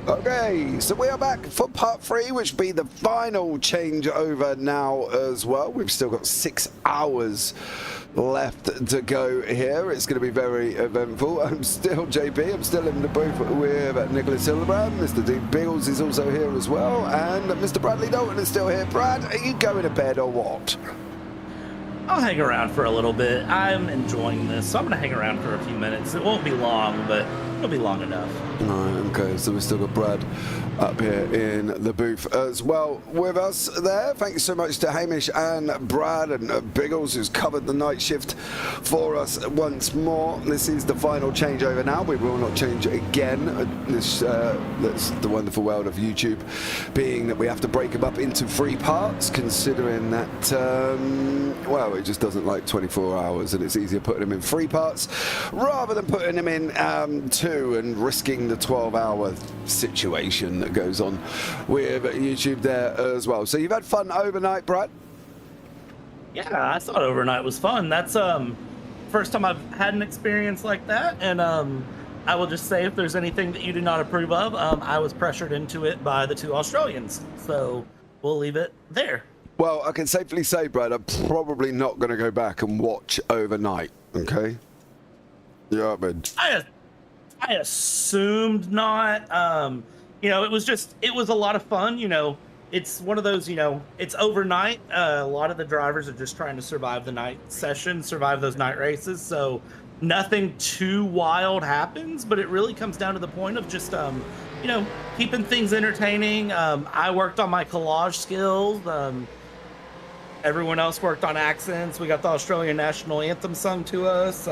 Okay, so we are back for part 3, which will be the final changeover now as well. We've still got 6 hours left to go here. It's going to be very eventful. I'm still JP. I'm still in the booth with Nicholas Hildebrand. Mr. Dean Biggles is also here as well. And Mr. Bradley Dalton is still here. Brad, are you going to bed or what? I'll hang around for a little bit. I'm enjoying this, so I'm going to hang around for a few minutes. It won't be long, but it'll be long enough. Right, okay, so we've still got Brad up here in the booth as well with us there. Thanks so much to Hamish and Brad and Biggles, who's covered the night shift for us once more. This is the final changeover now. We will not change again. That's the wonderful world of YouTube, being that we have to break them up into 3 parts, considering that, well, it just doesn't like 24 hours, and it's easier putting them in 3 parts rather than putting them in 2 and risking the 12-hour situation that goes on with YouTube there as well. So you've had fun overnight, Brad? Yeah, I thought overnight was fun. That's first time I've had an experience like that, and I will just say, if there's anything that you do not approve of, I was pressured into it by the 2 Australians, so we'll leave it there. Well, I can safely say, Brad, I'm probably not going to go back and watch overnight, okay? Yeah, man. I assumed not. You know, it was a lot of fun. You know, it's one of those, you know, it's overnight. A lot of the drivers are just trying to survive the night session, survive those night races. So nothing too wild happens, but it really comes down to the point of just, you know, keeping things entertaining. I worked on my collage skills. Everyone else worked on accents. We got the Australian national anthem sung to us.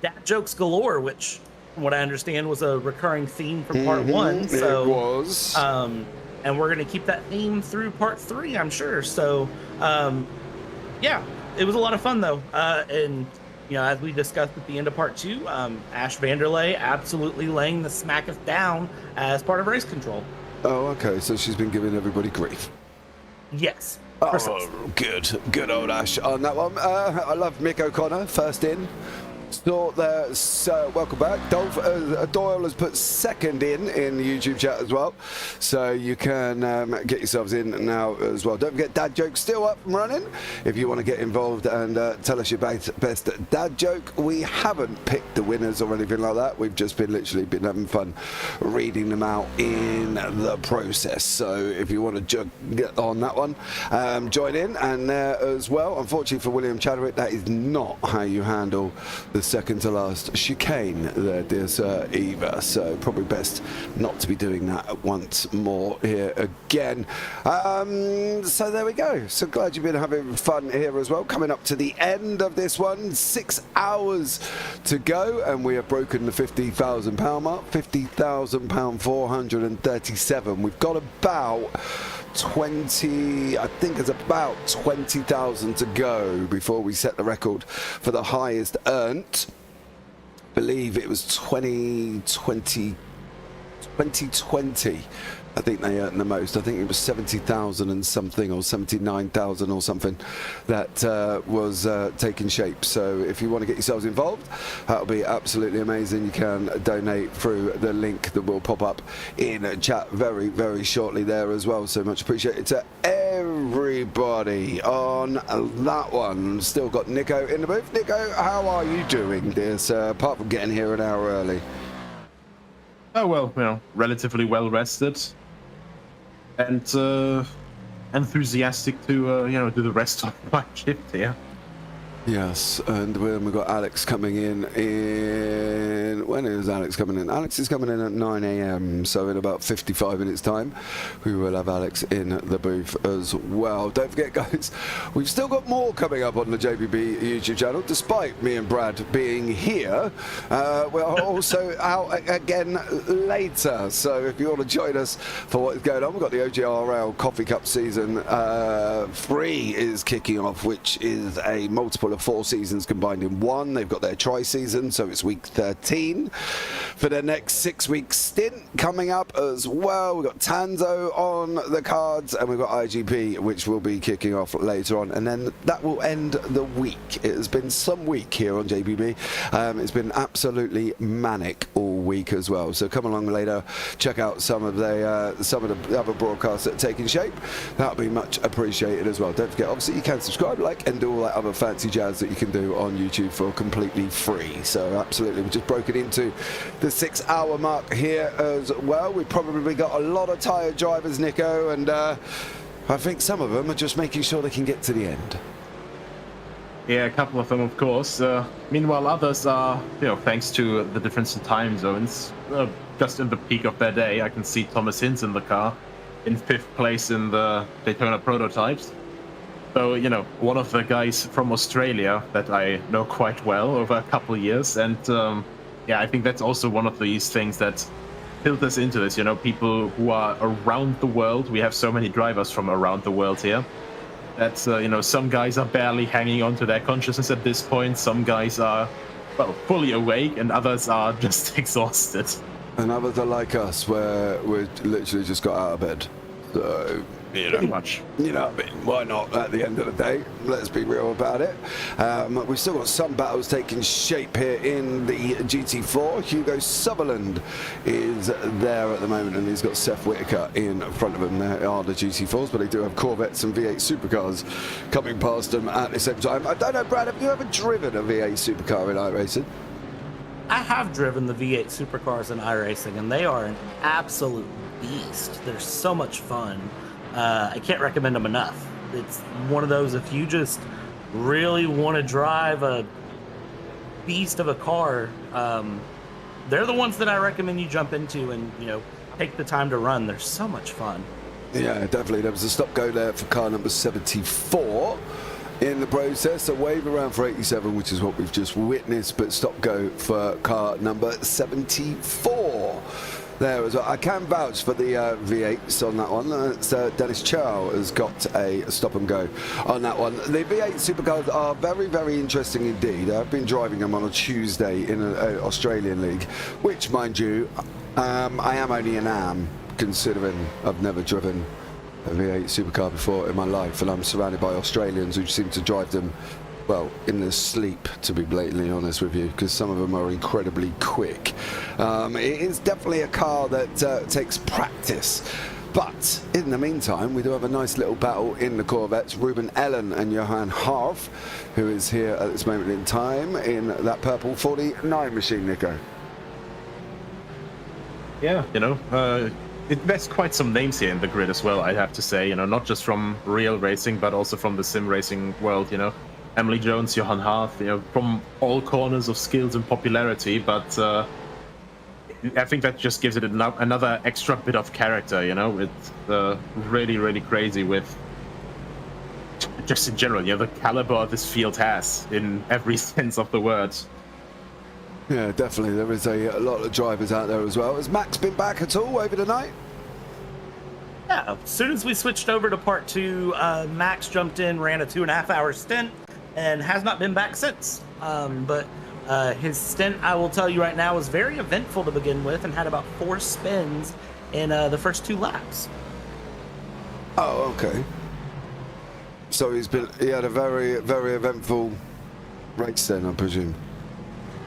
Dad jokes galore, which, from what I understand, was a recurring theme from part 1. So it was. And we're going to keep that theme through part 3, I'm sure. So, yeah, it was a lot of fun, though. And, you know, as we discussed at the end of part 2, Ash Vanderlei absolutely laying the smacketh down as part of race control. Oh, okay. So she's been giving everybody grief. Yes. Oh, precisely. good old Ash on that one. I love Mick O'Connor, first in. Thought there, so welcome back. Dolph Doyle has put second in the YouTube chat as well, so you can get yourselves in now as well. Don't forget, dad joke still up and running. If you want to get involved and tell us your best dad joke, we haven't picked the winners or anything like that. We've just literally been having fun reading them out in the process. So if you want to get on that one, join in and there as well. Unfortunately for William Chadwick, that is not how you handle the second to last chicane there, dear sir, either. So probably best not to be doing that once more here again. So there we go. So glad you've been having fun here as well. Coming up to the end of this one, 6 hours to go, and we have broken the £50,000 mark. £50,000 437. We've got about 20, I think it's about 20,000 to go before we set the record for the highest earned. I believe it was 2020. I think they earned the most. I think it was 70,000 and something, or 79,000 or something, that was taking shape. So if you want to get yourselves involved, that'll be absolutely amazing. You can donate through the link that will pop up in chat very, very shortly there as well. So much appreciated to everybody on that one. Still got Nico in the booth. Nico, how are you doing, dear sir, apart from getting here an hour early? Oh, well, you know, relatively well rested and enthusiastic to, you know, do the rest of my shift here. Yes, and we've got Alex coming in. When is Alex coming in? Alex is coming in at 9 AM, so in about 55 minutes time, we will have Alex in the booth as well. Don't forget, guys, we've still got more coming up on the JPB YouTube channel, despite me and Brad being here. We're also out again later, so if you want to join us for what is going on, we've got the OGRL Coffee Cup Season 3 is kicking off, which is a multiple of 4 seasons combined in one. They've got their tri-season, so it's week 13. for their next 6-week stint coming up as well. We've got Tanzo on the cards, and we've got IGP, which will be kicking off later on, and then that will end the week. It has been some week here on JPB. It's been absolutely manic all week as well. So come along later, check out some of the other broadcasts that are taking shape. That'll be much appreciated as well. Don't forget, obviously, you can subscribe, like, and do all that other fancy jazz that you can do on YouTube for completely free. So absolutely, we've just broken into the 6-hour mark here as well. We've probably got a lot of tired drivers, Nico, and I think some of them are just making sure they can get to the end. Yeah, a couple of them, of course. Meanwhile, others are, thanks to the difference in time zones, just in the peak of their day. I can see Thomas Hinz in the car, in 5th place in the Daytona prototypes. So, one of the guys from Australia that I know quite well over a couple of years. And, I think that's also one of these things that filters into this, people who are around the world. We have so many drivers from around the world here. That, some guys are barely hanging on to their consciousness at this point. Some guys are, fully awake, and others are just exhausted. And others are like us, where we're literally just got out of bed. So, pretty much. Why not at the end of the day? Let's be real about it. We've still got some battles taking shape here in the GT4. Hugo Sutherland is there at the moment, and he's got Seth Whitaker in front of him. There are the GT4s, but they do have Corvettes and V8 Supercars coming past them at the same time. I don't know, Brad, have you ever driven a V8 Supercar in iRacing? I have driven the V8 Supercars in iRacing, and they are an absolute beast. They're so much fun. I can't recommend them enough. It's one of those, if you just really want to drive a beast of a car, they're the ones that I recommend you jump into and, take the time to run. They're so much fun. Yeah, definitely. There was a stop-go there for car number 74 in the process. A wave around for 87, which is what we've just witnessed, but stop-go for car number 74. There as well. I can vouch for the V8s on that one. Dennis Chow has got a stop and go on that one. The V8 Supercars are very, very interesting indeed. I've been driving them on a Tuesday in an Australian league, which, mind you, I am only an am, considering I've never driven a V8 Supercar before in my life, and I'm surrounded by Australians who seem to drive them, well, in their sleep, to be blatantly honest with you, because some of them are incredibly quick. It is definitely a car that takes practice. But in the meantime, we do have a nice little battle in the Corvettes. Ruben Ellen and Johan Harf, who is here at this moment in time in that purple 49 machine, Nico. Yeah, there's quite some names here in the grid as well, I have to say. Not just from real racing, but also from the sim racing world, Emily Jones, Johan Harth, from all corners of skills and popularity, but I think that just gives it another extra bit of character, It's really, really crazy with, just in general, the caliber this field has in every sense of the word. Yeah, definitely. There is a lot of drivers out there as well. Has Max been back at all over the night? Yeah, as soon as we switched over to part 2, Max jumped in, ran a 2.5-hour stint, and has not been back since. But his stint, I will tell you right now, was very eventful to begin with, and had about 4 spins in the first 2 laps. Oh, okay. So he had a very, very eventful race then, I presume.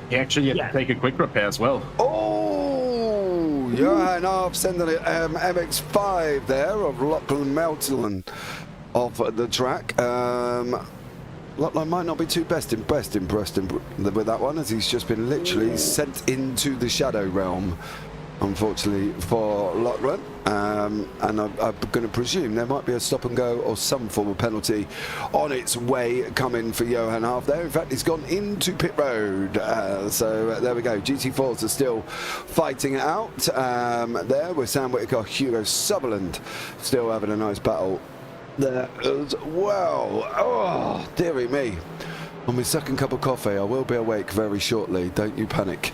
He actually had to take a quick repair as well. Oh, Johan Harf sending it MX-5 there of Lachlan Melton off the track. Lachlan might not be too impressed with that one, as he's just been literally sent into the shadow realm, unfortunately for Lachlan. And I'm going to presume there might be a stop and go or some form of penalty on its way coming for Johan Harf there. In fact, he's gone into pit road. So there we go. GT4s are still fighting it out there with Sam Whitaker, Hugo Sutherland still having a nice battle there as well. Oh, dearie me. On my second cup of coffee, I will be awake very shortly. Don't you panic,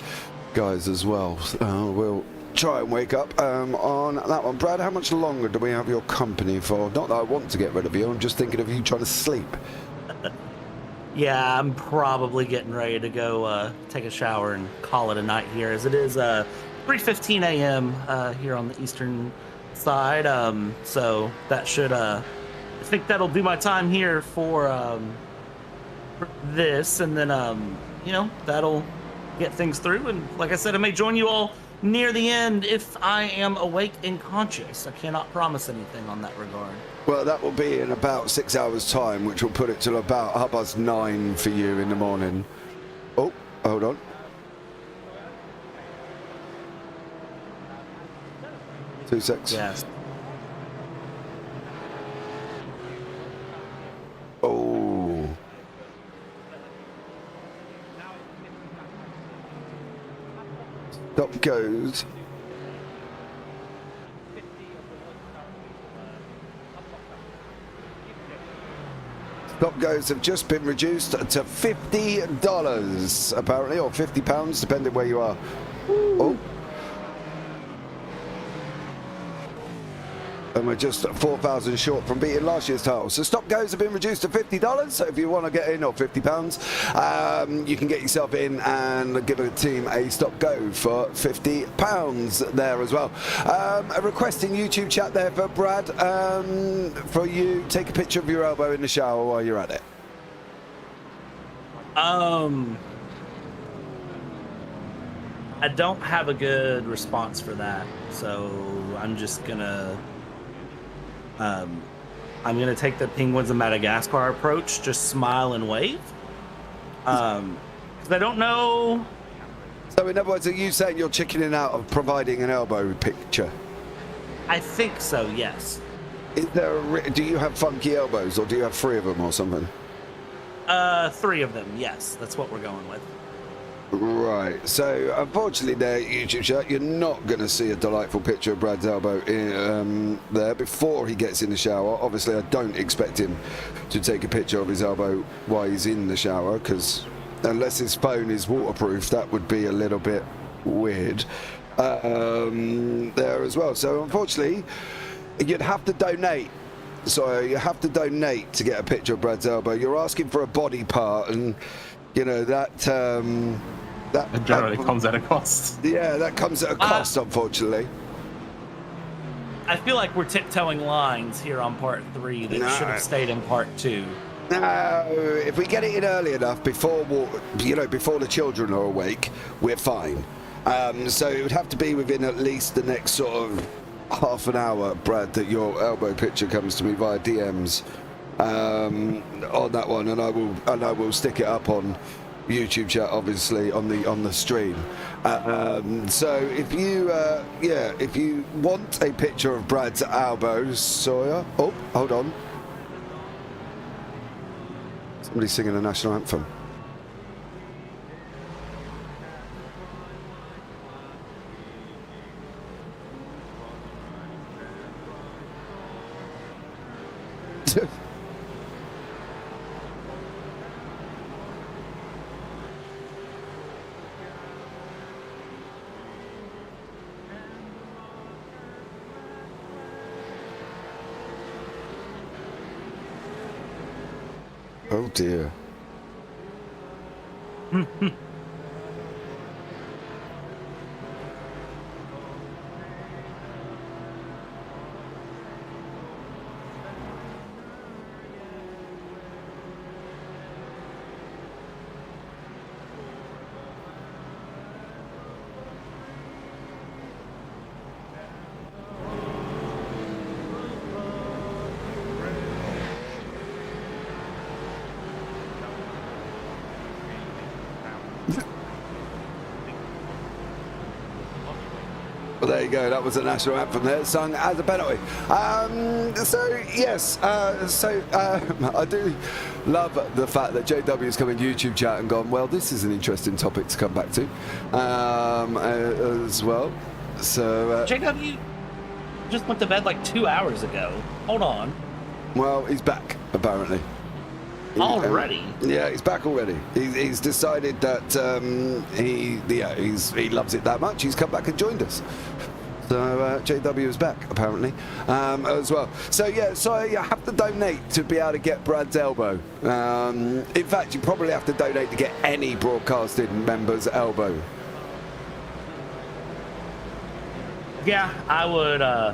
guys, as well. We'll try and wake up on that one. Brad, how much longer do we have your company for? Not that I want to get rid of you, I'm just thinking of you trying to sleep. Yeah, I'm probably getting ready to go take a shower and call it a night here, as it is 3:15 a.m. Here on the eastern side. So that should I think that'll do my time here for this, and then that'll get things through. And like I said, I may join you all near the end if I am awake and conscious. I cannot promise anything on that regard. Well, that will be in about 6 hours' time, which will put it till about 9:30 for you in the morning. Oh, hold on. 2 seconds. Yes. Oh. Stop goes. Stop goes have just been reduced to $50, apparently, or £50, depending where you are. Oh. And we're just 4,000 short from beating last year's title. So stop goes have been reduced to $50. So if you want to get in, or £50, you can get yourself in and give a team a stop go for £50 there as well. A request in YouTube chat there for Brad, for you, take a picture of your elbow in the shower while you're at it. I don't have a good response for that, so I'm just gonna take the Penguins of Madagascar approach, just smile and wave. Because I don't know. So in other words, are you saying you're chickening out of providing an elbow picture? I think so, yes. Is there do you have funky elbows, or do you have 3 of them or something? 3 of them, yes. That's what we're going with. Right, so unfortunately there, YouTube chat, you're not going to see a delightful picture of Brad's elbow there before he gets in the shower. Obviously I don't expect him to take a picture of his elbow while he's in the shower, because unless his phone is waterproof, that would be a little bit weird there as well. So unfortunately you'd have to donate. So you have to donate to get a picture of Brad's elbow. You're asking for a body part, and you know that it generally comes at a cost. Yeah, that comes at a cost, unfortunately. I feel like we're tiptoeing lines here on part 3 that should have stayed in part 2. No, if we get it in early enough before the children are awake, we're fine. So it would have to be within at least the next sort of half an hour, Brad, that your elbow picture comes to me via DMs on that one, and I will stick it up on YouTube chat, obviously on the stream. So if you if you want a picture of Brad's elbow, Sawyer. Oh, hold on. Somebody's singing the national anthem. Oh dear. Well, there you go. That was the national anthem there, sung as a penalty. So yes, I do love the fact that JW has come in YouTube chat and gone, well, this is an interesting topic to come back to as well. So JW just went to bed like 2 hours ago. Hold on. Well, he's back apparently. Already? Yeah, he's back already. He's decided that he loves it that much. He's come back and joined us. So JW is back apparently as well. So yeah, so you have to donate to be able to get Brad's elbow. In fact, you probably have to donate to get any broadcasting member's elbow. Yeah, I would. I'll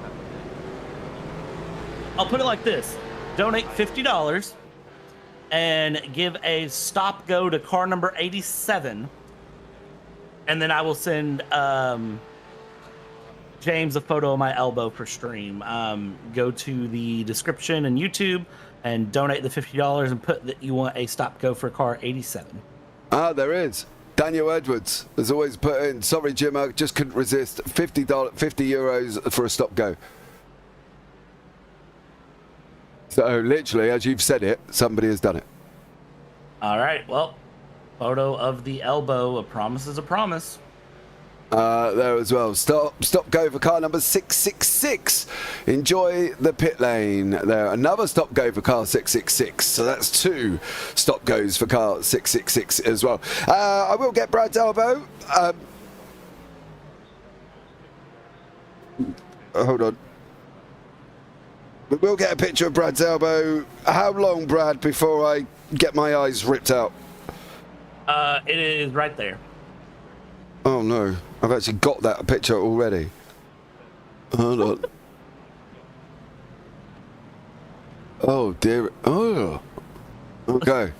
put it like this: donate $50 and give a stop go to car number 87, and then I will send James a photo of my elbow for stream. Go to the description in YouTube and donate the $50 and put that you want a stop go for car 87. Ah, there is. Daniel Edwards has always put in, sorry Jim, I just couldn't resist, €50 for a stop go. So literally, as you've said it, somebody has done it. All right, well, photo of the elbow, a promise is a promise. There as well. Stop go for car number 666. Enjoy the pit lane. There, another stop go for car 666. So that's 2 stop goes for car 666 as well. I will get Brad's elbow. Hold on. We will get a picture of Brad's elbow. How long, Brad, before I get my eyes ripped out? It is right there. Oh no, I've actually got that picture already. Hold on. Oh dear. Oh. Okay.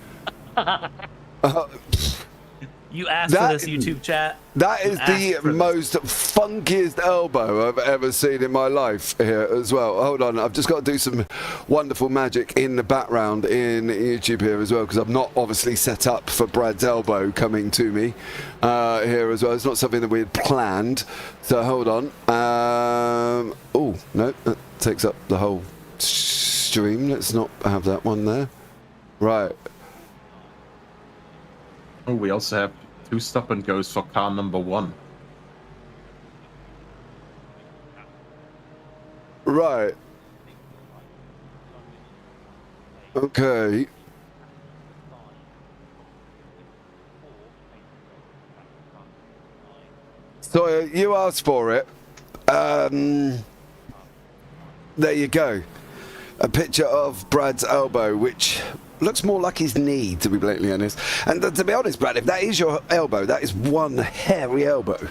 You asked for this, YouTube chat. That is the most funkiest elbow I've ever seen in my life here as well. Hold on, I've just got to do some wonderful magic in the background in YouTube here as well, because I'm not obviously set up for Brad's elbow coming to me here as well. It's not something that we had planned. So hold on. Oh, no, that takes up the whole stream. Let's not have that one there. Right. Oh, we also have 2 stop and goes for car number 1. Right. Okay. So you asked for it. There you go. A picture of Brad's elbow, which looks more like his knee, to be blatantly honest. And to be honest, Brad, if that is your elbow, that is one hairy elbow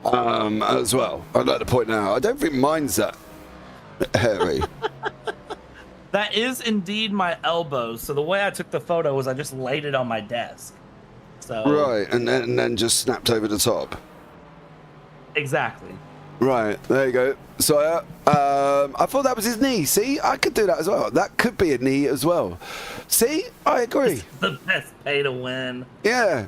as well. I'd like to point out, I don't think mine's that hairy. That is indeed my elbow. So the way I took the photo was I just laid it on my desk. So Right, and then just snapped over the top. Exactly. Right, there you go. So I thought that was his knee. See, I could do that as well. That could be a knee as well. See, I agree. It's the best pay to win. Yeah,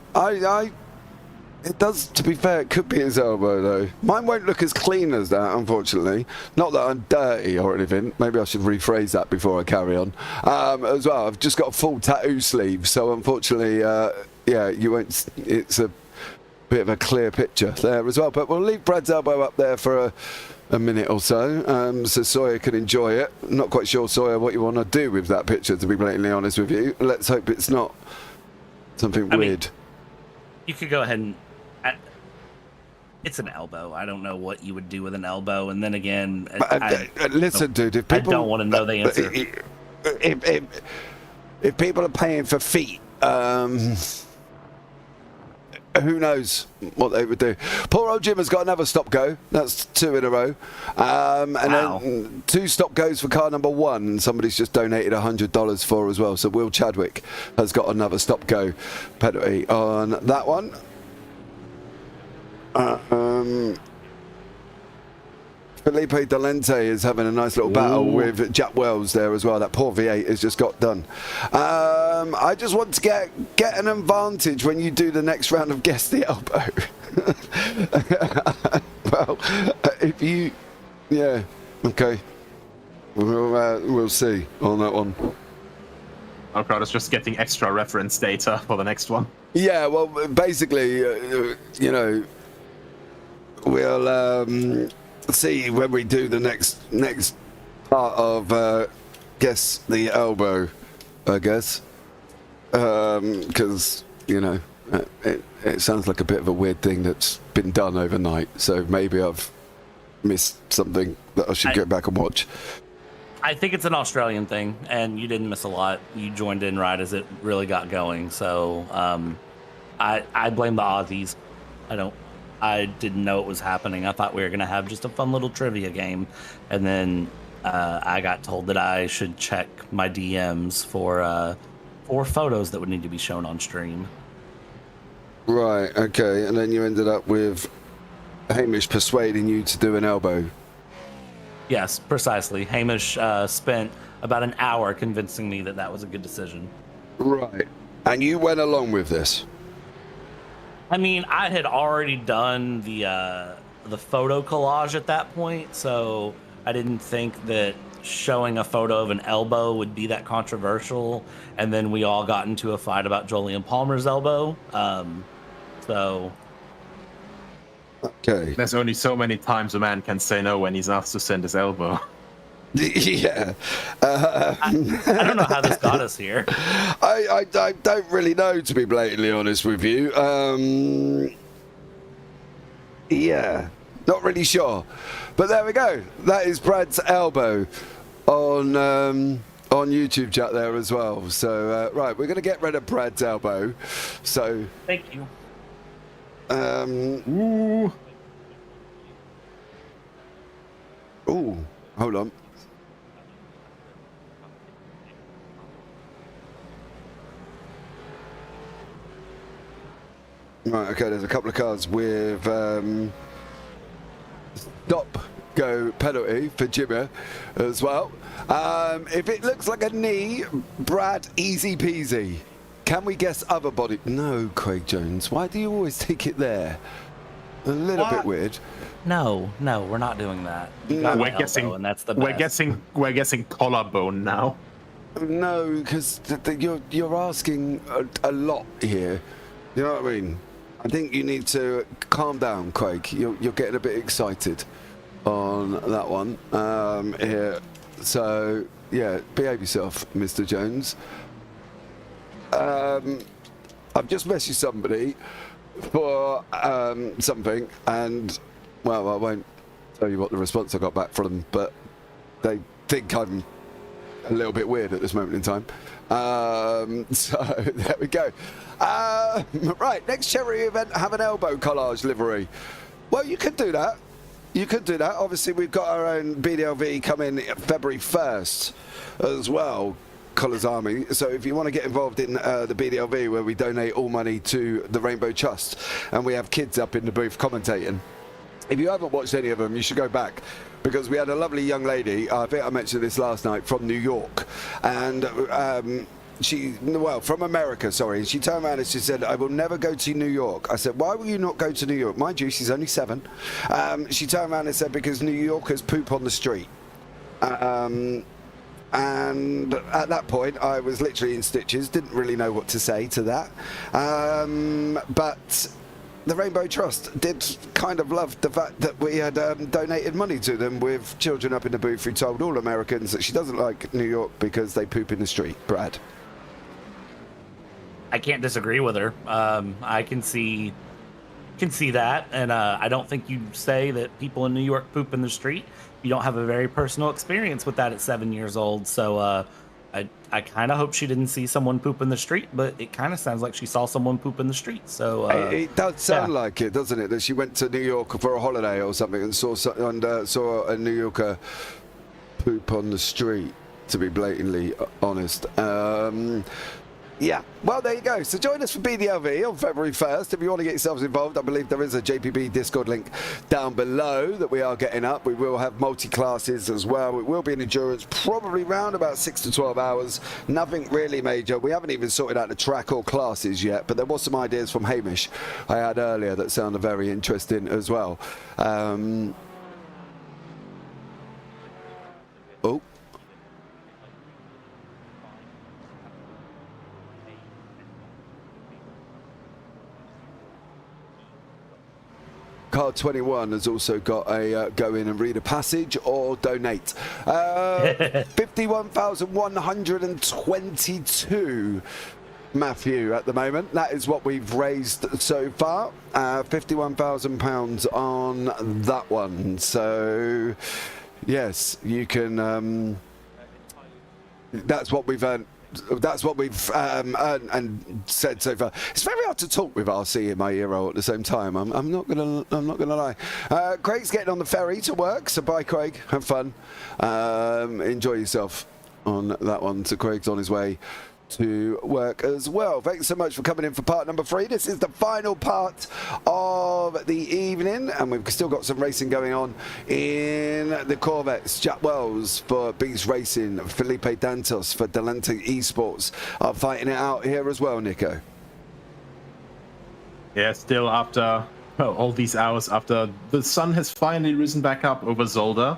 it does, to be fair, it could be his elbow though. Mine won't look as clean as that, unfortunately. Not that I'm dirty or anything. Maybe I should rephrase that before I carry on. As well, I've just got a full tattoo sleeve, so unfortunately, yeah, you won't. It's a bit of a clear picture there as well. But we'll leave Brad's elbow up there for a minute or so, so Sawyer can enjoy it. I'm not quite sure, Sawyer, what you want to do with that picture, to be blatantly honest with you. Let's hope it's not something weird. Mean, you could go ahead and... it's an elbow. I don't know what you would do with an elbow. And then again... listen, dude, if people... I don't want to know the answer. If people are paying for feet... who knows what they would do. Poor old Jim has got another stop go. That's 2 in a row. And then 2 stop goes for car number 1. And somebody's just donated $100 for as well. So Will Chadwick has got another stop go penalty on that one. Felipe Delente is having a nice little battle with Jack Wells there as well. That poor V8 has just got done. I just want to get an advantage when you do the next round of Guess the Elbow. Well, if you... Yeah, okay. We'll see on that one. Our crowd is just getting extra reference data for the next one. Yeah, well, basically, you know, we'll... see when we do the next part of Guess the Elbow, I guess, because you know it sounds like a bit of a weird thing that's been done overnight. So maybe I've missed something that I should get back and watch? I think it's an Australian thing, and you didn't miss a lot. You joined in right as it really got going. So I blame the Aussies. I didn't know it was happening. I thought we were going to have just a fun little trivia game. And then I got told that I should check my DMs for photos that would need to be shown on stream. Right, okay. And then you ended up with Hamish persuading you to do an elbow. Yes, precisely. Hamish spent about an hour convincing me that that was a good decision. Right. And you went along with this? I mean, I had already done the photo collage at that point, so I didn't think that showing a photo of an elbow would be that controversial. And then we all got into a fight about Jolyon Palmer's elbow. So... Okay. There's only so many times a man can say no when he's asked to send his elbow. Yeah. I don't know how this got us here. I don't really know, to be blatantly honest with you. Yeah, not really sure. But there we go. That is Brad's elbow on YouTube chat there as well. So, right, we're going to get rid of Brad's elbow. So... Thank you. Ooh, hold on. Right, okay, there's a couple of cars with stop go penalty for Jimmy as well. If it looks like a knee, Brad, easy peasy. Can we guess other body? No, Craig Jones. Why do you always take it there? A little bit weird. No, we're not doing that. We're guessing, and that's the best. We're guessing collarbone now. No, because you're asking a lot here. You know what I mean? I think you need to calm down, Craig. You're getting a bit excited on that one here. So yeah, behave yourself, Mr. Jones. I've just messaged somebody for something, and well, I won't tell you what the response I got back from them, but they think I'm a little bit weird at this moment in time. So there we go. Right, next charity event, have an elbow collage livery. Well, you could do that. You could do that. Obviously, we've got our own BDLV coming February 1st as well. Colours Army. So if you want to get involved in the BDLV, where we donate all money to the Rainbow Trust, and we have kids up in the booth commentating. If you haven't watched any of them, you should go back, because we had a lovely young lady, I think I mentioned this last night, from New York, and from America, sorry. She turned around and she said, I will never go to New York. I said, why will you not go to New York? Mind you, she's only 7. She turned around and said, because New Yorkers poop on the street. And at that point, I was literally in stitches, didn't really know what to say to that. But the Rainbow Trust did kind of love the fact that we had donated money to them, with children up in the booth who told all Americans that she doesn't like New York because they poop in the street. Brad? I can't disagree with her. I can see that, and I don't think you say that people in New York poop in the street. You don't have a very personal experience with that at 7 years old, so I kind of hope she didn't see someone poop in the street, but it kind of sounds like she saw someone poop in the street. So it does sound like it, doesn't it? That she went to New York for a holiday or something and saw a New Yorker poop on the street. To be blatantly honest. Yeah, well, there you go. So join us for BDLV on February 1st. If you want to get yourselves involved, I believe there is a JPB Discord link down below that we are getting up. We will have multi-classes as well. It will be an endurance, probably round about 6 to 12 hours. Nothing really major. We haven't even sorted out the track or classes yet, but there was some ideas from Hamish I had earlier that sounded very interesting as well. Oh. Card 21 has also got a go in and read a passage or donate. 51,122 Matthew at the moment. That is what we've raised so far. £51,000 on that one. So, yes, you can. That's what we've earned. That's what we've earned and said so far. It's very hard to talk with RC in my ear roll at the same time. I'm not gonna lie. Craig's getting on the ferry to work, so bye, Craig. Have fun. Enjoy yourself on that one. So Craig's on his way to work as well. Thanks so much for coming in for part number 3. This is the final part of the evening, and we've still got some racing going on in the Corvettes. Jack Wells for Beast Racing, Felipe Dantos for Delante Esports are fighting it out here as well, Nico. Yeah, still after all these hours after the sun has finally risen back up over Zolder.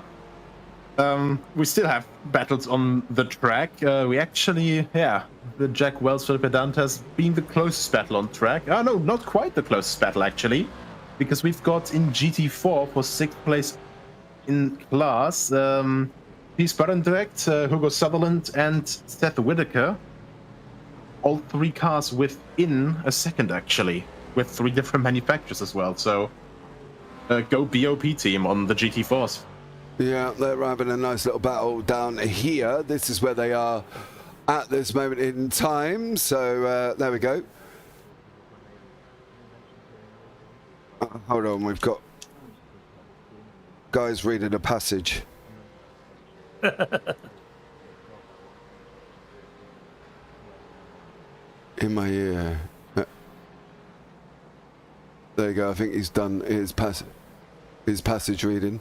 We still have battles on the track. We actually, the Jack Wells Felipe Dantas being the closest battle on track. Oh no, not quite the closest battle actually, because we've got in GT4 for 6th place in class, Peace Direct, Hugo Sutherland, and Seth Whitaker. All 3 cars within a second actually, with 3 different manufacturers as well. So, go BOP team on the GT4s. Yeah, they're having a nice little battle down here. This is where they are at this moment in time. So there we go. Hold on, we've got guys reading a passage. In my ear. There you go. I think he's done his passage reading.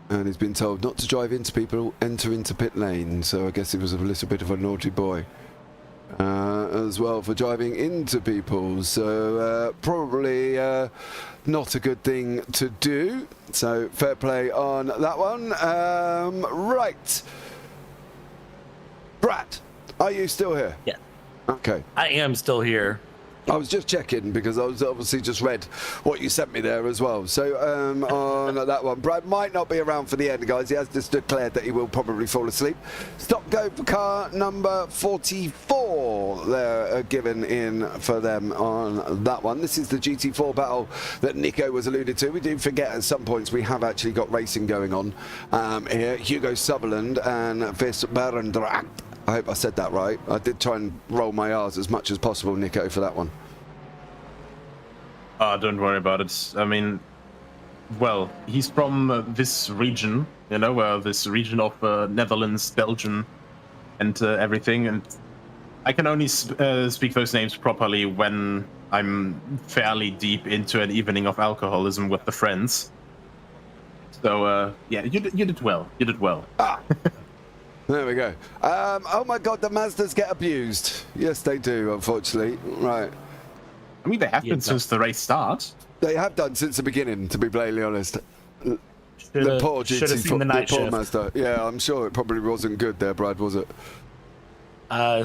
And he's been told not to drive into people, enter into pit lane. So I guess he was a little bit of a naughty boy as well for driving into people. So probably not a good thing to do. So fair play on that one. Right. Brad, are you still here? Yeah. Okay. I am still here. I was just checking because I was obviously just read what you sent me there as well. So on that one, Brad might not be around for the end, guys. He has just declared that he will probably fall asleep. Stop go for car number 44. They're given in for them on that one. This is the GT4 battle that Nico was alluded to. We do forget at some points we have actually got racing going on here. Hugo Sutherland and Verstappen. I hope I said that right. I did try and roll my R's as much as possible, Nico, for that one. Don't worry about it. I mean, well, he's from this region, you know, this region of Netherlands, Belgium, and everything. And I can only speak those names properly when I'm fairly deep into an evening of alcoholism with the friends. So, yeah, you did well. You did well. There we go. Oh my God, the Mazdas get abused. Yes, they do, unfortunately. Right. I mean, they have been since the race start. They have done since the beginning, to be blatantly honest. The poor GT4, the night shift. Mazda. Yeah, I'm sure it probably wasn't good there, Brad, was it?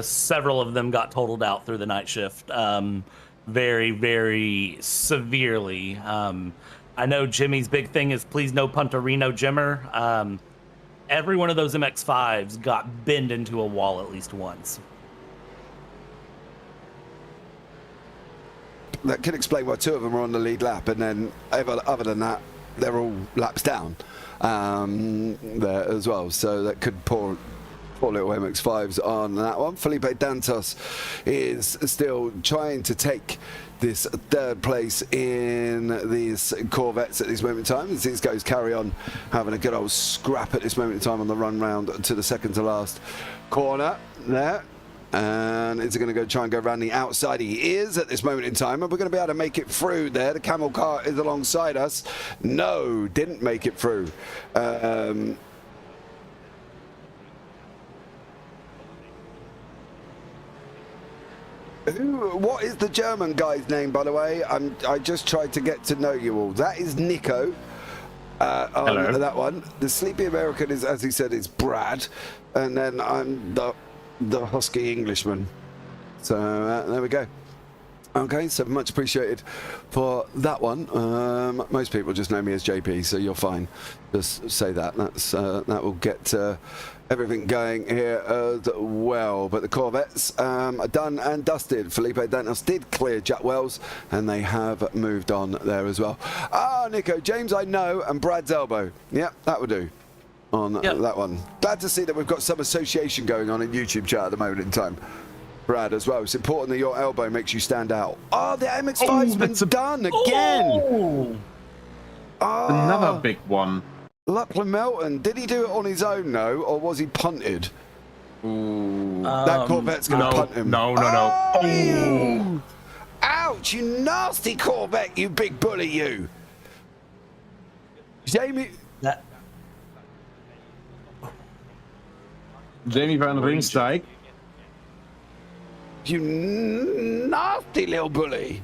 Several of them got totaled out through the night shift. Very, very severely. I know Jimmy's big thing is please no Punterino Jimmer. Every one of those MX-5s got binned into a wall at least once. That can explain why 2 of them are on the lead lap, and then other than that, they're all laps down there as well. So that could pour little MX-5s on that one. Felipe Dantos is still trying to take this 3rd place in these Corvettes at this moment in time. As these guys carry on having a good old scrap at this moment in time on the run round to the second to last corner there. And is he going to go try and go around the outside? He is at this moment in time, and we're going to be able to make it through there. The camel car is alongside us. No, didn't make it through. What is the German guy's name, by the way? I just tried to get to know you all. That is Nico on that one. The sleepy American is, as he said, is Brad, and then I'm the husky Englishman. So there we go. Okay, so much appreciated for that one. Most people just know me as JP, so you're fine. Just say that. That will get everything going here as well. But the Corvettes are done and dusted. Felipe Dantas did clear Jack Wells, and they have moved on there as well. Ah, Nico, James I know, and Brad's elbow. Yep, that will do on that one. Glad to see that we've got some association going on in YouTube chat at the moment in time. Brad, as well. It's important that your elbow makes you stand out. Oh, the MX-5's been done again. Oh. Another big one. Lachlan Melton, did he do it on his own, though, or was he punted? Ooh. That Corvette's going to punt him. No. Oh. Ouch, you nasty Corvette, you big bully, you. Jamie van Riemsdijk. You nasty little bully.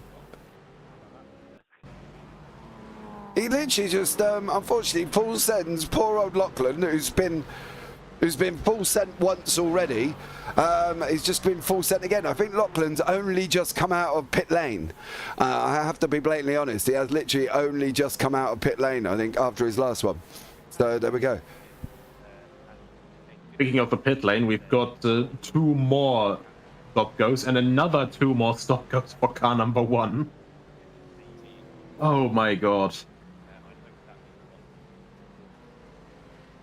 He literally just, unfortunately, full sends poor old Lachlan, who's been full sent once already. He's just been full sent again. I think Lachlan's only just come out of pit lane. I have to be blatantly honest. He has literally only just come out of pit lane, I think, after his last one. So there we go. Speaking of the pit lane, we've got 2 more stop goes and another 2 more stop goes for car number 1. Oh my god.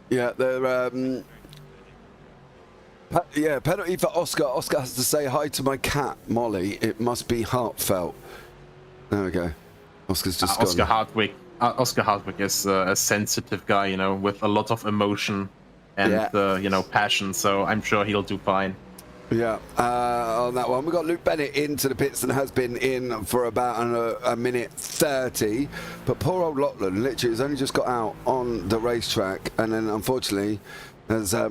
Yeah, they're penalty for Oscar. Oscar has to say hi to my cat, Molly. It must be heartfelt. There we go. Oscar's just Oscar gone. Oscar Hardwick is a sensitive guy, you know, with a lot of emotion and you know, passion. So I'm sure he'll do fine. Yeah, on that one. We've got Luke Bennett into the pits and has been in for about a minute 30. But poor old Lachlan literally has only just got out on the racetrack. And then, unfortunately, there's... I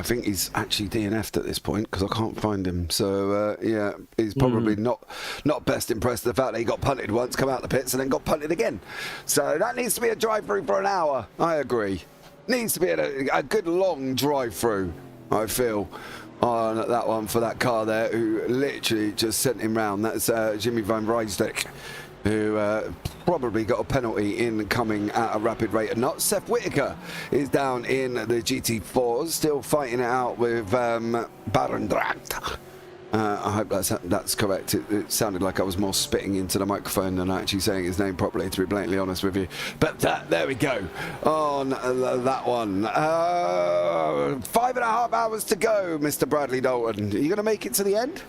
think he's actually DNF'd at this point because I can't find him. So, yeah, he's probably not best impressed with the fact that he got punted once, come out the pits, and then got punted again. So that needs to be a drive-through for an hour. I agree. Needs to be a good long drive-through, I feel, on that one for that car there, who literally just sent him round. That's Jimmy Van Rijsdijk, who probably got a penalty in coming at a rapid rate of knots. Seth Whitaker is down in the GT4s, still fighting it out with Barendracht. I hope that's correct. It sounded like I was more spitting into the microphone than actually saying his name properly, to be blatantly honest with you. But there we go on that one. 5.5 hours to go, Mr. Bradley Dalton. Are you going to make it to the end?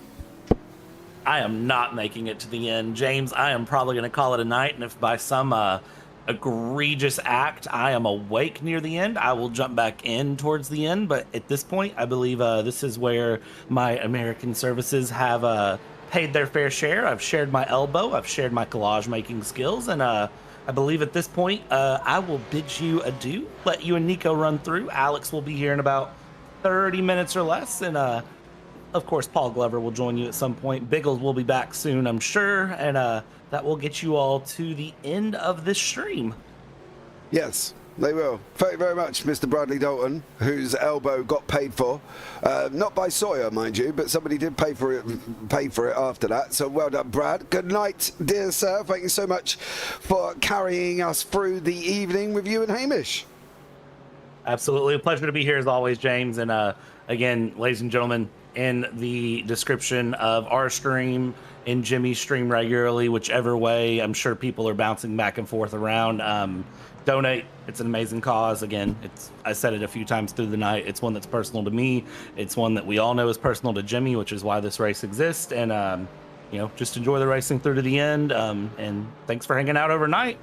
I am not making it to the end, James. I am probably going to call it a night, and if by some egregious act I am awake near the end, I will jump back in towards the end. But at this point, I believe this is where my American services have paid their fair share. I've shared my elbow, I've shared my collage making skills, and I believe at this point I will bid you adieu. Let you and Nico run through. Alex will be here in about 30 minutes or less, and of course, Paul Glover will join you at some point. Biggles will be back soon, I'm sure, and that will get you all to the end of this stream. Yes, they will. Thank you very much, Mr. Bradley Dalton, whose elbow got paid for. Not by Sawyer, mind you, but somebody did pay for it after that. So well done, Brad. Good night, dear sir. Thank you so much for carrying us through the evening with you and Hamish. Absolutely. A pleasure to be here as always, James. And again, ladies and gentlemen, in the description of our stream and Jimmy's stream regularly, whichever way, I'm sure people are bouncing back and forth around. Donate. It's an amazing cause. Again, I said it a few times through the night. It's one that's personal to me. It's one that we all know is personal to Jimmy, which is why this race exists. And, you know, just enjoy the racing through to the end. And thanks for hanging out overnight.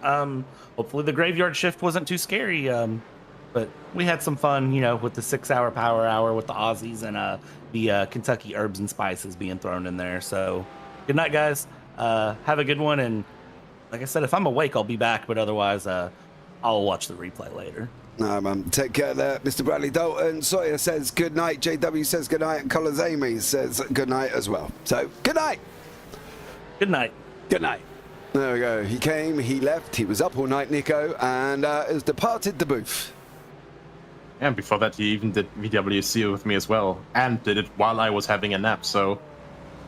Hopefully the graveyard shift wasn't too scary. But we had some fun, you know, with the 6-hour power hour with the Aussies and the Kentucky herbs and spices being thrown in there. So good night, guys. Have a good one. And like I said, if I'm awake, I'll be back. But otherwise, I'll watch the replay later. Take care there, Mr. Bradley Dalton. Sawyer says good night. JW says good night. And Collins Amy says good night as well. So good night. Good night. Good night. There we go. He came, he left. He was up all night, Nico, and has departed the booth. And before that, he even did VWC with me as well, and did it while I was having a nap, so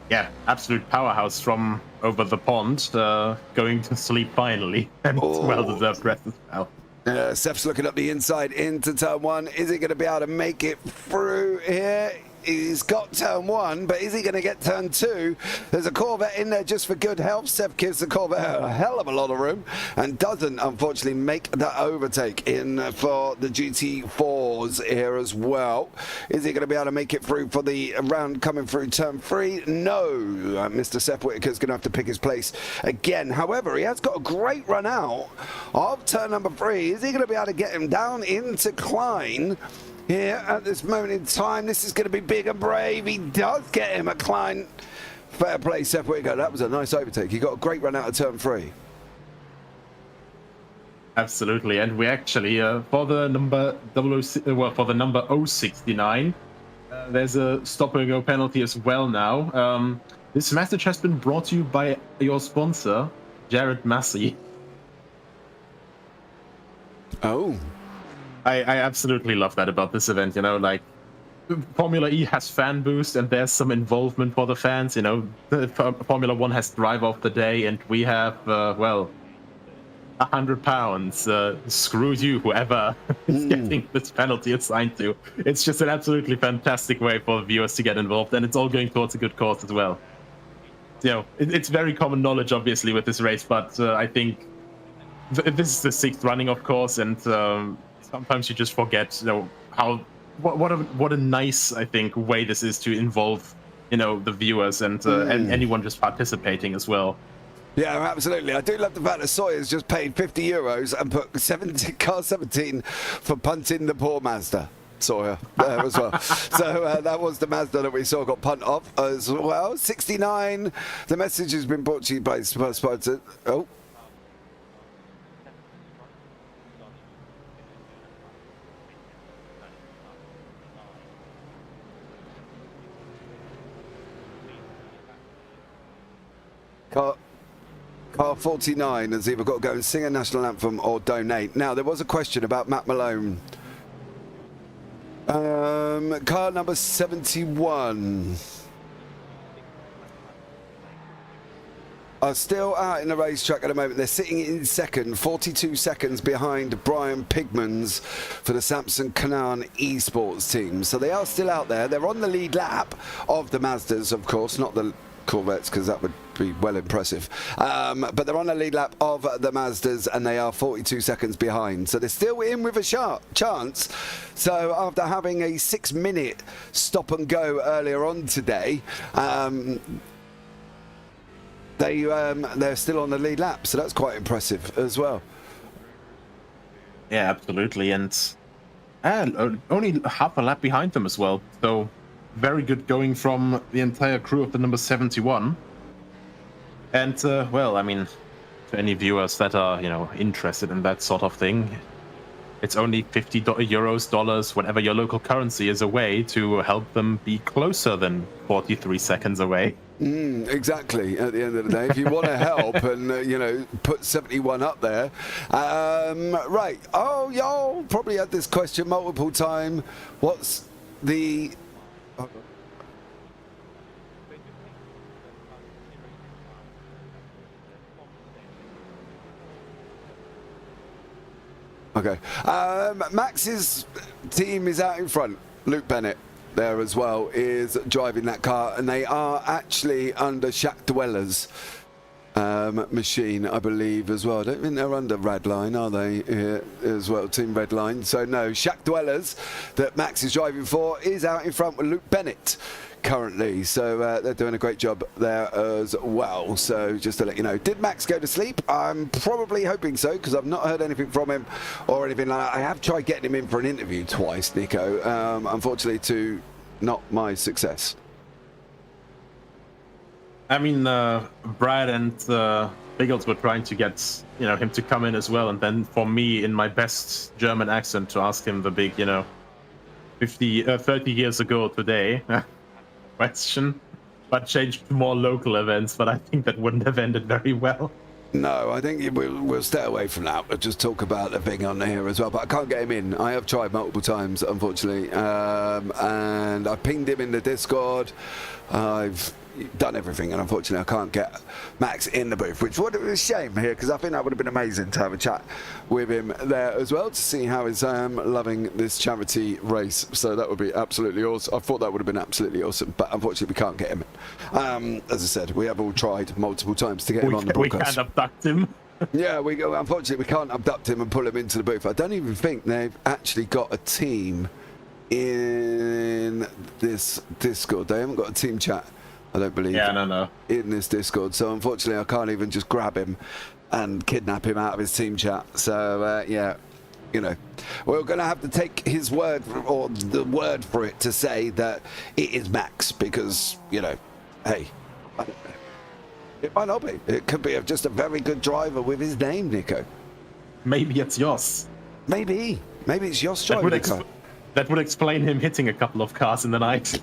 Yeah, absolute powerhouse from over the pond, going to sleep finally, and well-deserved rest as well. Seth's looking up the inside into turn one. Is he going to be able to make it through here? He's got turn one, but is he going to get turn two? There's a Corvette in there just for good health. Seth gives the Corvette a hell of a lot of room and doesn't, unfortunately, make that overtake in for the GT4s here as well. Is he going to be able to make it through for the round coming through turn three? No. Mr. Seth Whitaker's going to have to pick his place again. However, he has got a great run out of turn number three. Is he going to be able to get him down into Klein? Here at this moment in time, this is going to be big and brave. He does get him a Klein. Fair play, Seth Whitaker. That was a nice overtake. He got a great run out of turn three. Absolutely, and we actually for the number 069, there's a stop and go penalty as well now. This message has been brought to you by your sponsor, Jared Massey. Oh. I absolutely love that about this event, you know, like Formula E has fan boost and there's some involvement for the fans, you know. The Formula One has drive of the day and we have, well, £100. Screw you, whoever is getting this penalty assigned to. It's just an absolutely fantastic way for the viewers to get involved, and it's all going towards a good cause as well. You know, it's very common knowledge, obviously, with this race, but I think this is the sixth running, of course, and sometimes you just forget, you know, what a nice, I think, way this is to involve, you know, the viewers and anyone just participating as well. Yeah, absolutely. I do love the fact that Sawyer's just paid €50 and put car 17 for punting the poor Mazda. Sawyer there as well. So that was the Mazda that we saw got punt off as well. 69. The message has been brought to you by sponsor. Oh. Car 49 has either got to go and sing a national anthem or donate. Now, there was a question about Matt Malone. Car number 71 are still out in the racetrack at the moment. They're sitting in second, 42 seconds behind Brian Pigmans for the Samson Canaan esports team. So they are still out there. They're on the lead lap of the Mazdas, of course, not the Corvettes, because that would be well impressive. But they're on the lead lap of the Mazdas, and they are 42 seconds behind. So they're still in with a chance. So after having a 6-minute stop and go earlier on today, they're still on the lead lap. So that's quite impressive as well. Yeah, absolutely. And only half a lap behind them as well. So very good going from the entire crew of the number 71. And, well, I mean, to any viewers that are, you know, interested in that sort of thing, it's only €50, dollars, whatever your local currency is, away to help them be closer than 43 seconds away. Exactly, at the end of the day. If you want to help and, you know, put 71 up there. Right. Oh, y'all probably had this question multiple times. What's the... Okay. Max's team is out in front. Luke Bennett there as well is driving that car, and they are actually under Shaq Dweller's machine, I believe, as well. I don't think they're under Redline, are they, here as well, Team Redline? So no, Shaq Dwellers that Max is driving for is out in front with Luke Bennett currently, so they're doing a great job there as well. So just to let you know, did Max go to sleep? I'm probably hoping so, because I've not heard anything from him or anything like that. I have tried getting him in for an interview twice, Nico, unfortunately to not my success. I mean, Brad and Biggles were trying to get, you know, him to come in as well, and then for me, in my best German accent, to ask him the big, you know, 30 years ago today question, but changed to more local events, but I think that wouldn't have ended very well. No, I think we'll stay away from that. We'll just talk about the thing on here as well. But I can't get him in. I have tried multiple times, unfortunately. And I pinged him in the Discord. I've done everything, and unfortunately I can't get Max in the booth, which would have been a shame here, because I think that would have been amazing to have a chat with him there as well, to see how he's loving this charity race. So that would be absolutely awesome. I thought that would have been absolutely awesome, but unfortunately we can't get him in. As I said, we have all tried multiple times to get him on the broadcast. We can't abduct him. Yeah, unfortunately we can't abduct him and pull him into the booth. I don't even think they've actually got a team in this Discord. They haven't got a team chat, I don't believe. Yeah, no. In this Discord, so unfortunately I can't even just grab him and kidnap him out of his team chat. So yeah, you know, we're going to have to take his word, or the word for it, to say that it is Max, because, you know, hey, I don't know. It might not be. It could be just a very good driver with his name, Nico. Maybe it's Jos. Maybe it's Jos driving the car. That would explain him hitting a couple of cars in the night.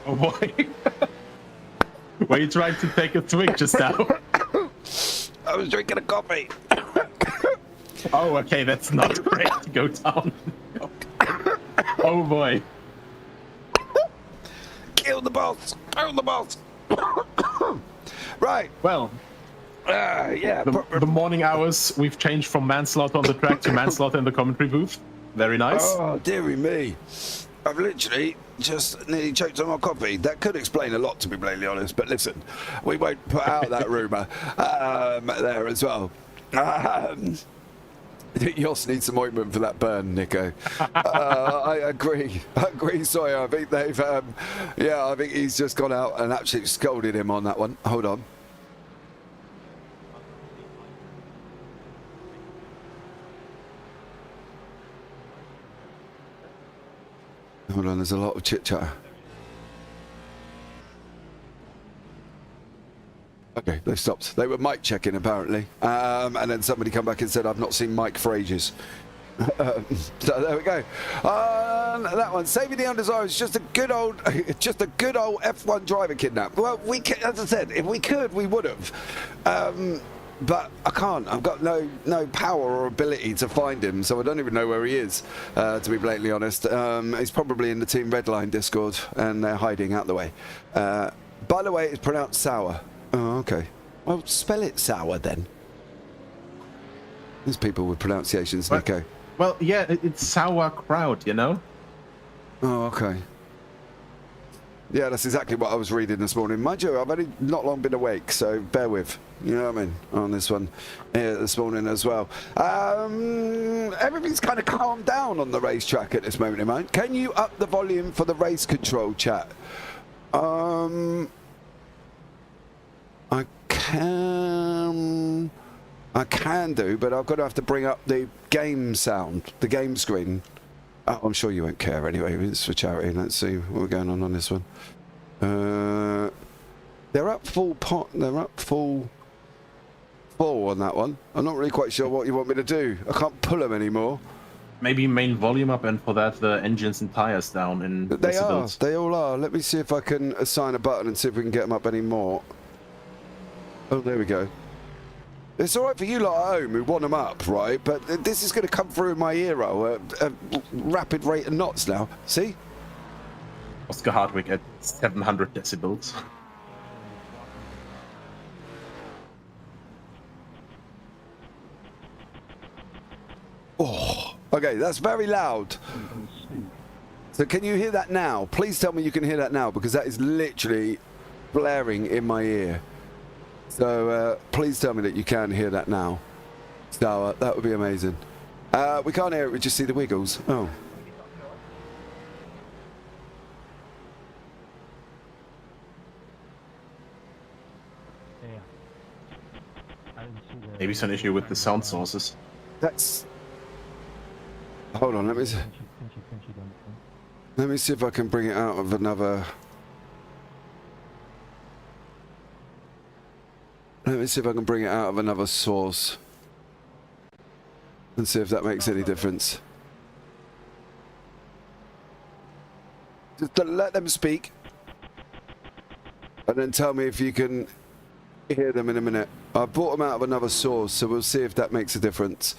Oh boy. Were you trying to take a swig just now? I was drinking a coffee. Oh, okay, that's not great to go down. Oh boy. Kill the boss! Kill the boss! Right. Well, yeah. The morning hours, we've changed from manslaughter on the track to manslaughter in the commentary booth. Very nice. Oh, dearie me. I've literally just nearly choked on my coffee. That could explain a lot, to be blatantly honest. But listen, we won't put out that rumour there as well. Jos needs some ointment for that burn, Nico. I agree. Sorry, I think they've... yeah, I think he's just gone out and actually scolded him on that one. Hold on. Hold on, there's a lot of chit-chatter. Okay, they stopped. They were mic checking, apparently. And then somebody come back and said, I've not seen Mike for ages. So there we go. That one, saving the undesirables, just a good old F1 driver kidnap. Well, as I said, if we could, we would have. But I can't. I've got no power or ability to find him, so I don't even know where he is, to be blatantly honest. He's probably in the Team Redline Discord, and they're hiding out the way. By the way, it's pronounced sour. Oh, okay. Well, spell it sour then. There's people with pronunciations, Nico. Well, yeah, it's sauerkraut, you know? Oh, okay. Yeah, that's exactly what I was reading this morning. Mind you, I've only not long been awake, so bear with. You know what I mean? On this one here this morning as well. Everything's kind of calmed down on the racetrack at this moment in mind. Can you up the volume for the race control chat? I can do, but I've got to have to bring up the game sound, the game screen. Oh, I'm sure you won't care anyway. It's for charity. Let's see what we're going on this one. They're up full pot. They're up full on that one. I'm not really quite sure what you want me to do. I can't pull them anymore. Maybe main volume up, and for that the engines and tires down in They decibels. are. They all are. Let me see if I can assign a button and see if we can get them up any more. Oh, there we go. It's all right for you lot at home who want them up, right? But this is going to come through in my ear at a rapid rate of knots now. See? Oscar Hardwick at 700 decibels. Oh, okay, that's very loud. So can you hear that now? Please tell me you can hear that now, because that is literally blaring in my ear. So please tell me that you can hear that now. So that would be amazing. We can't hear it, we just see the wiggles. Oh. Maybe it's an issue with the sound sources. That's... Hold on, let me see if I can bring it out of another... Let me see if I can bring it out of another source and see if that makes any difference. Just let them speak and then tell me if you can hear them in a minute. I brought them out of another source, so we'll see if that makes a difference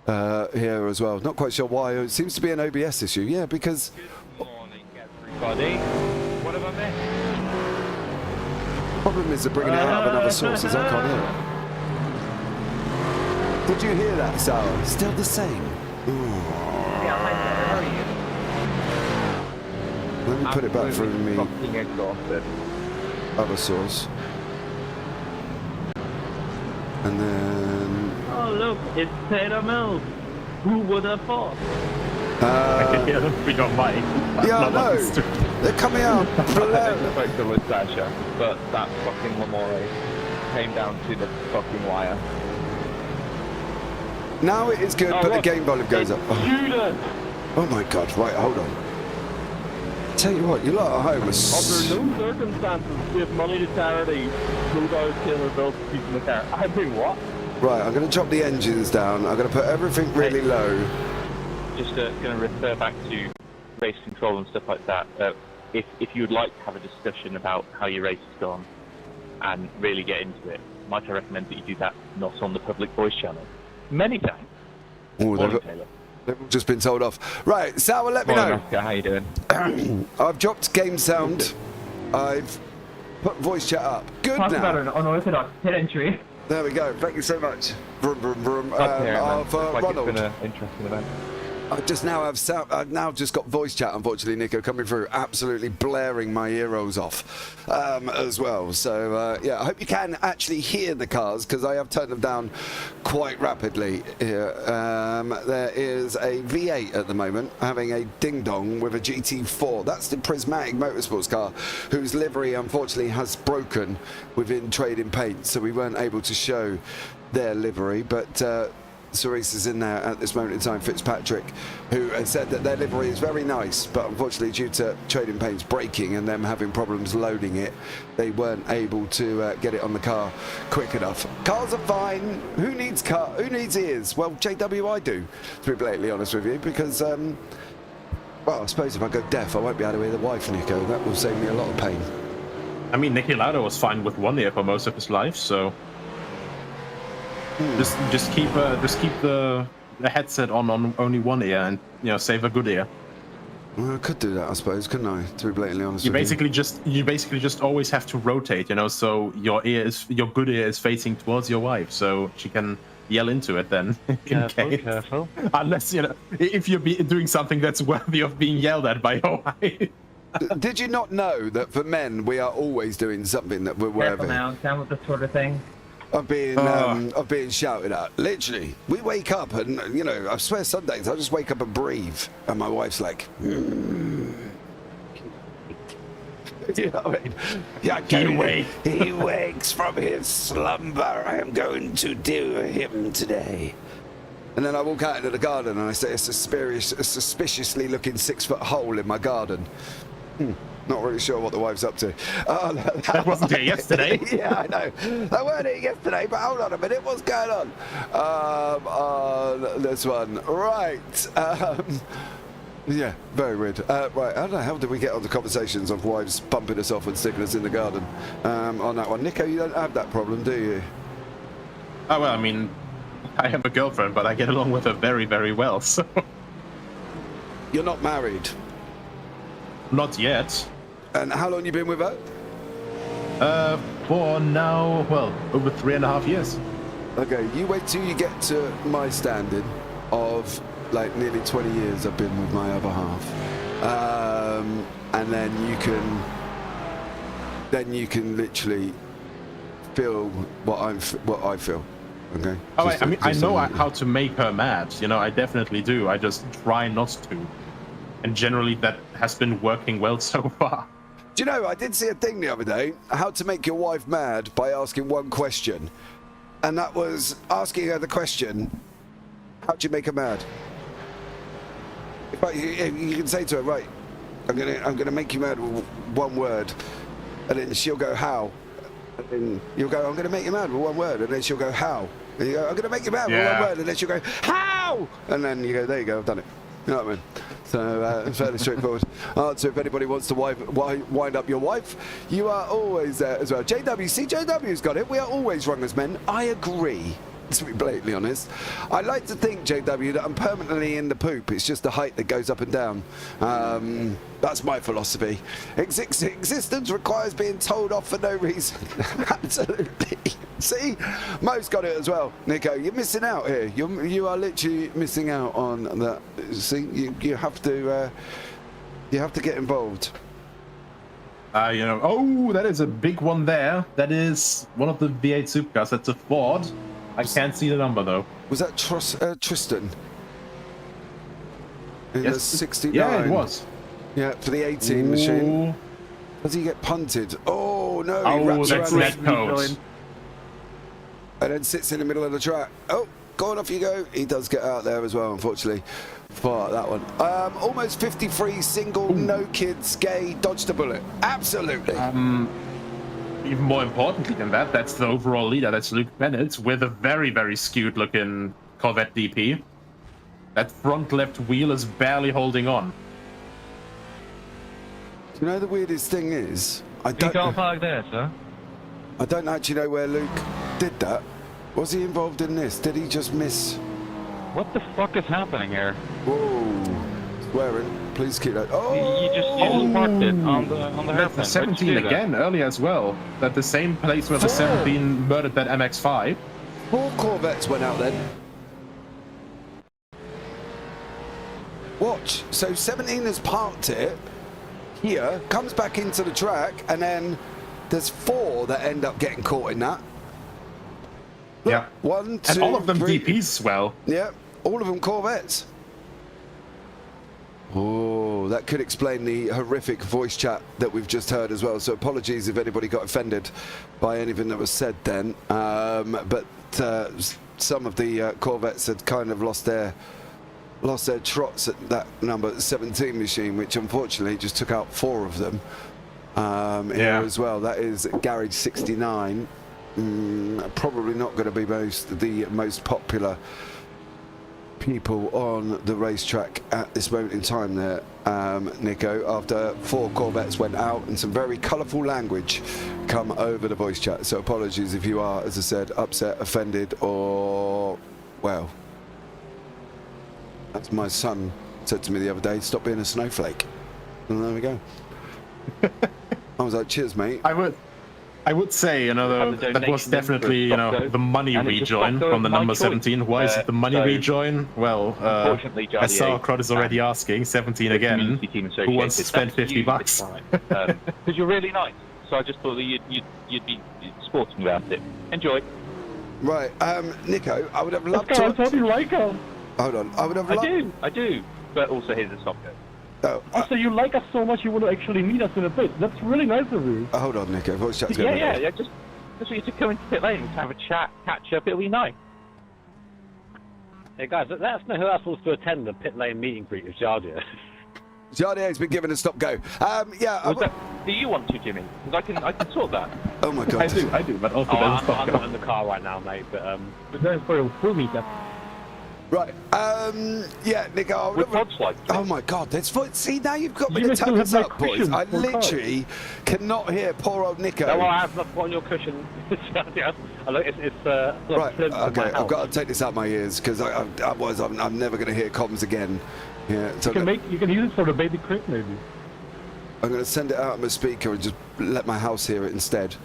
here as well. Not quite sure why. It seems to be an OBS issue. Yeah, because... Good morning, buddy. What have I missed? Problem is they're bringing it out of another sources. I can't hear it. Did you hear that, Sarah? Still the same. Yeah, how are you? Let me put it back through me Fucking exhausted. other source. And then... Oh look, it's Taylor Mills. Who would have thought? We got Mike. Yeah, I know. They're coming out. I spoke to Sasha, but that fucking Lamore came down to the fucking wire. Now it is good, but the look, game volume goes up. Judas! Oh my god, right, hold on. Tell you what, you lot at home are... Under no circumstances give money to charity. Bulldogs kill adults people in the car. I mean, what? Right, I'm going to drop the engines down. I'm going to put everything really low. Just going to refer back to race control and stuff like that. If you would like to have a discussion about how your race has gone and really get into it, might I recommend that you do that not on the public voice channel? Many thanks. Oh, Morning, Taylor. they've just been told off. Right, Sour, let me know. Oscar, how you doing? I've dropped game sound. I've put voice chat up. Good Talk about now. an unorthodox hit entry. There we go. Thank you so much. Vroom, vroom, vroom. Glad to hear it, man. Of Looks like Ronald. it's been an interesting event. I just now have sound. I've now just got voice chat, unfortunately, Nico, coming through, absolutely blaring my ear rolls off as well. So yeah, I hope you can actually hear the cars because I have turned them down quite rapidly here. There is a V8 at the moment having a ding dong with a GT4. That's the Prismatic Motorsports car, whose livery unfortunately has broken within trading paint, so we weren't able to show their livery, but. Cerise is in there at this moment in time, Fitzpatrick, who has said that their livery is very nice, but unfortunately due to trading paints breaking and them having problems loading it, they weren't able to get it on the car quick enough. Cars are fine. Who needs ears? Well, JW, I do, to be blatantly honest with you, because well, I suppose if I go deaf, I won't be able to hear the wife, Nico. That will save me a lot of pain. I mean, Niki Lauda was fine with one ear for most of his life, so just keep the headset on only one ear and save a good ear. Well, I could do that, I suppose, couldn't I? To be blatantly honest, You basically just always have to rotate, so your good ear is facing towards your wife, so she can yell into it then. Careful. Unless if you're doing something that's worthy of being yelled at by your wife. Did you not know that for men we are always doing something that we're Careful worthy now, down with this sort of thing. of being shouted at? Literally, we wake up and I swear some days I just wake up and breathe, and my wife's like, You know what I mean? Yeah, he wakes from his slumber. I am going to do him today. And then I walk out into the garden and I see a suspiciously looking 6-foot hole in my garden. Not really sure what the wife's up to. That wasn't here yesterday. Yeah, I know. That weren't here yesterday, but hold on a minute. What's going on? On this one. Right. Yeah, very weird. Right, I don't know, how did we get on the conversations of wives bumping us off and sticking us in the garden on that one? Nico, you don't have that problem, do you? Oh, well, I mean, I have a girlfriend, but I get along with her very, very well, so... You're not married? Not yet. And how long you been with her? For now, well, over 3.5 years. Okay, you wait till you get to my standard of like nearly 20 years I've been with my other half, and then you can literally feel what I feel. Okay. Oh, I mean, I know how to make her mad. I definitely do. I just try not to, and generally that has been working well so far. Do you know, I did see a thing the other day, how to make your wife mad by asking one question, and that was asking her the question, how do you make her mad? You can say to her, right, I'm gonna make you mad with one word, and then she'll go, how? And then you'll go, I'm gonna make you mad with one word, and then she'll go, how? And you go, I'm gonna make you mad with one word, and then she'll go, how? And then you go, there you go, I've done it. You know what I mean? So it's fairly straightforward. So if anybody wants to wind up your wife, you are always there as well. JW's got it. We are always wrong as men. I agree. to be blatantly honest. I like to think, JW, that I'm permanently in the poop. It's just the height that goes up and down. That's my philosophy. Existence requires being told off for no reason. Absolutely. See? Mo's got it as well. Nico, you're missing out here. You are literally missing out on that. See, you have to get involved. Oh, that is a big one there. That is one of the V8 Supercars. That's a Ford. I can't see the number though. Was that Tristan? In Yes. the 69? Yeah, it was. Yeah, for the 18 machine. Does he get punted? Oh no! He Oh, wraps that's around net code. and then sits in the middle of the track. Oh, go on, off you go. He does get out there as well, unfortunately, for that one. Almost 53, single, no kids, gay, dodged a bullet. Absolutely. Even more importantly than that, that's the overall leader. That's Luke Bennett with a very, very skewed looking Corvette DP. That front left wheel is barely holding on. You know the weirdest thing is, You can't park there, sir. I don't actually know where Luke did that. Was he involved in this? Did he just miss? What the fuck is happening here? Whoa! Swearing. Please keep that. Oh! You just parked it on the That's the hairpin. 17 again, earlier as well. At the same place where the 17 murdered that MX-5. 4 Corvettes went out then. Watch. So 17 has parked it here, comes back into the track, and then there's 4 that end up getting caught in that. Look, Yeah. 1, 2, And all of them 3. DPs as well. Yeah, all of them Corvettes. Oh, that could explain the horrific voice chat that we've just heard as well. So apologies if anybody got offended by anything that was said then. But some of the Corvettes had kind of lost their trots at that number 17 machine, which unfortunately just took out 4 of them here as well. That is Garage 69. Probably not going to be the most popular people on the racetrack at this moment in time there, Nico, after 4 Corvettes went out and some very colourful language come over the voice chat. So apologies if you are, as I said, upset, offended, or, well, as my son said to me the other day, stop being a snowflake. And there we go. I was like, cheers, mate. I would say, that was definitely, the money rejoin from the number 17. Why is it the money rejoin? Well, as Sauerkraut is already asking, 17 again, who wants to spend 50 bucks? Because you're really nice, so I just thought that you'd be sporting about it. Enjoy. Right, Nico, I would have loved to... I thought you like us. Hold on, I would have loved... I do, but also here's a soft go. Oh, So you like us so much you want to actually meet us in a pit. That's really nice of you. hold on, Nico, voice chat's going on. Yeah, just for you to come into pit lane, have a chat, catch up, it'll be nice. Hey guys, let us know who else wants to attend the pit lane meeting greet with Jardia. Jardier's been given a stop go. Do you want to, Jimmy? Because I can sort that. Oh my god. I do, but also I'm not in the car right now, mate, but We're going for a full meetup. Right, yeah, Nico. With pods like this. Oh my god, see, now you've got me You to still tap have this my up, boys. cushion I for literally cannot hear poor old Nico. no, I have not put on your cushion. Jardia. Look, it's Right, flimsy in okay, my I've house. got to take this out my ears because otherwise I'm never going to hear comms again. Yeah, so You can use it for the baby crib maybe. I'm going to send it out on my speaker and just let my house hear it instead.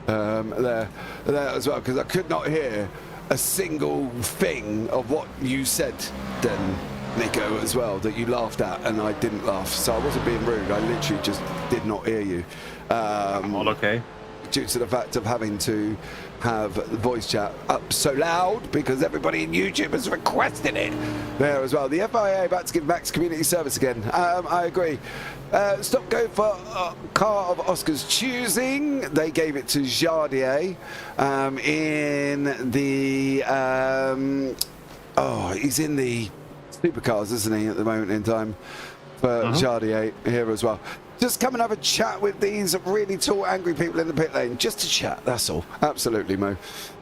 There as well, because I could not hear a single thing of what you said then, Nico, as well, that you laughed at, and I didn't laugh. So I wasn't being rude. I literally just did not hear you. all okay. Due to the fact of having to have the voice chat up so loud because everybody in YouTube has requested it there as well. The FIA about to give Max community service again. I agree. Stop go for car of Oscar's choosing. They gave it to Jardier in the he's in the Supercars, isn't he, at the moment in time for Jardier here as well. Just come and have a chat with these really tall, angry people in the pit lane. Just to chat, that's all. Absolutely, Mo.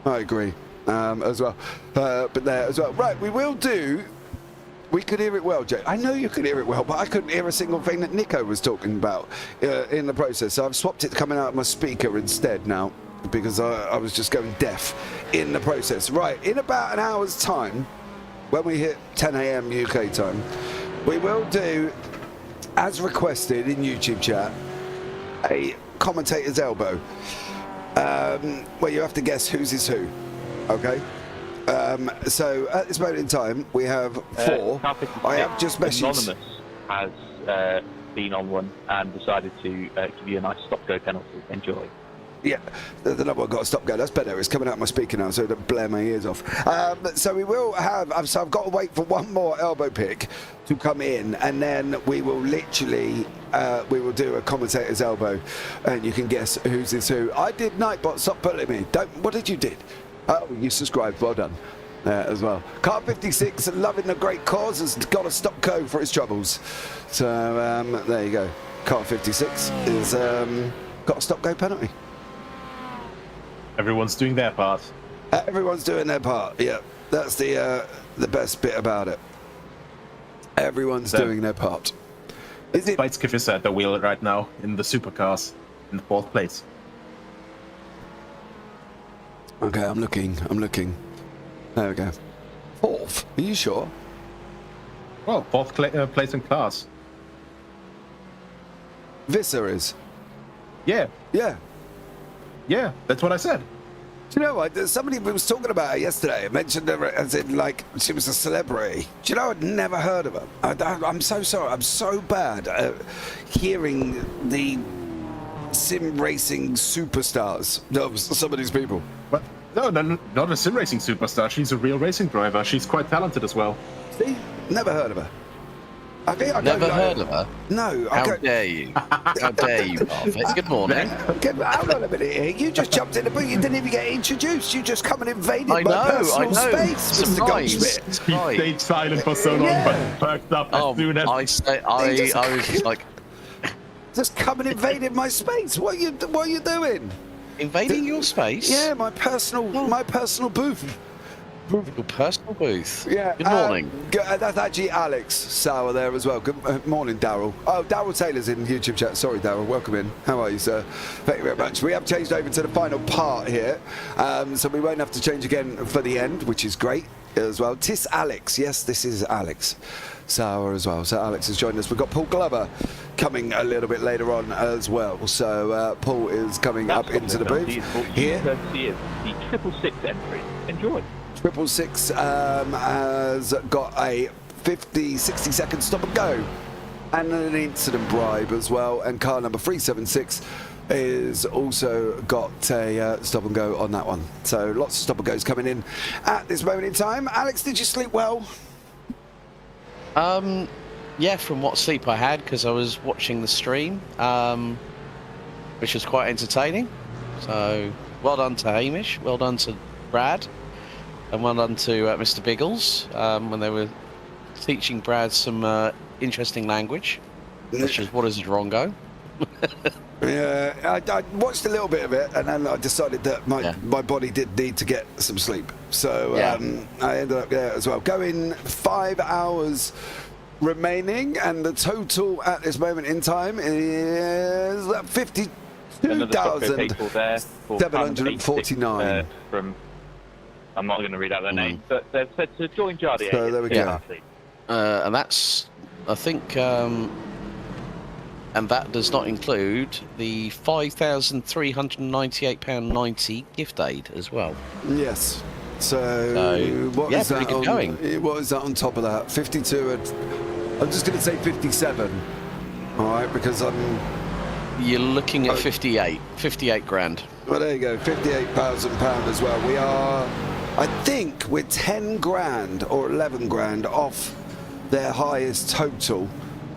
I agree as well. But there as well. Right, we could hear it well, Jay. I know you could hear it well, but I couldn't hear a single thing that Nico was talking about in the process. So I've swapped it coming out of my speaker instead now. because I was just going deaf in the process. Right, in about an hour's time, when we hit 10 a.m. UK time, we will do, as requested in YouTube chat, a commentator's elbow, where you have to guess whose is who. Okay. So at this moment in time, we have 4. I have just messaged. Anonymous has been on one and decided to give you a nice stop-go penalty. Enjoy. Yeah, the number one got to stop go. That's better. It's coming out my speaker now, so it don't blare my ears off. So we will have. So I've got to wait for one more elbow pick to come in, and then we will literally we will do a commentator's elbow, and you can guess who's is who. I did Nightbot. Stop pulling me. Don't. What did you did? Oh, you subscribed. Well done. As well. Car 56, loving the great cause, has got a stop go for his troubles. So there you go. Car 56 is got a stop go penalty. Everyone's doing their part. Everyone's doing their part. Yeah, that's the best bit about it. Everyone's doing their part. Is it? Bites is at the wheel right now in the Supercars in the 4th place. Okay, I'm looking. There we go. 4th. Are you sure? Well, 4th place in class. Visser is. Yeah, that's what I said. Do you know what? Somebody was talking about her yesterday. I mentioned her as in, like, she was a celebrity. Do you know, I'd never heard of her. I'm so sorry. I'm so bad at hearing the sim racing superstars of some of these people. But no, not a sim racing superstar. She's a real racing driver. She's quite talented as well. See? Never heard of her. Never heard of her? No. How dare you? How dare you, Forfeit? Good morning. Hold on a minute here. You just jumped in the boot. You didn't even get introduced. You just come and invaded my personal space, Mr. Goldschmidt. He stayed silent for so long, but perked up as soon as... I was just like... Just come and invaded my space. What are you doing? Invading your space? Yeah, my personal booth. Your personal booth. Yeah. Good morning. That's actually Alex Sauer there as well. Good morning, Daryl. Oh, Daryl Taylor's in YouTube chat. Sorry, Daryl. Welcome in. How are you, sir? Thank you very much. We have changed over to the final part here, so we won't have to change again for the end, which is great as well. Tis Alex. Yes, this is Alex Sauer as well. So Alex has joined us. We've got Paul Glover coming a little bit later on as well. So Paul is coming up into the booth here. The 666 entry. Enjoy. 666 has got a 60 second stop and go and an incident bribe as well, and car number 376 is also got a stop and go on that one. So lots of stop and goes coming in at this moment in time. Alex, did you sleep well? Yeah, from what sleep I had, because I was watching the stream, which was quite entertaining. So well done to Hamish, well done to Brad, and well done to Mr. Biggles when they were teaching Brad some interesting language, such as what is a drongo. Yeah, I watched a little bit of it, and then I decided that my body did need to get some sleep. So I ended up there as well. Going 5 hours remaining, and the total at this moment in time is 52,749. From, I'm not going to read out their name, but they've said to join Jardier. So there we go. And that's, I think, and that does not include the £5,398.90 gift aid as well. Yes. So what is that pretty good going. What is that on top of that? 52. I'm just going to say 57. All right, because you're looking at 58 grand. Well, there you go, £58,000 as well. We are, I think, we're 10 grand or 11 grand off their highest total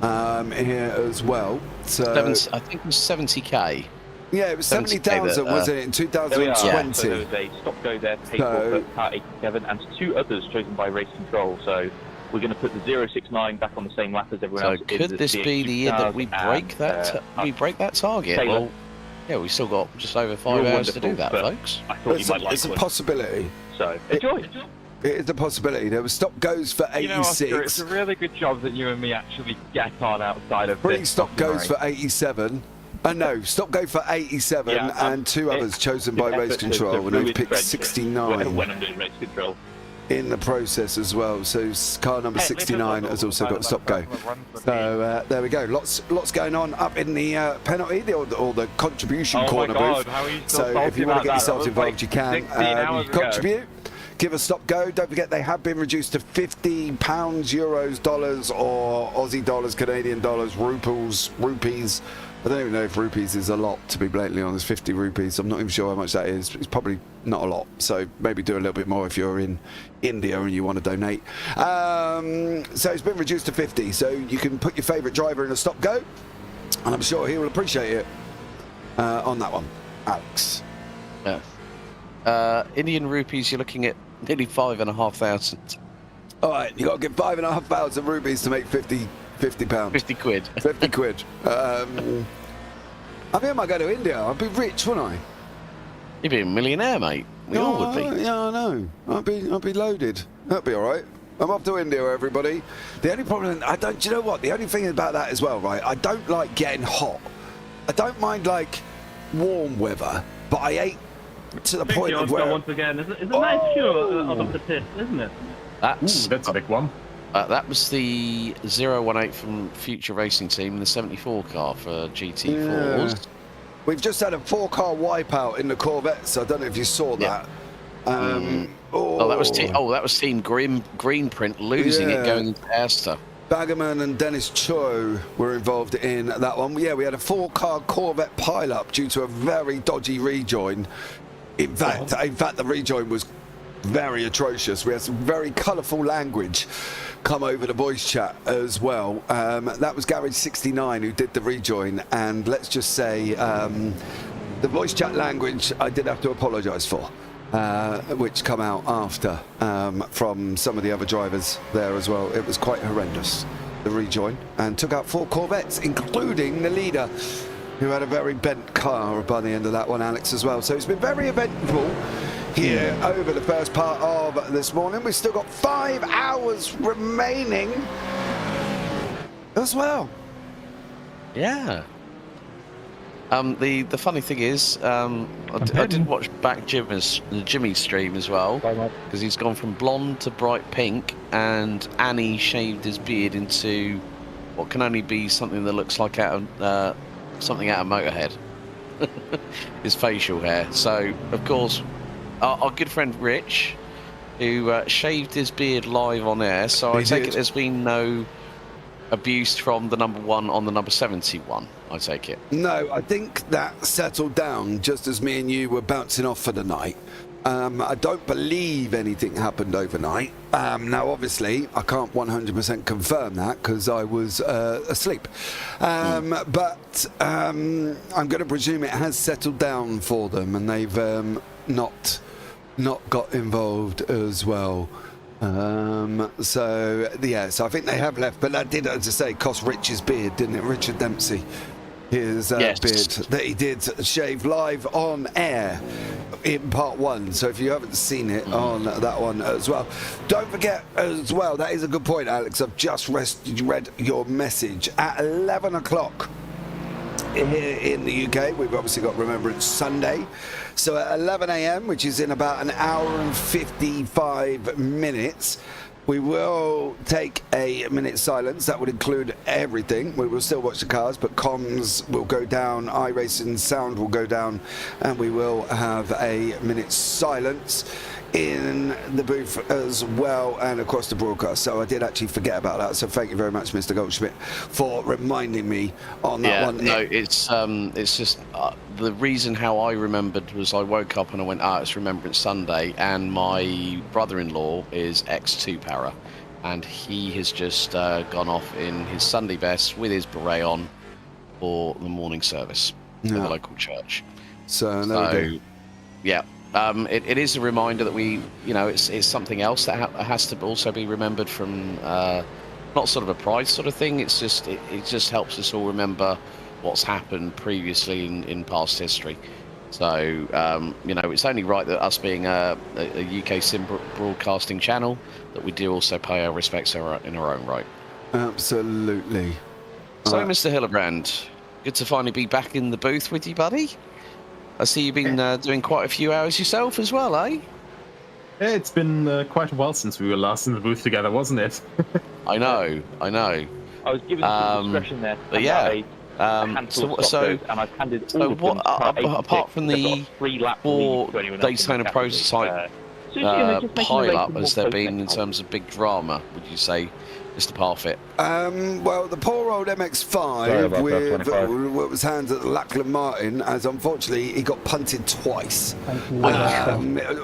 here as well. So I think it was 70k. Yeah, it was 70,000, wasn't it, in 2020? Yeah. So there was a stop-go there paid for Car 87 and 2 others chosen by Race Control. So we're going to put the 069 back on the same lap as everyone else. So could this be the year that we break that target? Taylor. Well, yeah, we still got just over 5 hours to do that, folks. I thought you might like it's a possibility. So enjoy. It is a possibility. There was stop goes for 86. You know, Oscar, it's a really good job that you and me actually get on outside of 3 this. stop goes for 87. No, stop go for 87 and two others chosen by race control, and they've picked 69 when I'm doing race control. in the process as well. So car number 69 has also got stop go. So there we go. Lots going on up in the penalty or the contribution corner booth. So if you want to get yourselves involved, you can contribute. Give a stop go. Don't forget they have been reduced to £50, euros, dollars, or Aussie dollars, Canadian dollars, rupees. I don't even know if rupees is a lot, to be blatantly honest. 50 rupees. I'm not even sure how much that is. It's probably not a lot. So maybe do a little bit more if you're in India and you want to donate. So it's been reduced to 50. So you can put your favourite driver in a stop go, and I'm sure he will appreciate it on that one. Alex. Yeah. Indian rupees, you're looking at nearly 5,500. All right, you got to get 5,500 rupees to make 50 pounds. 50 quid. 50 quid. I think I might go to India. I'd be rich, wouldn't I? You'd be a millionaire, mate. We all would be. Yeah, I know. I'd be loaded. That'd be all right. I'm off to India, everybody. The only problem, do you know what? The only thing about that as well, right? I don't like getting hot. I don't mind like warm weather, but I hate to the point of where. Once again, it's a nice show out of the pit, isn't it? That's a big one. That was the 018 from Future Racing Team in the 74 car for GT4s. Yeah. We've just had a 4-car wipeout in the Corvette, so I don't know if you saw that. That was Team Greenprint losing it going into Aston. Baggerman and Dennis Cho were involved in that one. Yeah, we had a 4-car Corvette pile-up due to a very dodgy rejoin. In fact, the rejoin was very atrocious. We had some very colourful language come over the voice chat as well. That was Garage 69 who did the rejoin, and let's just say the voice chat language I did have to apologise for, which come out after from some of the other drivers there as well. It was quite horrendous, the rejoin, and took out 4 Corvettes, including the leader, who had a very bent car by the end of that one, Alex, as well. So it's been very eventful here over the first part of this morning. We've still got 5 hours remaining as well. Yeah. The funny thing is, I did watch back Jimmy's stream as well, because he's gone from blonde to bright pink, and Annie shaved his beard into what can only be something that looks like something out of Motorhead. His facial hair. So, of course, our good friend Rich, who shaved his beard live on air, so I take it there's been no abuse from the number 1 on the number 71, I take it. No, I think that settled down just as me and you were bouncing off for the night. I don't believe anything happened overnight. Now, obviously, I can't 100% confirm that because I was asleep. But I'm going to presume it has settled down for them, and they've not got involved as well. So I think they have left, but that did, as I say, cost Rich's beard, didn't it? Richard Dempsey, his beard that he did shave live on air in part 1. So if you haven't seen it on that one as well, don't forget as well, that is a good point, Alex. I've just read your message at 11 o'clock. Here in the UK, we've obviously got Remembrance Sunday. So at 11 a.m., which is in about an hour and 55 minutes, we will take a minute's silence. That would include everything. We will still watch the cars, but comms will go down, iRacing sound will go down, and we will have a minute's silence in the booth as well and across the broadcast. So I did actually forget about that, so thank you very much, Mr. Goldschmidt, for reminding me on that one. No, it's just the reason how I remembered was I woke up and I went, it's Remembrance Sunday, and my brother-in-law is ex-2-para, and he has just gone off in his Sunday best with his beret on for the morning service at the local church. So yeah. It is a reminder that it's something else that has to also be remembered from not sort of a pride sort of thing. It's just it just helps us all remember what's happened previously in past history. So it's only right that us being a UK sim broadcasting channel that we do also pay our respects in our own right. Absolutely. So, Mr. Hillebrand, Good to finally be back in the booth with you, buddy. I see you've been doing quite a few hours yourself as well, eh? Yeah, it's been quite a while since we were last in the booth together, wasn't it? I know. I was given some discretion there. But yeah. And I've handed all of them apart from the 4 Daytona prototype pile-up, has there been in terms of big drama, would you say, Mr. Parfit? Well, the poor old MX-5 with what was hands at the Lachlan Martin, as unfortunately he got punted twice.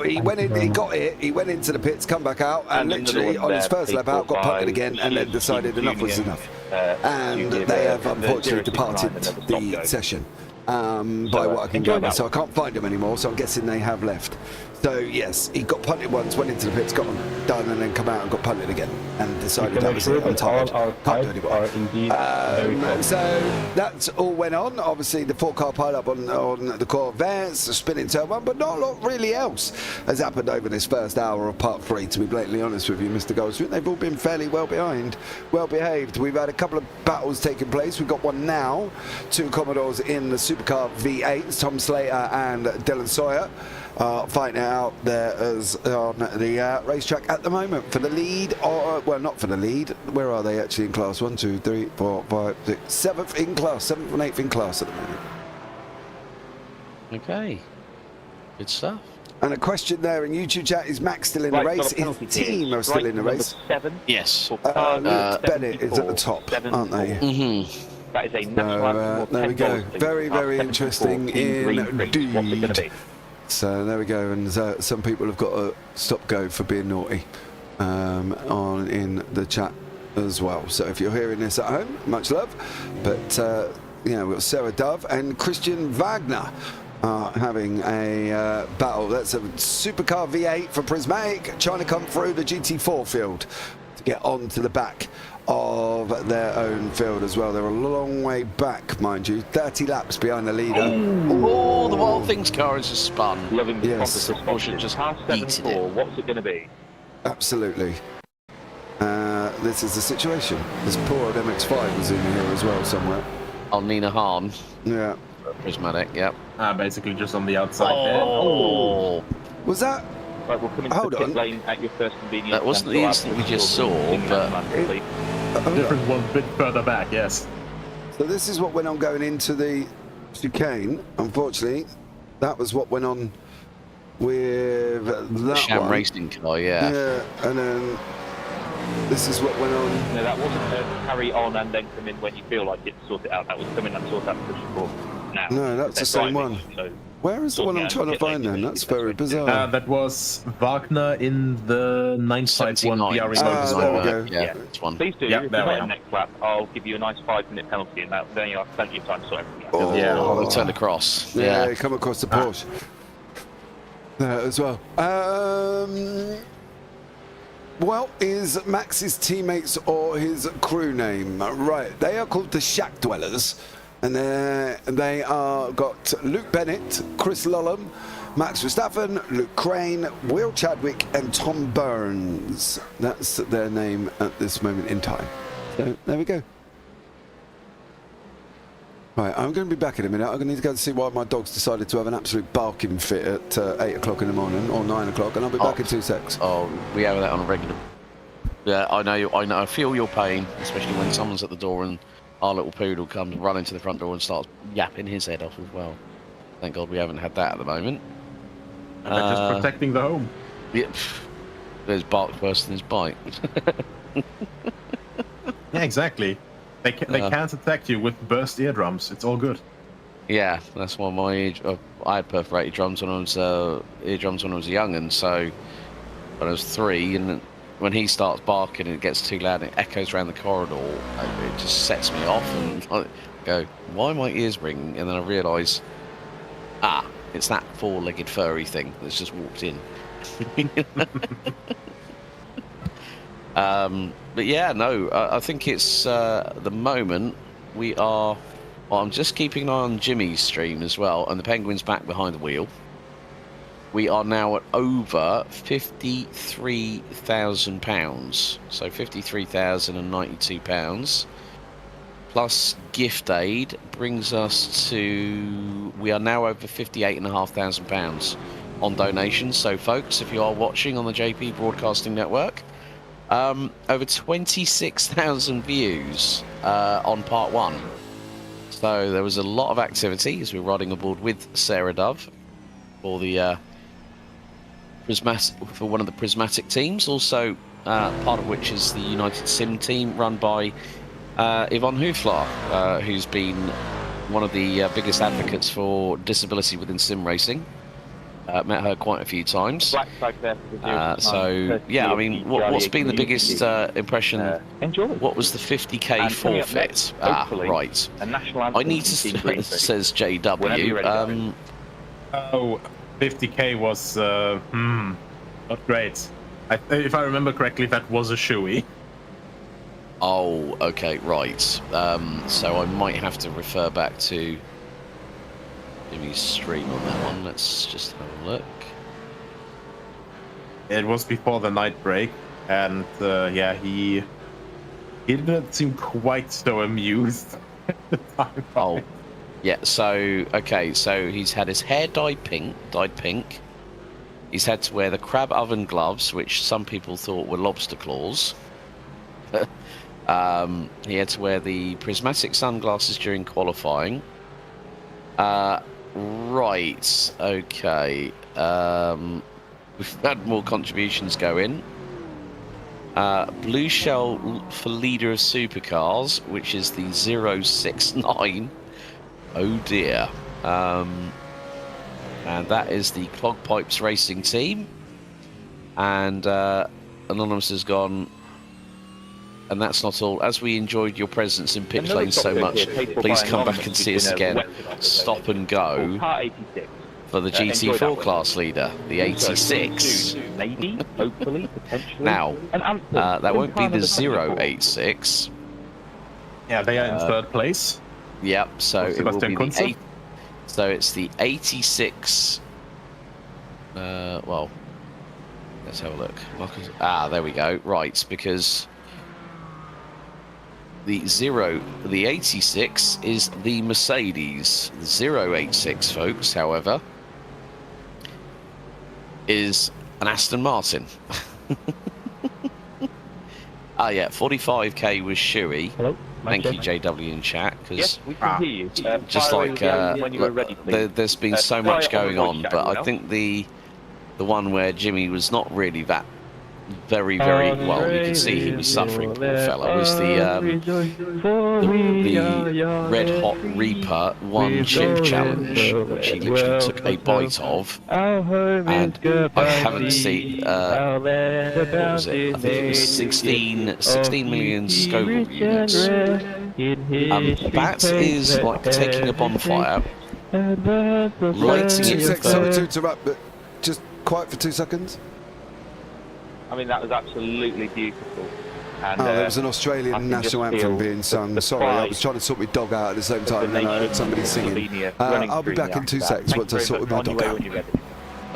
He went in, he got it, he went into the pits, come back out, and literally on his first lap out got punted again, and then decided enough was enough. And they have unfortunately departed the session by what I can gather. So I can't find them anymore, so I'm guessing they have left. So yes, he got punted once, went into the pits, got done, and then come out and got punted again, and decided that was it. I'm tired. Can't do anymore. So that's all went on. Obviously, the 4-car pile-up on the Corvettes, the spinning turbo, but not a lot really else has happened over this first hour of part 3. To be blatantly honest with you, Mr. Goldsmith, they've all been fairly well behaved. We've had a couple of battles taking place. We've got one now. 2 Commodores in the Supercar V8s, Tom Slater and Dylan Sawyer. Fighting it out there as on the racetrack at the moment for the lead, or well, not for the lead. Where are they actually in class? 1, 2, 3, 4, 5, 6, 7th in class, 7th and 8th in class at the moment. Okay, good stuff. And a question there in YouTube chat: is Max still in the race? His team are still in the race. 7. Yes. Luke Bennett is at the top, aren't they? Mm-hmm. That is a there we go. Very, very interesting indeed. So there we go, and some people have got a stop-go for being naughty on in the chat as well. So if you're hearing this at home, much love. But you know, we've got Sarah Dove and Christian Wagner having a battle. That's a Supercar V8 for Prismatic, trying to come through the GT4 field to get onto the back of their own field as well. They're a long way back, mind you, 30 laps behind the leader. Oh, the Wild Things car has just spun. Loving the Porsche just eaten it. What's it going to be? Absolutely. This is the situation. This poor old MX-5 was in here as well somewhere. Oh, Nina Hahn. Yeah. Prismatic, yep. Basically just on the outside there. Was that? Right, we'll come into the pit lane at your first convenience. That wasn't the instant we just saw, but different one bit further back, yes. So this is what went on going into the chicane. Unfortunately, that was what went on with that Sham one. Racing car, yeah. Yeah, and then this is what went on. No, that wasn't a carry on and then come in when you feel like it to sort it out. That was come in and sort out push for now. No, that's the same one. So where is the one I'm trying to find then? That's very bizarre. That was Wagner in the 951 BRE there we go. Yeah, that's one. Please do. Yeah, If there you we hit are. next lap, I'll give you a nice 5-minute penalty, and then you'll have plenty of time to sort everything out. Oh, they turned across. Yeah, come across the Porsche there as well. What is Max's teammates or his crew name? Right, they are called the Shack Dwellers, and they are got Luke Bennett, Chris Lullum, Max Verstappen, Luke Crane, Will Chadwick, and Tom Burns. That's their name at this moment in time. So there we go. Right, I'm going to be back in a minute. I'm going to need to go and see why my dog's decided to have an absolute barking fit at 8 o'clock in the morning, or 9 o'clock, and I'll be back in 2 secs. Oh, we have that on a regular. Yeah, I know. I feel your pain, especially when someone's at the door and our little poodle comes running to the front door and starts yapping his head off as well. Thank God we haven't had that at the moment. And they're just protecting the home. Yeah, there's bark worse than his bite. Yeah, exactly. They can't attack you with burst eardrums. It's all good. Yeah, that's why I had perforated drums when I was eardrums when I was young, and so when I was 3, and when he starts barking and it gets too loud and it echoes around the corridor, it just sets me off, and I go, why are my ears ringing? And then I realise, it's that 4-legged furry thing that's just walked in. But yeah, no, I think it's the moment we are. Well, I'm just keeping an eye on Jimmy's stream as well, and the Penguin's back behind the wheel. We are now at over £53,000, so £53,092. plus gift aid brings us to, we are now over £58,500 on donations. So folks, if you are watching on the JP Broadcasting Network, over 26,000 views on part 1. So there was a lot of activity as we were riding aboard with Sarah Dove for the for one of the prismatic teams, also part of which is the United Sim team run by Yvonne Hooflaar, who's been one of the biggest advocates for disability within sim racing. Met her quite a few times. Black flag there for the so yeah, I mean, what's been the biggest impression? Enjoy. What was the 50k And coming up forfeit? next, hopefully, Right. a national anthem I need to, from Team Green Street. says Whenever you're JW. ready, 50k was not great. If I remember correctly, that was a shoey. Oh, okay, right. So I might have to refer back to Jimmy's stream on that one. Let's just have a look. It was before the night break, and yeah, he didn't seem quite so amused at the time. Oh, yeah. So okay, so he's had his hair dyed pink. He's had to wear the crab oven gloves, which some people thought were lobster claws. He had to wear the prismatic sunglasses during qualifying. Right, okay. We've had more contributions go in. Blue shell for leader of supercars, which is the 069. Oh dear. And that is the Clogpipes Racing team. And Anonymous has gone. And that's not all. As we enjoyed your presence in pit lane so much, please come back and see us again. Stop and go for the GT4 class leader, the 86. Maybe, hopefully, potentially. Now, that won't be the 086. Yeah, they are in third place. Yep, so it will be Sebastian the so it's the 86. Well, let's have a look. There we go. Right, because the 86 is the Mercedes. The 086, folks, however, is an Aston Martin. Yeah, 45k was Shuey. Hello? Thank you, JW, in chat, because Yes, we can hear you. just fire like away when you were ready, please. there's been so try much it on going the voice on, chat but I now. think the one where Jimmy was not really that very well, you could see he was suffering, poor fella, was the Red Hot Reaper one chip challenge, which he literally took a bite of, and I haven't seen what was it? I think it was 16 million Scoville units. That is like taking a bonfire, lighting 2 it seconds, sorry to for interrupt, but just quiet for 2 seconds. I mean, that was absolutely beautiful. And, There was an I Australian can national just anthem feel being sung. the Sorry, I pride was trying to sort my dog out at the same of the time, and I heard nation somebody of singing. Slovenia running I'll be through back me in 2 after that. seconds Thank once I you sort very my much. dog On your way out. when you're ready.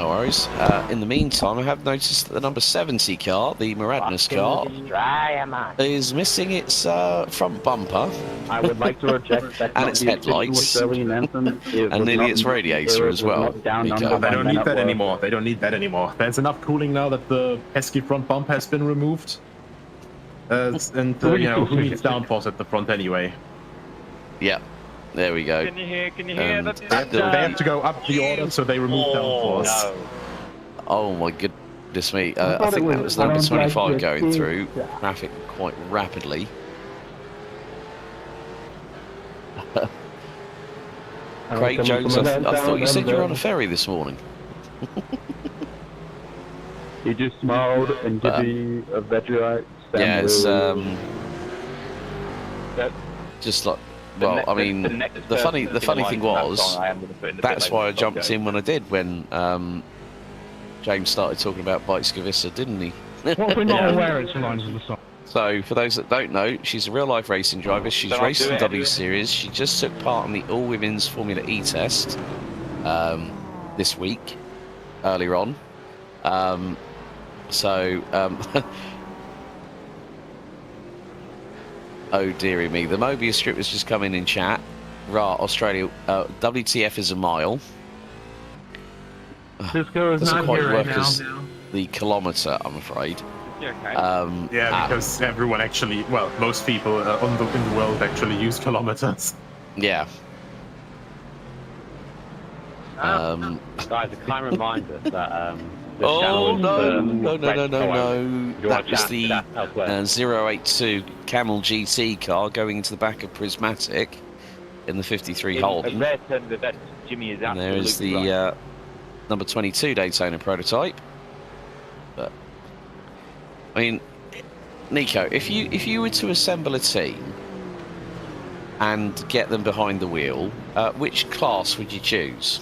no worries. In the meantime, I have noticed that the number 70 car, the Maradness car, is missing its front bumper I would like to reject that. and its headlights, and nearly its radiator as well. Nico. They don't need that anymore. They don't need that anymore. There's enough cooling now that the pesky front bump has been removed. And you know, who needs downforce at the front anyway? Yep, there we go. Can you hear And that? They have to go up the order, so they remove downforce. Oh my goodness me! I think that was number 25 going through traffic quite rapidly. Craig Jones, I thought you said you were on a ferry this morning. He just smiled and gave me a Vegemite. Yeah, it's just like, well, I mean, the funny thing was, that's why I jumped in when I did when James started talking about Bike Scavissa, didn't he? What if we're not aware it's the lines of the song? So, for those that don't know, she's a real-life racing driver. She's raced in the W Series. She just took part in the all-women's Formula E test this week, earlier on. Oh dearie me, the Mobius strip has just come in chat. Right, Australia, WTF is a mile. Cisco is Doesn't not quite here work right now. as the kilometre, I'm afraid. Yeah, because everyone actually, well, most people in the world actually use kilometers. Yeah. Guys, a kind reminder that the Oh channel is no, red colour. You That wanna was chat the that elsewhere. 082 Camel GT car going into the back of Prismatic in the 53 In Holden. a rare turn of events, Jimmy is And there absolutely is the right. number 22 Daytona prototype. But I mean, Nico, if you were to assemble a team and get them behind the wheel, which class would you choose?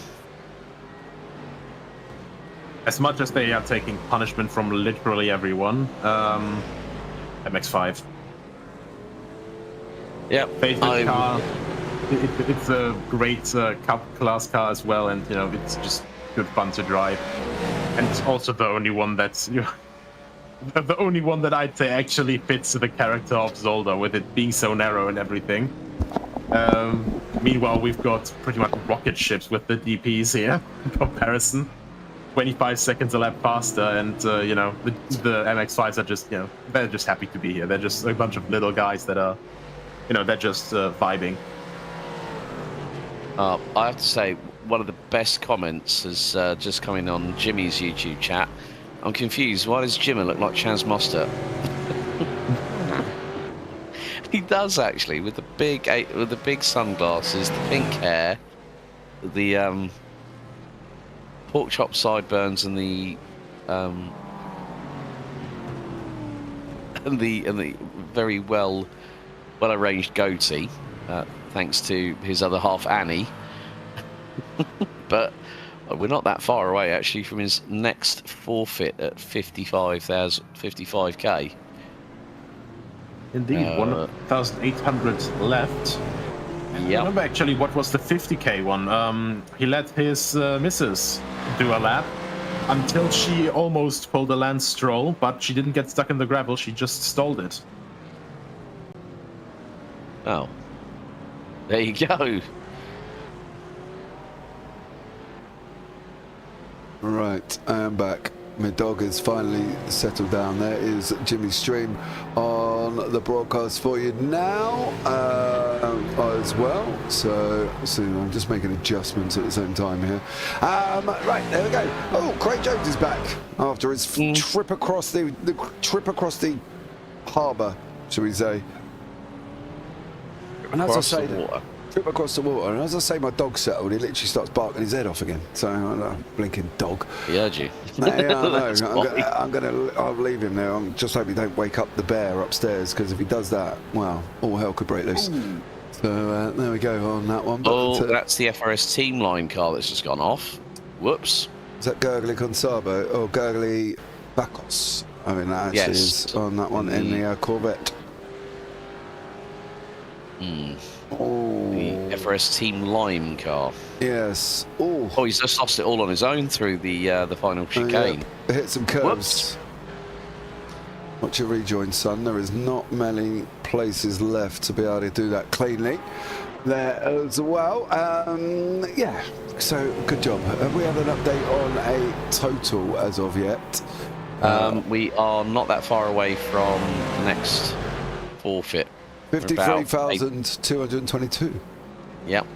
As much as they are taking punishment from literally everyone, MX-5. Yep, Favorite car. It's a great cup class car as well, and it's just good fun to drive. And it's also the only one that's the only one that I'd say actually fits the character of Zolder, with it being so narrow and everything. Meanwhile, we've got pretty much rocket ships with the DPs here in comparison. 25 seconds a lap faster, and the MX-5s are just they're just happy to be here. They're just a bunch of little guys that are they're just vibing. I have to say, one of the best comments has just come in on Jimmy's YouTube chat. I'm confused. Why does Jimmy look like Chaz Mostert? He does actually, with the big sunglasses, the pink hair, the pork chop sideburns, and the very well arranged goatee, thanks to his other half Annie. But we're not that far away actually from his next forfeit at 55k. Indeed, 1,800 left. I remember actually what was the 50k one. He let his missus do a lap until she almost pulled a Lance Stroll, but she didn't get stuck in the gravel. She just stalled it. Oh, there you go. Right, I am back. My dog is finally settled down. There is Jimmy's stream on the broadcast for you now as well. So I'm just making adjustments at the same time here. Right, there we go. Oh, Craig Jones is back after his trip across the harbour, shall we say? And as I say, trip across the water, and as I say, my dog's settled. He literally starts barking his head off again. So, blinking dog. He heard you. Yeah, I know. I'll leave him there. I'm just hoping he don't wake up the bear upstairs, because if he does that, well, all hell could break loose. Ooh. So there we go on that one. But, that's the FRS team line car that's just gone off. Whoops. Is that Gurgly Consabo or Gurgly Bacos? I mean, that actually is on that one in the Corvette. Oh. The FRS Team Lime car. Yes. Oh, he's just lost it all on his own through the final chicane. Yeah. Hit some curves. Whoops. Watch your rejoin, son. There is not many places left to be able to do that cleanly there as well. Yeah, so good job. Have we had an update on a total as of yet? We are not that far away from the next forfeit. 53,222. Yep.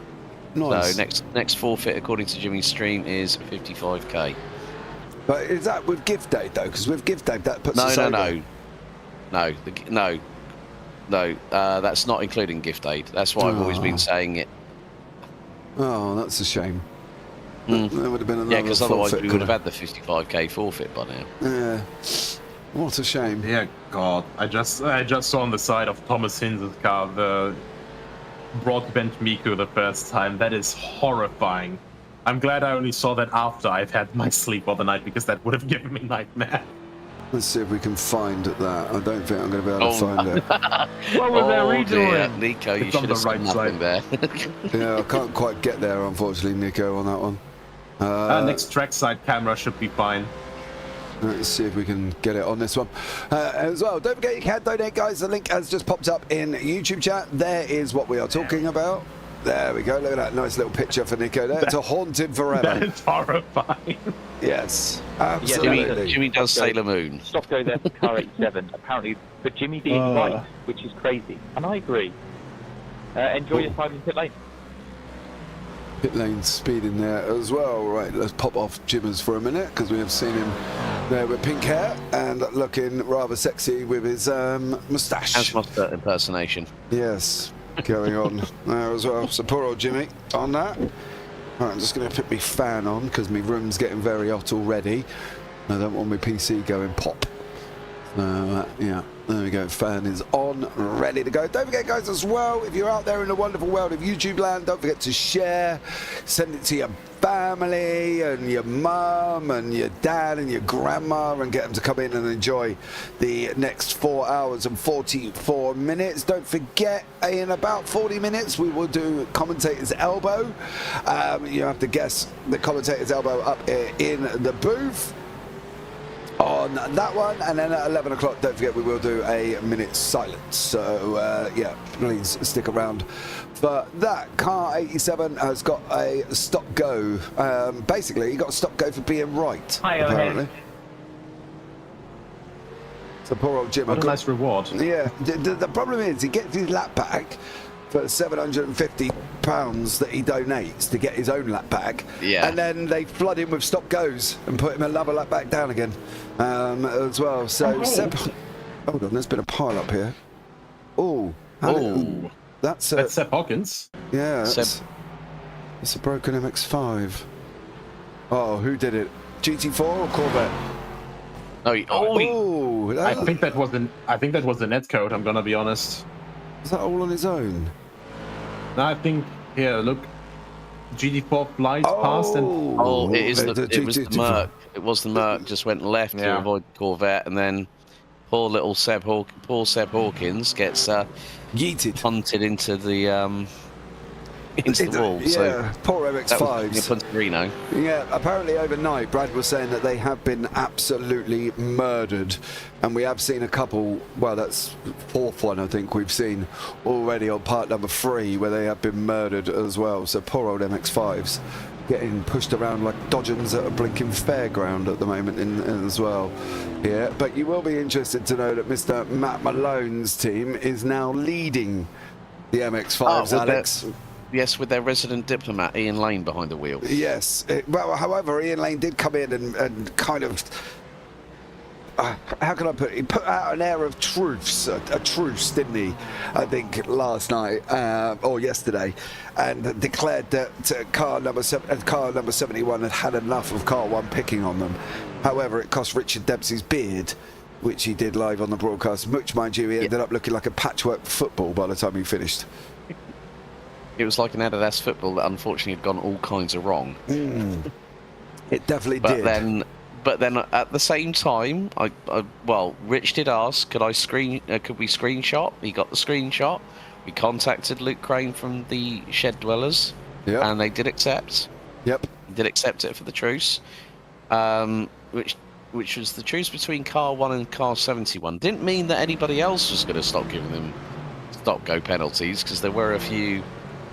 Nice. So next forfeit, according to Jimmy's stream, is 55k. But is that with gift aid though? Because with gift aid that puts no. That's not including gift aid. That's why I've always been saying it. Oh, that's a shame. There would have been another. Yeah, because otherwise we would have had the 55k forfeit by now. Yeah. What a shame. Yeah, God. I just saw on the side of Thomas Hinz's car the Broadbent Miku the first time. That is horrifying. I'm glad I only saw that after I've had my sleep of the night, because that would have given me nightmare. Let's see if we can find that. I don't think I'm going to be able to find it. What was that redoing? Nico, you It's on should the have right said nothing there. Yeah, I can't quite get there, unfortunately, Nico, on that one. Next trackside camera should be fine. Let's see if we can get it on this one as well. Don't forget you can donate, guys. The link has just popped up in YouTube chat. There is what we are talking about. There we go. Look at that nice little picture for Nico there. To haunt him forever. That is horrifying. Yes, absolutely. Jimmy does Sailor Moon. Stop go there for car 87. Apparently, for Jimmy being right, which is crazy, and I agree. Enjoy your time in pit lane. Pit lane speed in there as well. Right, let's pop off Jimmers for a minute because we have seen him there with pink hair and looking rather sexy with his moustache. As Mustard impersonation. Yes, going on there as well. So poor old Jimmy on that. Right, I'm just going to put my fan on because my room's getting very hot already. I don't want my PC going pop. Yeah, there we go. Fan is on, ready to go. Don't forget, guys, as well, if you're out there in the wonderful world of YouTube land, don't forget to share. Send it to your family and your mum and your dad and your grandma and get them to come in and enjoy the next 4 hours and 44 minutes. Don't forget, in about 40 minutes, we will do Commentator's Elbow. You have to guess the Commentator's Elbow up in the booth on that one, and then at 11 o'clock, don't forget, we will do a minute's silence. So yeah, please stick around for that. Car 87 has got a stop go. Basically, he got a stop go for being right. Apparently. So poor old Jim. What a nice reward. Yeah. The problem is he gets his lap back for £750 that he donates to get his own lap back, and then they flood him with stop goes and put him another lap back down again as well. So Seb, hold on, there's been a pile up here. That's Seb Hawkins. Yeah, it's a broken MX-5. Oh, who did it? GT4 or Corvette? I think that was the netcode. I'm gonna be honest. Is that all on his own? No, I think here. Look, GT4 flies past and it was the Merc. It was the Merc. Just went left to avoid Corvette, and then poor Seb Hawkins gets yeeted, punted into the wall. Yeah, so poor MX-5s. Yeah, apparently overnight, Brad was saying that they have been absolutely murdered, and we have seen a couple. Well, that's fourth one I think we've seen already on part number 3 where they have been murdered as well. So poor old MX-5s getting pushed around like dodgems at a blinking fairground at the moment as well. Yeah, but you will be interested to know that Mr. Matt Malone's team is now leading the MX-5s, Alex. Yes, with their resident diplomat, Ian Lane, behind the wheel. Yes. Well, however, Ian Lane did come in and kind of... how can I put it? He put out an air of truce, a truce, didn't he? I think last night or yesterday, and declared that car number 71 had had enough of car 1 picking on them. However, it cost Richard Dempsey's beard, which he did live on the broadcast, which, mind you, he ended up looking like a patchwork football by the time he finished. It was like an Adidas football that unfortunately had gone all kinds of wrong. It definitely did. But then at the same time, Rich did ask, could we screenshot? He got the screenshot. We contacted Luke Crane from the Shed Dwellers, and they did accept. Yep. Did accept it for the truce, which was the truce between car 1 and car 71. Didn't mean that anybody else was going to stop giving them stop-go penalties, because there were a few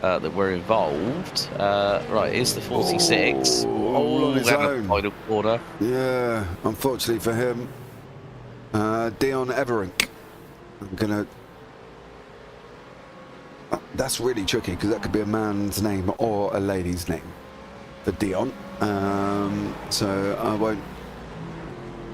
that were involved. Right, here's the 46. All on his own. Final quarter. Yeah, unfortunately for him. Dion Everink. I'm gonna... that's really tricky, because that could be a man's name or a lady's name for Dion. So I won't...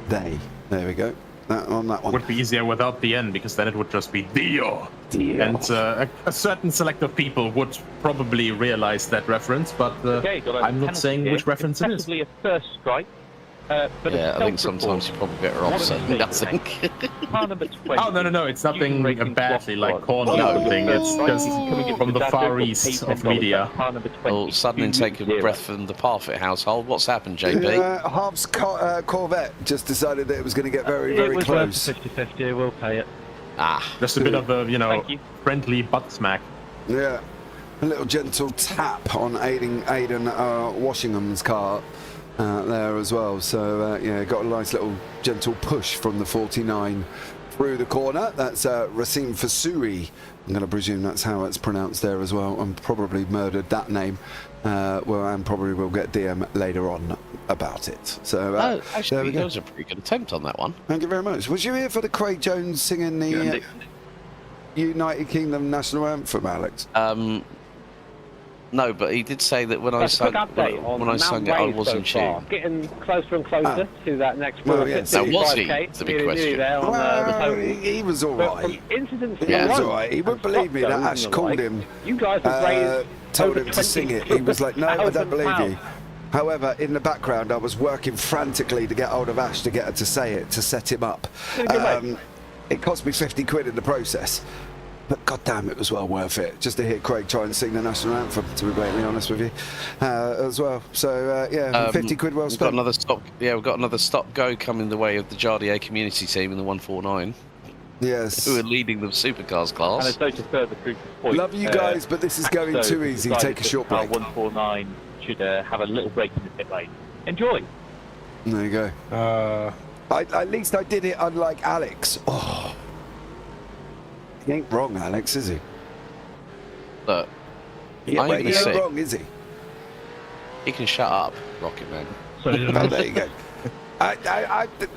There we go. On that one. Would be easier without the N, because then it would just be Dio. And a certain select of people would probably realize that reference, but I'm not saying which reference it is. Possibly a first strike. I think sometimes you're probably better off saying nothing. Oh, no, it's nothing badly like corner or something. It's just from the far east of media. Sudden intake of breath from the Parfit household. What's happened, JP? Harv's Corvette just decided that it was going to get very, very close. It was 50-50, we'll pay it. Just a bit of a, friendly butt smack. Yeah. A little gentle tap on Aidan Washingham's car there as well. So yeah, got a nice little gentle push from the 49 through the corner. That's Racine Fasui. I'm going to presume that's how it's pronounced there as well. I'm probably murdered that name. Well, and probably will get DM later on about it. So actually, that was a pretty good attempt on that one. Thank you very much. Was you here for the Craig Jones singing the United Kingdom national anthem, Alex? No, but he did say that when I sung it, I was in tune. Getting closer and closer to that next well, yeah, now, was he? It's a big question. Well, he was all right. Yeah, was all right. He wouldn't believe me that Ash called him. You guys have told him to sing it. He was like, no, I don't believe you. However, in the background, I was working frantically to get hold of Ash to get her to say it, to set him up. It cost me 50 quid in the process. But goddamn, it was well worth it just to hear Craig try and sing the national anthem. To be blatantly honest with you, as well. So yeah, 50 quid well spent. We've got another stop go coming the way of the Jardier community team in the 149. Yes. Who are leading the Supercars class. And as though to further proof the point. Love you guys, but this is going too easy. Take a short break. 149 should have a little break in the pit lane. Enjoy. There you go. At least I did it unlike Alex. Oh. He ain't wrong, Alex, is he? Look, he ain't wrong, is he? He can shut up, Rocket Man. Oh, there you go.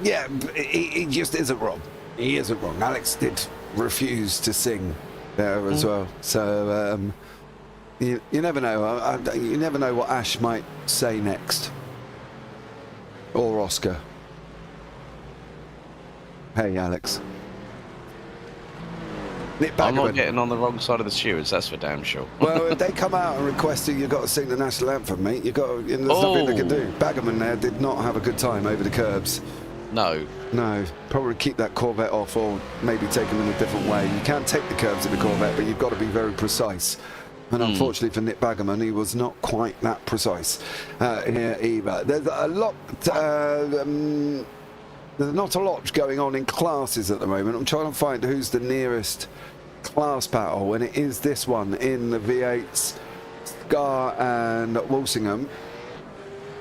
Yeah, he just isn't wrong. He isn't wrong. Alex did refuse to sing there as well. So you never know. You never know what Ash might say next, or Oscar. Hey, Alex. I'm not getting on the wrong side of the stewards, that's for damn sure. Well, if they come out and request you've got to sing the national anthem, mate, you've got to, there's nothing they can do. Baggerman there did not have a good time over the curbs. No. No, probably keep that Corvette off or maybe take them in a different way. You can take the curbs in the Corvette, but you've got to be very precise. And unfortunately for Nick Baggerman, he was not quite that precise here either. There's a lot... there's not a lot going on in classes at the moment. I'm trying to find who's the nearest class battle, and it is this one in the V8s, Scar and Walsingham.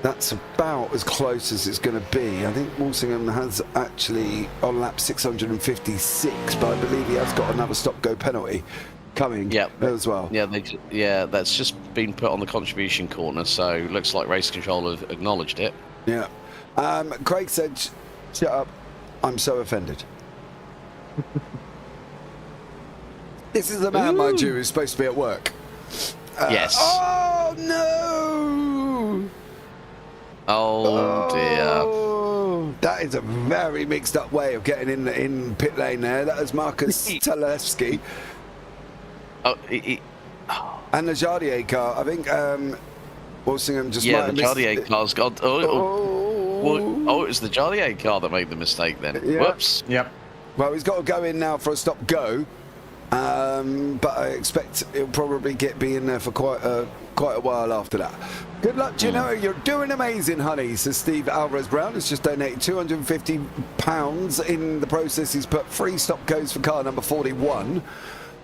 That's about as close as it's going to be. I think Walsingham has actually on lap 656, but I believe he has got another stop-go penalty coming as well. Yeah, that's just been put on the contribution corner, so looks like race control have acknowledged it. Yeah. Craig said, shut up, I'm so offended. This is the man, mind you, who's supposed to be at work. Yes. Oh, no! Oh, dear. That is a very mixed up way of getting in pit lane there. That is Marcus Talevsky. And the Jardier car, I think Walsingham just might have the Jardier car's gone. It was the Jardier car that made the mistake then. Yeah. Whoops. Yep. Well, he's got to go in now for a stop-go. But I expect he'll probably be in there for quite a while after that. Good luck, Gino. You're doing amazing, honey, says Steve Alvarez-Brown. Has just donated £250 in the process. He's put 3 stop-goes for car number 41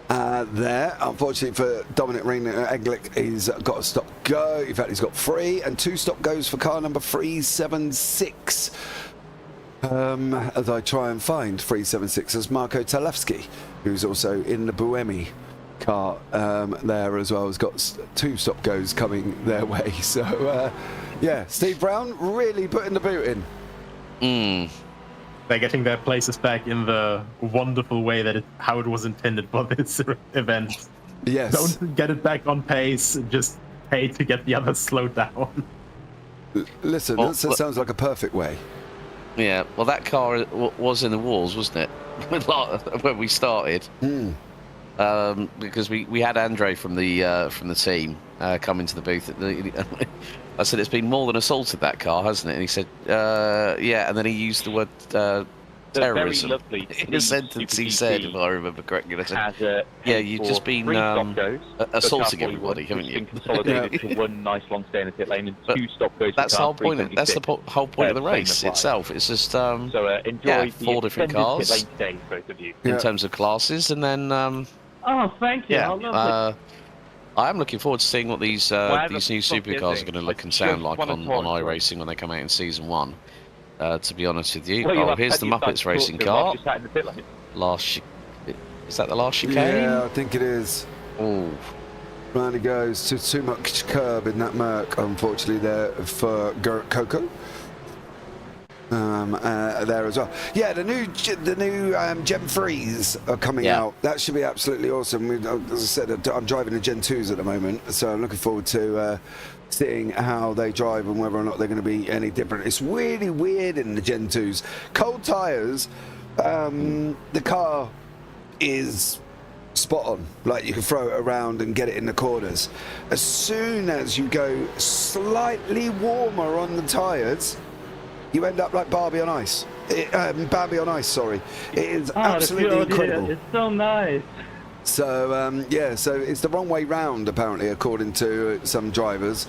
there. Unfortunately for Dominic Eglick, he's got a stop-go. In fact, he's got 3 and 2 stop-goes for car number 376. As I try and find 376 as Marco Talevsky, who's also in the Buemi car there as well, has got 2 stop-goes coming their way. So, yeah, Steve Brown really putting the boot in. They're getting their places back in the wonderful way how it was intended for this event. Yes. Don't get it back on pace, just pay to get the others slowed down. Listen, that sounds like a perfect way. Yeah, well, that car was in the walls, wasn't it? When we started, because we had Andre from the team come into the booth. I said it's been more than assaulted, that car, hasn't it? And he said, yeah. And then he used the word terrorism in a sentence. He said, if I remember correctly, I said, yeah, you've just been assaulting everybody, haven't you? Consolidated to one nice long stay in the pit lane and 2 stop goes. That's the whole point. That's the whole point of the race itself. It's just enjoy 4 different cars pit lane day, both of you. in terms of classes, and then Oh, thank you. yeah. I love I am looking forward to seeing what these new supercars are going to look and sound like on iRacing when they come out in Season 1. To be honest with you. Well, here's the Muppets racing car. Is that the last chicane? Yeah, I think it is. Oh. Round it goes to too much curb in that Merc, unfortunately, there for Coco. There as well. Yeah, the new Gen 3s are coming out. That should be absolutely awesome. As I said, I'm driving the Gen 2s at the moment, so I'm looking forward to seeing how they drive and whether or not they're going to be any different. It's really weird in the Gen 2s. Cold tyres, the car is spot on. Like, you can throw it around and get it in the corners. As soon as you go slightly warmer on the tyres, you end up like Barbie on ice. Bambi on ice, sorry. It is absolutely incredible. It's so nice. So, yeah, so it's the wrong way round, apparently, according to some drivers.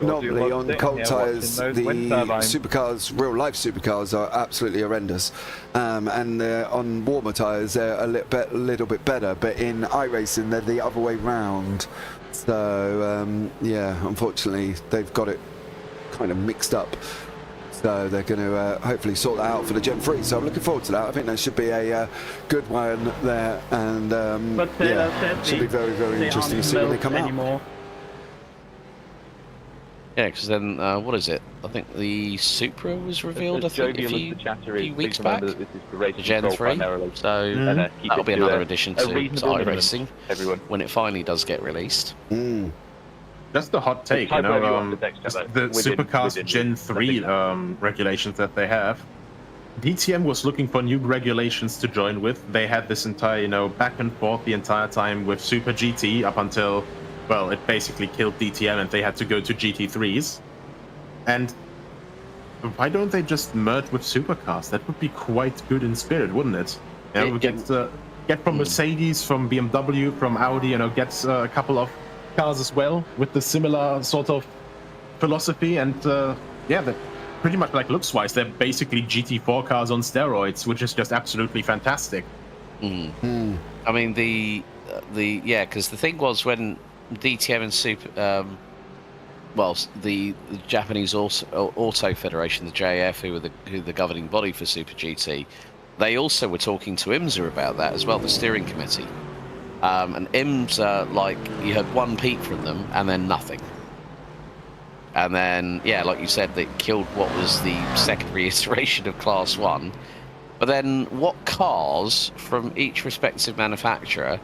Normally, on cold tyres, the supercars, real-life supercars, are absolutely horrendous. And on warmer tyres, they're a little bit better. But in iRacing, they're the other way round. So, yeah, unfortunately, they've got it kind of mixed up. So they're going to hopefully sort that out for the Gen 3. So I'm looking forward to that. I think there should be a good one there, and yeah, should be very, very interesting to see when they come out. Yeah, because then what is it? I think the Supra was revealed. I think a few weeks back. The Gen 3. So that'll be another addition to iRacing when it finally does get released. That's the hot take, you know, the Supercars Gen 3 regulations that they have. DTM was looking for new regulations to join with. They had this entire, you know, back and forth the entire time with Super GT up until, well, it basically killed DTM and they had to go to GT3s. And why don't they just merge with Supercars? That would be quite good in spirit, wouldn't it? You know, get from Mercedes, from BMW, from Audi, you know, get a couple of cars as well with the similar sort of philosophy, and yeah, they're pretty much, like, looks wise, they're basically GT4 cars on steroids, which is just absolutely fantastic. I mean, the yeah, because the thing was when DTM and Super the Japanese Auto Federation, the JF, who were the governing body for Super GT, they also were talking to IMSA about that as well, the steering committee. And IMSA, like, you had one peak from them and then nothing. And then, yeah, like you said, they killed what was the secondary iteration of Class 1. But then what cars from each respective manufacturer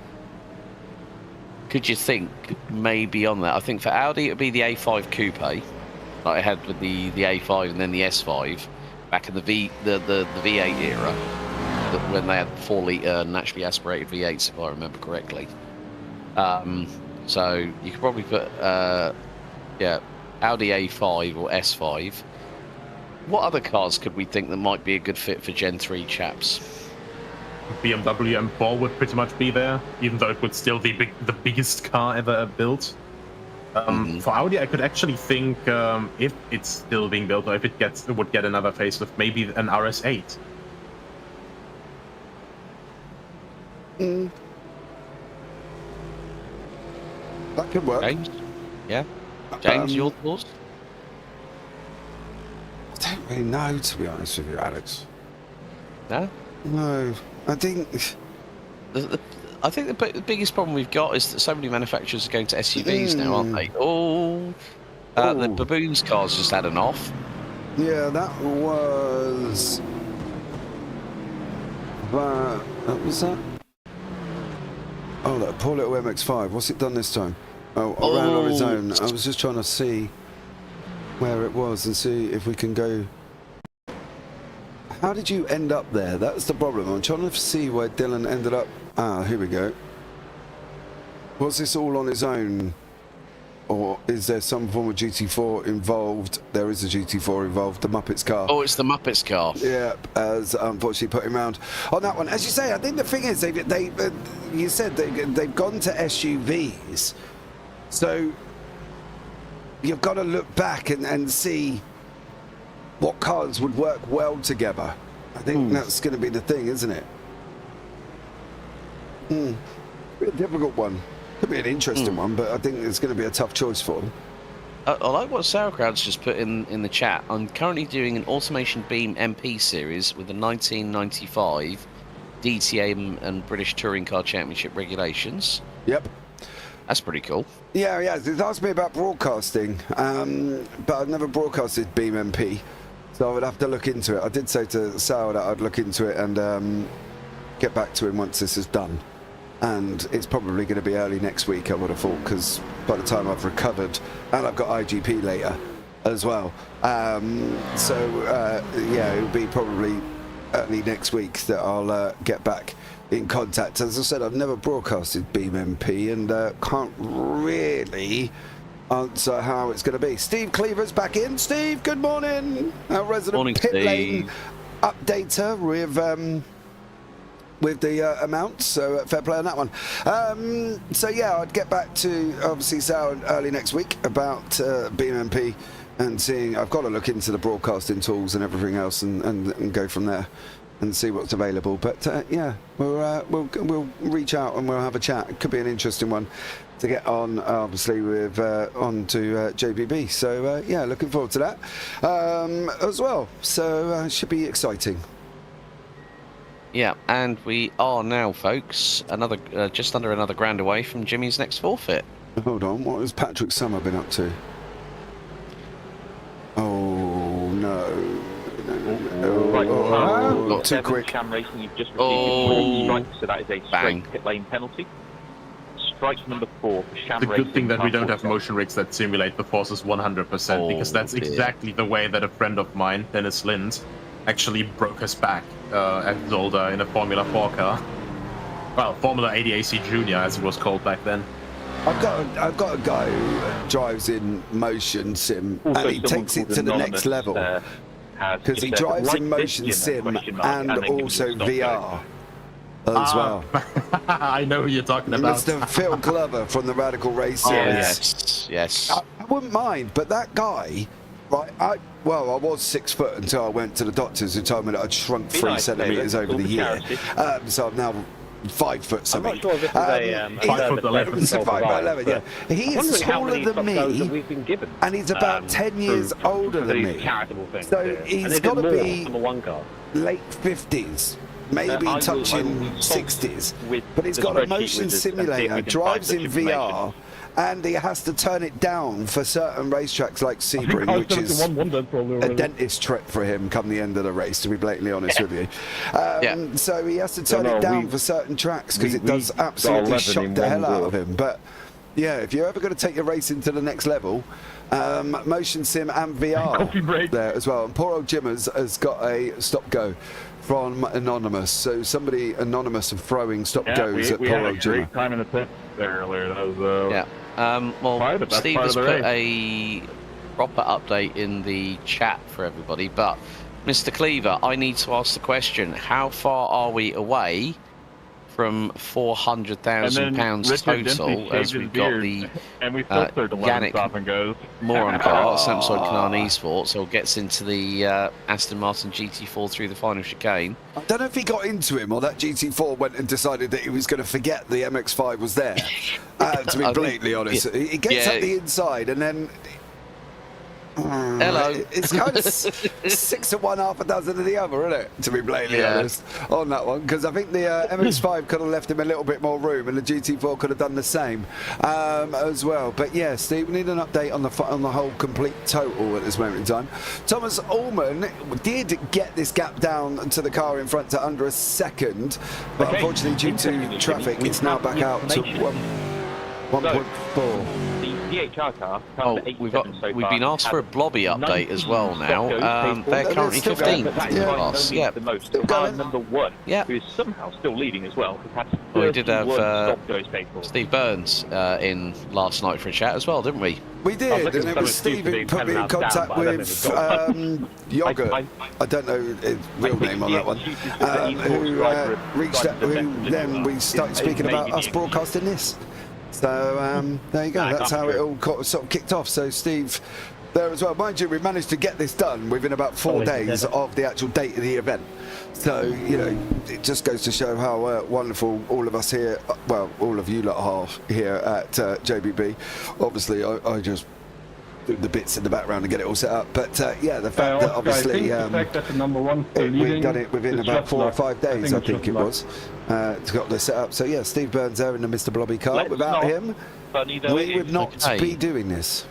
could you think may be on that? I think for Audi, it would be the A5 Coupe, like I had with the A5 and then the S5 back in the V8 era. When they had 4-litre naturally aspirated V8s, if I remember correctly. So you could probably put, yeah, Audi A5 or S5. What other cars could we think that might be a good fit for Gen 3 chaps? BMW M4 would pretty much be there, even though it would still be the biggest car ever built. For Audi, I could actually think, if it's still being built, or if it would get another facelift, maybe an RS8. That could work. James? Yeah? James, your thoughts? I don't really know, to be honest with you, Alex. No? No. I think... I think the biggest problem we've got is that so many manufacturers are going to SUVs now, aren't they? The Baboons cars just had an off. Yeah, that was... What was that? Oh, that poor little MX-5. What's it done this time? Oh, around on its own. I was just trying to see where it was and see if we can go... How did you end up there? That's the problem. I'm trying to see where Dylan ended up. Ah, here we go. Was this all on its own? Or is there some form of GT4 involved? There is a GT4 involved, the Muppets car. Oh, it's the Muppets car. Yeah, as unfortunately put him round on that one. As you say, I think the thing is, you said they've gone to SUVs. So you've got to look back and see what cars would work well together. I think that's going to be the thing, isn't it? A difficult one. Could be an interesting one, but I think it's going to be a tough choice for them. I like what Sauerkraut's just put in the chat. I'm currently doing an Automation Beam MP series with the 1995 DTA and British Touring Car Championship regulations. Yep. That's pretty cool. Yeah. He's asked me about broadcasting, but I've never broadcasted Beam MP, so I would have to look into it. I did say to Sal that I'd look into it and get back to him once this is done. And it's probably going to be early next week, I would have thought, because by the time I've recovered, and I've got IGP later as well. Yeah, it'll be probably early next week that I'll get back in contact. As I said, I've never broadcasted Beam MP and can't really answer how it's going to be. Steve Cleaver's back in. Steve, good morning. Our resident Morning, pit Steve. lane updater with the amounts, so fair play on that one. So yeah, I'd get back to obviously Sal early next week about BMP and seeing. I've got to look into the broadcasting tools and everything else and go from there and see what's available. But yeah, we'll reach out and we'll have a chat. It could be an interesting one to get on, obviously, with on to JPB. So yeah, looking forward to that as well. So it should be exciting. Yeah, and we are now, folks, just under another grand away from Jimmy's next forfeit. Hold on, what has Patrick Summer been up to? Oh no! Right, too quick. Sham Racing, you've just received 4 strikes, so that is a straight pit lane penalty. Strike number 4 for Sham The Racing. good thing that we don't have motion rigs that simulate the forces 100%, because that's exactly the way that a friend of mine, Dennis Lind, actually broke his back at Zolder in a Formula 4 car. Well, Formula 80 AC Junior, as it was called back then. I've got a guy who drives in motion sim Also, and he takes it to the next level because he drives in motion sim and also VR as well. I know who you're talking about. Mr. Phil Glover from the Radical Race series. Yes. I wouldn't mind, but that guy, right? I was 6 foot until I went to the doctors who told me that I'd shrunk 3 centimetres over the year. So I'm now 5 foot something. I'm not sure if this is a 5'11". 5'11", yeah. He is taller than me, and he's about 10 years older than me. So he's got to be late 50s. Maybe touching 60s, but he's got a motion simulator, drives in VR, and he has to turn it down for certain racetracks like Sebring, which is a dentist trip for him come the end of the race, to be blatantly honest with you. So he has to turn it down for certain tracks because it does absolutely shock the hell out of him. But yeah, if you're ever going to take your racing to the next level, motion sim and VR there as well. And poor old Jim has got a stop-go from Anonymous. So somebody anonymous of throwing stop-goes at poor old Jim. Great time in the pit there earlier. That was well, Steve has put a proper update in the chat for everybody, but Mr. Cleaver, I need to ask the question: how far are we away from £400,000 total, as we've got the Yannick Moron car, Samsung Canaan Esports, so gets into the Aston Martin GT4 through the final chicane? I don't know if he got into him or that GT4 went and decided that he was going to forget the MX-5 was there, to be blatantly honest. He gets up the inside and then... Hello. It's kind of 6 of one, half a dozen of the other, isn't it? To be blatantly honest on that one, because I think the MX-5 could have left him a little bit more room, and the GT4 could have done the same as well. But yeah, Steve, we need an update on the whole complete total at this moment in time. Thomas Ullman did get this gap down to the car in front to under a second, but unfortunately due to traffic, it's now back out to 1.4. DHR car. We've been asked for a Blobby update as well now. They're currently 15th. The most. Car number 1, who is somehow still leading as well. We did have Steve Burns in last night for a chat as well, didn't we? We did, and it was Steve who put me in contact with Yogurt. I don't know his real name on that one. Who reached out, who then we started speaking about us broadcasting this. So there you go. That's how it all sort of kicked off. So Steve there as well. Mind you, we managed to get this done within about 4 days of the actual date of the event. So, you know, it just goes to show how wonderful all of us here, well, all of you lot are here at JPB. Obviously, I just do the bits in the background and get it all set up. But yeah, the fact that obviously the fact that the number one still we've leading done it within is about just 4 or luck. 5 days, I think it luck. was, to got this set up. So yeah, Steve Burns there in the Mr. Blobby car. Let's Without not him, funny though we it would is. not Okay. be doing this.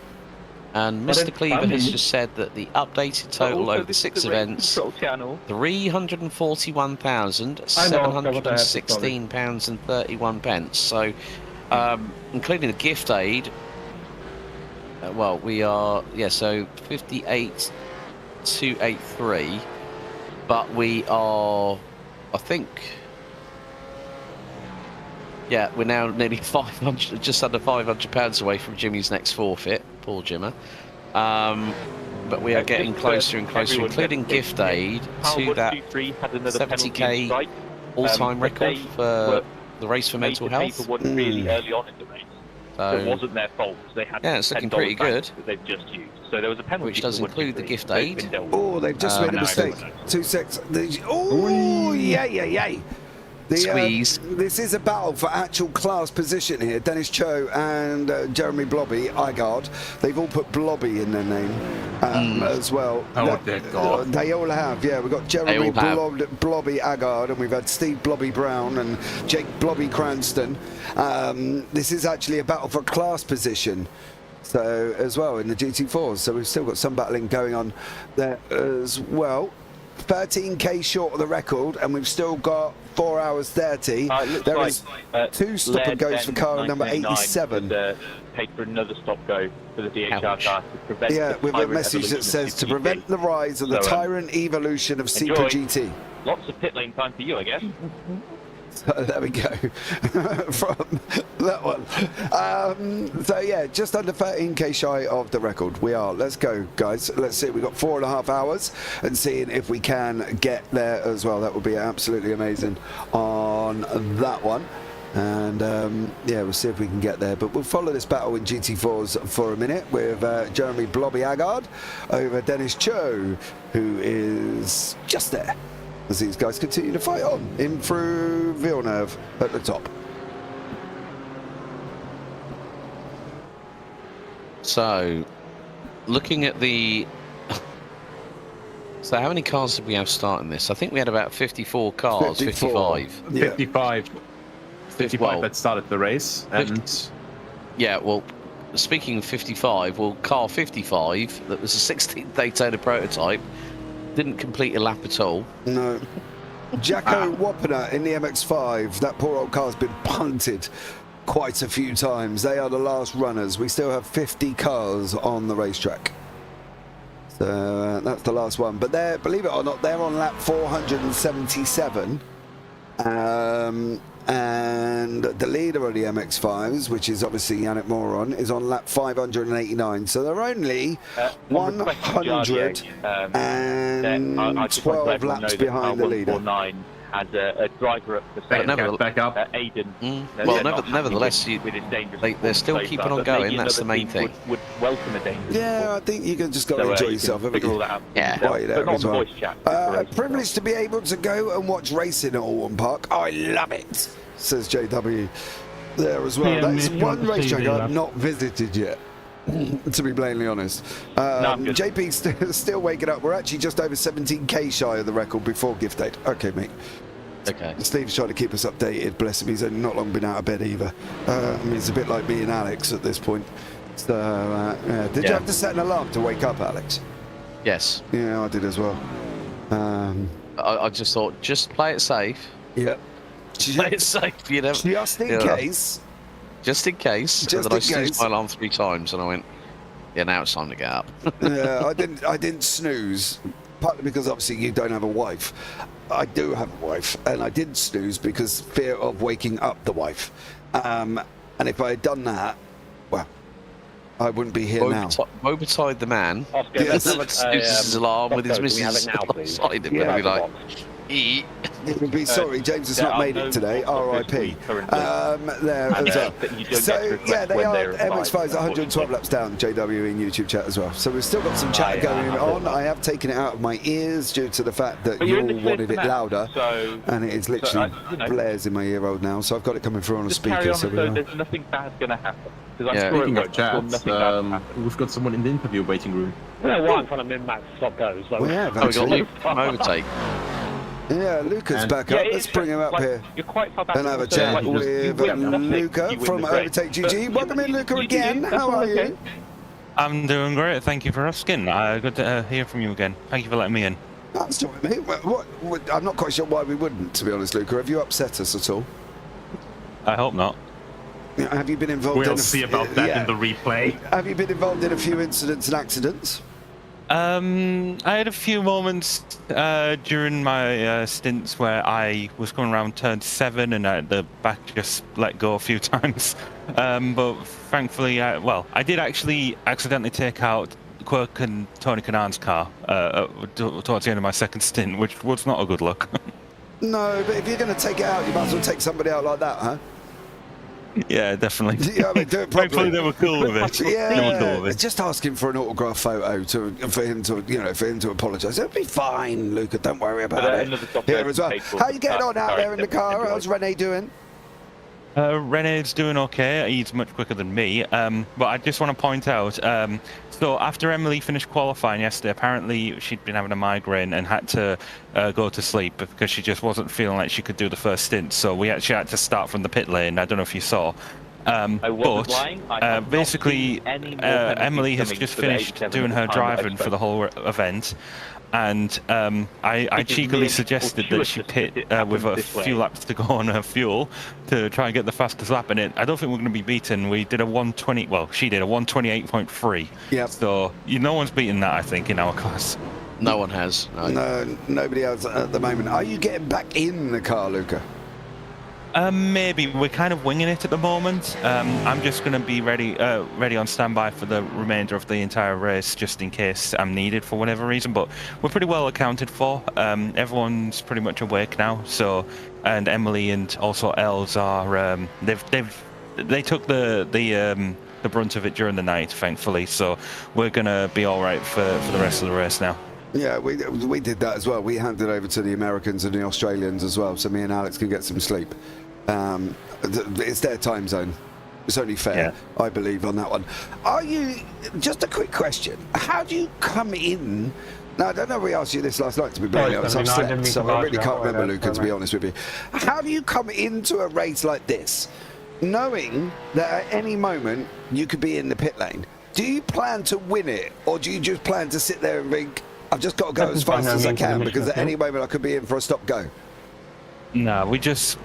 And But Mr. it's Cleaver has funny. just said that the updated But total also over the this is 6 the race events, control channel. £341,716.31. So, including the gift aid, well, we are, yeah, so 58,283, but we are, I think, yeah, we're now nearly 500, just under £500 away from Jimmy's next forfeit. Poor Jimmer. But we are getting closer and closer, everyone including gets gift aid, to that 123 had another penalty 70k strike. all-time but record they for were the race for made mental to pay health. for one really early on in the race. So it So, wasn't their fault. They had yeah, it's looking $10 pretty back good. that they've just used. So there was a penalty. Which does for include the 123, gift so it's aid. been dealt with. Oh, they've just made a no, mistake. no. 2 seconds. Oh, yay. Squeeze. This is a battle for actual class position here. Dennis Cho and Jeremy Blobby, Igard, they've all put Blobby in their name as well. Oh, dear God. They all have, yeah. We've got Jeremy all have. Blobby Agard, and we've had Steve Blobby Brown and Jake Blobby Cranston. This is actually a battle for class position. So, as well, in the GT4s. So we've still got some battling going on there as well. 13k short of the record, and we've still got 4 hours 30. It looks There like, is 2 stop and goes for car number 87. Paid for another stop go for the DHR car to prevent Yeah, the with a tyrant message that evolution of says to Super prevent GT. the rise of the So, tyrant evolution of Super enjoy. GT. Lots of pit lane time for you, I guess. So there we go from that one. So yeah, just under 13k shy of the record. We are. Let's go, guys. Let's see. We've got 4.5 hours, and seeing if we can get there as well. That would be absolutely amazing on that one. And yeah, we'll see if we can get there. But we'll follow this battle in GT4s for a minute with Jeremy Blobby Agard over Dennis Cho, who is just there as these guys continue to fight on in through Villeneuve at the top. So, looking at the... So how many cars did we have starting this? I think we had about 54 cars, 54. 55. Yeah. 55 Well, that started the race, and Yeah, well, speaking of 55, well, car 55, that was a 16th Daytona prototype, didn't complete a lap at all. No. Jacko Wapner in the MX-5. That poor old car's been punted quite a few times. They are the last runners. We still have 50 cars on the racetrack. So that's the last one. But they're, believe it or not, they're on lap 477. And the leader of the MX-5s, which is obviously Yannick Moron, is on lap 589. So they're only 112 laps behind the leader. 149 has a driver up for back up. Aiden. Well, nevertheless, they're still keeping on going. That's the main thing. Would welcome a dangerous Yeah, I think you can just go enjoy yourself. haven't figure all you? that out. Yeah. While you're there But not as the well. voice chat. Privileged to be able to go and watch racing at Allwyn Park. I love it, says JW there as well. Yeah, That's me one too, racetrack TV, I've love. not visited yet. To be plainly honest, I'm good. JP's still waking up. We're actually just over 17k shy of the record before gift aid. Okay, mate. Okay. Steve's trying to keep us updated. Bless him. He's only not long been out of bed either. I mean, it's a bit like me and Alex at this point. So, yeah. Did you have to set an alarm to wake up, Alex? Yes. Yeah, I did as well. I just thought, just play it safe. Yeah. Play it safe, you know. Just in Yeah. case. Just in case. Just And then I in snoozed case. my alarm 3 times, and I went, yeah, now it's time to get up. Yeah, I didn't snooze. Partly because obviously you don't have a wife. I do have a wife, and I didn't snooze because fear of waking up the wife. And if I had done that, well, I wouldn't be here now. Mobitide the man. Oscar, Yes. let's have Snoozes his alarm with his Oscar, can we have missus it now, please? beside him. Yeah, And I'd be like, box. It would be sorry, James has not made it today. R.I.P. There as well. So yeah, they are MX-5's 112 laps down. JW in YouTube chat as well. So we've still got some chat going on. I have taken it out of my ears due to the fact that you all wanted it louder, and it is literally blares in my ear hole now. So I've got it coming through on a speaker. So there's nothing bad going to happen. Speaking of chat, we've got someone in the interview waiting room. I don't know why I'm trying to min-max stop goes. Like, we have Oh, we got actually. Luke on overtake. Yeah, Luca's back up. Let's bring him up here You're quite far back. and have a chat with Luca from Overtake GG. Welcome in, Luca, again. How are you? I'm doing great. Thank you for asking. Good to hear from you again. Thank you for letting me in. That's all right, mate. I'm not quite sure why we wouldn't, to be honest, Luca. Have you upset us at all? I hope not. Have you been involved in We'll see about that in the replay. Have you been involved in a few incidents and accidents? I had a few moments during my stints where I was going around turn 7 and the back just let go a few times. But thankfully, I did actually accidentally take out Quirk and Tony Kanan's car towards the end of my second stint, which was not a good look. No, but if you're going to take it out, you might as well take somebody out like that, huh? Yeah, definitely. Yeah, I mean, do it properly. Thankfully, they were cool with it. Yeah, they were cool with it. just asking for an autograph photo for him to apologise. It'll be fine, Luca. Don't worry about it. Here as well. How you getting on out there in the car? How's Rene doing? Rene's doing okay. He's much quicker than me. But I just want to point out, so after Emily finished qualifying yesterday, apparently she'd been having a migraine and had to go to sleep because she just wasn't feeling like she could do the first stint. So we actually had to start from the pit lane. I don't know if you saw. Basically, Emily has just finished doing her driving for the whole event. And I cheekily suggested that she pit with a few laps to go on her fuel to try and get the fastest lap in it. I don't think we're going to be beaten. We did a 120. Well, she did a 128.3. Yep. So no one's beaten that, I think, in our class. No one has. No, nobody else at the moment. Are you getting back in the car, Luca? Maybe. We're kind of winging it at the moment. I'm just going to be ready on standby for the remainder of the entire race, just in case I'm needed for whatever reason. But we're pretty well accounted for. Everyone's pretty much awake now. So, and Emily and also Els are. They took the brunt of it during the night, thankfully. So we're going to be all right for the rest of the race now. Yeah, we did that as well. We handed over to the Americans and the Australians as well, so me and Alex can get some sleep. It's their time zone. It's only fair, I believe, on that one. Are you, just a quick question, how do you come in? Now, I don't know if we asked you this last night, to be very honest. I've slept, so I really can't remember, Luca, to be honest with you. How do you come into a race like this, knowing that at any moment you could be in the pit lane? Do you plan to win it, or do you just plan to sit there and think, I've just got to go as fast as I can, because at any moment I could be in for a stop-go? No, we just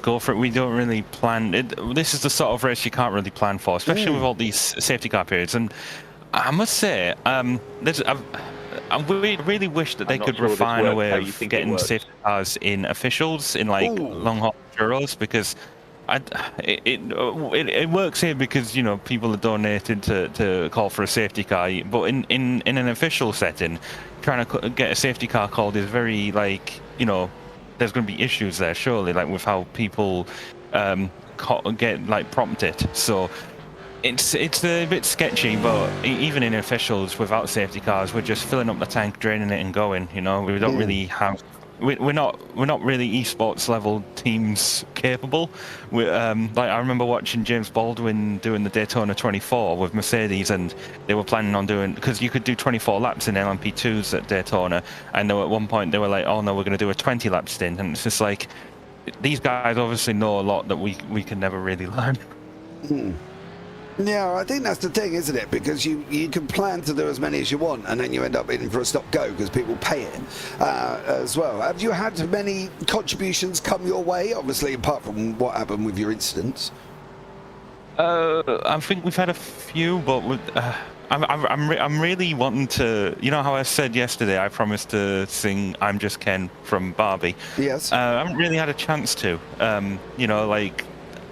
go for it. We don't really plan it. This is the sort of race you can't really plan for, especially with all these safety car periods. And I must say, I really wish that they could refine a way of getting safety cars in officials, in like long haul Enduros, because it works here because people are donated to call for a safety car, but in an official setting, trying to get a safety car called is very there's going to be issues there, surely, like with how people get prompted. So it's a bit sketchy, but even in officials without safety cars, we're just filling up the tank, draining it, and going. We don't really have. We're not really esports level teams capable. I remember watching James Baldwin doing the Daytona 24 with Mercedes, and they were planning on doing, because you could do 24 laps in LMP2s at Daytona, and at one point they were like, oh no, we're going to do a 20 lap stint, and it's just like, these guys obviously know a lot that we can never really learn. Yeah, I think that's the thing, isn't it? Because you can plan to do as many as you want, and then you end up in for a stop-go because people pay it as well. Have you had many contributions come your way, obviously, apart from what happened with your incidents? I think we've had a few, but I'm really wanting to. You know how I said yesterday I promised to sing "I'm Just Ken" from Barbie. Yes. I haven't really had a chance to.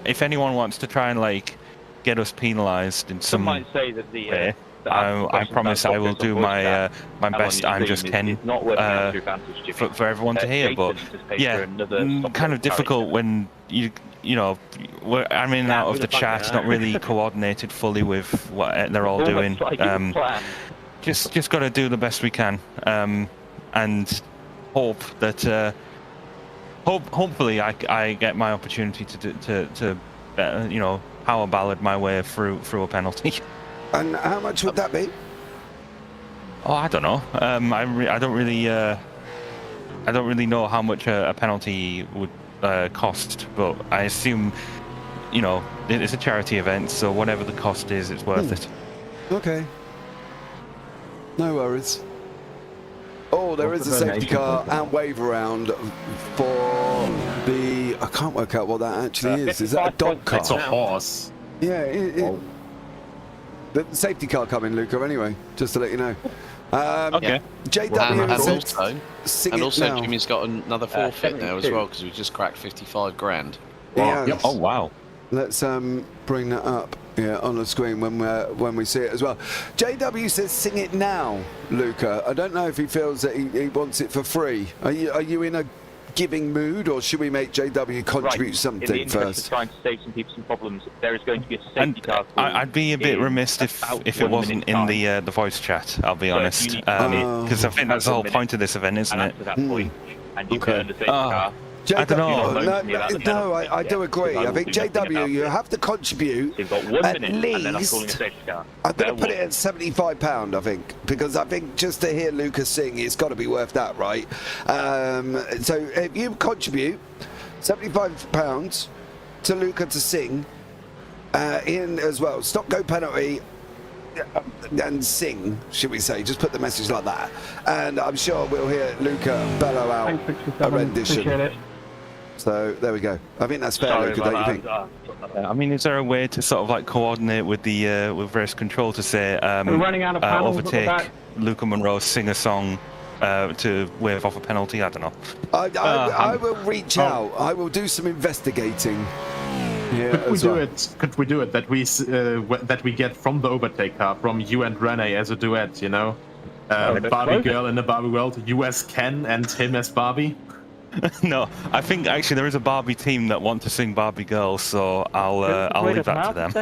If anyone wants to try and get us penalised in some might say that the way, I promise I will do my my best. I'm just Ken for everyone to hear. But yeah, kind of difficult when you know I'm in and out of the chat, not really coordinated fully with what they're all doing. Just got to do the best we can, and hope that hopefully I get my opportunity to you know, power ballad my way through a penalty. And how much would that be? Oh, I don't know. I don't really know how much a penalty would cost, but I assume, you know, it's a charity event, so whatever the cost is, it's worth it. Okay. No worries. Oh, there is a safety car and wave around for the... I can't work out what that actually is. Is that a dog car? It's a horse. Yeah, the safety car coming, Luca, anyway, just to let you know. Okay. JW and also Jimmy's got another forfeit now as well, because we just cracked 55 grand. Yeah. Yep. Oh, wow. Let's bring that up on the screen when we see it as well. JW says, "Sing it now, Luca." I don't know if he feels that he wants it for free. Are you in a giving mood, or should we make JW contribute something in the interest first? of trying to save some people some problems, there is going to be a safety car. I'd be a bit remiss if it wasn't in the voice chat. I'll be honest, because I think that's the whole point of this event, isn't it? To that point, and you can earn the safety car. I don't know. No, I do agree. I think JW, you have to contribute at least. I'm going to put it at £75, I think, because I think just to hear Lucas sing, it's got to be worth that, right? So if you contribute £75 to Luca to sing in as well, stop, go penalty. And sing, should we say? Just put the message like that, and I'm sure we'll hear Luca bellow out a rendition. So there we go. I think that's fair, Luca. Don't you think? I mean, is there a way to sort of like coordinate with the with race control to say we're running out of panels, overtake Luca Munro, sing a song to wave off a penalty? I don't know. I will reach out. I will do some investigating. Yeah, Could we do it that we get from the overtake car from you and Rene as a duet? You know, Barbie girl in the Barbie world. You as Ken and him as Barbie. No, I think actually there is a Barbie team that want to sing Barbie Girl, so I'll leave that to them.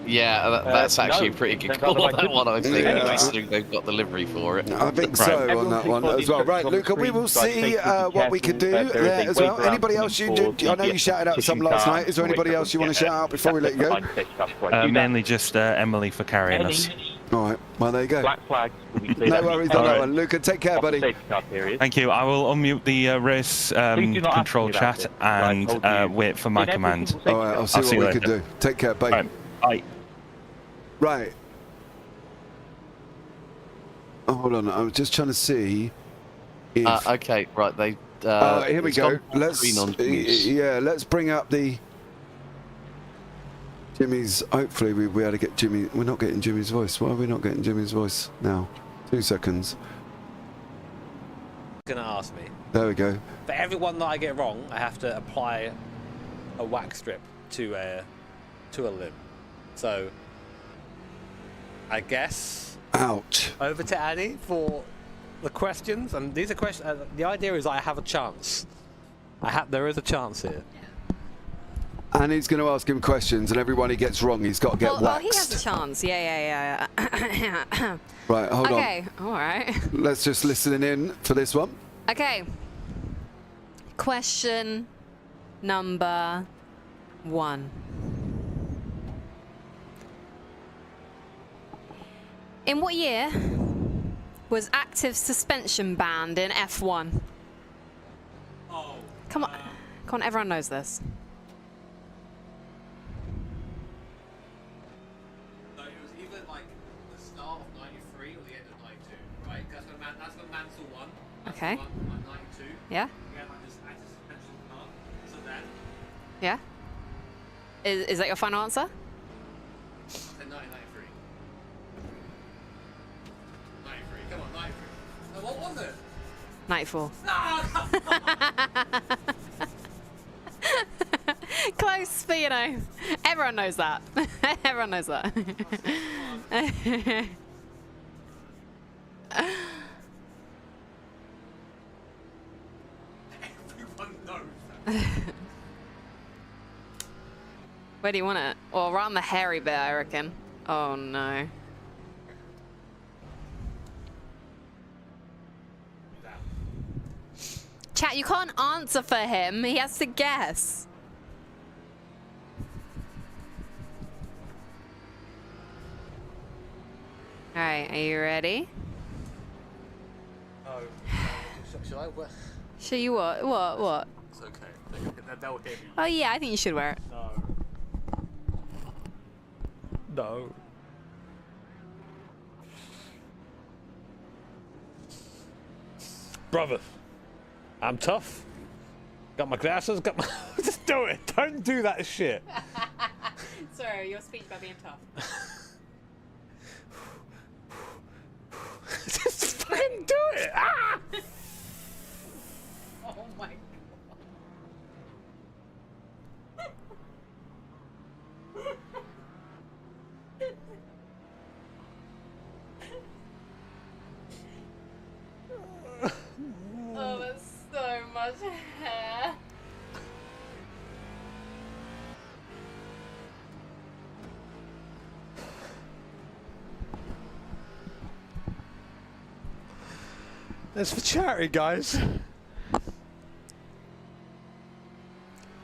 Yeah, that's actually a pretty good call. That one, I think. I think they've got the livery for it. I think so on that one as well. Right, Luca, we will see what we can do there as well. Anybody else I know you shouted out some last night. Is there anybody else you want to shout out before we let you go? Mainly just Emily for carrying us. All right, well, there you go. Black flags. No worries on that one. Luca, take care, buddy. Thank you. I will unmute the race control chat and wait for my command. All right, I'll see what we can do. Take care, bye. Right. Bye. Right. Oh, hold on, I was just trying to see if... okay, right, they... here we go. Let's bring up the... Jimmy's, hopefully we'll be able to get Jimmy. We're not getting Jimmy's voice. Why are we not getting Jimmy's voice now? 2 seconds. Gonna ask me. There we go. For every one that I get wrong, I have to apply a wax strip to a limb. So I guess. Ouch. Over to Annie for the questions, and these are questions. The idea is I have a chance. There is a chance here. And he's going to ask him questions, and everyone he gets wrong, he's got to get waxed. Well, he has a chance. Yeah. Right, hold on. Okay, all right. Let's just listen in for this one. Okay. Question number 1. In what year was active suspension banned in F1? Oh. Come on, everyone knows this. Okay. Yeah? Yeah? Is that your final answer? 1993. 93. Come on, 93. No, what was it? 94. No! Close for you. you know, everyone knows that. Everyone knows that. Everyone knows that. Where do you want it? Well, right on the hairy bit, I reckon. Oh no. Chat, you can't answer for him. He has to guess. All right, are you ready? No. Shall I wear? Should you what? What? It's okay. That will hear me. Oh yeah, I think you should wear it. No. No. Brother, I'm tough. Got my glasses, got my... Just do it. Don't do that shit. Sorry, your speech by being tough. Just fucking do it. Ah! Oh my god. Oh, that's so much hair. That's for charity, guys.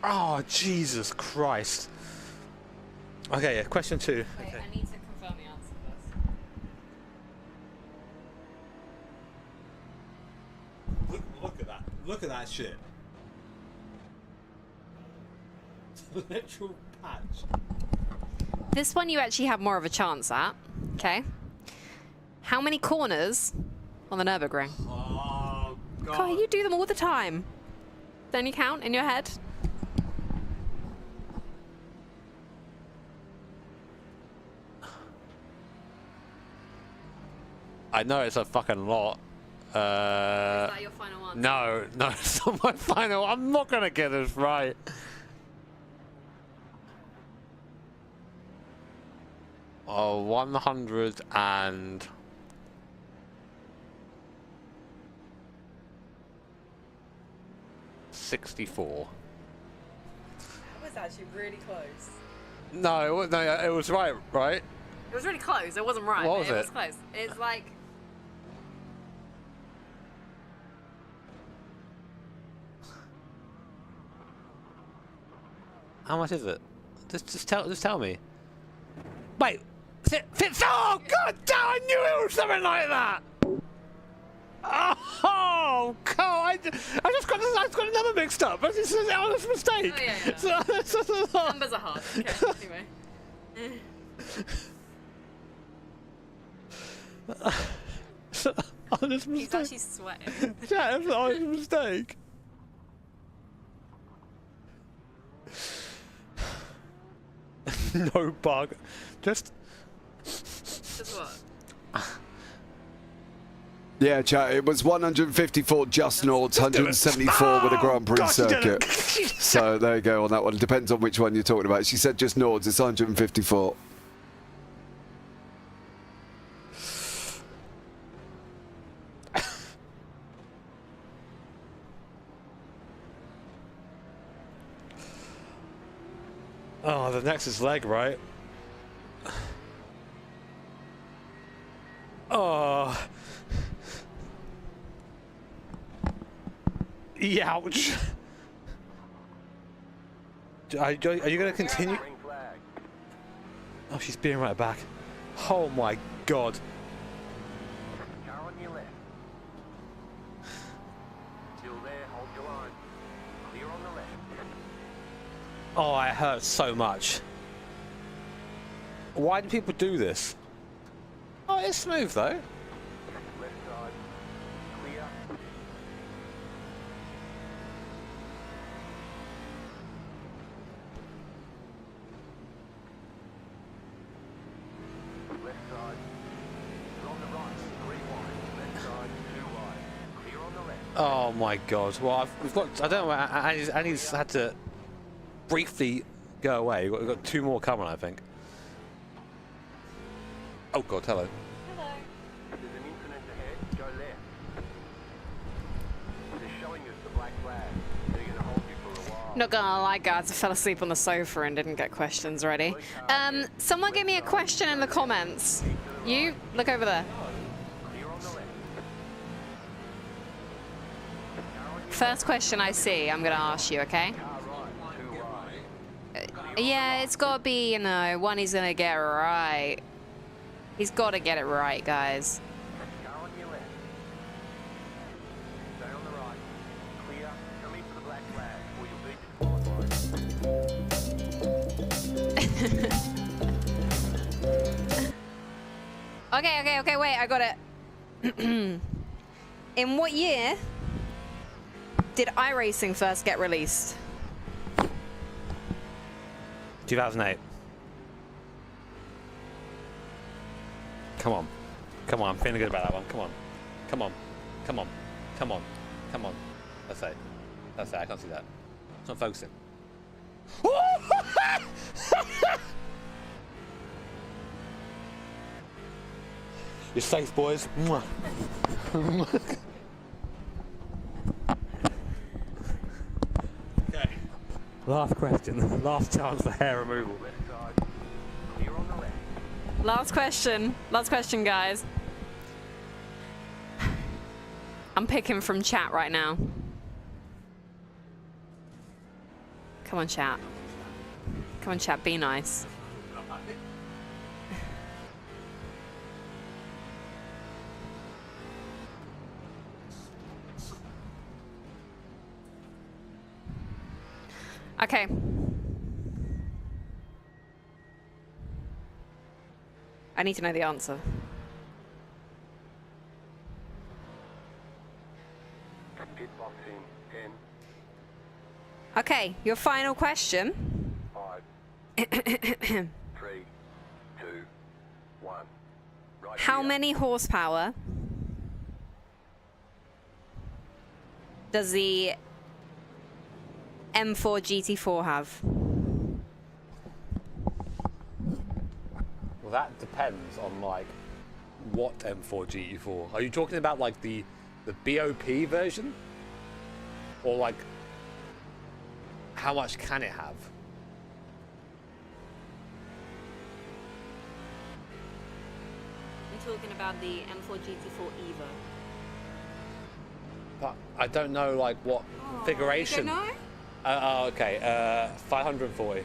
Oh, Jesus Christ. Okay, yeah, question 2. Wait, Okay. I need to confirm the answer first. Look at that. Look at that shit. Literal patch. This one you actually have more of a chance at. Okay. How many corners on the Nürburgring? Oh, God. God, you do them all the time. Don't you count in your head? I know it's a fucking lot. Is that your final answer? No, it's not my final. I'm not gonna get this right. Oh, 100 and... 64. That was actually really close. No, it was right? It was really close. It wasn't right. What but was it it? was close. It's like... How much is it? Just tell me. Wait, oh God, damn! I knew it was something like that. Oh, God! I just got another mixed up. It's an honest mistake. Oh, yeah. Numbers are hard. Okay, anyway. Honest mistake. He's actually sweating. Yeah, it's an honest mistake. No bug. Just what? Yeah, chat, it was 154 just Nords, 174 with a Grand Prix circuit. So there you go on that one. It depends on which one you're talking about. She said just Nords, it's 154. Oh, the next is leg, right? Oh. Ouch. Are you going to continue? Oh, she's being right back. Oh my God. Oh, it hurts so much. Why do people do this? Oh, it's smooth though. Left side, clear. Left side, on the right, 3 wide. Left side, 2 wide. Clear on the left. Oh my God. Well, we've got. I don't know. Annie's had to briefly go away. We've got 2 more coming, I think. Oh god, hello. Hello. There's an incident ahead. Go left. They're showing us the black flag. They're going to hold you for a while. Not gonna lie, guys, I fell asleep on the sofa and didn't get questions ready. Someone give me a question in the comments. You, look over there. First question I see, I'm gonna ask you, okay? Yeah, it's gotta be, you know, one he's gonna get right. He's gotta get it right, guys. Car on your left. Stay on the right. Clear. Come in for the black flag or you'll be disqualified. Okay, wait, I got it. In what year did iRacing first get released? 2008. Come on. Come on, I'm feeling good about that one. Come on. Come on. Come on. Come on. Come on. That's it. That's it. I can't see that. It's not focusing. You're safe, boys. Okay. Last question. Last chance for hair removal. Clear on the left. Last question, guys. I'm picking from chat right now. Come on, chat. Come on, chat, be nice. Okay. I need to know the answer. Pit box in 10, Okay, your final question. 5, 3, 2, 1. Right How here. many horsepower does the M4 GT4 have? Well, that depends on like what M4 GT4. Are you talking about like the BOP version, or like how much can it have? I'm talking about the M4 GT4 Evo. But I don't know like what configuration. You don't know? Oh, okay. 540.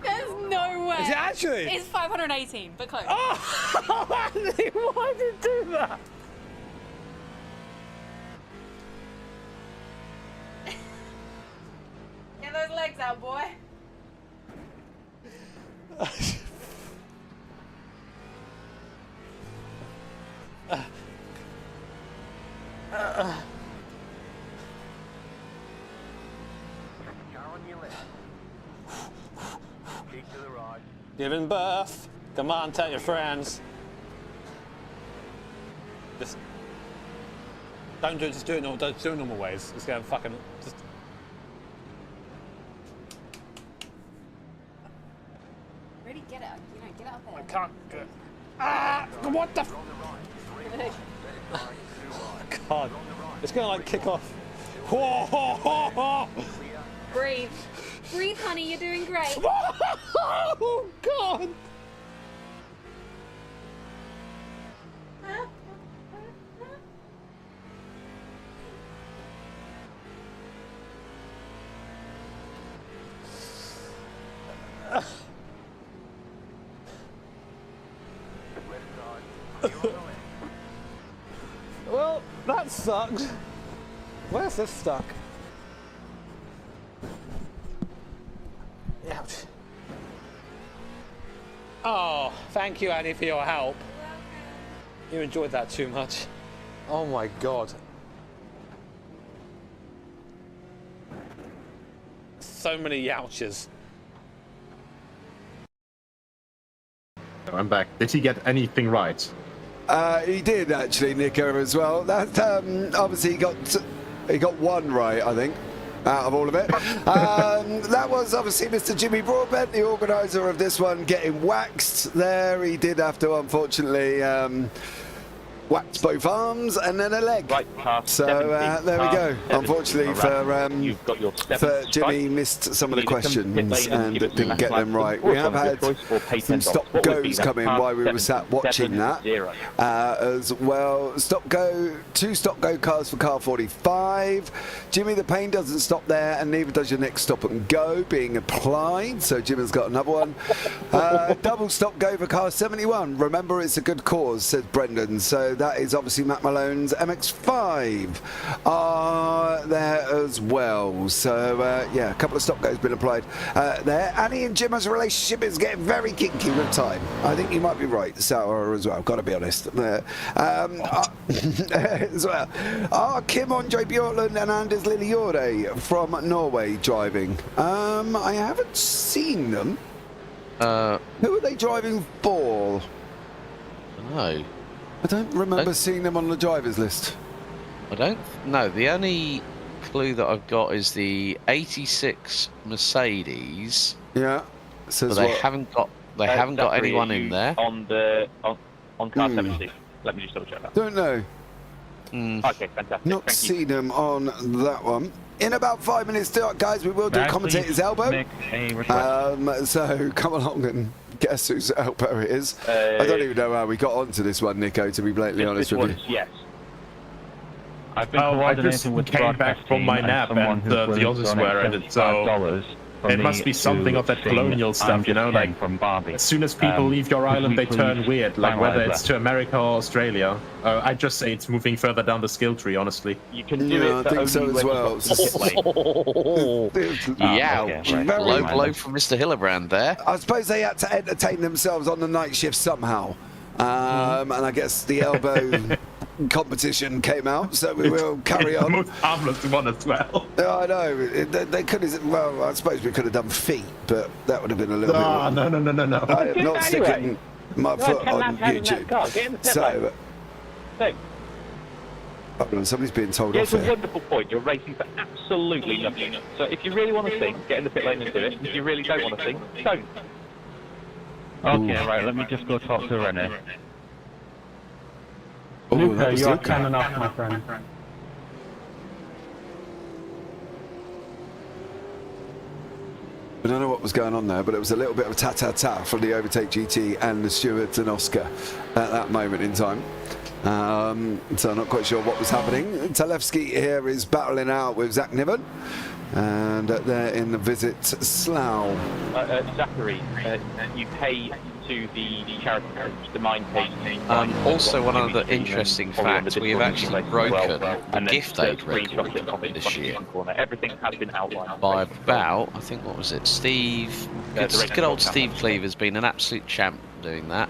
There's no way. Is it actually? It's 518, but close. Oh, Andy, why did you do that? Get those legs out, boy. Car on your left. Keep to the right. Giving birth. Come on, tell your friends. Just don't do it. Just do it. Don't do it normal ways. Just go fucking. Just. Ready? Get it. You know, get it up there. I can't do it. Ah! What the? God, it's gonna like kick off. Whoa, ho, ho, ho. Breathe. Breathe, honey. You're doing great. Oh God! Well, that sucks. Where's this stuck? Ouch. Oh, thank you, Annie, for your help. You enjoyed that too much. Oh my God. So many youches. I'm back. Did he get anything right? He did actually, Nico, as well. That obviously he got He got one right, I think, out of all of it. That was obviously Mr. Jimmy Broadbent, the organiser of this one, getting waxed there. He did have to, unfortunately, wax both arms and then a leg. Right, so there we go. Unfortunately for Jimmy, missed some of the questions and didn't get them right. We have had some stop goes come in while we were sat watching that as well. Two stop go cars for car 45. Jimmy, the pain doesn't stop there, and neither does your next stop and go being applied. So Jimmy's got another one. Double stop go for car 71. Remember, it's a good cause, says Brendan. So that is obviously Matt Malone's MX-5 there as well. So yeah, a couple of stop goes been applied there. Annie and Jim's relationship is getting very kinky with time. I think you might be right, Sarah, as well. Got to be honest. As well. Kim on JP and Anders Lilliore from Norway driving. I haven't seen them. Who are they driving for? No. I don't remember seeing them on the drivers list. I don't know. The only clue that I've got is the 86 Mercedes. Yeah. But they haven't got anyone in there. On car 70. Let me just double check that. Don't know. Okay, fantastic. Not seen them on that one. In about 5 minutes, guys, we will do commentator's elbow. So come along and guess whose elbow it is. I don't even know how we got onto this one, Nico, to be blatantly honest with you. Yes. I've been I just came back from my nap and the others were at it, so it must be something of that colonial stuff, you know, like as soon as people leave your island they turn weird, like whether it's to America or Australia. I'd just say it's moving further down the skill tree, honestly. You can do it, I think so as well. Yeah, low blow from Mr. Hillebrand there. I suppose they had to entertain themselves on the night shift somehow. And I guess the elbow competition came out, so we will carry on. The most harmless one as well. I know. They could have, well, I suppose we could have done feet, but that would have been a little bit... No. I am not sticking my foot on YouTube. So... Hold on, somebody's being told off It's a here. wonderful point. You're racing for absolutely nothing. So if you really want to sing, get in the pit lane and do it. If you really don't want to sing, don't. Okay, right, let me just go talk to Renee. Luca, you are kind enough, my friend. I don't know what was going on there, but it was a little bit of ta-ta-ta from the Overtake GT and the Stewart and Oscar at that moment in time. So I'm not quite sure what was happening. Talevsky here is battling out with Zach Niven. And they're in the Visit Slough. Zachary, you pay to the charity page, the mine page. Also, one other interesting fact, we have actually broken the gift aid record this year. Everything has been outlined. By about, I think, what was it? Steve, good old Steve Cleaver's been an absolute champ doing that.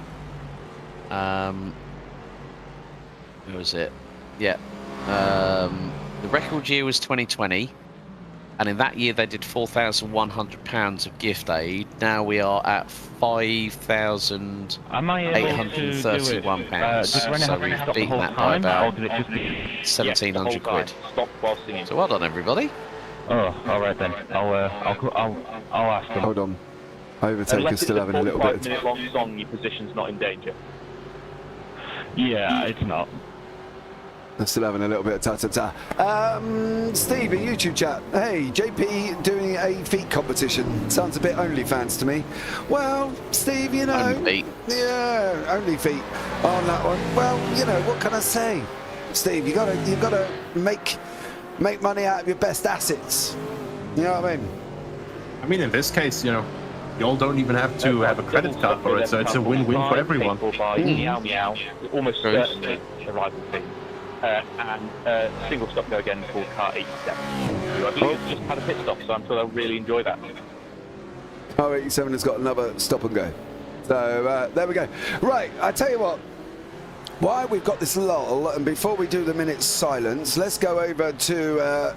Who was it? Yeah. The record year was 2020. And in that year, they did £4,100 of gift aid. Now we are at £5,831. So we've beaten that by about 1,700 quid. So well done, everybody. Oh, all right then. I'll ask them. Hold on. Overtake is still having a little bit of... 5-minute long song, your position's not in danger. Yeah, it's not. They're still having a little bit of ta-ta-ta. Steve, in YouTube chat. Hey, JP doing a feet competition. Sounds a bit OnlyFans to me. Well, Steve, you know... Only feet. Yeah, only feet on that one. Well, you know, what can I say? Steve, you gotta make money out of your best assets. You know what I mean? I mean, in this case, you know, you all don't even have to have a credit card for it, so it's a win-win for everyone. Meow meow, almost certainly a rival team. And single stop go again for car 87. I believe it's just had a pit stop, so I'm sure they'll really enjoy that. Car 87 has got another stop and go. So there we go. Right, I tell you what. While we've got this lull, and before we do the minute's silence, let's go over to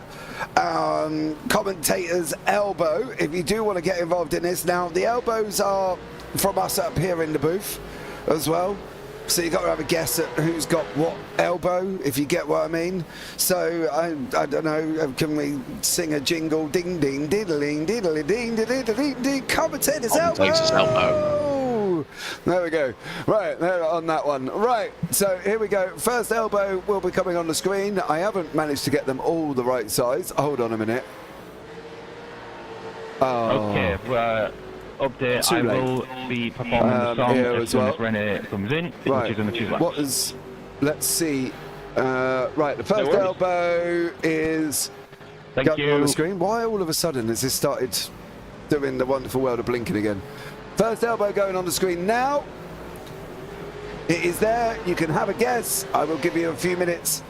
commentator's elbow. If you do want to get involved in this, now the elbows are from us up here in the booth as well. So you got to have a guess at who's got what elbow, if you get what I mean. So I don't know. Can we sing a jingle? Ding ding diddling diddly ding ding ding ding. Commentator's elbow. There we go. Right, there on that one. Right, so here we go. First elbow will be coming on the screen. I haven't managed to get them all the right size. Hold on a minute. Oh. Okay, update. I will be performing the song as soon as Rennie comes in. Right. Which is in the 2 laps. What is? Let's see. Right, the first elbow is going on the screen. Why all of a sudden has this started doing the wonderful world of blinking again? First elbow going on the screen now. It is there. You can have a guess. I will give you a few minutes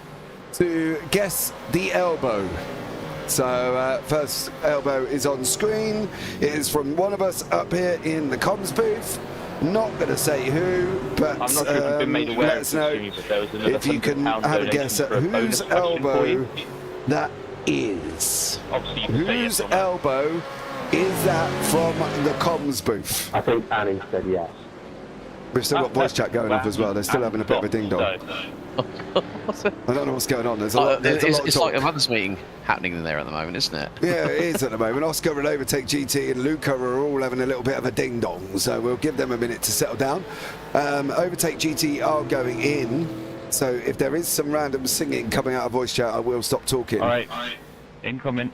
to guess the elbow. So first elbow is on screen. It is from one of us up here in the comms booth. Not going to say who, but I'm not sure if you've been made aware let us know if you can have a guess at whose elbow that is. Whose elbow is that from the comms booth? I think Annie said yes. We've still got voice chat going off as well. They're still having a bit of a ding dong. I don't know what's going on. There's a lot. It's like a mother's meeting happening in there at the moment, isn't it? Yeah, it is at the moment. Oscar and Overtake GT and Luca are all having a little bit of a ding dong, so we'll give them a minute to settle down. Overtake GT are going in, so if there is some random singing coming out of voice chat, I will stop talking. All right, incoming.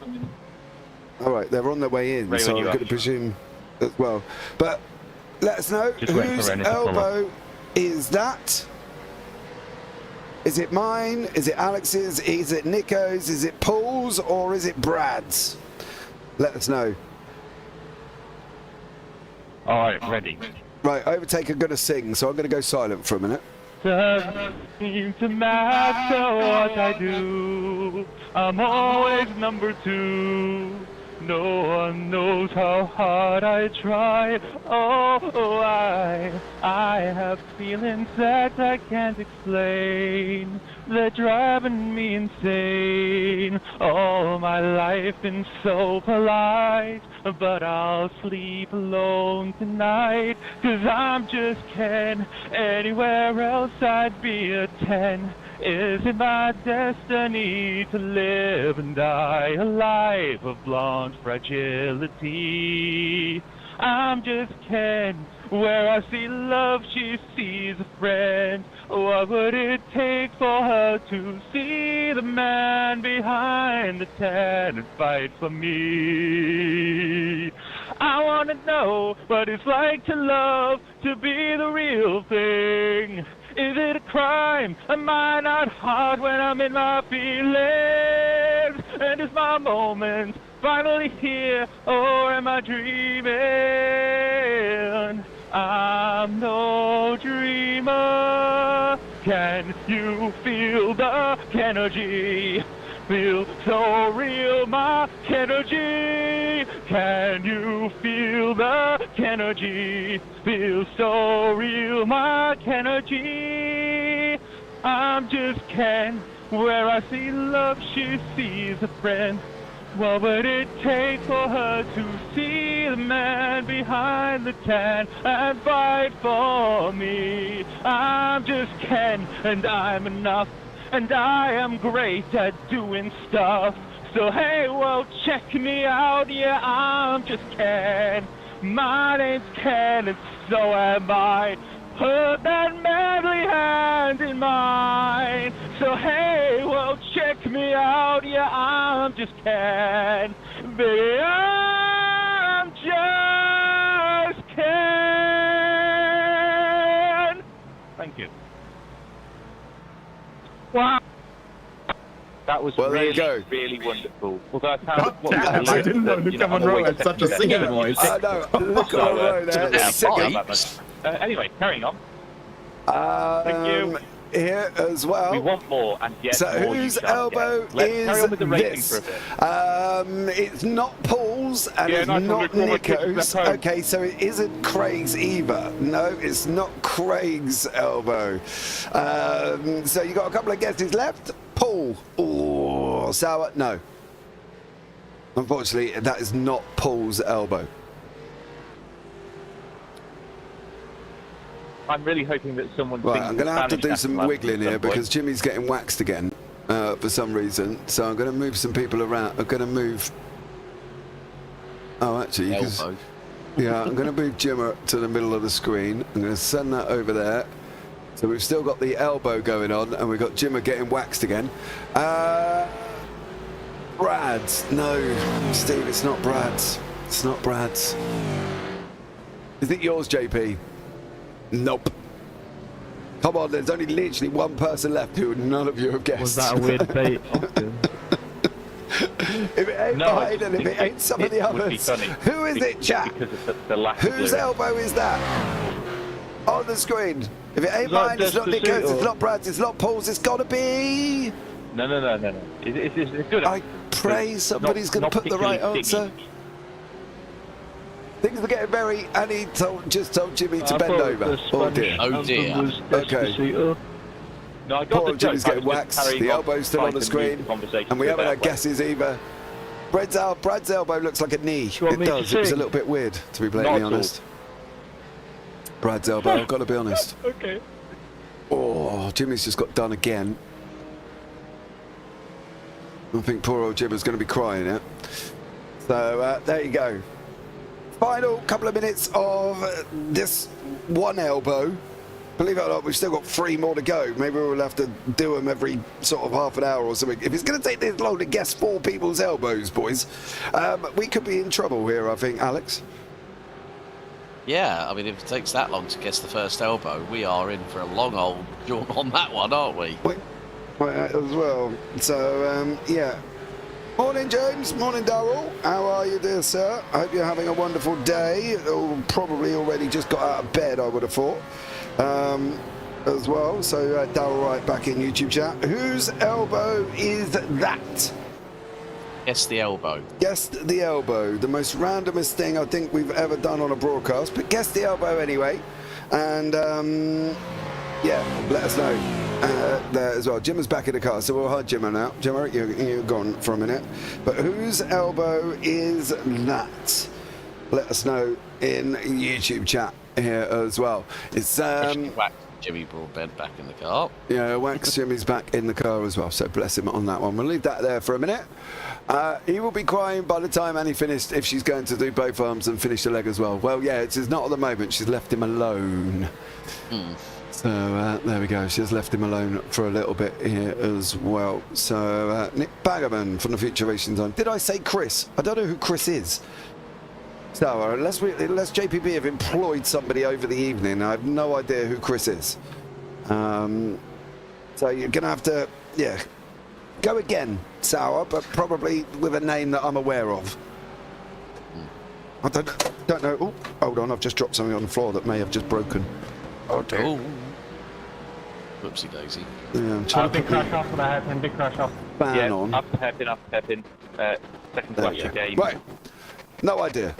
All right, they're on their way in, so I'm going to presume as well. But let us know whose elbow is that. Is it mine? Is it Alex's? Is it Nico's? Is it Paul's? Or is it Brad's? Let us know. All right, ready. Right, Overtake are going to sing, so I'm going to go silent for a minute. Doesn't seem to matter what I do. I'm always number 2. No one knows how hard I try. Oh, I have feelings that I can't explain. They're driving me insane. All my life been so polite, but I'll sleep alone tonight. 'Cause I'm just Ken. Anywhere else I'd be a 10. Is it my destiny to live and die a life of blonde fragility? I'm just Ken. Where I see love, she sees a friend. What would it take for her to see the man behind the tent and fight for me? I want to know what it's like to love, to be the real thing. Is it a crime? Am I not hard when I'm in my feelings? And is my moment finally here, or am I dreaming? I'm no dreamer. Can you feel the energy? Feel so real, my energy. Can you feel the energy? Feel so real, my energy. I'm just Ken. Where I see love, she sees a friend. What would it take for her to see the man behind the tan and fight for me? I'm just Ken, and I'm enough, and I am great at doing stuff. So hey, well, check me out, yeah, I'm just Ken. My name's Ken, and so am I. Put that manly hand in mine. So hey, well, check me out, yeah, I'm just Ken. Baby, I'm just Ken. Thank you. Wow. That was really wonderful. Although I didn't know Luca Munro had such a singing voice. I know, Luca Munro there, singing. Anyway, carrying on. Thank you. Here as well. We want more, and yet so more whose elbow Let's carry on with the racing this? for a bit. It's not Paul's and it's not Nico's. Okay, so it isn't Craig's either. No, it's not Craig's elbow. So you got a couple of guesses left. Paul. Oh, sour. No. Unfortunately, that is not Paul's elbow. I'm really hoping that someone. Right, I'm going to have to do Spanish some nationality wiggling at some here point. because Jimmy's getting waxed again for some reason. So I'm going to move some people around. I'm going to move. Oh, actually, Elbow. yeah, I'm going to move Jimmer to the middle of the screen. I'm going to send that over there. So we've still got the elbow going on, and we've got Jimmer getting waxed again. Brad's. No, Steve, it's not Brad's. It's not Brad's. Is it yours, JP? Nope. Come on, there's only literally one person left who none of you have guessed. Was that a weird bait? If it ain't mine and if it ain't some of the others, who is it, chat? Whose elbow is that? On the screen. If it ain't mine, it's not Nico's, it's not Brad's, it's not Paul's, it's got to be... No. It's good. I pray somebody's going to put the right answer. Things are getting very... And he just told Jimmy to bend over. Oh dear. Oh dear. Okay. No, I got Poor the Jimmy's joke. getting waxed. The elbow's still on the screen. And we haven't had guesses either. Brad's elbow looks like a knee. It does. It was a little bit weird, to be blatantly honest. Brad's elbow, I've got to be honest. Okay. Oh, Jimmy's just got done again. I think poor old Jimmer's going to be crying it. So there you go. Final couple of minutes of this one elbow. Believe it or not, we've still got 3 more to go. Maybe we'll have to do them every sort of half an hour or something. If it's going to take this long to guess 4 people's elbows, boys, we could be in trouble here, I think, Alex. Yeah, I mean, if it takes that long to guess the first elbow, we are in for a long old jaunt on that one, aren't we? As well. So, yeah. Morning, James. Morning, Darryl. How are you, dear sir? I hope you're having a wonderful day. Oh, probably already just got out of bed, I would have thought. As well. So, Darryl right back in YouTube chat. Whose elbow is that? Guess the elbow. Guess the elbow. The most randomest thing I think we've ever done on a broadcast. But guess the elbow anyway. And, yeah, let us know. There as well. Jimmer's back in the car, so we'll hide Jimmer now. Jimmer, you're gone for a minute. But whose elbow is that? Let us know in YouTube chat here as well. It's Jimmy Broadbent back in the car. Yeah, Wax Jimmy's back in the car as well, so bless him on that one. We'll leave that there for a minute. He will be crying by the time Annie finished if she's going to do both arms and finish the leg as well. Well, yeah, it's not at the moment. She's left him alone. So there we go. She's left him alone for a little bit here as well. So Nick Baggerman from the Future Racing Time. Did I say Chris? I don't know who Chris is. So unless JPB have employed somebody over the evening, I have no idea who Chris is. So you're going to have to, yeah, go again, Sour, but probably with a name that I'm aware of. I don't know. Oh, hold on, I've just dropped something on the floor that may have just broken. Oh dear. Oh. Whoopsie daisy. Yeah, I'm trying to Big put crash off when I hairpin, big crash off. fan on. Up hairpin. Second clash game. Right. No idea.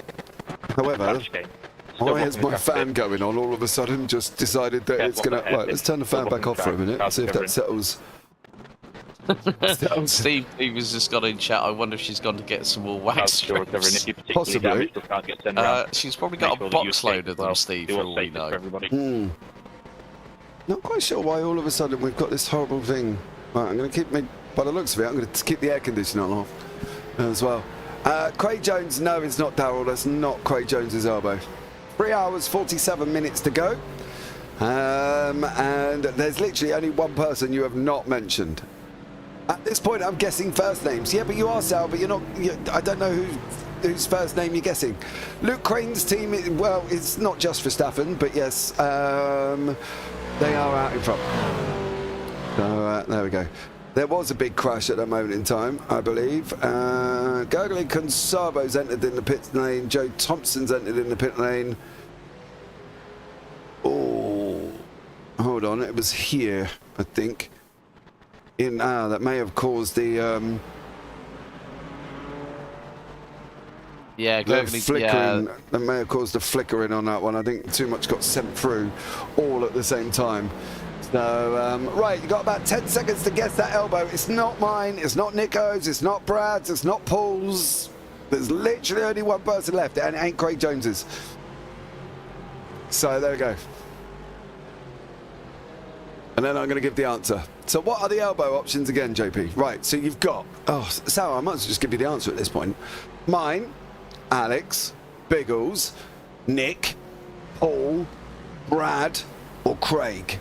However, why has my fan going on all of a sudden? Just decided that it's going to... Right, let's turn the fan back off for a minute and see if that settles. Steve was just got in chat. I wonder if she's gone to get some more wax strips. Possibly. She's probably got a box load of them, Steve, for all we know. Not quite sure why all of a sudden we've got this horrible thing. Right, I'm going to keep me... By the looks of it, I'm going to keep the air conditioner off as well. Craig Jones, no, it's not Darryl. That's not Craig Jones's elbow. 3 hours, 47 minutes to go. And there's literally only one person you have not mentioned. At this point, I'm guessing first names. Yeah, but you are Sal, but you're not... I don't know whose first name you're guessing. Luke Crane's team, well, it's not just Verstappen, but yes, they are out in front. So, there we go. There was a big crash at that moment in time, I believe. Gurgly Conservo's entered in the pit lane. Joe Thompson's entered in the pit lane. Oh, hold on. It was here, I think. That may have caused the... Yeah, Gurgly, flickering. Yeah. That may have caused the flickering on that one. I think too much got sent through all at the same time. So, right, you got about 10 seconds to guess that elbow. It's not mine, it's not Nico's, it's not Brad's, it's not Paul's. There's literally only one person left, and it ain't Craig Jones's. So, there we go. and then I'm going to give the answer. So what are the elbow options again, JP? Right, so you've got... Oh, Sal, I might as well just give you the answer at this point. Mine, Alex, Biggles, Nick, Paul, Brad, or Craig?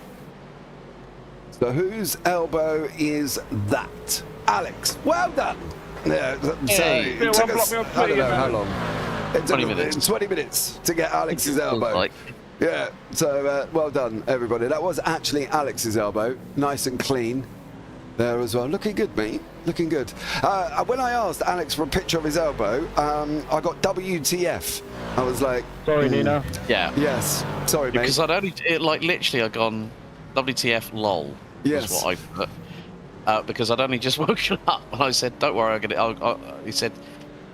So whose elbow is that? Alex, well done. Yeah, so it took us, I don't know how long. It took 20 minutes. 20 minutes to get Alex's elbow. Yeah, so well done, everybody. That was actually Alex's elbow. Nice and clean there as well. Looking good, mate. Looking good. When I asked Alex for a picture of his elbow, I got WTF. I was like... Sorry, Nina. Yeah. Yes. Sorry, mate. Because I'd only, literally, I'd gone WTF lol. Yes. Is what I put. Because I'd only just woken up, and I said, don't worry, I'll get it. He said,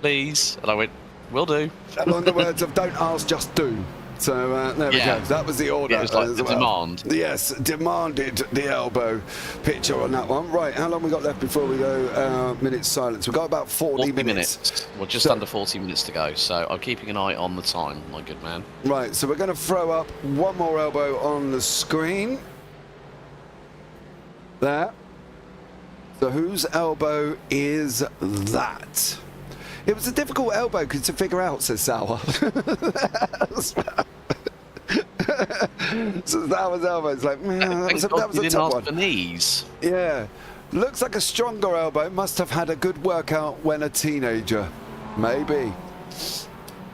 please. And I went, will do. Along the words of don't ask, just do. So there we go. That was the order. Yeah, it was like the demand. Yes, demanded the elbow picture on that one. Right, how long we got left before we go minutes silence? We've got about 40 minutes. Well, just under 40 minutes to go, so I'm keeping an eye on the time, my good man. Right, so we're going to throw up one more elbow on the screen. There. So whose elbow is that? It was a difficult elbow to figure out, says Sour. So Sour's elbow is like, that was a tough one. The knees. Yeah. Looks like a stronger elbow. Must have had a good workout when a teenager. Maybe.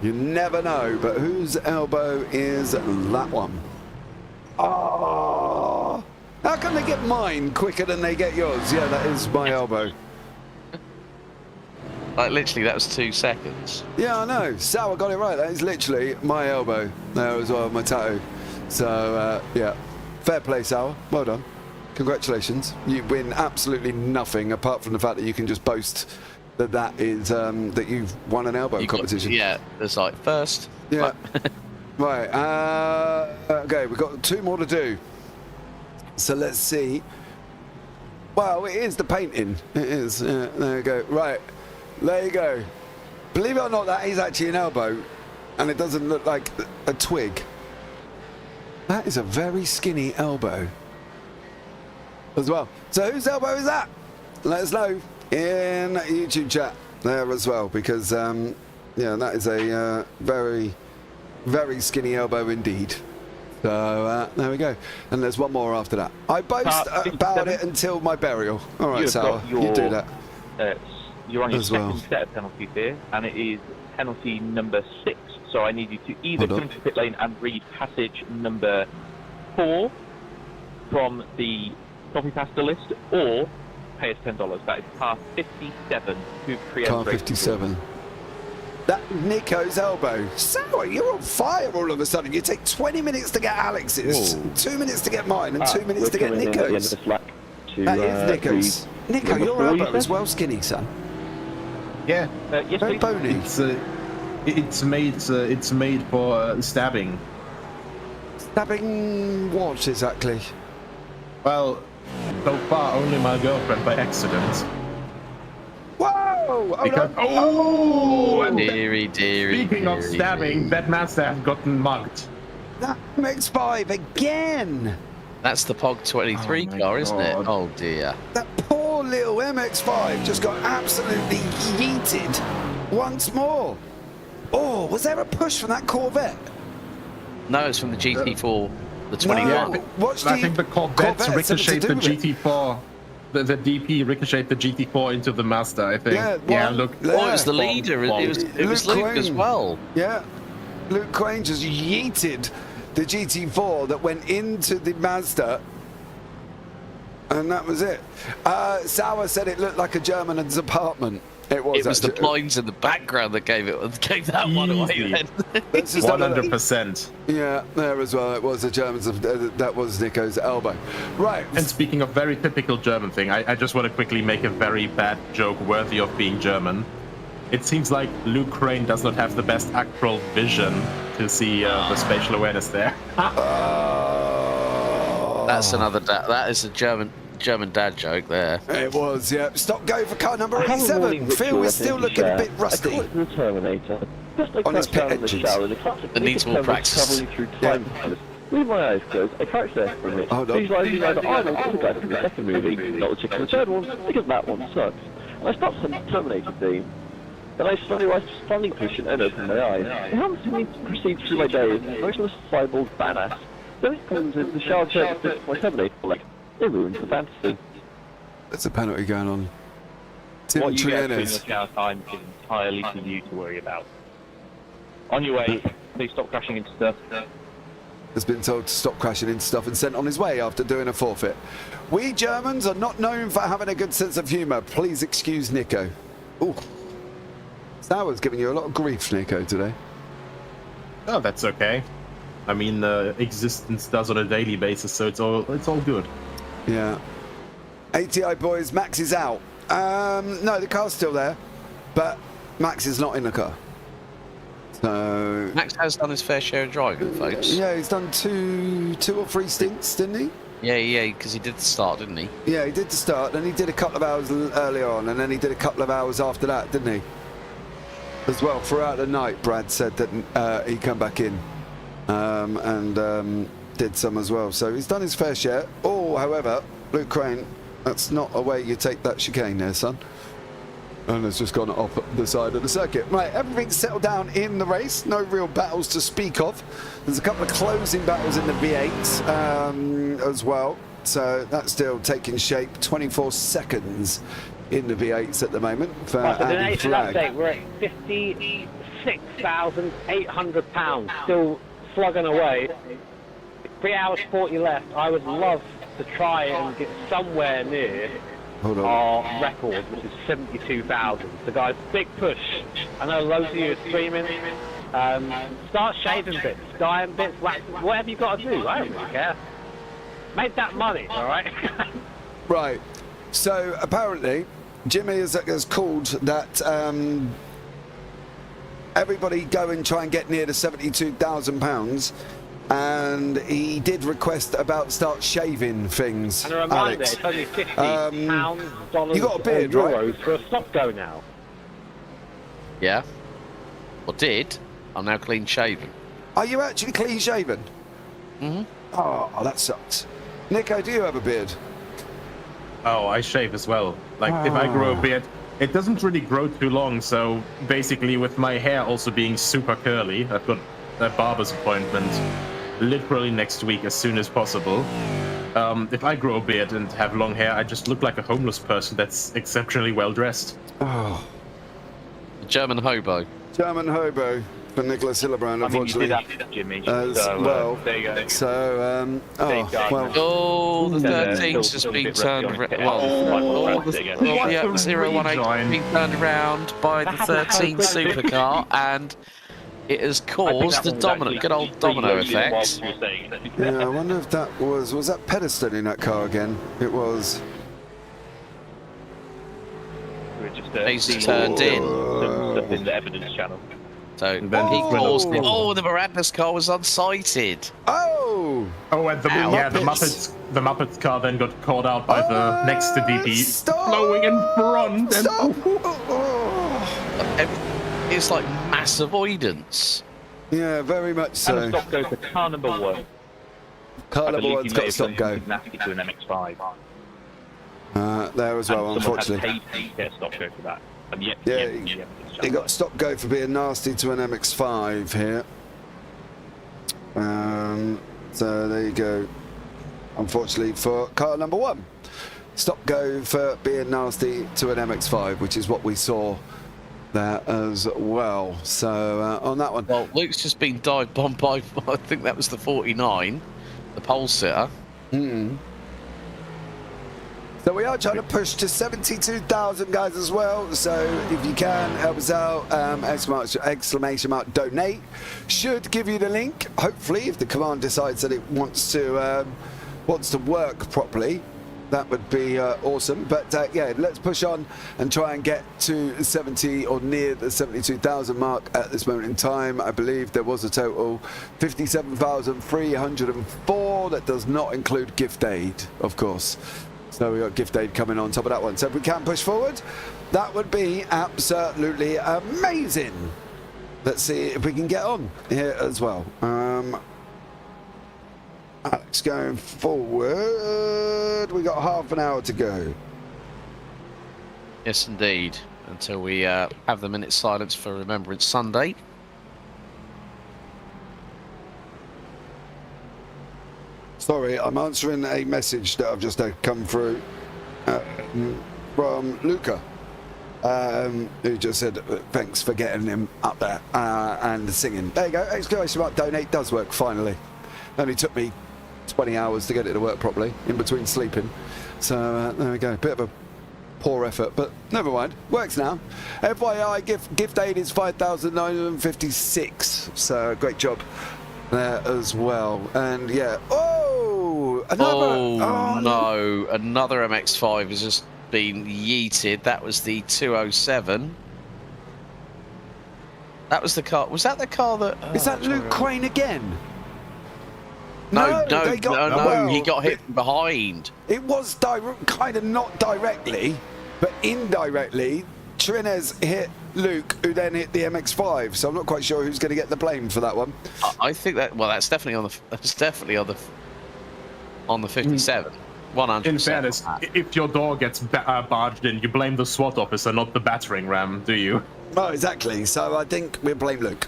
You never know, but whose elbow is that one? Oh. How come they get mine quicker than they get yours? Yeah, that is my elbow. Like, literally, that was 2 seconds. Yeah, I know. Sour got it right. That is literally my elbow there as well, my tattoo. So, yeah. Fair play, Sour. Well done. Congratulations. You win absolutely nothing apart from the fact that you can just boast that that is, that you've won an elbow competition. Yeah, there's like first. Yeah. Right. Okay, we've got 2 more to do. So let's see. Well, it is the painting. It is. Yeah, there you go. Right. There you go. Believe it or not, that is actually an elbow, and it doesn't look like a twig. That is a very skinny elbow as well. So whose elbow is that? Let us know in YouTube chat there as well, because yeah, that is a very, very skinny elbow indeed. So there we go. And there's one more after that. I boast about it until my burial. All right, Sour, you do that. You're on your second set of penalties here, and it is penalty number 6. So I need you to either come to pit lane and read passage number 4 from the copy pasta list, or pay us $10. That is car 57 to create. Car 57. That Nico's elbow. Sour, you're on fire all of a sudden. You take 20 minutes to get Alex's, 2 minutes to get mine, and 2 minutes to get Nico's. That is Nico's. Nico, your elbow is well skinny, son. Yeah. Yes, very bony. It's made for stabbing. Stabbing what exactly? Well, so far only my girlfriend by accident. Whoa! Deary. Speaking of stabbing, that Mazda has gotten mugged. That MX-5 again! That's the POG 23 car, isn't it? Oh dear. That poor little MX-5 just got absolutely yeeted once more. Oh, was there a push from that Corvette? No, it's from the GT4, the 21. No, I think the Corvette ricocheted the GT4. The DP ricocheted the GT4 into the Mazda, I think. Yeah, look. Oh, it was the leader. It was Luke as well. Yeah. Luke Quain just yeeted the GT4 that went into the Mazda, and that was it. Sauer said it looked like a German's apartment. It was the blinds in the background that gave that one away then. 100%. Yeah, there as well. It was a German's. That was Nico's elbow. Right. And speaking of very typical German thing, I just want to quickly make a very bad joke worthy of being German. It seems like Luke Crane does not have the best actual vision to see the spatial awareness there. That's another. That is a German dad joke there. It was, yeah. Stop going for car number 87. Phil is still looking a bit rusty. The Terminator. On his pit engines. It needs more practice. Yeah. With my eyes closed, I crouched there for a minute, visualising either Arnold or the guy from the second movie, not the chick from the third one, because that one sucks. And I stopped some Terminator theme. Then I slowly rise to standing position and opened my eyes. I haven't seen me proceed through my day as an emotionless cyborg badass. Then it comes in the shower chair with my Terminator leg. It ruins the fantasy. There's a penalty going on. What you get between the shower time is entirely for you to worry about. On your way, please stop crashing into stuff. Has been told to stop crashing into stuff and sent on his way after doing a forfeit. We Germans are not known for having a good sense of humour. Please excuse Nico. Ooh. Sauer's giving you a lot of grief, Nico, today. Oh, that's okay. I mean, existence does on a daily basis, so it's all good. Yeah. ATI boys, Max is out. No, the car's still there, but Max is not in the car. So Max has done his fair share of driving, folks. yeah, he's done two or three stints, didn't he? Yeah, because he did the start, didn't he? Yeah, he did the start, then he did a couple of hours earlier on, and then he did a couple of hours after that, didn't he? As well, throughout the night, Brad said that he'd come back in and did some as well. So he's done his fair share. Oh, however, Luke Crane, that's not a way you take that chicane there, son. And it's just gone off the side of the circuit. Right, everything's settled down in the race. No real battles to speak of. There's a couple of closing battles in the V8 as well. So that's still taking shape. 24 seconds in the V8s at the moment for Andy Flagg. Update, we're at £56,800, still slugging away. 3 hours 40 left. I would love to try and get somewhere near our record, which is 72,000. So guys, big push. I know loads of you are streaming. Start shaving bits, dyeing bits, whatever you got to do. I don't really care. Make that money, all right? Right. So apparently, Jimmy has called that everybody go and try and get near the £72,000. And he did request about start shaving things. And a reminder, Alex. it's only £50, dollars, you got a beard, or euros right? for a stop go now. Yeah. Or did. I'm now clean shaven. Are you actually clean shaven? Mm-hmm. Oh, that sucks. Nico, do you have a beard? Oh, I shave as well. Like, if I grow a beard, it doesn't really grow too long, so basically with my hair also being super curly, I've got a barber's appointment literally next week as soon as possible. If I grow a beard and have long hair, I just look like a homeless person that's exceptionally well dressed. Oh. German hobo. German hobo for Nicholas Hillebrand, unfortunately. You did that, Jimmy. As well. There you go. So, the 13's just been turned around. Well, the 018 has been turned around by the 13 supercar, and it has caused the good old domino effect. Yeah, I wonder if that was that Pedestal in that car again? It was. He's turned in. Stuff in the evidence channel. So he caused it. Oh, the Miranda's car was unsighted. Oh! Oh, and the Muppets car then got called out by the next to DP, flowing in front. And it's like mass avoidance. Yeah, very much so. And the stop go for car number 1. Car number 1's got a stop go. Nasty to an MX-5. There as well, unfortunately. Had paid to get a stop go for that. And yet, he got stop go for being nasty to an MX-5 here. So there you go. Unfortunately for car number 1. Stop go for being nasty to an MX-5, which is what we saw there as well. So on that one. Well, Luke's just been dive bombed by, I think that was the 49, the pole sitter. So we are trying to push to 72,000 guys as well. So if you can help us out, exclamation mark donate should give you the link. Hopefully, if the command decides that it wants to work properly, that would be awesome. But yeah, let's push on and try and get to 70 or near the 72,000 mark at this moment in time. I believe there was a total 57,304. That does not include gift aid, of course. So we got gift aid coming on top of that one. So if we can push forward, that would be absolutely amazing. Let's see if we can get on here as well. Alex going forward. We got half an hour to go. Yes, indeed. Until we have the minute silence for Remembrance Sunday. Sorry, I'm answering a message that I've just had come through from Luca, who just said thanks for getting him up there and singing. There you go. Exclamation mark donate does work finally. Only took me 20 hours to get it to work properly in between sleeping. So there we go. Bit of a poor effort, but never mind. Works now. FYI, gift aid is 5,956. So great job there as well. And yeah. Another MX-5 has just been yeeted. That was the 207. That was the car. Was that the car that? Is that Luke Crane again? No, he got hit from behind. It was kind of not directly, but indirectly. Trinez hit Luke, who then hit the MX-5. So I'm not quite sure who's going to get the blame for that one. I think that. Well, that's definitely on the 57. 100%. In fairness, if your door gets barged in, you blame the SWAT officer, not the battering ram, do you? Oh, exactly. So I think we'll blame Luke.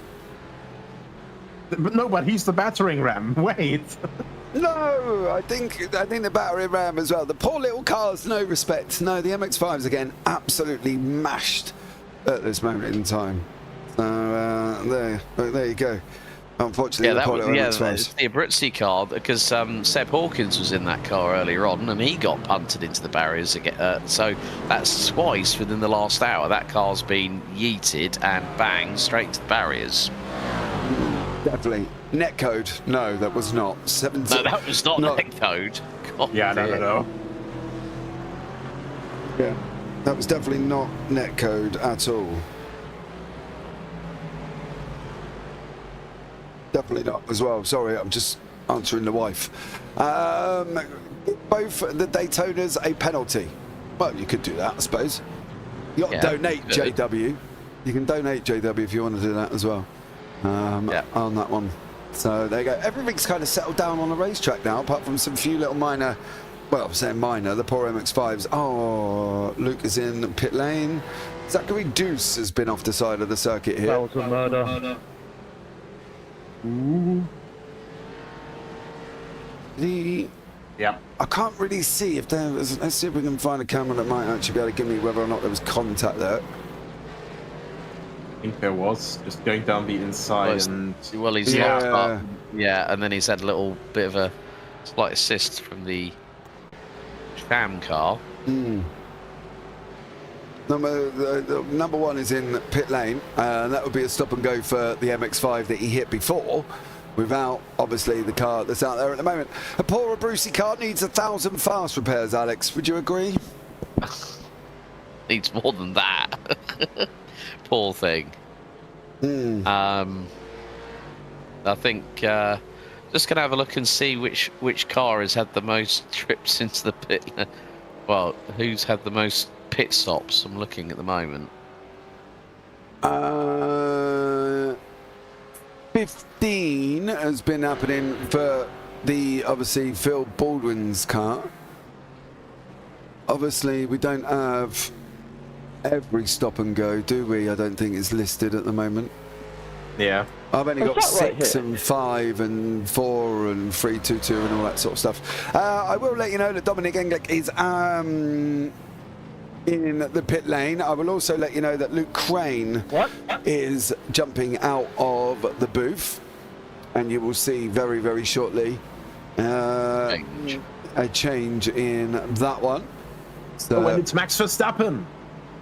No, but he's the battering ram. Wait. No, I think the battering ram as well. The poor little cars, no respect. No, the MX-5s again, absolutely mashed at this moment in time. So there you go. Unfortunately, the Abruzzi car, because Seb Hawkins was in that car earlier on, and he got punted into the barriers again. So that's twice within the last hour. That car's been yeeted and banged straight to the barriers. Definitely. Netcode. No, that was not. 17. No, that was not netcode. God, yeah, no. Yeah, that was definitely not netcode at all. Definitely not as well. Sorry, I'm just answering the wife. Both the Daytonas a penalty. Well, you could do that, I suppose. You got to donate, JW. You can donate, JW, if you want to do that as well. On that one. So there you go. Everything's kind of settled down on the racetrack now, apart from some few little minor, well, I'm saying minor, the poor MX-5s. Oh, Luke is in pit lane. Zachary Deuce has been off the side of the circuit here. That was a murder. Ooh. Yeah. I can't really see if there was. Let's see if we can find a camera that might actually be able to give me whether or not there was contact there. I think there was, just going down the inside and... Well, he's locked up. Yeah, and then he's had a little bit of a slight assist from the sham car. Number one is in pit lane, and that would be a stop and go for the MX-5 that he hit before, without obviously the car that's out there at the moment. A poor Abruzzi car needs 1,000 fast repairs, Alex. Would you agree? Needs more than that. Poor thing. I think just gonna have a look and see which car has had the most trips into the pit. Well, who's had the most pit stops? I'm looking at the moment. 15 has been happening for the obviously Phil Baldwin's car. Obviously, we don't have every stop and go, do we? I don't think it's listed at the moment. Yeah. I've only got 6 and 5 and 4 and 322 and all that sort of stuff. I will let you know that Dominic Englick is in the pit lane. I will also let you know that Luke Crane is jumping out of the booth, and you will see very, very shortly a change in that one. So, when it's Max Verstappen.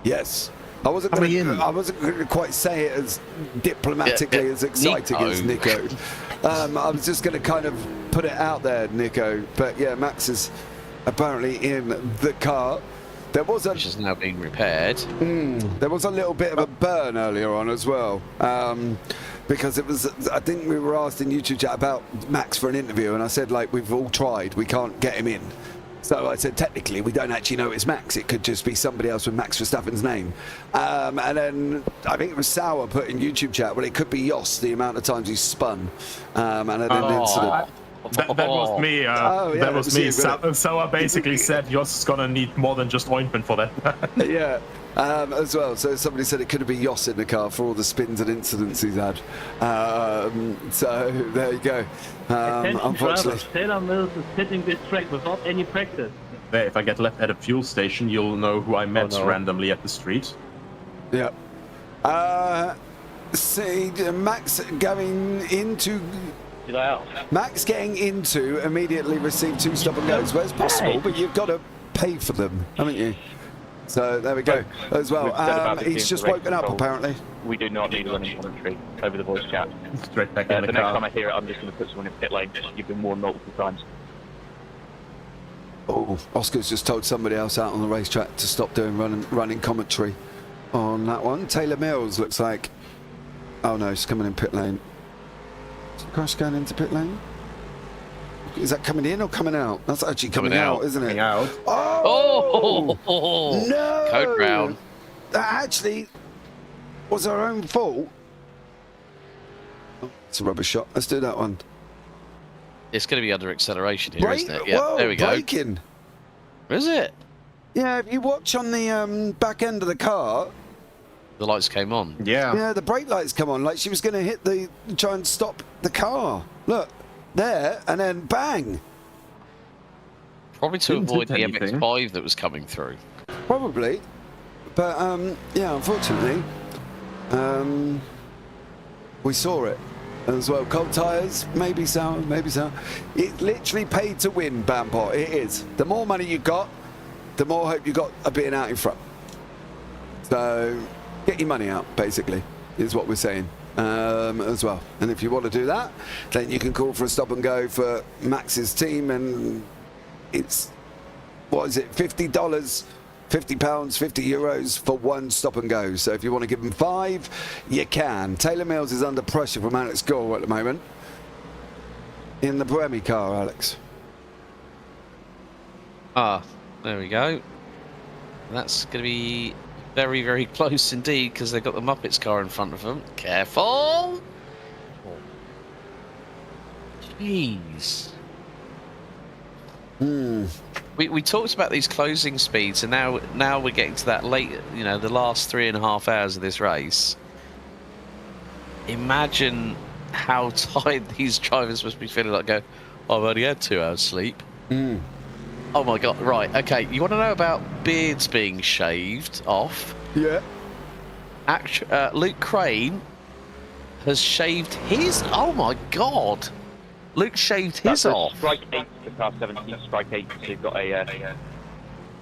Yes. I wasn't going to quite say it as diplomatically as exciting as Nico. I was just going to kind of put it out there, Nico. But yeah, Max is apparently in the car. There was which is now being repaired. There was a little bit of a burn earlier on as well. Because it was, I think we were asked in YouTube chat about Max for an interview, and I said, like, we've all tried, we can't get him in. So I said, technically, we don't actually know it's Max. It could just be somebody else with Max Verstappen's name. And then I think it was Sauer put in YouTube chat, well, it could be Jos, the amount of times he's spun. And had an incident. That was me. That was me. So I basically said you're gonna need more than just ointment for that. Yeah, as well. So somebody said it could have been Yoss in the car for all the spins and incidents he's had. So there you go. Unfortunately, Taylor Mills is hitting this track without any practice. If I get left at a fuel station, you'll know who I met randomly at the street. Yeah. See, Max going into. Max getting into immediately received 2 stop and goes. Well, it's possible, but you've got to pay for them, haven't you? So there we go as well. He's just woken up apparently. We do not need running commentary over the voice chat. Straight back in the car. Next time I hear it, I'm just going to put someone in pit lane. You've been warned multiple times. Oh, Oscar's just told somebody else out on the racetrack to stop doing running commentary on that one. Taylor Mills looks like. Oh no, she's coming in pit lane. Is the crash going into pit lane? Is that coming in or coming out? That's actually coming out, isn't it? Coming out. Oh! No! Code brown. That actually was our own fault. Oh, it's a rubber shot. Let's do that one. It's going to be under acceleration here, isn't it? Yeah, whoa, there we go. braking. Is it? Yeah, if you watch on the back end of the car, the lights came on. Yeah, the brake lights come on. Like she was going to hit try and stop the car. Look, there, and then bang. Probably to avoid the MX-5 that was coming through. Probably. But, yeah, unfortunately, we saw it as well. Cold tyres, maybe so, maybe so. It literally paid to win, Bampot. It is. The more money you got, the more hope you got of being out in front. So, get your money out, basically, is what we're saying as well. And if you want to do that, then you can call for a stop and go for Max's team, and it's, what is it, $50, £50, €50 for one stop and go. So if you want to give them 5, you can. Taylor Mills is under pressure from Alex Gore at the moment in the Bremy car, Alex. Ah, there we go. That's going to be very, very close indeed, because they've got the Muppets car in front of them. Careful! Jeez. We talked about these closing speeds, and now we're getting to that late, you know, the last 3.5 hours of this race. Imagine how tired these drivers must be feeling. Like, I've only had 2 hours sleep. Oh my god! Right, okay. You want to know about beards being shaved off? Yeah. Luke Crane has shaved his. Oh my god! Luke shaved his off. Strike 8 to car 17. Strike 8. So you've got a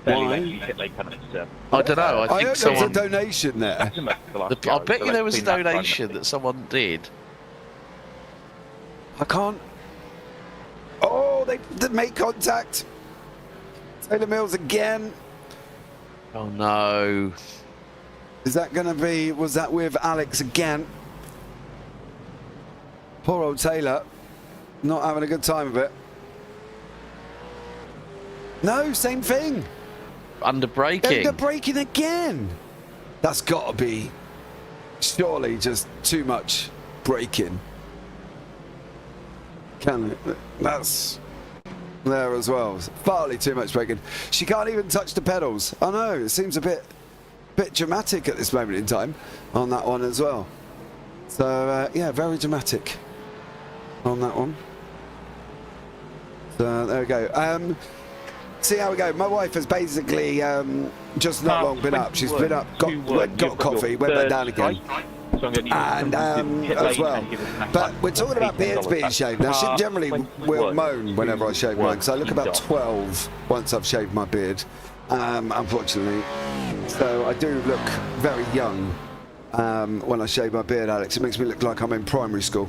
fairly lengthy pit lane canister. I don't know. I think there was a donation there. I bet you there was a donation that someone did. I can't. Oh, they make contact. Taylor Mills again. Oh no. Is that going to be? Was that with Alex again? Poor old Taylor. Not having a good time of it. No, same thing. Under braking. Under braking again. That's got to be surely just too much braking. Can it? That's there as well. Farly too much braking. She can't even touch the pedals. I know, it seems a bit dramatic at this moment in time on that one as well. So yeah, very dramatic on that one. So there we go. See how we go. My wife has basically just not long been up. She's been up, got coffee, went back down again. And as well. But we're talking about beards being shaved. Now, she generally will moan whenever I shave mine, because I look about 12 once I've shaved my beard, unfortunately. So I do look very young when I shave my beard, Alex. It makes me look like I'm in primary school.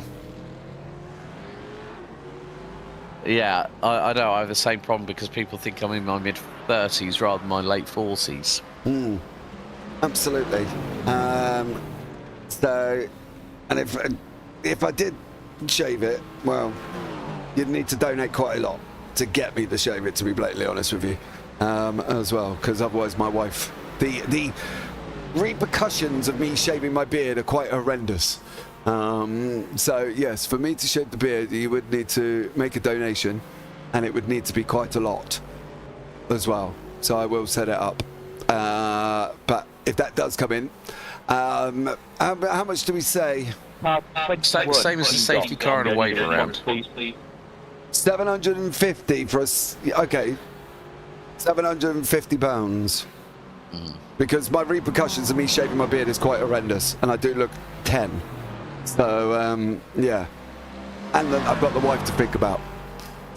Yeah, I know. I have the same problem because people think I'm in my mid-30s rather than my late 40s. Absolutely. So, and if I did shave it, well, you'd need to donate quite a lot to get me to shave it, to be blatantly honest with you, as well, because otherwise my wife, the repercussions of me shaving my beard are quite horrendous So yes, for me to shave the beard, you would need to make a donation, and it would need to be quite a lot as well. So I will set it up. But if that does come in, how much do we say? Same as a safety car and a wave around. 750 for us. Okay, £750. Because my repercussions of me shaving my beard is quite horrendous, and I do look 10. So yeah, and then I've got the wife to think about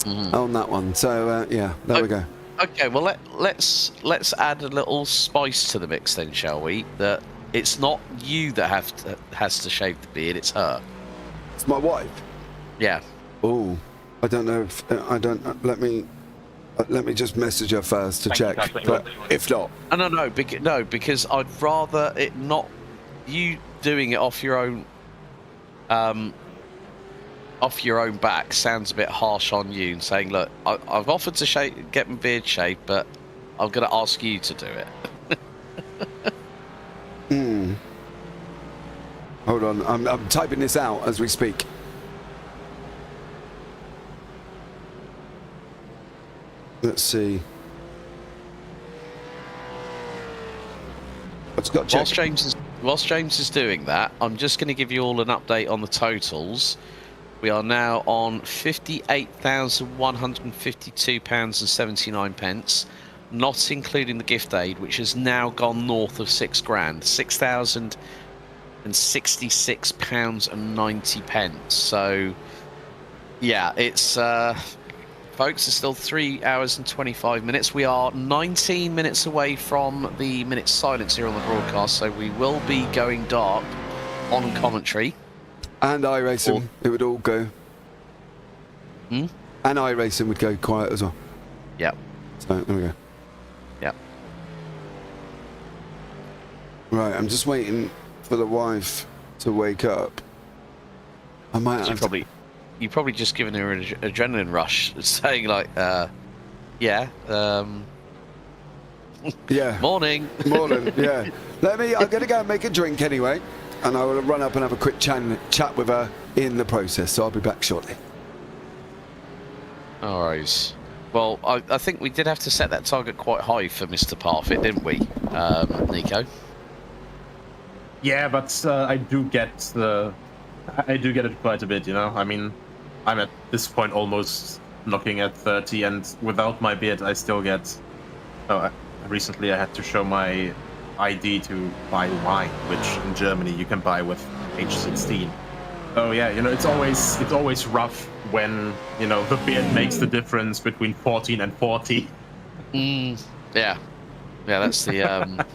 on that one. So yeah, there we go. Okay, well let's add a little spice to the mix then, shall we? That it's not you that has to shave the beard; it's her. It's my wife. Yeah. Oh, I don't know if I don't. Let me just message her first to check. But if not, No, because I'd rather it not you doing it off your own. Off your own back sounds a bit harsh on you, and saying, look, I've offered to get my beard shaved, but I'm going to ask you to do it. Hold on, I'm typing this out as we speak. Let's see. Whilst James is doing that, I'm just going to give you all an update on the totals. We are now on £58,152.79, not including the gift aid, which has now gone north of £6 grand, £6,066.90. So, yeah, it's folks, it's still 3 hours and 25 minutes. We are 19 minutes away from the minute silence here on the broadcast, so we will be going dark on commentary. And iRacing, it would all go. And iRacing would go quiet as well. Yep. So, there we go. Yep. Right, I'm just waiting for the wife to wake up. I might have You've probably just given her an adrenaline rush, saying like, yeah. Yeah. Morning, yeah. I'm going to go and make a drink anyway, and I will run up and have a quick chat with her in the process, so I'll be back shortly. All right. Well, I think we did have to set that target quite high for Mr. Parfit, didn't we, Nico? Yeah, but I do get it quite a bit, you know. I mean, I'm at this point almost looking at 30, and without my beard, I still get. Recently, I had to show my ID to buy wine, which in Germany you can buy with age 16. Oh yeah, you know, it's always rough when, you know, the beard makes the difference between 14 and 40. Yeah, that's the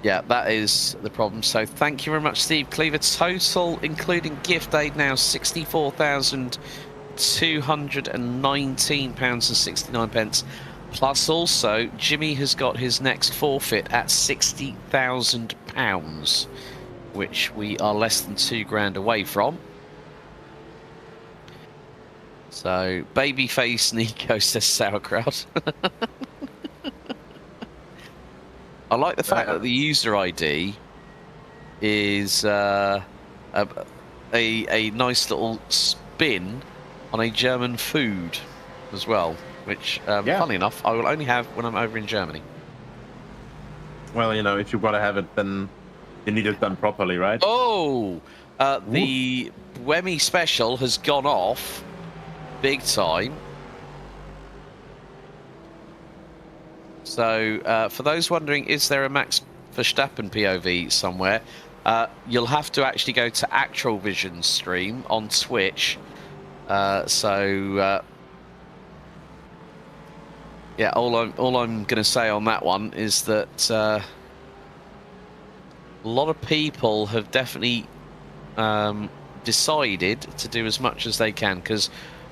yeah, that is the problem. So thank you very much, Steve Cleaver. Total, including gift aid, now £64,219.69. Plus, also, Jimmy has got his next forfeit at £60,000, which we are less than £2 grand away from. So, babyface Nico says sauerkraut. I like the fact that the user ID is a nice little spin on a German food as well, which, funny enough, I will only have when I'm over in Germany. Well, you know, if you've got to have it, then you need it done properly, right? Oh! The Wemmy special has gone off big time. So, for those wondering, is there a Max Verstappen POV somewhere? You'll have to actually go to Actual Vision stream on Twitch. Yeah, all I'm going to say on that one is that a lot of people have definitely decided to do as much as they can, because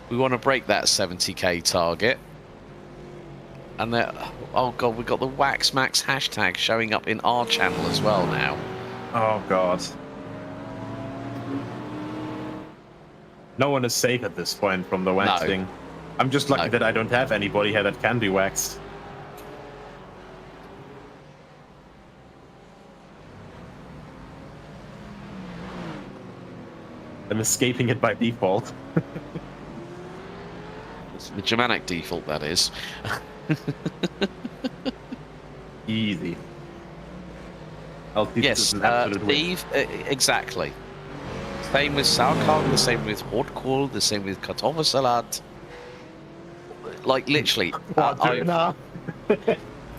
we want to break that 70k target. And oh god, we've got the Wax Max hashtag showing up in our channel as well now. Oh god. No one is safe at this point from the waxing. No. I'm just lucky that I don't have anybody here that can be waxed. I'm escaping it by default. It's the Germanic default, that is. Easy. I'll teach Yes, this an absolute win. Steve, exactly. Same with sauerkraut, the same with Rotkohl, the same with Kartoffelsalat. Like, literally.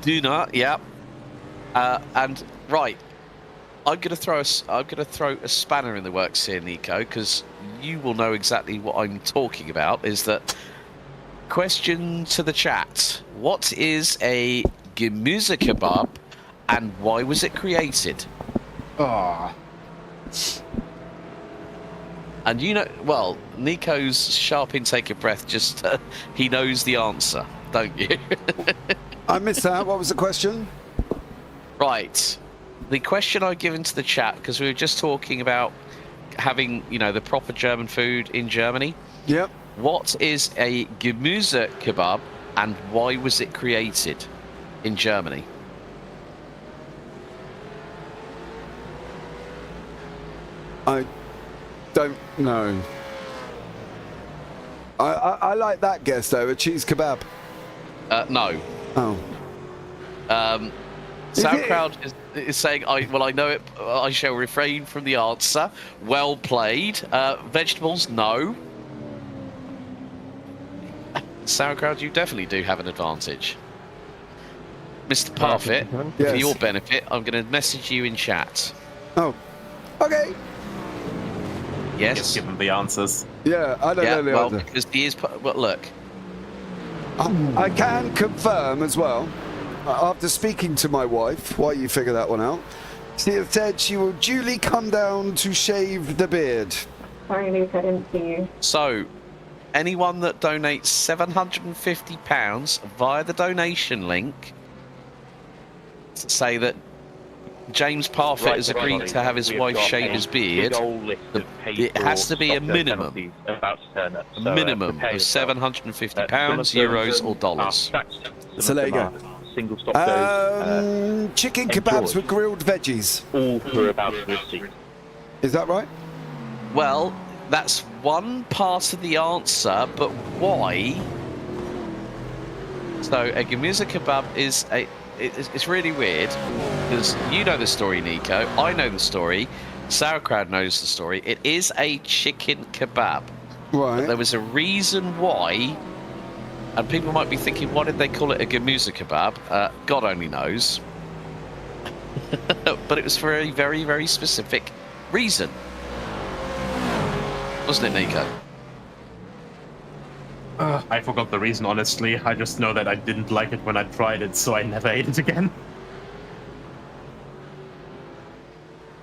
Döner, yeah. And, right. I'm gonna throw a spanner in the works here, Nico, because you will know exactly what I'm talking about. Is that question to the chat? What is a Gemüse kebab, and why was it created? Ah. And you know, well, Nico's sharp intake of breath just he knows the answer, don't you? I missed that. What was the question? Right. The question I've given to the chat, because we were just talking about having, you know, the proper German food in Germany. Yep. What is a Gemüse kebab, and why was it created in Germany? I don't know. I like that guess though, a cheese kebab. No. Oh. Sauerkraut is saying, I know it. I shall refrain from the answer. Well played. Vegetables, no. Sauerkraut, you definitely do have an advantage. Mr. Parfit, Yes. for your benefit, I'm going to message you in chat. Oh. Okay. Yes. Just give them the answers. Yeah, I don't know the answer. Because he is. Well, look. I can confirm as well, after speaking to my wife, while you figure that one out, she has said she will duly come down to shave the beard. Sorry, Luke, I didn't see you. So, anyone that donates £750 via the donation link, say that James Parfit has agreed to have his wife shave his beard. It has to be a minimum. A minimum of £750, euros, or dollars. So there you go. Single stop chicken kebabs with grilled veggies. All for about to receive. Is that right? Well, that's one part of the answer, but why? So a Gemüse kebab is it's really weird because you know the story, Nico. I know the story. Sauerkraut knows the story. It is a chicken kebab. Right. But there was a reason why, and people might be thinking, why did they call it a Gemüse kebab? God only knows. But it was for a very, very specific reason. Wasn't it, Nico? I forgot the reason, honestly. I just know that I didn't like it when I tried it, so I never ate it again.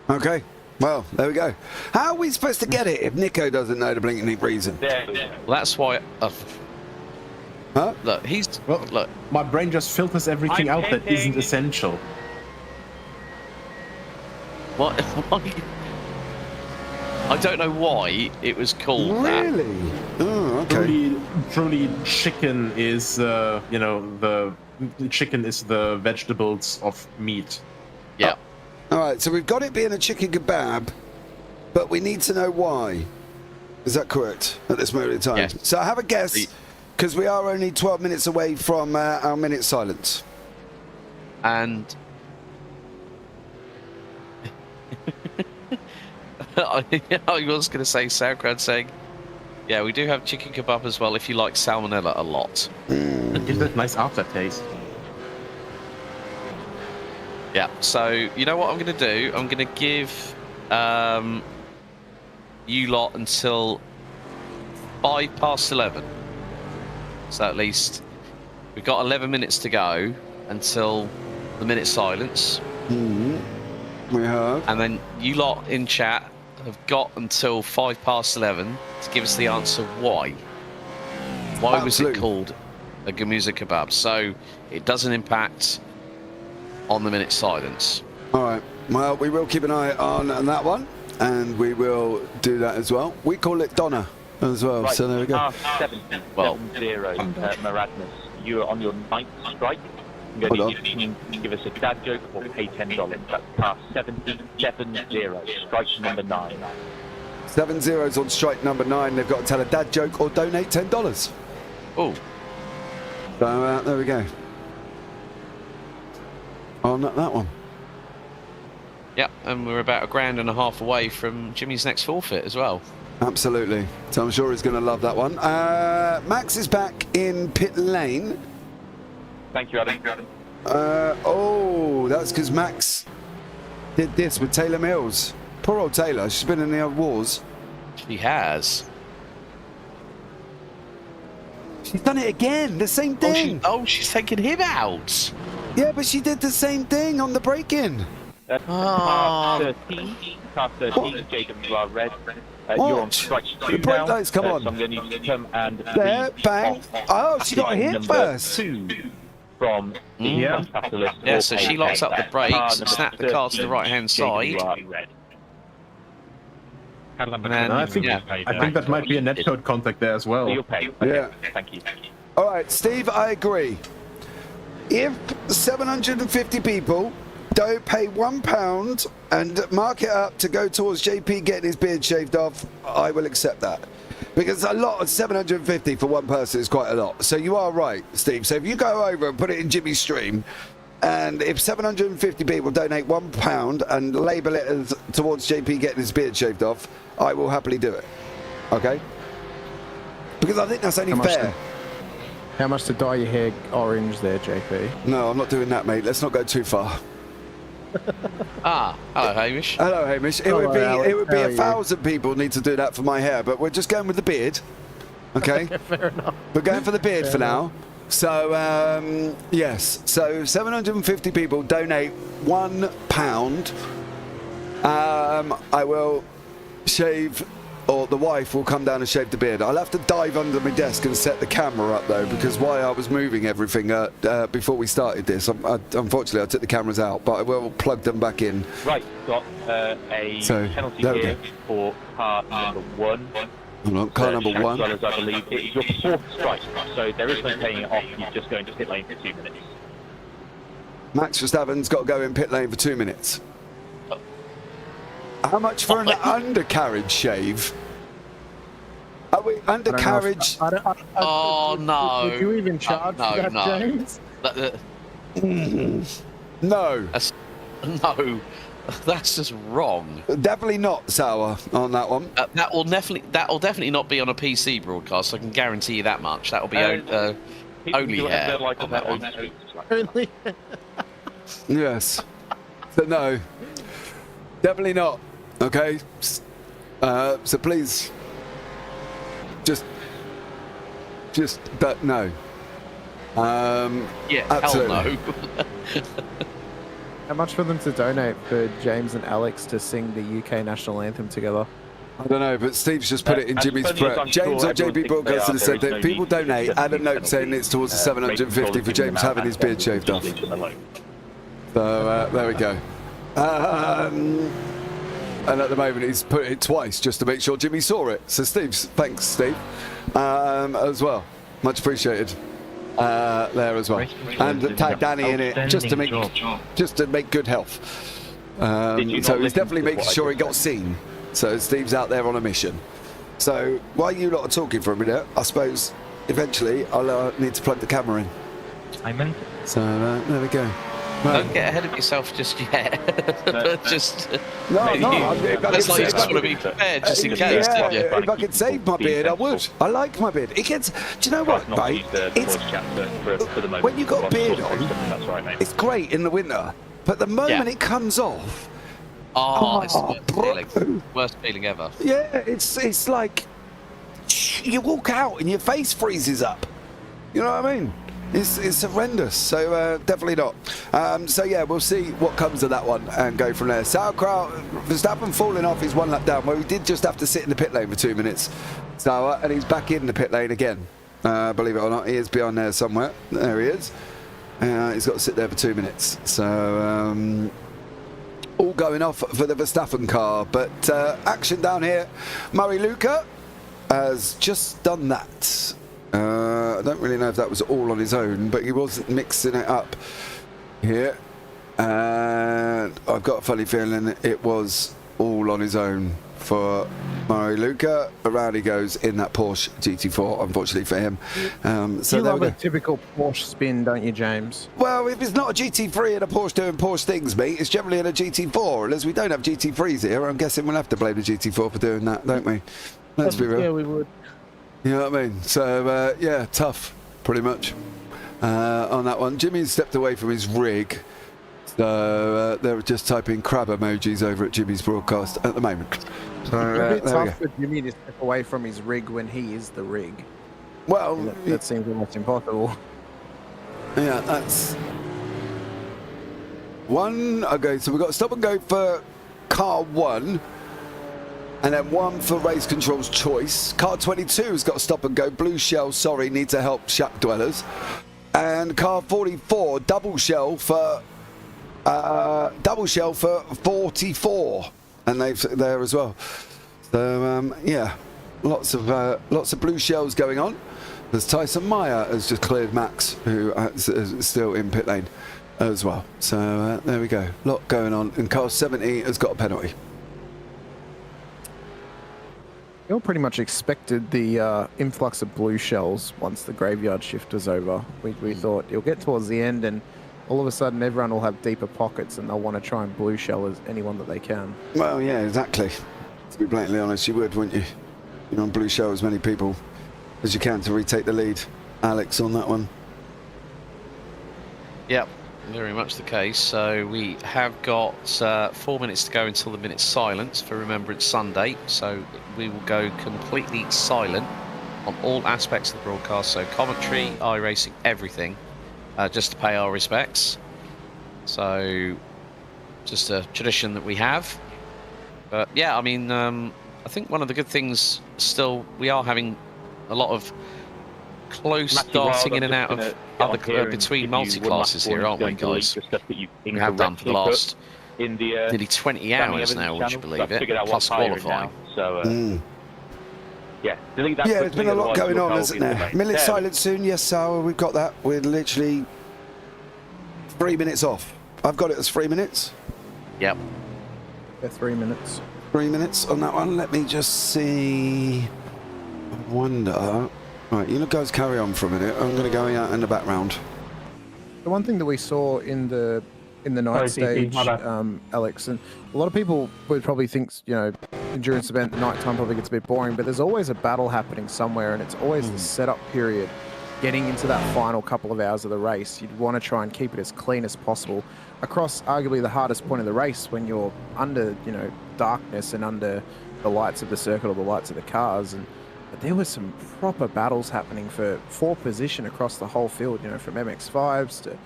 Okay. Well, there we go. How are we supposed to get it if Nico doesn't know the blinking reason? Well, that's why. Huh? Look, look. My brain just filters everything out that isn't essential. What? I don't know why it was called that. Really? Oh, okay. Truly, chicken is, the chicken is the vegetables of meat. Yeah. All right, so we've got it being a chicken kebab, but we need to know why. Is that correct at this moment in time? Yes. So I have a guess, because we are only 12 minutes away from our minute silence. And I was going to say sauerkraut, saying, yeah, we do have chicken kebab as well if you like salmonella a lot. It gives it a nice aftertaste. Yeah, so you know what I'm going to do? I'm going to give you lot until 11:05. So at least we've got 11 minutes to go until the minute silence. We have. And then you lot in chat have got until 11:05 to give us the answer why. Why was it called a Gemüse kebab? So it doesn't impact on the minute silence. All right. Well, we will keep an eye on that one, and we will do that as well. We call it Donna as well. Right, So there we go. 70, Maradness. You are on your 9th strike. You're going to need to give us a dad joke or pay $10. That's past 70. Strike number 9. 7-0's on strike number 9. They've got to tell a dad joke or donate $10. Oh. So there we go. On that one. Yep, and we're about $1,500 away from Jimmy's next forfeit as well. Absolutely. So I'm sure he's going to love that one. Max is back in pit lane. Thank you, Adam. Oh, that's because Max did this with Taylor Mills. Poor old Taylor. She's been in the old wars. She has. She's done it again. The same thing. She's taken him out. Yeah, but she did the same thing on the break-in. Car 13, Jacob, you are red. You're on strike 2 the now. brake lights, come on. So I'm going to need you to come and there, bang. Oh, she got a hit first. 2 from the capitalist. Yeah, so she locks up the brakes and snaps the car to the right-hand side. And then, I think that might be a netcode contact there as well. So you'll pay. Okay. Yeah. Thank you. All right, Steve, I agree. If 750 people don't pay £1 and mark it up to go towards JP getting his beard shaved off, I will accept that. Because a lot of 750 for one person is quite a lot. So you are right, Steve. So if you go over and put it in Jimmy's stream, and if 750 people donate £1 and label it as towards JP getting his beard shaved off, I will happily do it. Okay? Because I think that's only fair. How much to dye your hair orange there, JP? No, I'm not doing that, mate. Let's not go too far. Hello, Hamish. Hello, Hamish. It would be 1,000 people need to do that for my hair, but we're just going with the beard. Okay? Fair enough. We're going for the beard for now. So, yes. So, 750 people donate £1. I will shave, or the wife will come down and shave the beard. I'll have to dive under my desk and set the camera up, though, because while I was moving everything before we started this, unfortunately, I took the cameras out, but I will plug them back in. Right, got a penalty here for car number 1. Hold on, car number 1. As well as I believe it is your 4th strike, so there is no paying it off. You're just going to pit lane for 2 minutes. Max Verstappen's got to go in pit lane for 2 minutes. How much for an undercarriage shave? Are we undercarriage? Oh no! Would you even charge for that, James? No. No, that's just wrong. Definitely not sour on that one. That will definitely not be on a PC broadcast. I can guarantee you that much. That will be only hair on that one. Only. Yes. So no, definitely not. Okay. So please, just no. Yeah, absolutely. hell no. How much for them to donate for James and Alex to sing the UK national anthem together? I don't know, but Steve's just put it in Jimmy's prep. James on JPBroadcasting said that people donate, add a note saying it's towards the 750 for James having his beard shaved off. So there we go. And at the moment he's put it twice just to make sure Jimmy saw it. So thanks Steve, as well. Much appreciated. There as well, and tag Danny in it just to make good health. So he's definitely making sure he got seen. So Steve's out there on a mission. So while you lot are talking for a minute, I suppose eventually I'll need to plug the camera in. Simon. So there we go. No. Don't get ahead of yourself just yet. But just That's like you just want to be prepared just in case. Yeah, if I could save my beard, I would. I like my beard. It gets. Do you know what, mate? It's when you got a beard on, it's great in the winter, but the moment it comes off, it's the worst feeling ever. Yeah, it's like you walk out and your face freezes up. You know what I mean? It's horrendous, so definitely not. So yeah, we'll see what comes of that one and go from there. Sauerkraut, Verstappen falling off, he's one lap down. Well, he did just have to sit in the pit lane for 2 minutes. So, and he's back in the pit lane again. Believe it or not, he is behind there somewhere. There he is. He's got to sit there for 2 minutes. So, all going off for the Verstappen car. But action down here. Murray Luca has just done that. I don't really know if that was all on his own, but he was mixing it up here. And I've got a funny feeling it was all all on his own for Murray Luca. Around he goes in that Porsche GT4, unfortunately for him. So you there love we a go. typical Porsche spin, don't you, James? Well, if it's not a GT3 and a Porsche doing Porsche things, mate, it's generally in a GT4. And as we don't have GT3s here, I'm guessing we'll have to blame the GT4 for doing that, don't we? Let's be real. Yeah, we would. You know what I mean? So, yeah, tough, pretty much, on that one. Jimmy's stepped away from his rig. So they're just typing crab emojis over at Jimmy's broadcast at the moment. So, It's a bit there we tough go. for Jimmy to step away from his rig when he is the rig. Well, that seems almost impossible. Yeah, that's one. Okay, so we've got stop and go for car 1, and then 1 for race control's choice. Car 22 has got stop and go. Blue shell, sorry, need to help shack dwellers. And car 44, double shell for 44, and they've there as well. So yeah, lots of blue shells going on. As Tyson Meyer has just cleared Max, who is still in pit lane as well. So there we go, lot going on. And car 70 has got a penalty. We all pretty much expected the influx of blue shells once the graveyard shift was over. We thought it'll get towards the end and all of a sudden everyone will have deeper pockets and they'll want to try and blue shell as anyone that they can. Well, yeah, exactly. To be blatantly honest, you would, wouldn't you? You know, blue shell as many people as you can to retake the lead. Alex on that one. Yep, very much the case. So we have got 4 minutes to go until the minute's silence for Remembrance Sunday. So we will go completely silent on all aspects of the broadcast. So commentary, iRacing, everything, just to pay our respects. So just a tradition that we have. But yeah, I mean, I think one of the good things still, we are having a lot of close darting in and out of other between multi-classes here, aren't we, guys? We have done for the last nearly 20 hours now, would you believe it? Plus qualifying. So, yeah, delete that. Yeah, there's been a lot going on, otherwise isn't there? Minute silence soon, yes, sir. We've got that. We're literally 3 minutes off. I've got it as 3 minutes. Yep. Yeah, 3 minutes. 3 minutes on that one. Let me just see. I wonder. Right, you guys carry on for a minute. I'm going to go out in the background. The one thing that we saw in the night stage, Alex, and a lot of people would probably think, you know, endurance event nighttime probably gets a bit boring, but there's always a battle happening somewhere, and it's always the setup period. Getting into that final couple of hours of the race, you'd want to try and keep it as clean as possible across arguably the hardest point of the race when you're under, you know, darkness and under the lights of the circuit or the lights of the cars. And but there was some proper battles happening for position across the whole field, you know, from MX-5s to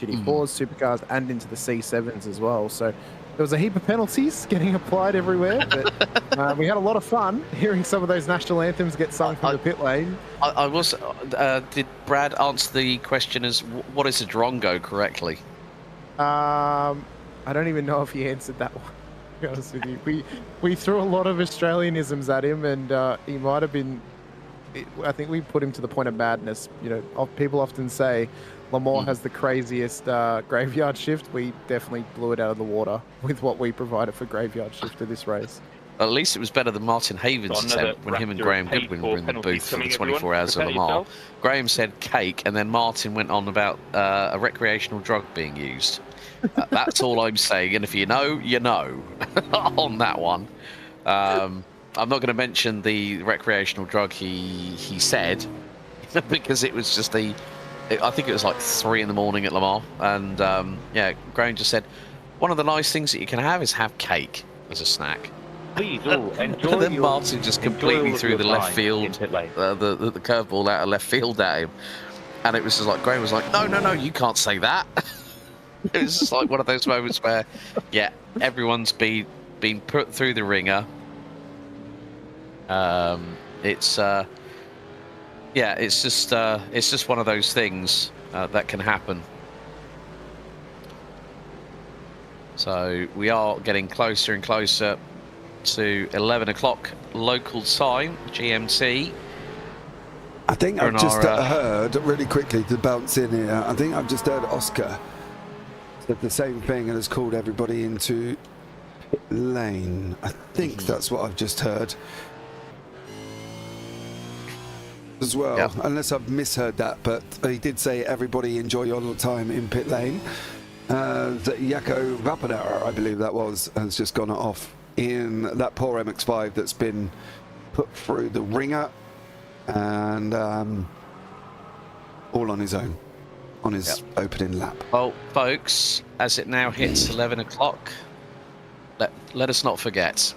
GT4s, Supercars, and into the C7s as well. So there was a heap of penalties getting applied everywhere, but we had a lot of fun hearing some of those national anthems get sung from the pit lane. I was. Did Brad answer the question as what is a drongo correctly? I don't even know if he answered that one. To be honest with you, we threw a lot of Australianisms at him, and he might have been. I think we put him to the point of madness. You know, people often say Lamar has the craziest graveyard shift. We definitely blew it out of the water with what we provided for graveyard shift to this race. At least it was better than Martin Haven's attempt when him and Graham Goodwin were in the booth for the 24 hours of Lamar. Graham said cake, and then Martin went on about a recreational drug being used. That's all I'm saying, and if you know, you know on that one. I'm not going to mention the recreational drug he said, because it was just I think it was like 3 in the morning at Lamar, and yeah, Graham just said, one of the nice things that you can have is have cake as a snack. Please, enjoy. And then Martin just completely threw the left field, the curveball out of left field at him, and it was just like Graham was like, no, you can't say that. It was just like one of those moments where, yeah, everyone's been put through the ringer. It's just one of those things that can happen. So we are getting closer and closer to 11 o'clock local time, GMT. I think I've just heard, really quickly to bounce in here, I think I've just heard Oscar said the same thing and has called everybody into pit lane. I think that's what I've just heard as well, unless I've misheard that, but he did say everybody enjoy your time in pit lane. Jaco Vapanera, I believe that was, has just gone off in that poor MX-5 that's been put through the ringer, and all on his own, on his opening lap. Well, folks, as it now hits 11 o'clock, let us not forget.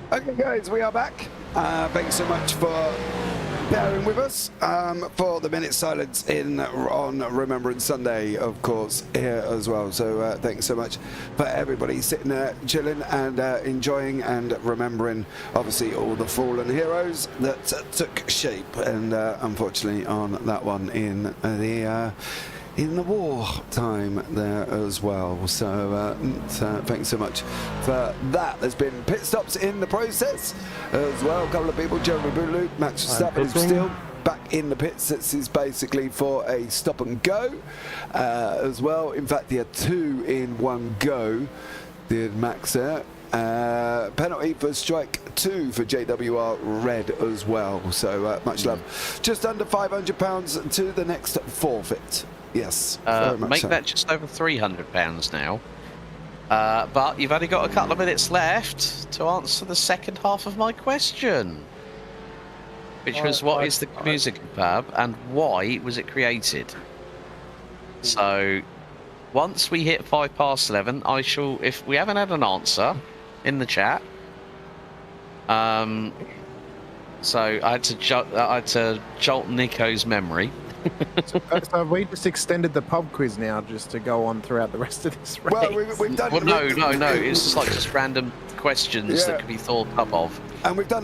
Okay, guys, we are back. Thanks so much for bearing with us for the minute silence on Remembrance Sunday, of course, here as well. So thanks so much for everybody sitting there, chilling and enjoying and remembering, obviously, all the fallen heroes that took shape, and unfortunately on that one in the war time there as well. So thanks so much for that. There's been pit stops in the process as well. A couple of people, Jeremy Bulu, Max Verstappen is still back in the pits. This is basically for a stop and go as well. In fact, he had 2 in 1 go, did Max there. Penalty for strike 2 for JWR Red as well. So much love. Just under £500 to the next forfeit. Yes, make that just over £300 now. But you've only got a couple of minutes left to answer the second half of my question, which was what is the music pub and why was it created? So once we hit 11:05, I shall, if we haven't had an answer in the chat, so I had to jolt Nico's memory. So we just extended the pub quiz now just to go on throughout the rest of this race. Well, we've done... Well, no. It's just like just random questions that could be thought up of. And we've done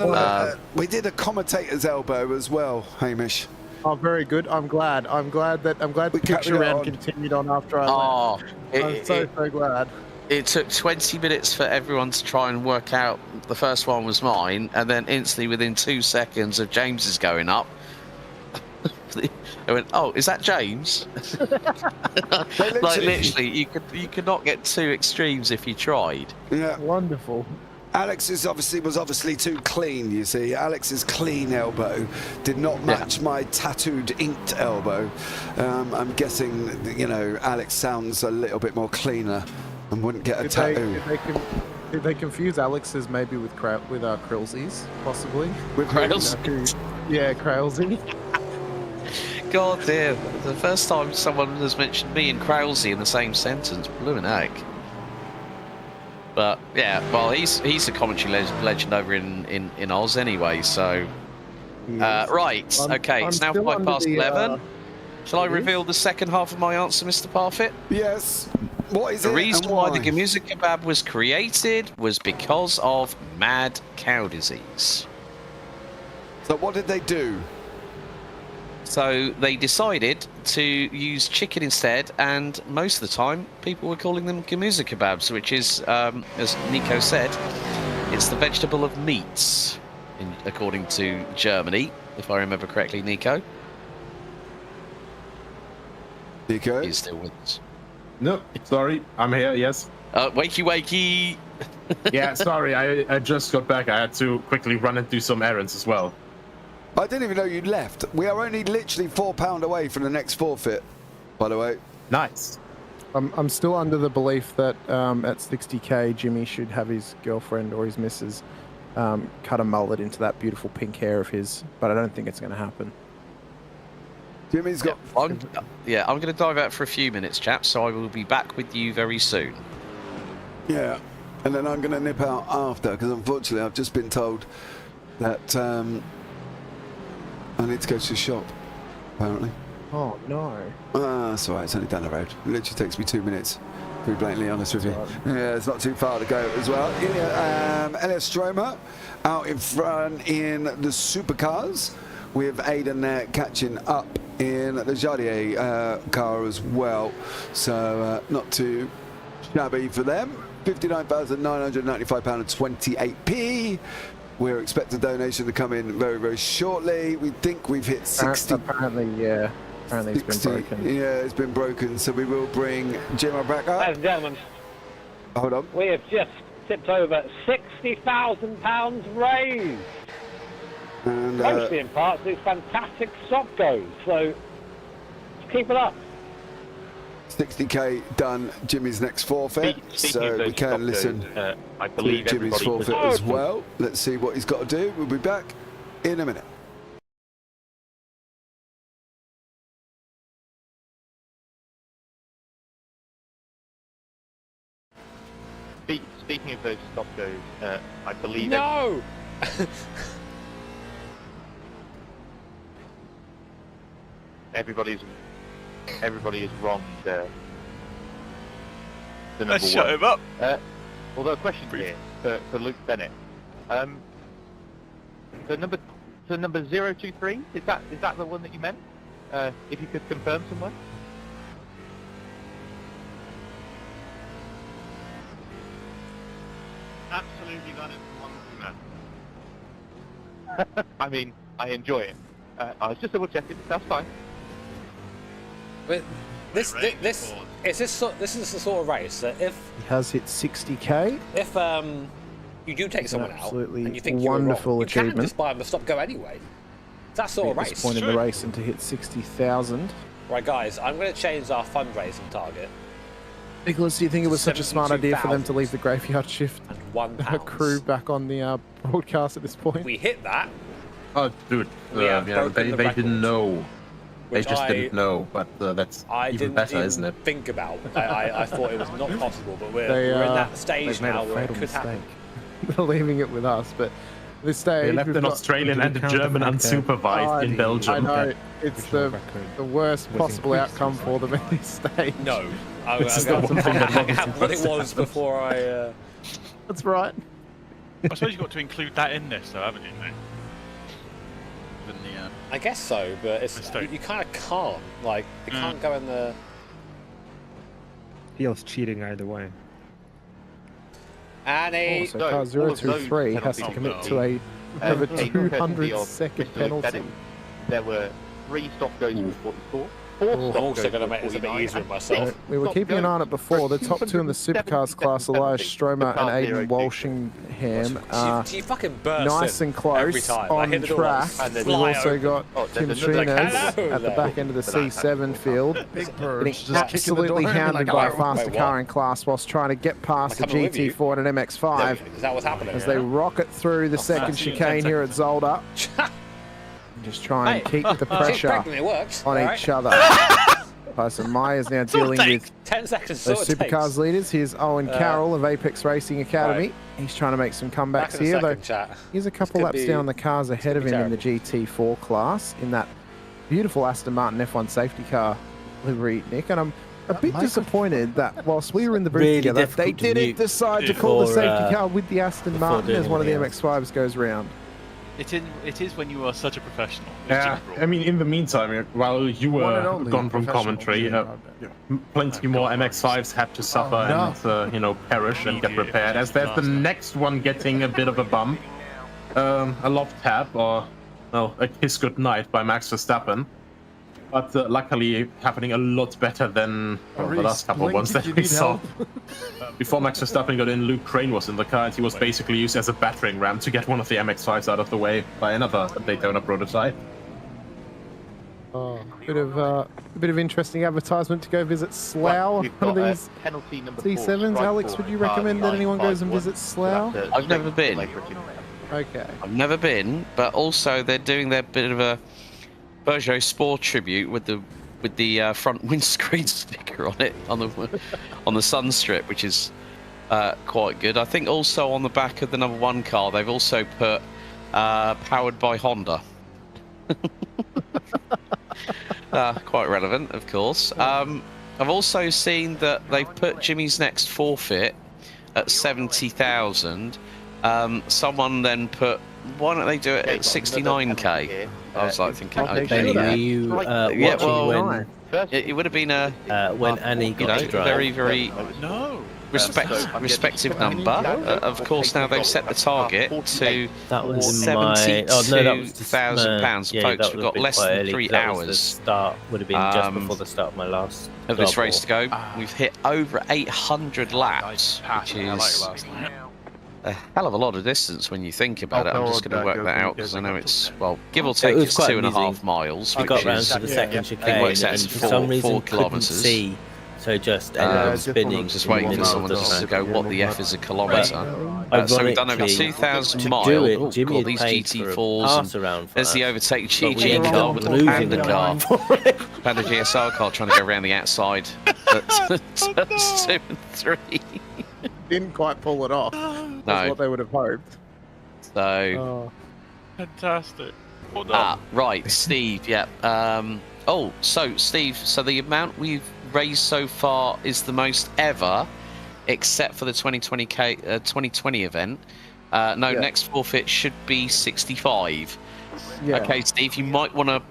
we did a commentator's elbow as well, Hamish. Oh, very good. I'm glad the picture round continued on after I left. I'm so glad. It took 20 minutes for everyone to try and work out the first one was mine, and then instantly within 2 seconds of James's going up, I went, oh, is that James? Like literally, you could not get two extremes if you tried. Yeah, wonderful. Alex was obviously too clean. You see, Alex's clean elbow did not match my tattooed, inked elbow. I'm guessing, you know, Alex sounds a little bit more cleaner and wouldn't get a tattoo. Did they confuse Alex's maybe with Krillsies, possibly? With Krails? Yeah, Krailsy. God damn, the first time someone has mentioned me and Kralsey in the same sentence, blooming heck. But yeah, well, he's a commentary legend over in Oz anyway, so... right, okay, it's now 11. Shall I reveal the second half of my answer, Mr. Parfit? Yes. What is the it? The reason why the Gamuza kebab was created was because of mad cow disease. So what did they do? So they decided to use chicken instead, and most of the time people were calling them Gamuza kebabs, which is, as Nico said, it's the vegetable of meats, according to Germany, if I remember correctly, Nico. Nico? He's still with us. No, sorry, I'm here, yes. Wakey, wakey. Yeah, sorry, I just got back. I had to quickly run and do some errands as well. I didn't even know you'd left. We are only literally £4 away from the next forfeit, by the way. Nice. I'm still under the belief that at 60k, Jimmy should have his girlfriend or his missus cut a mullet into that beautiful pink hair of his, but I don't think it's going to happen. Jimmy's got... I'm going to dive out for a few minutes, chaps, so I will be back with you very soon. Yeah, and then I'm going to nip out after, because unfortunately I've just been told that I need to go to the shop, apparently. Oh, no. That's all right, it's only down the road. It literally takes me 2 minutes, to be blatantly honest with you. Right. Yeah, it's not too far to go as well. Elias Stromer out in front in the Supercars, with Aiden there catching up in the Jardier car as well. So not too shabby for them. £59,995.28p. We're expecting a donation to come in very, very shortly. We think we've hit 60. Apparently, yeah. Apparently 60, it's been broken. Yeah, it's been broken. So we will bring Jim back up. Ladies and gentlemen, hold on. We have just tipped over £60,000 raised. And mostly in part to these fantastic stop goes. So keep it up. 60k done. Jimmy's next forfeit, so we can listen I believe to Jimmy's forfeit as well. Let's see what he's got to do. We'll be back in a minute. Speaking of those stop goes, I believe. No. Everybody is wrong there. Let's shut him up. Although a question here for Luke Bennett. So number 023, is that the one that you meant? If you could confirm somewhere. Absolutely, that is the one that you meant. I mean, I enjoy it. I was just double checking. That's fine. But this is the sort of race that if he has hit 60k, if you do take someone out and you think wonderful you're wrong, achievement. You can just buy them a stop go anyway. It's that sort of race. At this point in the race, and to hit 60,000. Right, guys, I'm going to change our fundraising target. Nicholas, do you think it was such a smart idea for them to leave the graveyard shift and £1 crew back on the broadcast at this point? We hit that. Oh, dude, they didn't know. They just didn't know, but that's even better, isn't it? Think about. I thought it was not possible, but we're in that stage now where it could happen. They're leaving it with us, but this stage they left an Australian and a German unsupervised in Belgium. I know it's the worst possible outcome for them at this stage. No, this is the one thing that what it was before I. That's right. I suppose you've got to include that in this, though, haven't you? I guess so, but it's you kind of can't. Like, it can't go in the. Feels cheating either way. Annie, so car 023 has to commit to a over 200-second penalty. There were 3 stop goes from 44. I'm also going to make this a bit easier on myself. We were keeping an eye on it before. The top two in the Supercars class, Elias Stromer and Aidan Walshingham, are You fucking burst nice it and close every time. I on hit the door track. once and then We've fly also open. got Tim there's Trinas hello at the there. back end of the C7 field, Big getting just absolutely hounded by a faster Wait, car in class whilst trying to get past the Am I coming with you? GT4 and an MX-5 Is that what's happening? as they rocket through the second chicane here at Zolder. Just try and keep the pressure Practically it works. on All each right. other. Tyson Myers now dealing with 10 seconds. those Supercars leaders. Here's Owen Carroll of Apex Racing Academy. Right. He's trying to make some Back comebacks in a here, though. second, chat. He's a couple This laps could down on be- the cars ahead of could him be in the GT4 class in that beautiful Aston Martin F1 safety car livery, Nick. And I'm a bit disappointed that whilst we were in the booth Really together, they difficult to didn't mute decide to call the before, safety car with the Aston Martin doing as one of the anything MX-5s goes round. It is when you are such a professional. Yeah, I mean, in the meantime, while you One and were only gone from professional. commentary, plenty more MX-5s had to suffer and, perish and get repaired, as there's the next one getting a bit of a bump. A love tap, or, well, a kiss goodnight by Max Verstappen. But luckily, happening a lot better than the last couple of ones that we saw. Before Max Verstappen got in, Luke Crane was in the car, and he was basically used as a battering ram to get one of the MX-5s out of the way by another Daytona prototype. Oh, a bit of interesting advertisement to go visit Slough. One of these penalty number C7s. Alex, would you recommend that anyone goes and visits Slough? I've never been. Okay. I've never been, but also they're doing their bit of a Peugeot Sport tribute with the front windscreen sticker on it on the sun strip, which is quite good. I think also on the back of the number 1 car they've also put powered by Honda. Quite relevant, of course. I've also seen that they've put Jimmy's next forfeit at 70,000. Someone then put, why don't they do it at 69k? I was like thinking, okay, Were you yeah, watching well, when it would have been a when Annie got to drive? very respective number. Of course, now they've set the target to That was in my. Oh no, that was £72,000, yeah, folks. that We've would have got been less quite than early, 3 that was the hours. Start would have been just before the start of my last. Of this double. race to go. We've hit over 800 laps, which is a hell of a lot of distance when you think about it. I'm just going to work that out because I know it's, well, give or take, It was it's quite 2.5 amusing. miles. I which got round is, to the second chicane, it works out and to for some reason 4 couldn't kilometres. see, so just ended up spinning. Just waiting for someone to go, what the F is a kilometre? So we've done over Ironically, 2,000 to miles. do it, Oh, Jimmy God, had these paid for a GT4s. pass around for There's the us, overtake but we GG ended car up with the losing Panda the car. line. Panda GSR car trying to go around the outside. Turns 2 and 3. Didn't quite pull it off. That's what they would have hoped. So. Fantastic. Well done. Right, Steve. Yeah. So Steve. So the amount we've raised so far is the most ever, except for the 2020 event. Next forfeit should be 65. Yeah. Okay, Steve. You might want to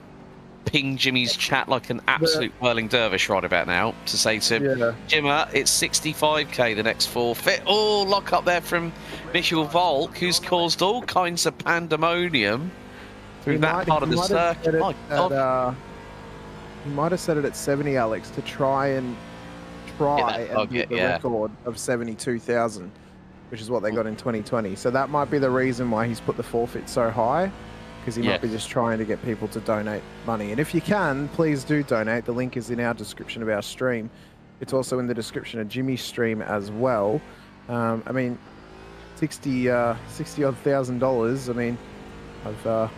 ping Jimmy's chat like an absolute whirling dervish right about now to say to him, Jimmer, it's 65k the next forfeit. Oh, lock up there from Michael Volk, who's caused all kinds of pandemonium through that part of the circuit. My God. You might have set it at 70, Alex, to try and beat the record of 72,000, which is what they got in 2020. So that might be the reason why he's put the forfeit so high, because he might be just trying to get people to donate money. And if you can, please do donate. The link is in our description of our stream. It's also in the description of Jimmy's stream as well. I mean, $60 odd thousand. I mean, I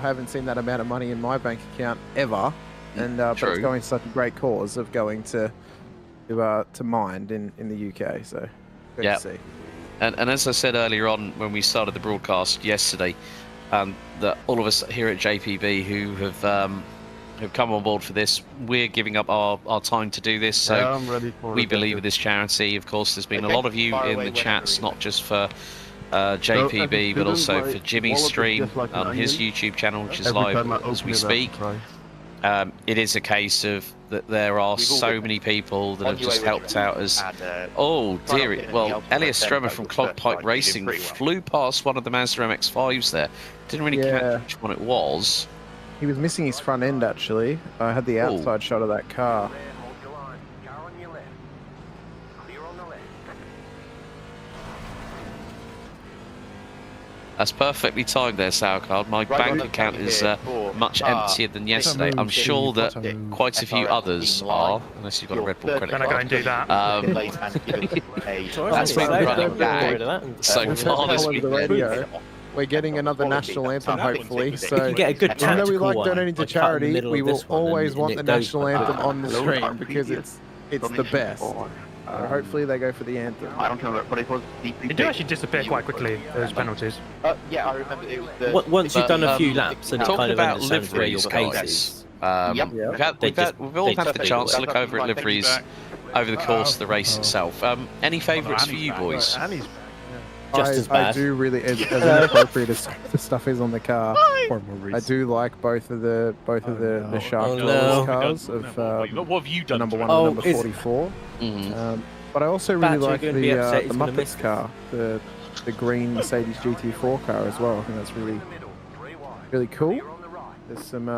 haven't seen that amount of money in my bank account ever. And but it's going to such a great cause of going to Mind in the UK. So good to see. And as I said earlier on when we started the broadcast yesterday, that all of us here at JPB who have come on board for this, we're giving up our time to do this. So I'm ready for we believe in this charity. Of course, there's been a lot of you in the chats, not just for JPB, but also for Jimmy's stream on his YouTube channel, which is live as we speak. It is a case of that there are so many people that have just helped out as well, Elias Strummer from Clogpipe Racing flew past one of the Mazda MX-5s there. Didn't really catch which one it was. He was missing his front end, actually. I had the outside shot of that car. That's perfectly timed there, Sauerkraut. My bank account is much emptier than yesterday. I'm sure that quite a few others are, unless you've got a Red Bull credit card. Can I go and do that? That's been running gag so far this weekend. We're getting another national anthem, hopefully. So, you can get a good even though we like tactical donating to one, like cut in the charity, middle we of will this one always and want it the goes national like anthem that. on the stream because it's the best. Hopefully they go for the anthem. I don't remember, but it was deeply. It do actually disappear quite quickly, those penalties. Yeah, I remember it was the. Once you've done a few laps and it talk kind of about understands where your liveries, pace is. We've all had the chance to look over at liveries over the course of the race itself. Any favourites for you boys? Just as bad. I do really, as inappropriate as the stuff is on the car. I do like both of the Shark cars of what have you done? Number 1 and number 44. But I also really like the Muppets car, the green Mercedes GT4 car as well. I think that's really cool. There's some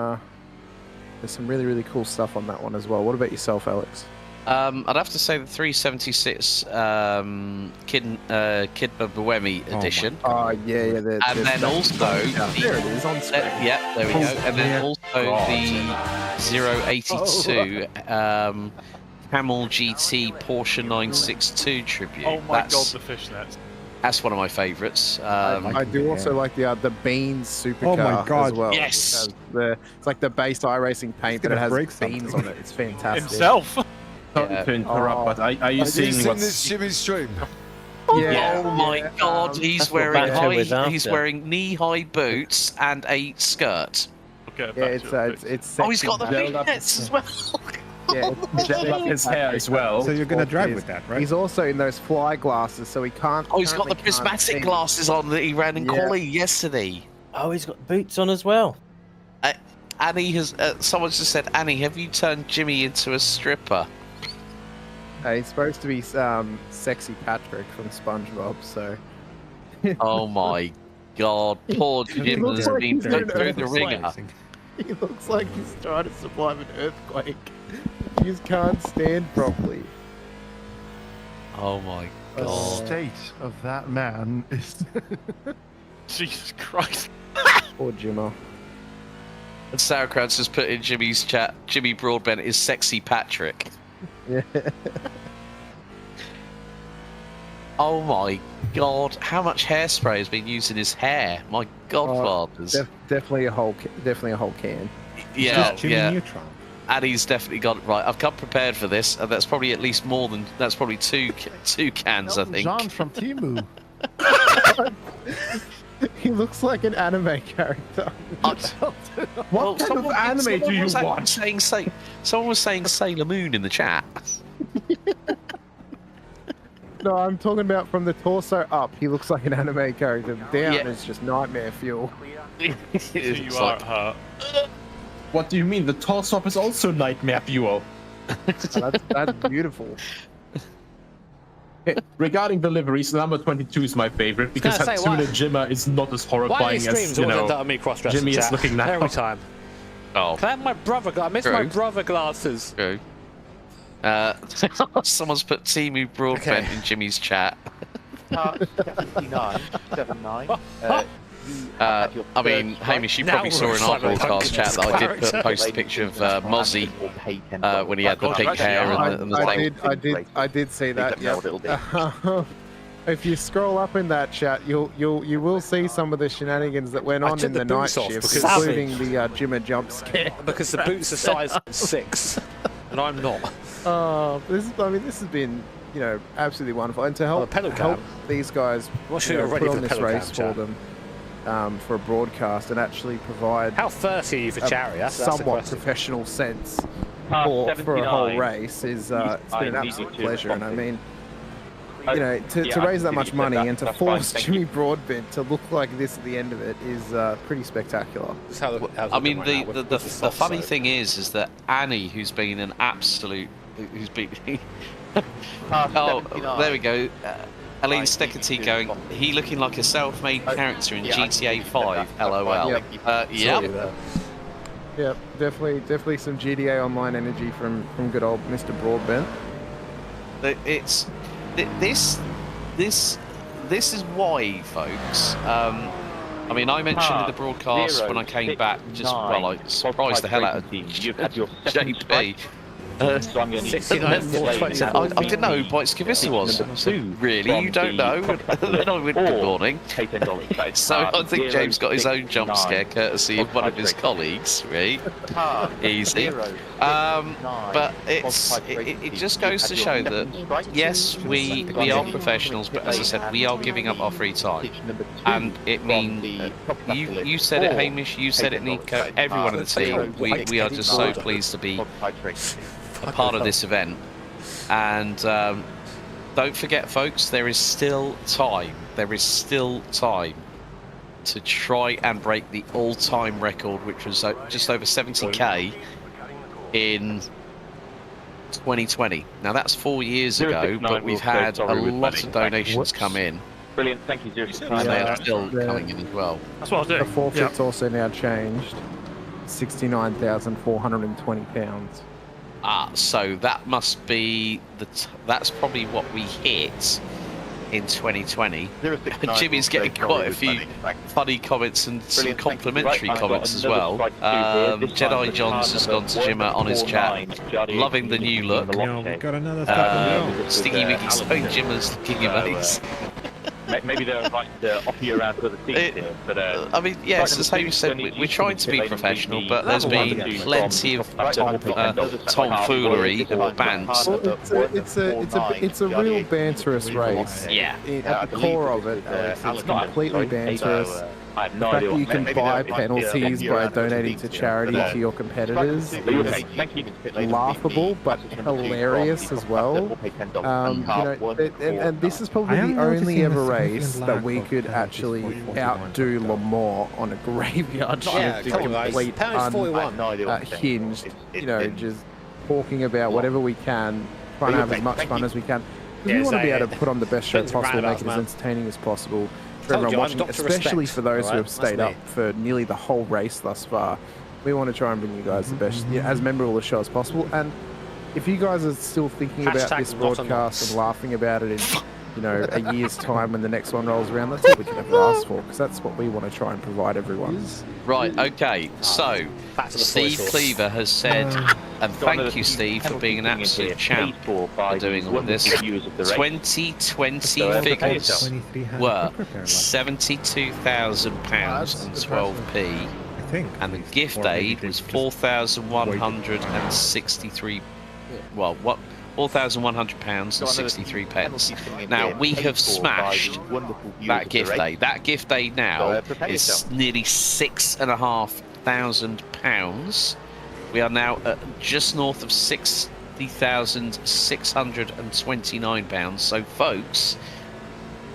really cool stuff on that one as well. What about yourself, Alex? I'd have to say the 376 Kid Buemi edition. And then also there it is on screen. Yeah, there we go. And then also the 082 Camel GT Porsche 962 tribute. Oh my god, the fishnets. That's one of my favourites. I do also like the Beans supercar as well. Yes. It's like the base iRacing paint, but it has beans on it. It's fantastic. Himself. Sorry to interrupt, but are you seeing this Jimmy stream? Yeah. Oh my god, he's wearing knee-high boots and a skirt. It's oh, he's got the V-nets as well. His hair as well. So you're going to drive with that, right? He's also in those fly glasses, so he can't. Oh, he's got the prismatic glasses on that he ran in quali yesterday. Oh, he's got boots on as well. Annie has. Someone just said, Annie, have you turned Jimmy into a stripper? He's supposed to be sexy Patrick from SpongeBob, so. Oh my god, poor Jim has been put through the ringer. He looks like he's trying to survive an earthquake. He just can't stand properly. Oh my god. The state of that man is. Jesus Christ. Poor Jimmo. And Sauerkraut's just put in Jimmy's chat, Jimmy Broadbent is sexy Patrick. Yeah. Oh my god, how much hairspray has been used in his hair? My godfathers. Definitely a whole can. Yeah. Neutron. Addy's definitely got it right. I've come prepared for this, and that's probably at least more than that's probably two cans, I think. John from Temu. He looks like an anime character. What kind of anime do you watch? Someone was saying Sailor Moon in the chat. No, I'm talking about from the torso up. He looks like an anime character. Down is just nightmare fuel. You are hurt. What do you mean? The torso up is also nightmare fuel. That's beautiful. Regarding the liveries, number 22 is my favorite because Hatsune Jimma is not as horrifying as Jimmy is looking now. Every time. Oh. Can I have my brother? I miss my brother glasses. True. Someone's put Temu Broadbent in Jimmy's chat. 79. I mean, Hamish, you probably saw in our broadcast chat that I did post a picture of Mozzie when he had the pink hair and the thing. I did see that. Yeah. If you scroll up in that chat, you will see some of the shenanigans that went on in the night shift, including the Jimmer jump scare. Because the boots are size 6, and I'm not. This has been, absolutely wonderful, and to help these guys put on this race for them. For a broadcast and actually provide how thirsty are you for charity? That's somewhat professional sense for a whole race is it's been an absolute pleasure. And I mean, to raise that much money and to force Jimmy Broadbent to look like this at the end of it is pretty spectacular. I mean, the funny thing is that Annie, who's been an absolute, there we go. Aline Stekety going, he looking like a self-made character in GTA 5, LOL. Yep, definitely some GTA Online energy from good old Mr. Broadbent. It's this is why, folks. I mean, I mentioned in the broadcast when I came back, I surprised the hell out of JP. So I'm going to 69,427. I didn't know who Bite Skivissa was. Really? You don't know? Then I went, good morning. So I think James got his own jump scare courtesy of one of his colleagues, right? Easy. But it just goes to show that, yes, we are professionals, but as I said, we are giving up our free time. And it means, you said it, Hamish, you said it, Nico, everyone in the team, we are just so pleased to be a part of this event. And don't forget, folks, there is still time. There is still time to try and break the all-time record, which was just over 70k in 2020. Now that's 4 years ago, but we've had a lot of donations come in. Brilliant, thank you, Zero. And they are still coming in as well. That's what I was doing. The forfeit's also now changed. £69,420. So that must be that's probably what we hit in 2020. Jimmy's getting quite a few funny comments and some complimentary comments as well. Jedi Johns has gone to Jimmer on his chat, loving the new look. We've got another Sticky Mickey's going Jimmer's King Maze. Maybe they're like to offer you around to the seats here, but I mean, yes, as Hamish said, we're trying to be professional, but there's been plenty of tomfoolery and bants. It's a real banterous race. Yeah. At the core of it, it's completely banterous. The fact that you can buy penalties by donating to charity to your competitors is laughable, but hilarious as well. And this is probably the only ever race that we could actually outdo Lamar on a graveyard shift in complete unhinged, just talking about whatever we can, trying to have as much fun as we can. Because we want to be able to put on the best show possible, make it as entertaining as possible for everyone watching, especially for those who have stayed up for nearly the whole race thus far. We want to try and bring you guys the best, as memorable a show as possible. And if you guys are still thinking about this broadcast and laughing about it in, a year's time when the next one rolls around, that's all we can ever ask for, because that's what we want to try and provide everyone. Right, okay, so Steve Cleaver has said, and thank you, Steve, for being an absolute champ for doing all of this. 2020 figures were £72,000 and 12p, and the gift aid was 4,163. Well, what? £4,100 and 63 pence. Now we have smashed that gift aid. That gift aid now is nearly £6,500. We are now at just north of £60,629. So, folks,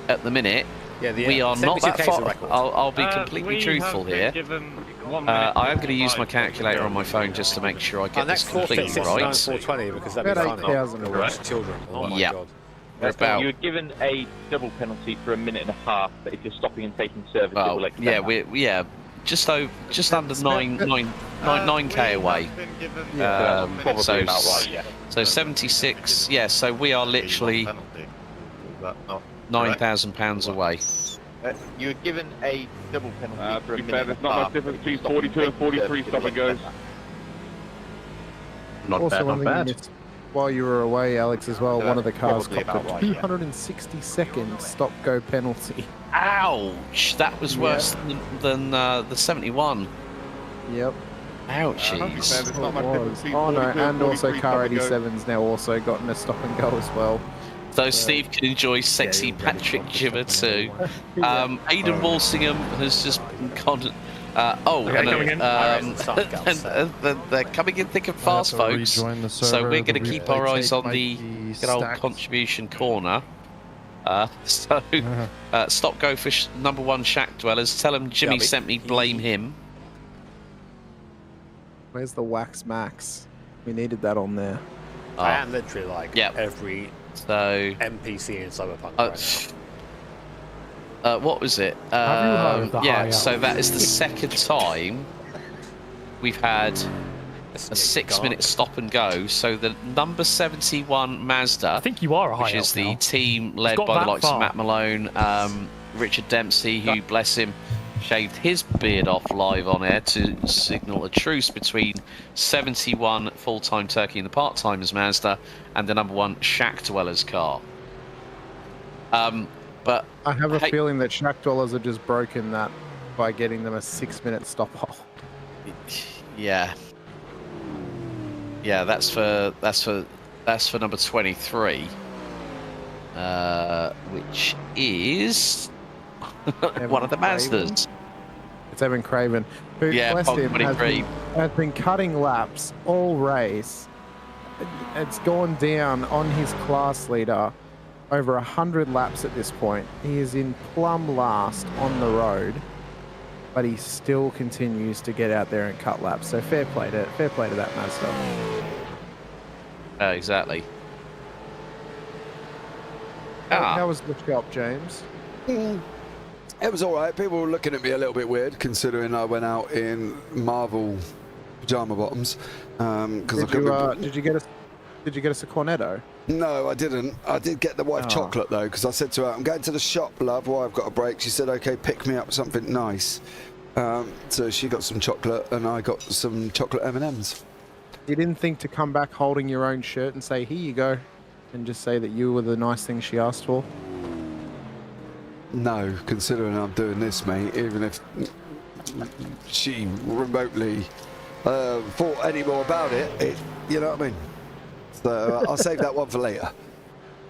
at the minute, we are not that far. I'll be completely truthful here. I am going to use my calculator on my phone just to make sure I get this completely right. 420 because that'd be funny. Children. Oh my God. You were given a double penalty for a minute and a half, but if you're stopping and taking service, it will extend that. Just under 9k away. So 76. Yeah. So we are literally £9,000 away. You were given a double penalty for a minute. There's not much difference between 42 and 43. Stop and goes. Not bad. While you were away, Alex, as well, one of the cars copped a 260-second stop-go penalty. Ouch! That was worse than the 71. Yep. Ouchies. Oh no, and also Car 87's now also gotten a stop-and-go as well. So Steve can enjoy sexy Patrick Jimmer too. Aidan Walsingham has just gone. They're coming in thick and fast, folks. So we're going to keep our eyes on the good old contribution corner. Stop go for number one Shack Dwellers. Tell them Jimmy sent me. Blame him. Where's the Wax Max? We needed that on there. I am literally like every NPC in Cyberpunk. What was it? So that is the second time we've had a 6-minute stop and go. So the number 71 Mazda, I think you are a high which is the now. team It's led got by the that likes of far. Matt Malone, Richard Dempsey, who, bless him, shaved his beard off live on air to signal a truce between 71 full-time Turkey and the part-timers Mazda and the number 1 Shack Dwellers car. But I have a feeling that Shack Dwellers have just broken that by getting them a 6-minute stop off. Yeah. Yeah, that's for number 23, which is one of the Mazdas. It's Evan Craven, who, Yeah, bless Pog him, 23. has been cutting laps all race. It's gone down on his class leader over 100 laps at this point. He is in plumb last on the road, but he still continues to get out there and cut laps. So fair play to that Mazda. Exactly. How was the shop, James? It was all right. People were looking at me a little bit weird, considering I went out in Marvel pajama bottoms. Did you get us a Cornetto? No, I didn't. I did get the wife chocolate though, because I said to her, "I'm going to the shop, love. While I've got a break." She said, "Okay, pick me up something nice." So she got some chocolate, and I got some chocolate M&Ms. You didn't think to come back holding your own shirt and say, "Here you go," and just say that you were the nice thing she asked for? No, considering I'm doing this, mate, even if she remotely thought any more about it, you know what I mean? So I'll save that one for later.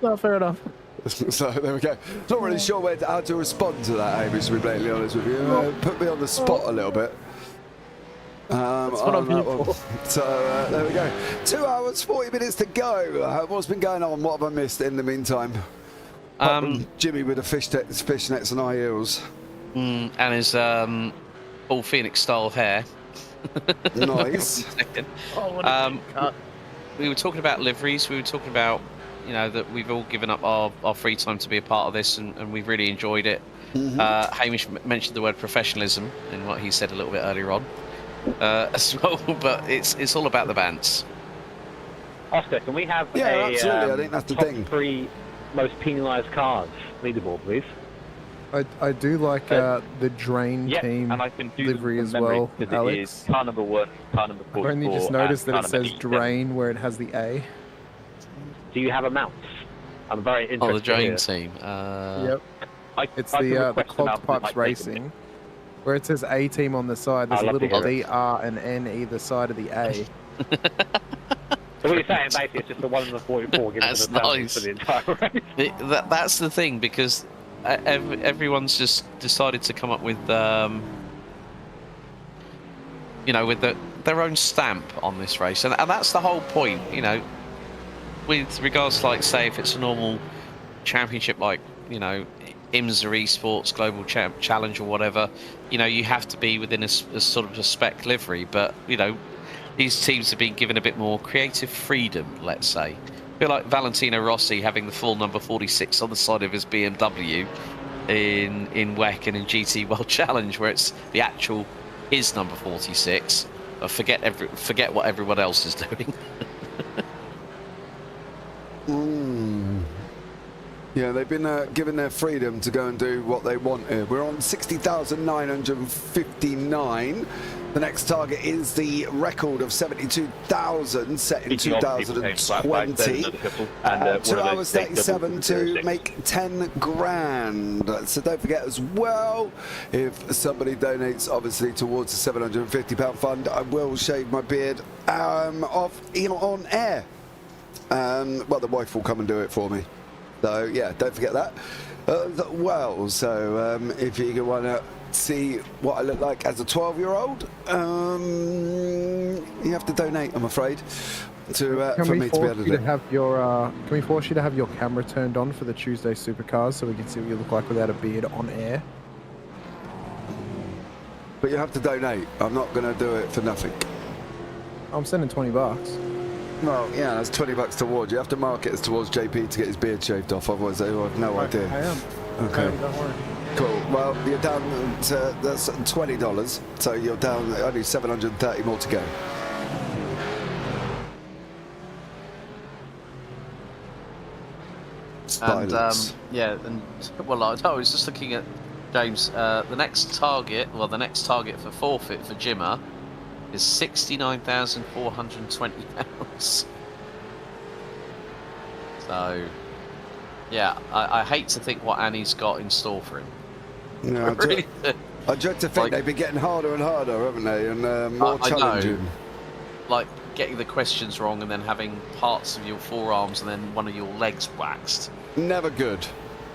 No, fair enough. So there we go. Not really sure how to respond to that, Amy, to be blatantly honest with you. Put me on the spot a little bit. That's what I'm here for. So there we go. 2 hours, 40 minutes to go. What's been going on? What have I missed in the meantime? Jimmy with the fishnets and high heels. And his all Phoenix style hair. Nice. We were talking about liveries. We were talking about, that we've all given up our free time to be a part of this, and we've really enjoyed it. Hamish mentioned the word professionalism in what he said a little bit earlier on as well, but it's all about the bants. Oscar, can we have absolutely. I think that's the top thing. 3 most penalised cars leaderboard, please? I do like the Drain team and I can do livery as memory, well, because Alex. it is car number 1, car number 44. I've only just noticed that and it car number says 87. Drain where it has the A. Do you have a mount? I'm very interested. Oh, the Drain here. team. Yep. It's I can the request a Clogged mount that Pipes might take a Racing. Where it says A team on the side, there's I'd a love to little hear D, R, and N either side of the A. So what you're saying basically it's just the 1 and the 44 giving That's us a nice. for the entire race. That's the thing, because everyone's just decided to come up with, with their own stamp on this race, and that's the whole point. With regards to, like, say, if it's a normal championship, like IMSA Esports Global Challenge or whatever, you have to be within a sort of a spec livery, but these teams have been given a bit more creative freedom, let's say. A bit like Valentino Rossi having the full number 46 on the side of his BMW in WEC and in GT World Challenge, where it's the actual his number 46. Forget what everyone else is doing. Yeah, they've been given their freedom to go and do what they want here. We're on 60,959. The next target is the record of 72,000 set in 2020. 2 hours 37 to make 10 grand. So don't forget as well, if somebody donates obviously towards the £750 fund, I will shave my beard off on air. Well, the wife will come and do it for me. So yeah, don't forget that. So if you want to see what I look like as a 12-year-old, you have to donate, I'm afraid, for me to be able to do it. Can we force you to have your camera turned on for the Tuesday Supercars so we can see what you look like without a beard on air? But you have to donate. I'm not going to do it for nothing. I'm sending $20. Well, yeah, that's $20 towards. You have to mark it as towards JP to get his beard shaved off, otherwise they will have no idea. I am. Okay. Cool. Well, you're down to that's $20, so you're down only 730 more to go. And yeah, and well, I was just looking at James. The next target for forfeit for Jimmer is £69,420. So, yeah, I hate to think what Annie's got in store for him. Yeah, I dread to think they've been getting harder and harder, haven't they? And more challenging. Know. Like getting the questions wrong and then having parts of your forearms and then one of your legs waxed. Never good.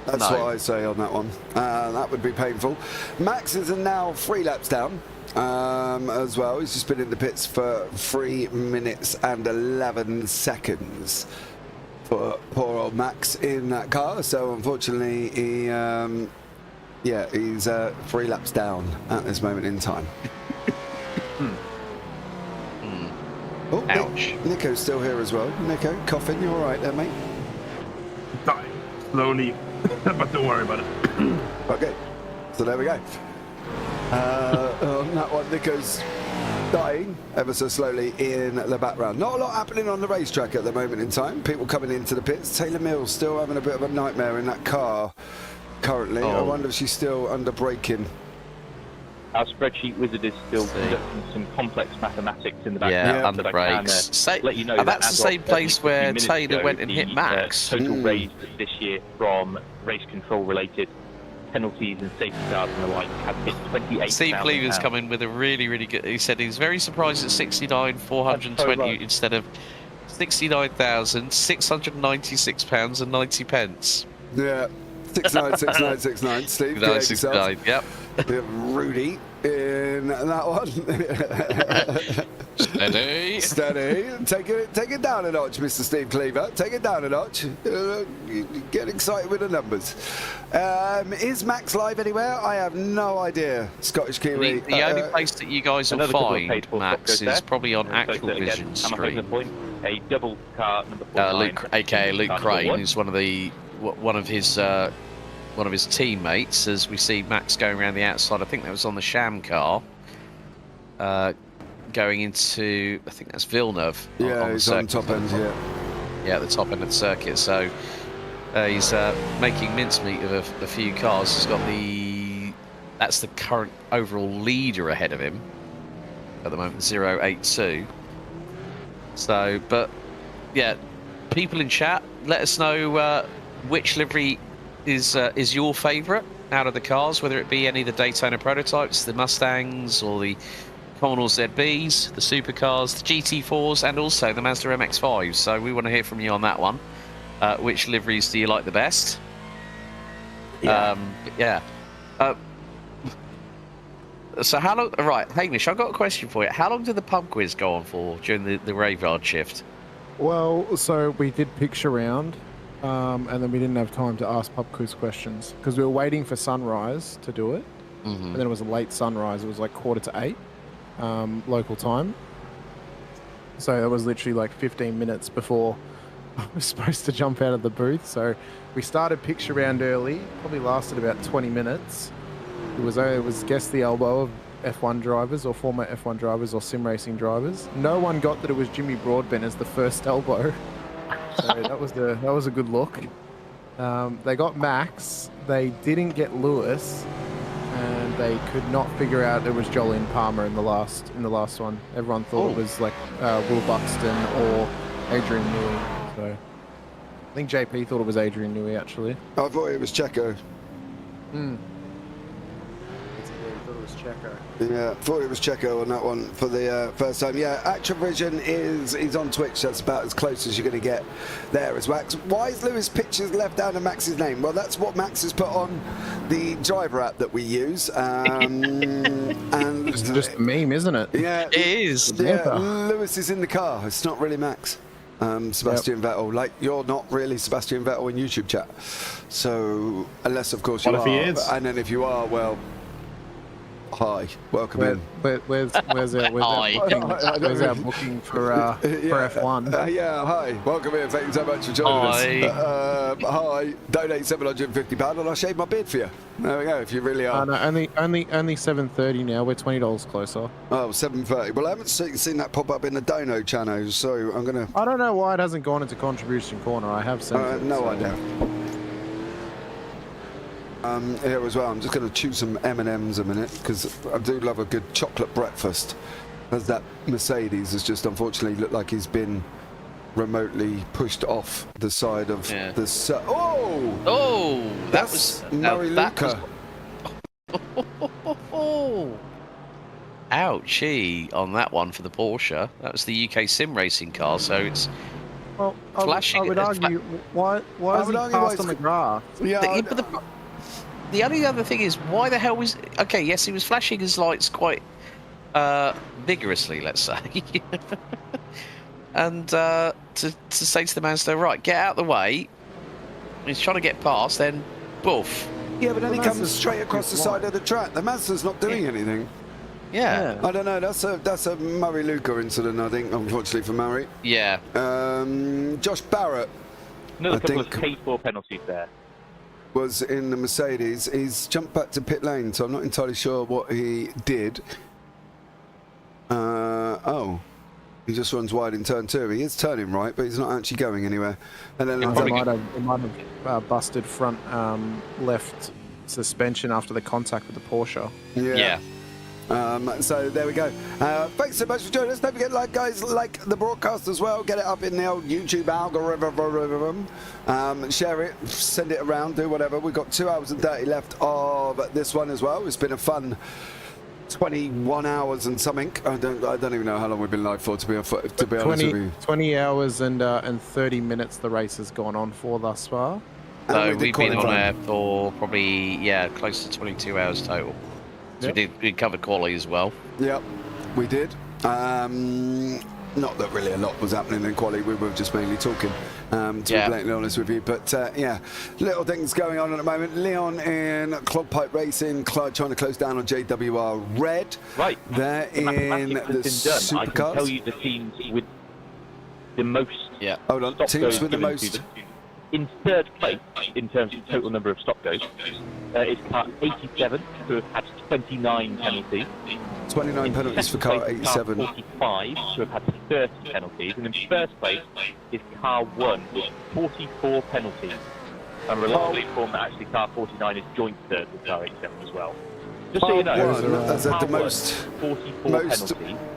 That's what I say on that one. That would be painful. Max is now 3 laps down as well. He's just been in the pits for 3 minutes and 11 seconds for poor old Max in that car. So unfortunately, he's 3 laps down at this moment in time. Oh, ouch. Nico's still here as well. Nico, coughing, you all right there, mate? Dying slowly, but don't worry about it. Okay, so there we go. On that one, Nico's dying ever so slowly in the background. Not a lot happening on the racetrack at the moment in time. People coming into the pits. Taylor Mills still having a bit of a nightmare in that car currently. I wonder if she's still under braking. Our spreadsheet wizard is still conducting some complex mathematics in the background. Yeah, under brakes. Let you know that's the same place where Taylor went and hit Max. Total raised this year from race control related penalties and safety cars and the like has hit 28,000. Steve Cleaver's come in with a really, really good. He said he's very surprised at 69,420 instead of £69,696 and 90 pence. Yeah, 696969. Steve, 969. Yep. Rudy in that one. Steady. Take it down a notch, Mr. Steve Cleaver. Take it down a notch. Get excited with the numbers. Is Max live anywhere? I have no idea. Scottish Kiwi. The only place that you guys will find Max is probably on Actual Vision stream. A double car number 4. Luke, aka Luke Crane, who's one of his teammates, as we see Max going around the outside. I think that was on the Sham car, going into, I think that's Villeneuve. Yeah, he's on top end, yeah, at the top end of the circuit. So he's making mincemeat of a few cars. He's got that's the current overall leader ahead of him at the moment, 082. So, but yeah, people in chat, let us know which livery is your favourite out of the cars, whether it be any of the Daytona prototypes, the Mustangs, or the Commodore ZBs, the Supercars, the GT4s, and also the Mazda MX-5s. So we want to hear from you on that one. Which liveries do you like the best? So how long? Right, Hamish, I've got a question for you. How long did the pub quiz go on for during the graveyard shift? Well, so we did picture round. And then we didn't have time to ask pub quiz questions because we were waiting for sunrise to do it. And then it was a late sunrise. It was like 7:45 local time. So it was literally like 15 minutes before I was supposed to jump out of the booth. So we started picture round early. Probably lasted about 20 minutes. It was guess the elbow of F1 drivers or former F1 drivers or sim racing drivers. No one got that it was Jimmy Broadbent as the first elbow. So that was a good look. They got Max. They didn't get Lewis, and they could not figure out it was Jolyon Palmer in the last one. Everyone thought it was like Will Buxton or Adrian Newey. So I think JP thought it was Adrian Newey actually. I thought it was Checo. Yeah, thought it was Checo on that one for the first time. Yeah, Activision is on Twitch. That's about as close as you're going to get there as Max. Why is Lewis Pictures left down to Max's name? Well, that's what Max has put on the driver app that we use. And it's just a meme, isn't it? Yeah, it is. Yeah, Lewis is in the car. It's not really Max. Sebastian Vettel, like you're not really Sebastian Vettel in YouTube chat. So unless of course you are, if he is? and then if you are, well, Hi, welcome in. Where's our booking for F1? Yeah, hi, welcome in. Thank you so much for joining us. Hi, donate £750 and I'll shave my beard for you. There we go. If you really are. No, only 7:30 now. We're $20 closer. Oh, 7:30. Well, I haven't seen that pop up in the dono channel, so I'm gonna. I don't know why it hasn't gone into contribution corner. I have sent it. No idea. Here as well, I'm just going to chew some M&Ms a minute because I do love a good chocolate breakfast. As that Mercedes has just unfortunately looked like he's been remotely pushed off the side of the. Oh, that's Murray Luca. Ouchie on that one for the Porsche. That was the UK sim racing car, so it's flashing. I would argue why is he passed on the grass? Yeah. The only other thing is, why the hell was... Okay, yes, he was flashing his lights quite vigorously, let's say. And to say to the Mazda, right, get out of the way. He's trying to get past, then boof. Yeah, but then he comes straight across the side of the track. The Mazda's not doing anything. Yeah. I don't know. That's a Murray Luca incident, I think, unfortunately for Murray. Yeah. Josh Barrett. Another couple of K4 penalties there. Was in the Mercedes. He's jumped back to pit lane, so I'm not entirely sure what he did. He just runs wide in turn 2. He is turning right, but he's not actually going anywhere. And then He might have busted front left suspension after the contact with the Porsche. Yeah. So there we go. Thanks so much for joining us. Don't forget, guys, like the broadcast as well. Get it up in the old YouTube algorithm. Share it, send it around, do whatever. We've got 2 hours and 30 left of this one as well. It's been a fun 21 hours and something. I don't even know how long we've been live for, to be honest with you. 20 hours and 30 minutes the race has gone on for thus far. So we've been on air for probably, close to 22 hours total. So we covered quality as well. Yep, we did. Not that really a lot was happening in quality, we were just mainly talking, to be blatantly honest with you. But little things going on at the moment. Leon in Clog Pipe Racing, trying to close down on JWR Red. Right. They're in the Supercars. I can tell you the teams with the most. Yeah. Hold on, teams with the most. In third place, in terms of total number of stop goes, is car 87, who have had 29 penalties. 29 penalties for car 87. Car 45, who have had 30 penalties. And in first place is car 1, with 44 penalties. I'm reliably informed that actually car 49 is joint third with car 87 as well. Just so you know, has had the most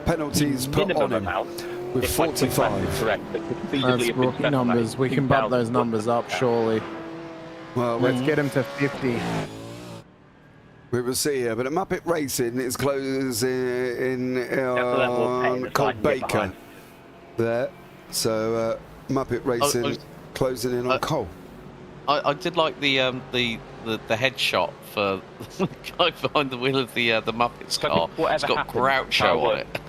penalties put on him. With 45. That's rookie numbers. We can bump those numbers up, surely. Well, let's get him to 50. We will see here, but at Muppet Racing, it's closing on Cold Baker there. So Muppet Racing closing in on Cole. I did like the headshot for the guy behind the wheel of the Muppets car. It's got Groucho on it.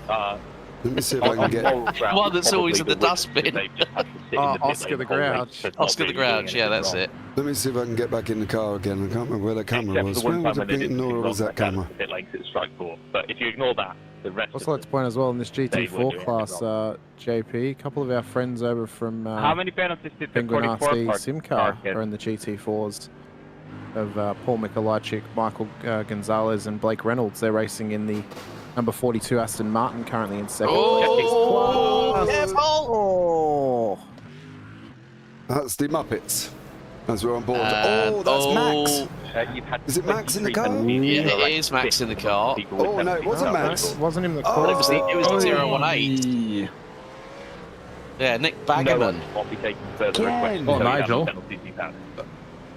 Let me see if I can get one that's always in the dustbin. Oscar the Grouch. Oscar the Grouch, yeah, that's it. Let me see if I can get back in the car again. I can't remember where the camera was. Where was it? Nor was that camera? But if you ignore that, the rest. Also, like to point as well in this GT4 class, JP, a couple of our friends over from how many penalties did the Penguin 44 RC Simcar are in the GT4s of Paul Mikolajczyk, Michael Gonzalez, and Blake Reynolds. They're racing in the number 42 Aston Martin, currently in second. That's the Muppets. As we're on board. That's Max. Is it Max in the car? Yeah, it is Max in the car. Oh no, it wasn't Max. It wasn't him in the car. It was the 018. Yeah, Nick Baggerman. Nigel.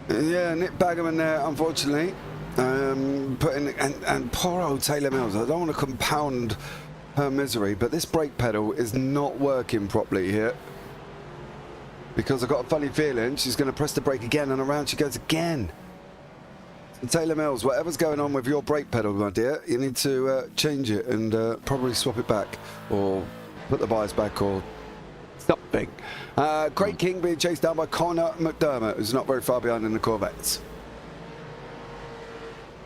Yeah, Nick Baggerman there, unfortunately. And poor old Taylor Mills. I don't want to compound her misery, but this brake pedal is not working properly here. Because I've got a funny feeling she's going to press the brake again, and around she goes again. So Taylor Mills, whatever's going on with your brake pedal, my dear, you need to change it and probably swap it back, or put the bias back, or something. Craig King being chased down by Connor McDermott, who's not very far behind in the Corvettes.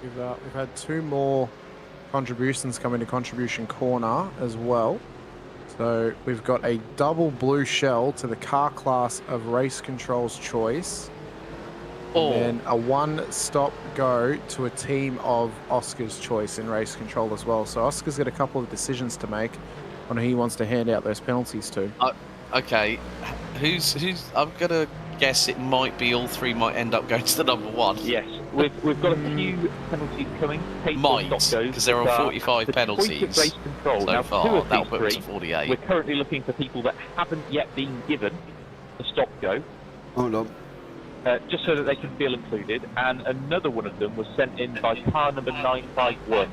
We've had two more contributions coming to contribution corner as well. So we've got a double blue shell to the car class of race control's choice. Oh. And a one-stop go to a team of Oscar's choice in race control as well. So Oscar's got a couple of decisions to make on who he wants to hand out those penalties to. Okay, who's? I'm gonna guess it might be all three. Might end up going to the number one. Yes, we've got a few penalties coming. Might, because there are 45 penalties race control. so now, far. That'll put us to 48. We're currently looking for people that haven't yet been given the stop go. Hold on. Just so that they can feel included, and another one of them was sent in by car number 951.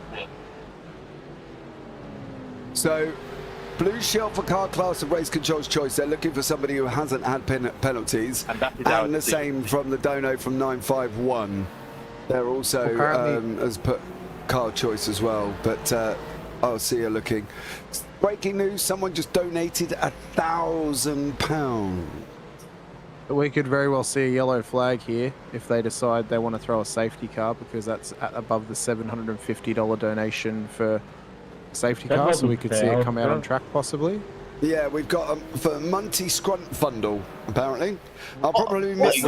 So, blue shell for car class of race control's choice. They're looking for somebody who hasn't had penalties. And that is our the decision. same from the dono from 951. They're also has put car choice as well, but I'll see you looking. Breaking news, someone just donated £1,000. We could very well see a yellow flag here if they decide they want to throw a safety car, because that's at above the $750 donation for a safety car, so we could see it come out on track possibly. Yeah, we've got for Munty Scrunt Fundle, apparently. I'll probably miss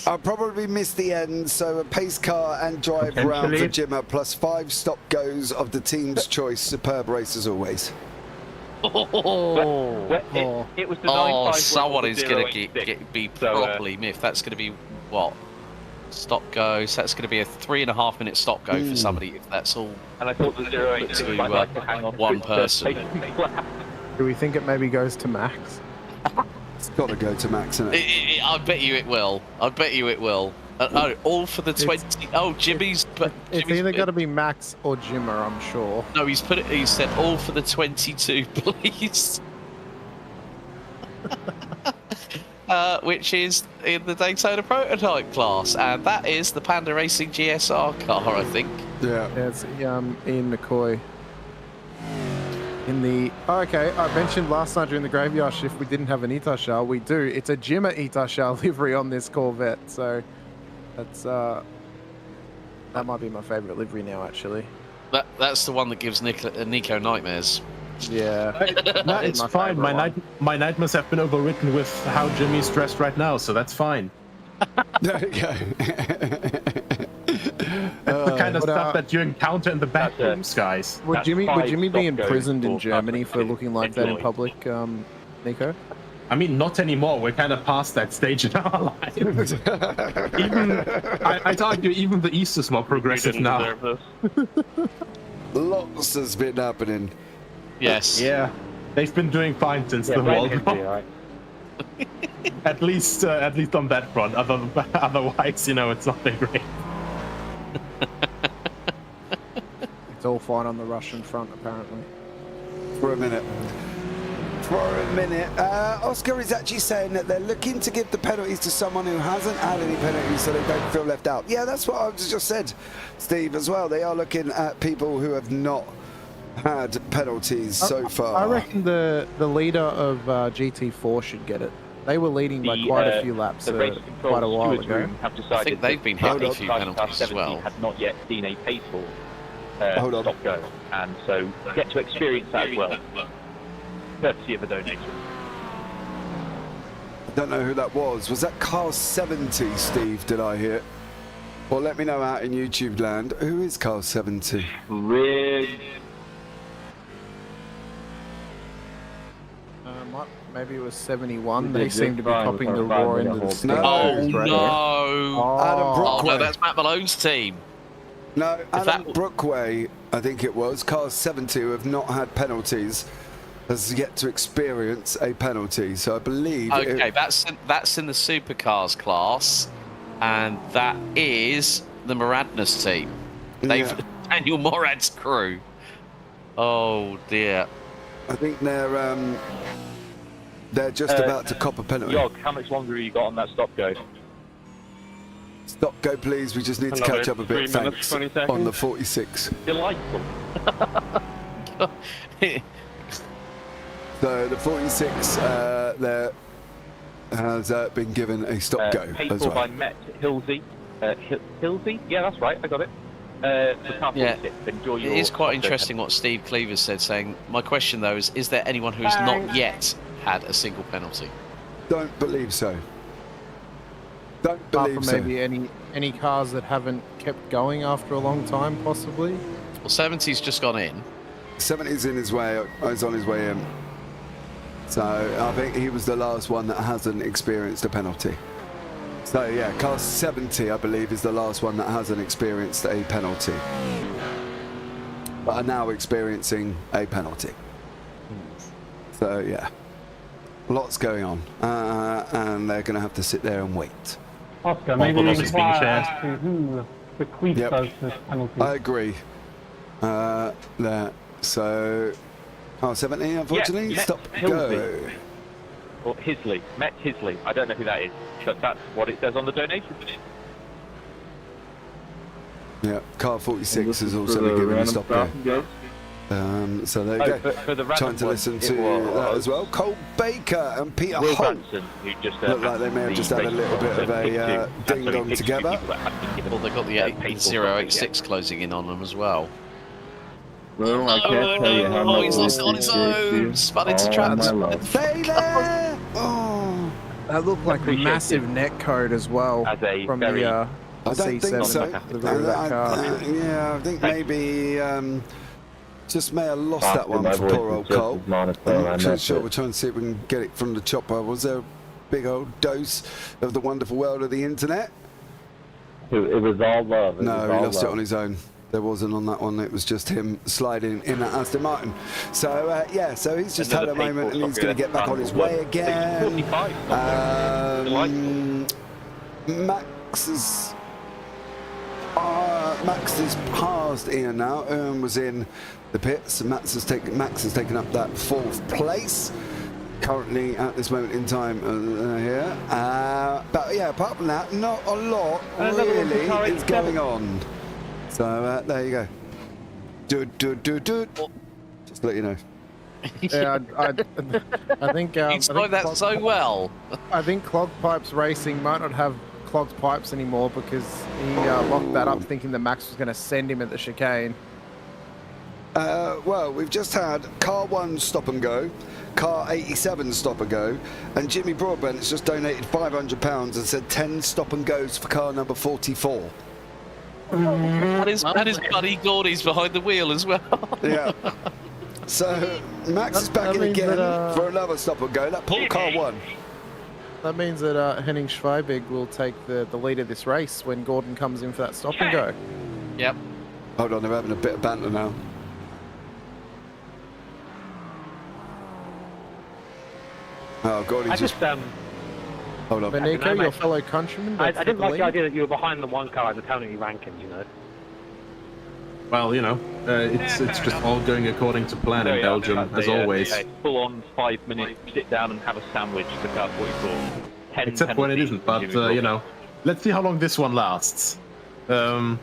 I'll probably miss the end, so a pace car and drive round for Jimmer, plus 5 stop goes of the team's choice. Superb race as always. It was the someone is going to be properly miffed. That's going to be what? Stop go. So that's going to be a 3.5 minute stop go for somebody if that's all. And I thought the 0.8 to one person. Do we think it maybe goes to Max? It's got to go to Max, isn't it? I bet you it will. I bet you it will. All for the 20. Jimmy's. It's either got to be Max or Jimmer, I'm sure. No, he's put it. He said all for the 22, please. Which is in the Daytona prototype class, and that is the Panda Racing GSR car, I think. Yeah. It's Ian McCoy. In the okay, I mentioned last night during the graveyard shift we didn't have an Itashar. We do. It's a Jimmer Itashar livery on this Corvette, so that's that might be my favourite livery now, actually. That's the one that gives Nico nightmares. Yeah. No, it's fine. My nightmares have been overwritten with how Jimmy's dressed right now, so that's fine. There you go. That's the kind of stuff that you encounter in the back rooms, guys. Would Jimmy be imprisoned in Germany for looking like that in public, Nico? I mean, not anymore. We're kind of past that stage in our lives. I'd argue even the East is more progressive now. Lots has been happening. Yes. Yeah, they've been doing fine since the World War. At least on that front. Otherwise, it's not been great. It's all fine on the Russian front, apparently. For a minute. Oscar is actually saying that they're looking to give the penalties to someone who hasn't had any penalties so they don't feel left out. Yeah, that's what I just said, Steve, as well. They are looking at people who have not had penalties so far. I reckon the leader of GT4 should get it. They were leading by quite a few laps quite a while ago. I think they've been hit a few penalties as well. Had not yet seen a paid for stop go, and so get to experience that as well. Courtesy of a donation. I don't know who that was. Was that Car 70, Steve? Did I hear? Well, let me know out in YouTube land. Who is Car 70? Maybe it was 71. They seem to be popping the roar into the snow. Oh, no. Adam Brookway. No, that's Matt Malone's team. No, Adam Brookway, I think it was. Car 70, who have not had penalties, has yet to experience a penalty. So I believe... Okay, that's in the Supercars class, and that is the Moradness team. Daniel Morad's crew. Oh, dear. I think they're just about to cop a penalty. Yog, how much longer have you got on that stop go? Stop go, please. We just need to catch up a bit. Thanks. On the 46. Delightful. So the 46 there has been given a stop go Paid as for well. by Met Hilsey. Hilsey? Yeah, that's right. I got it. for car 46. Enjoy your it is quite Octo interesting what Steve Cleaver said, saying, my question though is there anyone who has not yet had a single penalty? Don't believe so. Don't Apart believe from so. maybe any cars that haven't kept going after a long time, possibly. Well, 70's just gone in. 70's in his way. He's on his way in. So I think he was the last one that hasn't experienced a penalty. So yeah, car 70, I believe, is the last one that hasn't experienced a penalty, but are now experiencing a penalty. So yeah, lots going on, and they're going to have to sit there and wait. Oscar, maybe inquire as to who bequeathed those penalties. I agree. There. So, car 70, unfortunately, Met stop, Hilsey. go. Or Hisley. Met Hisley. I don't know who that is, but that's what it says on the donation. Yeah, car 46 has also been given a stop go. So there you go. For the Trying to listen to that as well. Cole Baker and Peter Will Holt Branson, who just look like they may have just had a little bit of a ding-dong together. Well, they've got the 8086 closing in on them as well. Well, I can't tell you how much he's lost it on his own. Spun into traps. Stay there! Oh. That looked like a massive net code as well from the I don't C7, think so. the rear of that car. Yeah, I think maybe just may have lost that one for poor old Cole. I'm not too sure. We're trying to see if we can get it from the chopper. Was there a big old dose of the wonderful world of the internet? It was all love. No, he lost it on his own. There wasn't on that one. It was just him sliding in that Aston Martin. So yeah, so he's just had a moment and he's going to get back on his way again. Max is passed Ian now. Ian was in the pits. Max has taken up that 4th place. Currently at this moment in time here. But yeah, apart from that, not a lot really is going on. So there you go. Just to let you know. Yeah, I think You explained that so well. I think Clogged Pipes Racing might not have clogged pipes anymore because he locked that up thinking that Max was going to send him at the chicane. Well, we've just had car 1 stop and go, car 87 stop and go, and Jimmy Broadbent has just donated £500 and said 10 stop and goes for car number 44. That is Buddy Gordy's behind the wheel as well. Yeah. So Max is back in again for another stop and go. That poor car 1. That means that Henning Schweibig will take the lead of this race when Gordon comes in for that stop and go. Yep. Hold on, they're having a bit of banter now. Oh, Gordon just... Hold on. Benico, your fellow countryman. I didn't like the idea that you were behind the one car in the penalty rankings, you know. Well, you know, it's just all going according to plan in Belgium, as always. Full on 5 minutes, sit down and have a sandwich for car 44. Except when it isn't, but you know, let's see how long this one lasts. It's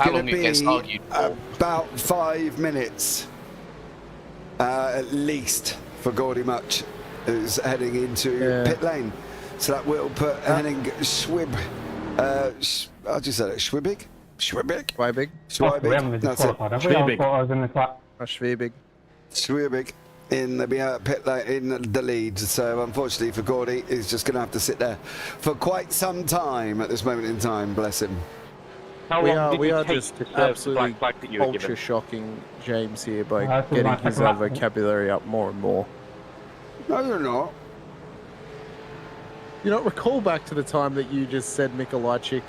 going to be about 5 minutes, at least, for Gordy Much, who's heading into pit lane. So that will put Henning Schwib. How'd you say that? Schwibig? Schwibig? Schwibig. Schwibig. That's it. Schwibig. Schwibig in the pit lane, in the lead. So unfortunately for Gordy, he's just going to have to sit there for quite some time at this moment in time. Bless him. We are just absolutely culture shocking James here by getting his vocabulary up more and more. No, you're not. You know, recall back to the time that you just said Mikolajczyk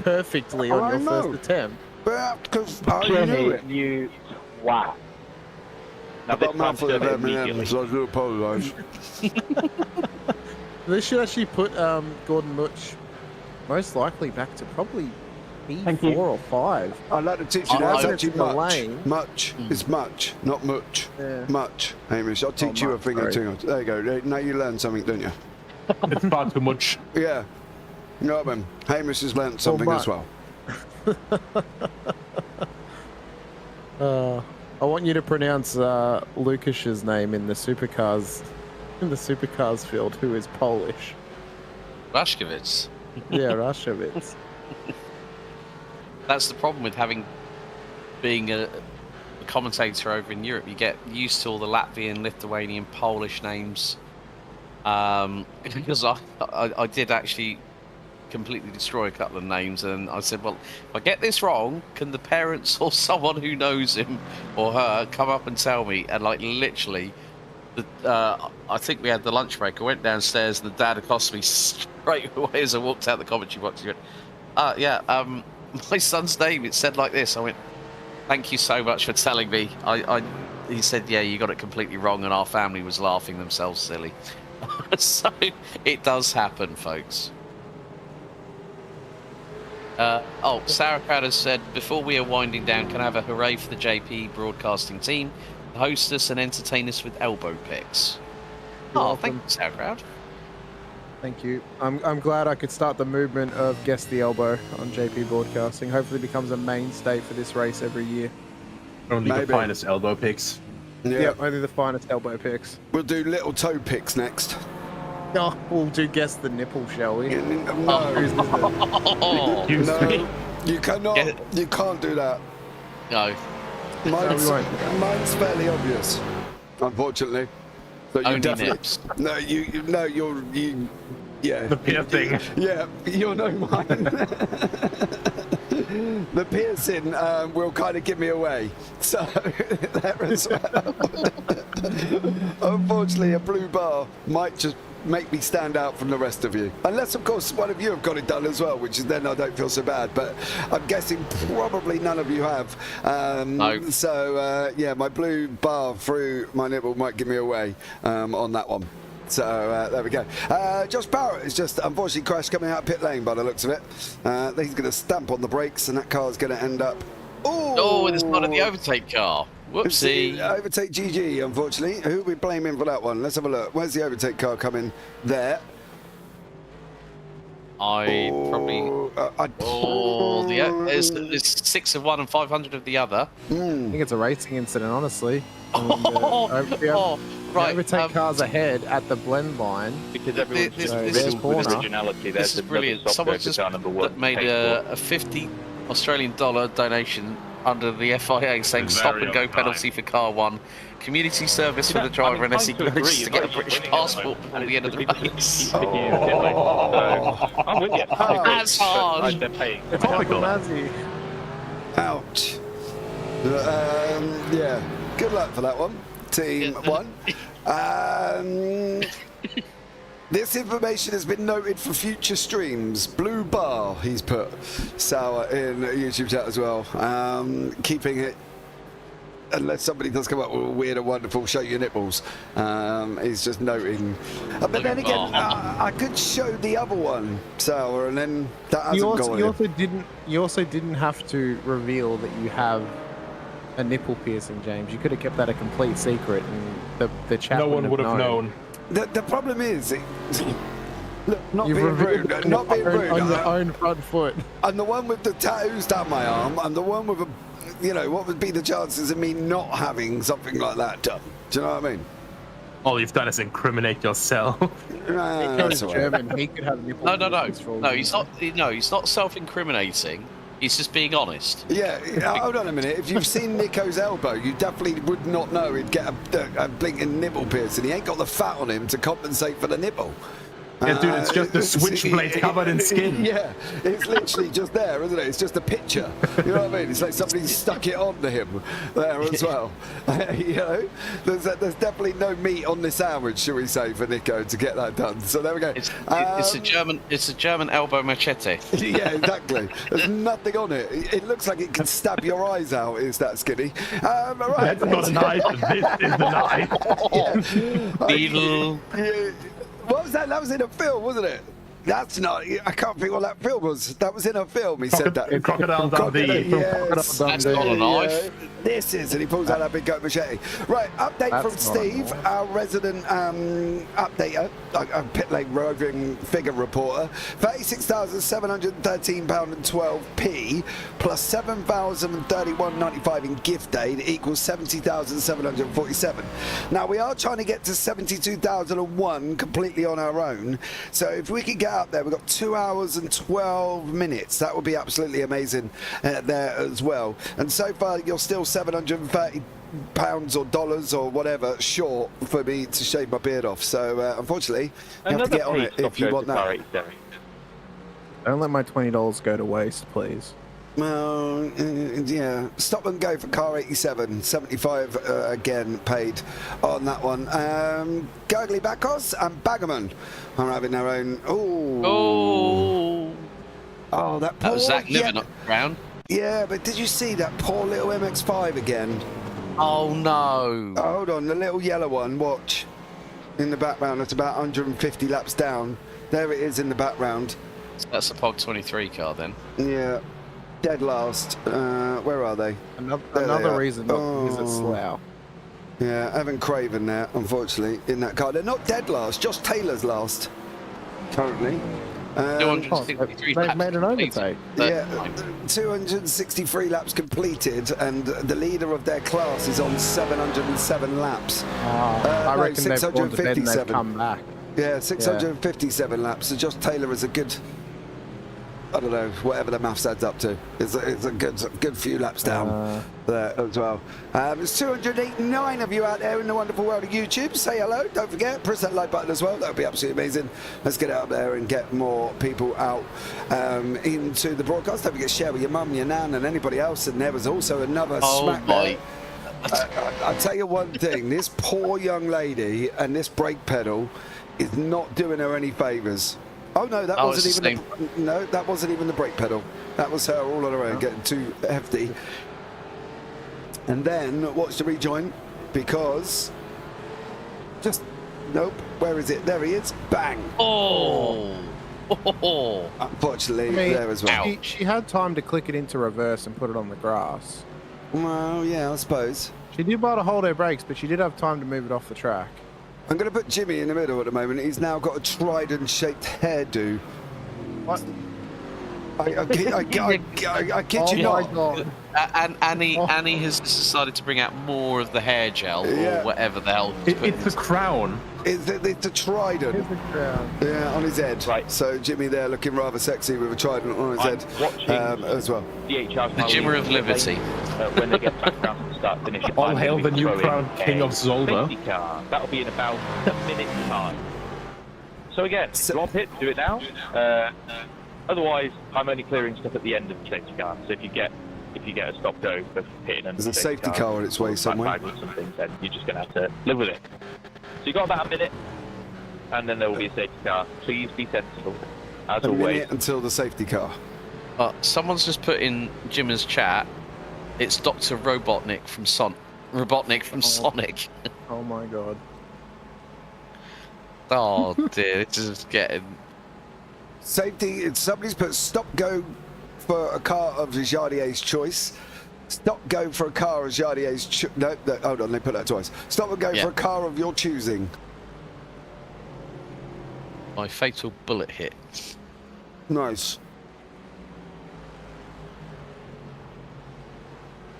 perfectly on your first attempt. But because I knew it. You, wow. I've got a mouthful of M&M's, so I do apologise. They should actually put Gordon Much most likely back to probably P4 or 5. I'd like to teach you now. It's actually much. Lane. Much is much, not much. Yeah. Much, Hamish. I'll teach you a thing or two. There you go. Now you learn something, don't you? It's far too much. Yeah. You know what, man? Hamish has learnt something as well. I want you to pronounce Lucas's name in the Supercars field, who is Polish. Rashkovitz. Yeah, Rashkovitz. that's the problem with being a commentator over in Europe. You get used to all the Latvian, Lithuanian, Polish names. Because I did actually completely destroy a couple of names, and I said, well, if I get this wrong, can the parents or someone who knows him or her come up and tell me? And like literally, I think we had the lunch break. I went downstairs, and the dad accosted me straight away as I walked out the commentary box. He went, my son's name, it said like this. I went, thank you so much for telling me. He said, yeah, you got it completely wrong, and our family was laughing themselves silly. So it does happen, folks. Sauerkraut has said, before we are winding down, can I have a hooray for the JP Broadcasting team, host us and entertain us with elbow picks? Thank you, Sauerkraut. Thank you. I'm glad I could start the movement of Guess the Elbow on JP Broadcasting. Hopefully it becomes a mainstay for this race every year. Only the finest elbow picks. Yeah, only the finest elbow picks. We'll do little toe picks next. Oh, we'll do Guess the Nipple, shall we? No, you cannot. You can't do that. No. Mine's fairly obvious, unfortunately. So you definitely. Nips. Yeah. The piercing. Yeah, you'll know mine. The piercing will kind of give me away. So there as well. Unfortunately, a blue bar might just make me stand out from the rest of you. Unless, of course, one of you have got it done as well, which is then I don't feel so bad. But I'm guessing probably none of you have. No. So, yeah, my blue bar through my nipple might give me away on that one. So there we go. Josh Barrett is just unfortunately crashed coming out of pit lane by the looks of it. He's going to stamp on the brakes, and that car's going to end up. Oh, it's not in the overtake car. Whoopsie. Overtake GG, unfortunately. Who are we blaming for that one? Let's have a look. Where's the overtake car coming? There. There's 6 of one and 500 of the other. I think it's a racing incident, honestly. Right, overtake cars ahead at the blend line. Because everyone's this originality. This is brilliant. Someone just made a 50 Australian dollar donation under the FIA saying stop and go penalty for car 1. Community service for the driver unless he manages to get a British passport before the end of the race. I'm with you. That's hard. They're paying. It's topical. Ouch. Yeah. Good luck for that one. Team 1. This information has been noted for future streams. Blue bar, he's put. Sour in YouTube chat as well. Keeping it, unless somebody does come up with a weird and wonderful show your nipples. He's just noting. But then again, I could show the other one, Sour, and then that hasn't gone. You also didn't have to reveal that you have a nipple piercing, James. You could have kept that a complete secret, and the chat no one would have known. The problem is, look, not being rude, on your own front foot. I'm the one with the tattoos down my arm. I'm the one with a, what would be the chances of me not having something like that done? Do you know what I mean? All you've done is incriminate yourself. That's all right. German. He could have nipple. No, he's not. No, he's not self-incriminating. He's just being honest. Yeah, hold on a minute. If you've seen Nico's elbow, you definitely would not know he'd get a blinking nipple piercing. He ain't got the fat on him to compensate for the nipple. Yeah, dude, it's just a switchblade covered in skin. Yeah, it's literally just there, isn't it? It's just a picture. You know what I mean? It's like somebody stuck it onto him there as well. There's definitely no meat on the sandwich, shall we say, for Nico to get that done. So there we go. It's a German elbow machete. Yeah, exactly. There's nothing on it. It looks like it can stab your eyes out. It's that skinny. Right. That's not a knife. This is the knife. Beetle. What was that? That was in a film, wasn't it? That's not. I can't think what that film was. That was in a film. He said that. Crocodile Dundee. Yes. That's not a knife. This is, and he pulls out that big goat machete. Right, update from Steve, our resident updater, pit lane roving figure reporter. £36,713.12 plus £7,031.95 in gift aid equals £70,747. Now we are trying to get to 72,001 completely on our own. So if we could get up there. We've got 2 hours and 12 minutes. That would be absolutely amazing there as well. And so far, you're still £730 or dollars or whatever short for me to shave my beard off. So unfortunately, you have to get on it if you want that. Don't let my $20 go to waste, please. Well, yeah. Stop and go for car 87. 75 again paid on that one. Gurgly Backos and Baggerman are having their own. Oh, that poor. That was Zach living up round. Yeah, but did you see that poor little MX-5 again? Oh no! Hold on, the little yellow one. Watch in the background. It's about 150 laps down. There it is in the background. That's a Pog 23 car then. Yeah. Dead last. Where are they? Another reason not to visit Slough. Yeah, Evan Craven there, unfortunately, in that car. They're not dead last. Josh Taylor's last, currently. 263 they've made an overtake. Yeah, 263 laps completed, and the leader of their class is on 707 laps. I reckon they've gone to bed and they've come back. Yeah, 657 laps. So Josh Taylor is a good, I don't know, whatever the maths adds up to. It's a good few laps down there as well. There's 289 of you out there in the wonderful world of YouTube. Say hello. Don't forget, press that like button as well. That would be absolutely amazing. Let's get out there and get more people out into the broadcast. Don't forget to share with your mum, your nan, and anybody else. And there was also another smack there. I'll tell you one thing. This poor young lady and this brake pedal is not doing her any favours. Oh no, that wasn't even that wasn't even the brake pedal. That was her all on her own, getting too hefty. And then watch the rejoin, because just nope. Where is it? There he is. Bang. Unfortunately, there as well. She had time to click it into reverse and put it on the grass. Well, yeah, I suppose. She did buy to hold her brakes, but she did have time to move it off the track. I'm going to put Jimmy in the middle at the moment. He's now got a trident-shaped hairdo. What? I kid you not. And Annie has decided to bring out more of the hair gel or whatever the hell. It's a crown. It's a trident. It's a crown. Yeah, on his head. Right. So Jimmy there looking rather sexy with a trident on his head as well. The Jimmer of Liberty. When they get back around to the start finish. All hail the new crowned king of Zolder. That'll be in about a minute's time. So again, if you want pit, do it now. Otherwise, I'm only clearing stuff at the end of the safety car. So if you get a stop go for pitting and there's a safety car on its way somewhere. Something, then you're just going to have to live with it. So you got about a minute, and then there will be a safety car. Please be sensible, as always. A minute until the safety car. Someone's just put in Jimmer's chat. It's Dr. Robotnik from Sonic. Oh my god. Oh dear, this is getting. Safety. Somebody's put stop go for a car of Jardier's choice. Stop go for a car of Jardier's no, hold on, they put that twice. Stop and go for a car of your choosing. My fatal bullet hit. Nice.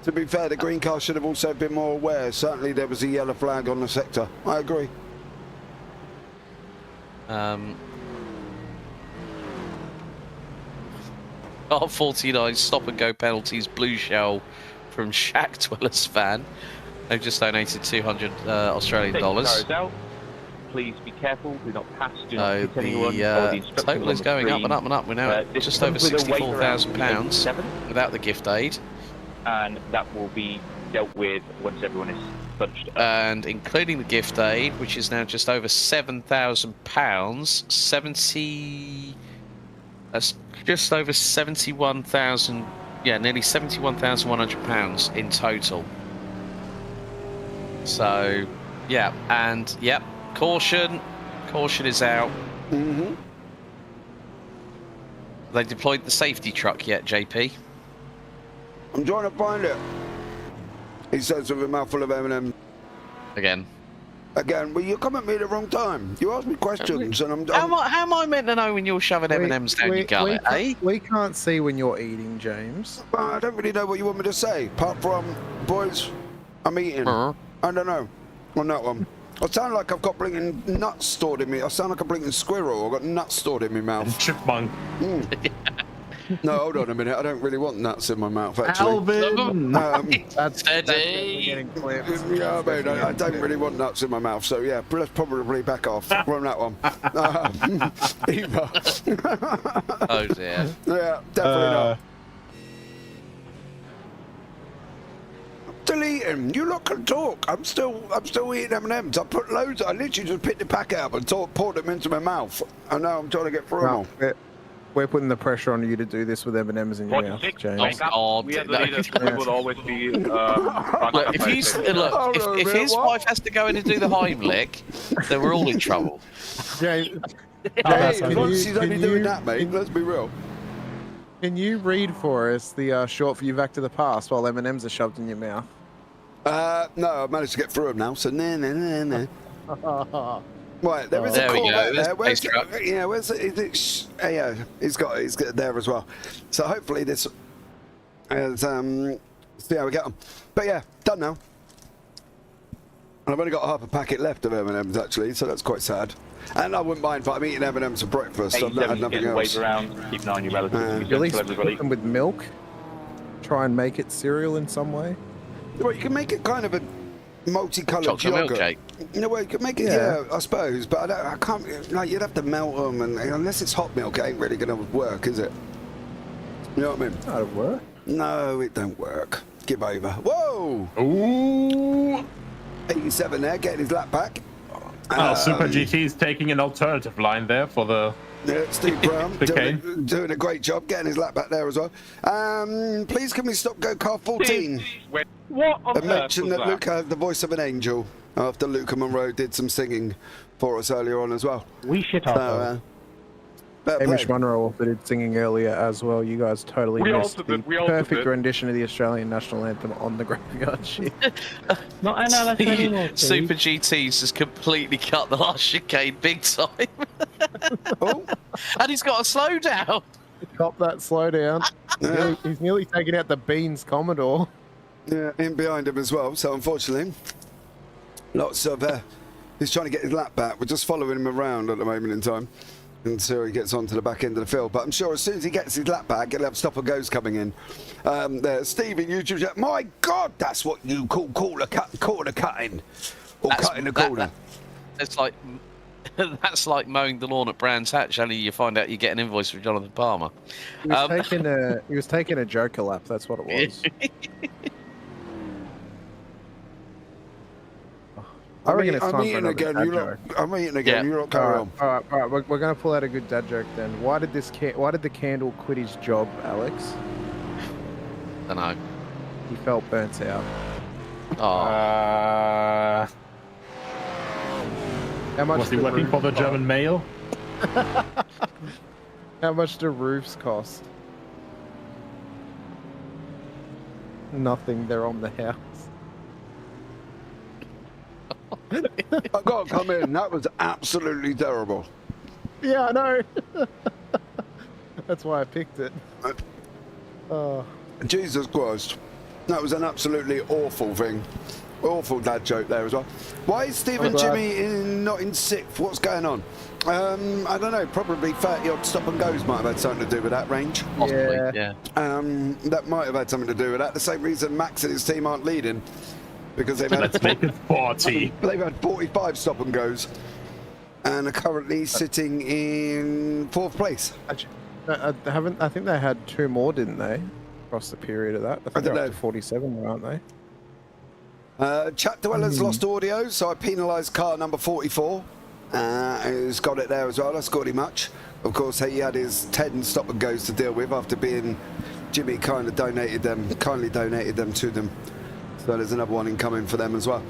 To be fair, the green car should have also been more aware. Certainly there was a yellow flag on the sector. I agree. R49 stop and go penalties blue shell from Shack Dwellers fan. They've just donated 200 Australian dollars. Please be careful. Do not pass. Do not hit anyone. The total is going up and up and up. We're now at just over £64,000 without the gift aid. And that will be dealt with once everyone is bunched up. And including the gift aid, which is now just over £7,000, that's just over 71,000. Yeah, nearly £71,100 in total. So, yeah, and yep, caution is out. Mm-hmm. They deployed the safety truck yet, JP? I'm trying to find it. He says with a mouthful of M&M. Again, well, you come at me at the wrong time. You ask me questions, and I'm. How am I meant to know when you're shoving M&Ms down your gullet, eh? We can't see when you're eating, James. Well, I don't really know what you want me to say. Apart from, boys, I'm eating. I don't know on that one. I sound like I've got blinking nuts stored in me. I sound like a blinking squirrel. I've got nuts stored in my mouth. Chipmunk. No, hold on a minute. I don't really want nuts in my mouth, actually. Alvin! That's Steady. getting clipped. Yeah, I mean, I don't really want nuts in my mouth, so yeah, let's probably back off from that one. Eva. Oh dear. Yeah, definitely not. Delete him. You lot can talk. I'm still eating M&Ms. I put loads. I literally just picked the pack out and poured them into my mouth. And now I'm trying to get through them all. We're putting the pressure on you to do this with M&Ms in your mouth, James. We as the leaders would always be. Look, if his wife has to go in and do the Heimlich, then we're all in trouble. James, She's only doing that, mate. Let's be real. Can you read for us the short for you back to the past while M&Ms are shoved in your mouth? No, I've managed to get through them now, so no. Right, there is a Corvette there. Where's it? Yeah, he's got it there as well. So hopefully this is, see how we get on. But yeah, done now. And I've only got half a packet left of M&Ms actually, so that's quite sad. And I wouldn't mind, but I'm eating M&Ms for breakfast. I've not had nothing else. Around, keep an eye on your relatives. At least put them with milk. Try and make it cereal in some way. Well, you can make it kind of a multicoloured yogurt. Milk cake. You know, well, you can make it, yeah I suppose, but I can't. Like, you'd have to melt them, and unless it's hot milk, it ain't really gonna work, is it? You know what I mean? That'll work. No, it don't work. Give over. Whoa! Ooh! 87 there, getting his lap back. Super GT is taking an alternative line there for the. Yeah, Steve Brown doing a great job getting his lap back there as well. Please can we stop go car 14? What on And mention earth that Luca has the voice of an angel after Luca Munro did some singing for us earlier on as well. We shit ourselves. Hamish Munro also did singing earlier as well. You guys totally missed the perfect rendition of the Australian national anthem on the graveyard shit. Not NLS anymore. Super GT's just completely cut the last chicane big time. Oh. And he's got a slow down. Cop that slow down. He's nearly taken out the Beans Commodore. Yeah, in behind him as well. So unfortunately, lots of he's trying to get his lap back. We're just following him around at the moment in time until he gets onto the back end of the field. But I'm sure as soon as he gets his lap back, he'll have stop and goes coming in. There's Steve in YouTube chat. My God, that's what you call corner cutting, or cutting a corner. It's like that's like mowing the lawn at Brands Hatch. Only you find out you get an invoice from Jonathan Palmer. He was taking a Joker lap. That's what it was. I'm eating again. You lot carry on. All right. We're going to pull out a good dad joke then. Why did the candle quit his job, Alex? I don't know. He felt burnt out. Oh. How much was he working for the German mail? How much do roofs cost? Nothing. They're on the house. I've got to come in. That was absolutely terrible. Yeah, I know. That's why I picked it. Oh. Jesus Christ. That was an absolutely awful thing. Awful dad joke there as well. Why is Stephen Jimmy not in sixth? What's going on? I don't know. Probably 30 odd stop and goes might have had something to do with that range. Yeah. That might have had something to do with that. The same reason Max and his team aren't leading. Because they've had Let's make it 40. They've had 45 stop and goes, and are currently sitting in 4th place. I think they had 2 more, didn't they? Across the period of that. I think they're up to 47, aren't they? Chat Dweller's lost audio, so I penalised car number 44. Who's got it there as well. That's got him much. Of course, he had his 10 stop and goes to deal with after being Jimmy kindly donated them to them. So there's another one incoming for them as well.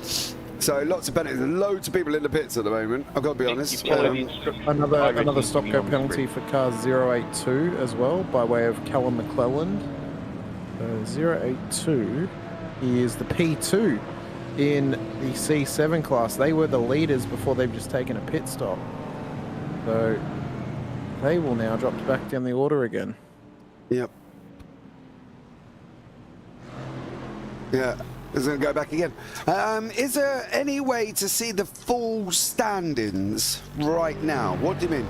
So lots of penalties, loads of people in the pits at the moment. I've got to be honest. Another stop go penalty for car 082 as well, by way of Callum McClelland. 082 is the P2 in the C7 class. They were the leaders before they've just taken a pit stop. So they will now drop back down the order again. Yep. Yeah. It's going to go back again. Is there any way to see the full standings right now? What do you mean?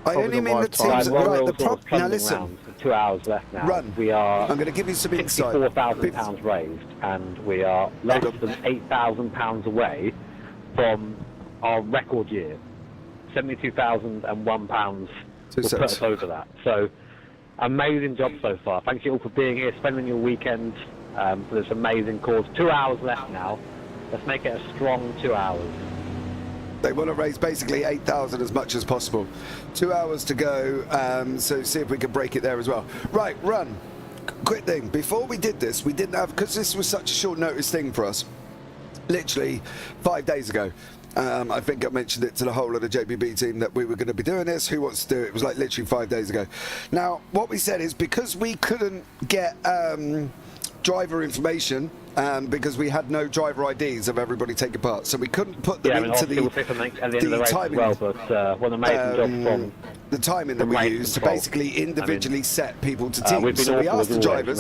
I only mean the teams. Right, the prop. Now listen. 2 hours left now. Run. We are. I'm going to give you some insight. £64,000 raised, and we are less than £8,000 away from our record year. £72,001 will put us over that. So, amazing job so far. Thank you all for being here, spending your weekend for this amazing cause. 2 hours left now. Let's make it a strong 2 hours. They want to raise basically 8,000 as much as possible. 2 hours to go, so see if we can break it there as well. Right, run. Quick thing. Before we did this, we didn't have, because this was such a short notice thing for us, literally 5 days ago. I think I mentioned it to the whole of the JPB team that we were going to be doing this. Who wants to do it? It was like literally 5 days ago. Now, what we said is because we couldn't get driver information, because we had no driver IDs of everybody taking part, so we couldn't put them into the timing. Well, but one amazing job from the timing that we used to basically individually set people to teams. So we asked the drivers,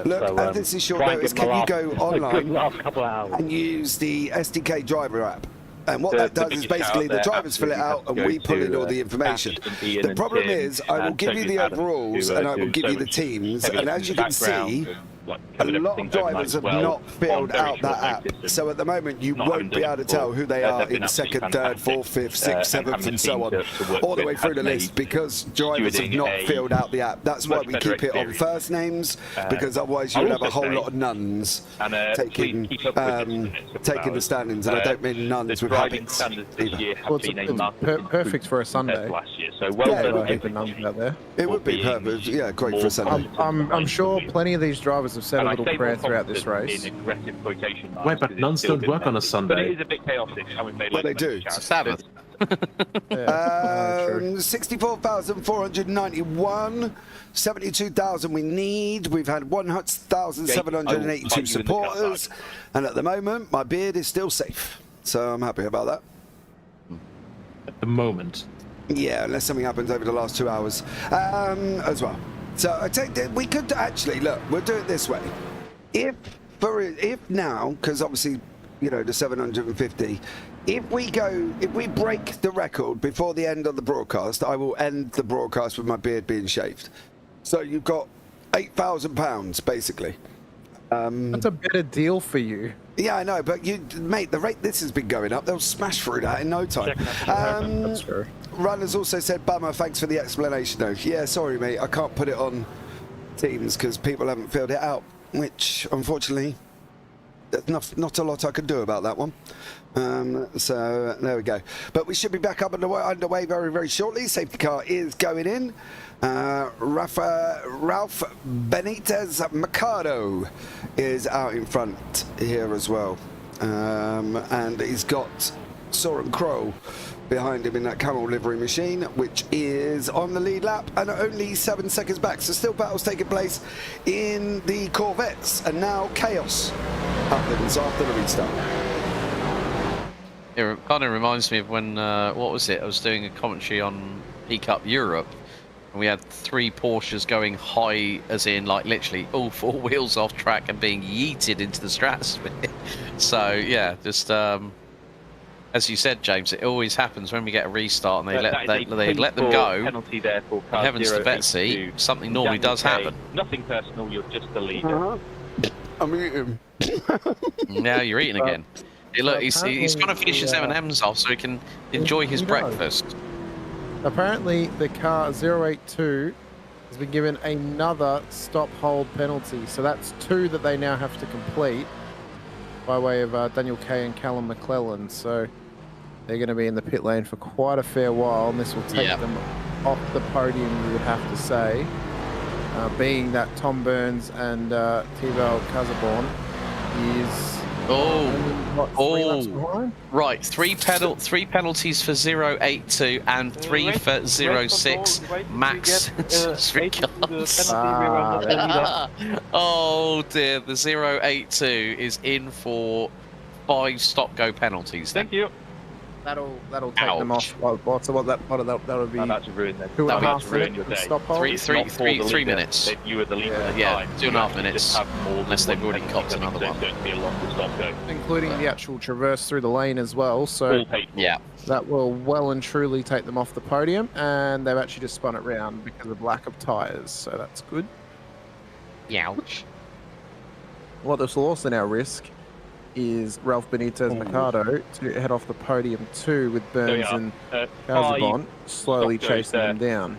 look, as this is short notice, can you go online and use the SDK driver app? And what that does is basically the drivers fill it out and we pull in all the information. The problem is I will give you the overalls and I will give you the teams, and as you can see, a lot of drivers have not filled out that app. So at the moment you won't be able to tell who they are in second, third, fourth, fifth, sixth, seventh and so on, all the way through the list, because drivers have not filled out the app. That's why we keep it on first names, because otherwise you would have a whole lot of nuns taking the standings, and I don't mean nuns with habits. Well, it's perfect for a Sunday. So well done. Nuns out there. It would be perfect, yeah, great for a Sunday. I'm sure plenty of these drivers have said a little prayer throughout this race. Wait, but nuns don't work on a Sunday. But it is a bit chaotic, and we've made Well, they do. It's a Sabbath. 64,491, 72,000 we need. We've had 1,782 supporters, and at the moment my beard is still safe, so I'm happy about that. At the moment. Yeah, unless something happens over the last 2 hours as well. So I take that we could actually look. We'll do it this way. If now, because obviously, you know, the 750. If we break the record before the end of the broadcast, I will end the broadcast with my beard being shaved. So you've got £8,000 basically. That's a better deal for you. Yeah, I know, but mate, the rate this has been going up, they'll smash through that in no time. That's true. Run has also said, bummer, thanks for the explanation though. Yeah, sorry mate, I can't put it on Teams because people haven't filled it out, which unfortunately there's not a lot I can do about that one. So there we go. But we should be back up underway very, very shortly. Safety car is going in. Ralph Benitez Mercado is out in front here as well. And he's got Soren Kroll behind him in that camel livery machine, which is on the lead lap and only 7 seconds back. So still battles taking place in the Corvettes, and now chaos happens after the restart. It kind of reminds me of when, what was it? I was doing a commentary on Peak Up Europe, and we had 3 Porsches going high, as in, like, literally all 4 wheels off track and being yeeted into the stratosphere. So, yeah, just, as you said, James, it always happens when we get a restart and they let them go. Penalty there for car heavens to Betsy, something normally does happen. Nothing personal, you're just the leader. I'm eating. Now you're eating again. Hey, look, he's got to finish his M&Ms off so he can enjoy his breakfast. Apparently, the car 082 has been given another stop-hold penalty. So that's 2 that they now have to complete by way of Daniel Kay and Callum McLellan. So they're going to be in the pit lane for quite a fair while, and this will take them off the podium, you would have to say. Being that Tom Burns and Thibaut Casaborn is... Right, 3 penalties for 082 and 3 for 06 Max Strickland. Oh dear, the 082 is in for 5 stop-go penalties. Thank you. That'll take them off. So what that would be? About to ruin their, 2.5 ruin your day. stop hold. 3 minutes. If you were the leader at the Yeah, time, 2.5 you minutes, just have more unless than they've already one copped penalty, another so one. it's going to be a longer stop go. Including the actual traverse through the lane as well. So All paid for. Yeah. that will well and truly take them off the podium, and they've actually just spun it round because of lack of tyres. So that's good. Youch. What this will also now risk is Ralph Benitez Mercado to head off the podium too, with Burns and Casabon slowly chasing them down.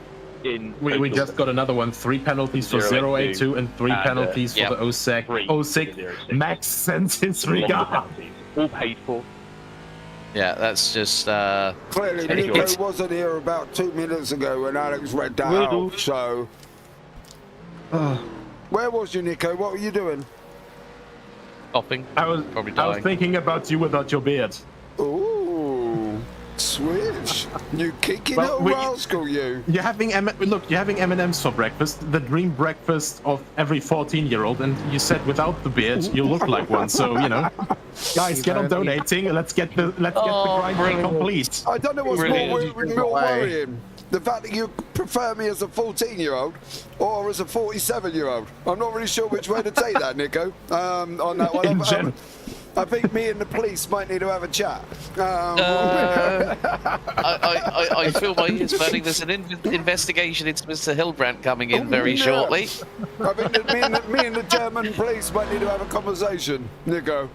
We just got another one. 3 penalties for 082 and 3 penalties for the 06 Max sends his regard. All paid for. Yeah, that's just. Clearly, Nico wasn't here about 2 minutes ago when Alex read that out. So, where was you, Nico? What were you doing? Stopping. I was thinking about you without your beard. Ooh, switch! You kicking little rascal, you. You're having M&Ms for breakfast, the dream breakfast of every 14-year-old, and you said without the beard you look like one. So guys, get on donating. Let's get the grind complete. I don't know what's more worrying. The fact that you prefer me as a 14-year-old or as a 47-year-old. I'm not really sure which way to take that, Nico. On that one. I think me and the police might need to have a chat. I feel my ears burning. There's an investigation into Mr. Hilbrandt coming in very shortly. I think that me and the German police might need to have a conversation, Nico.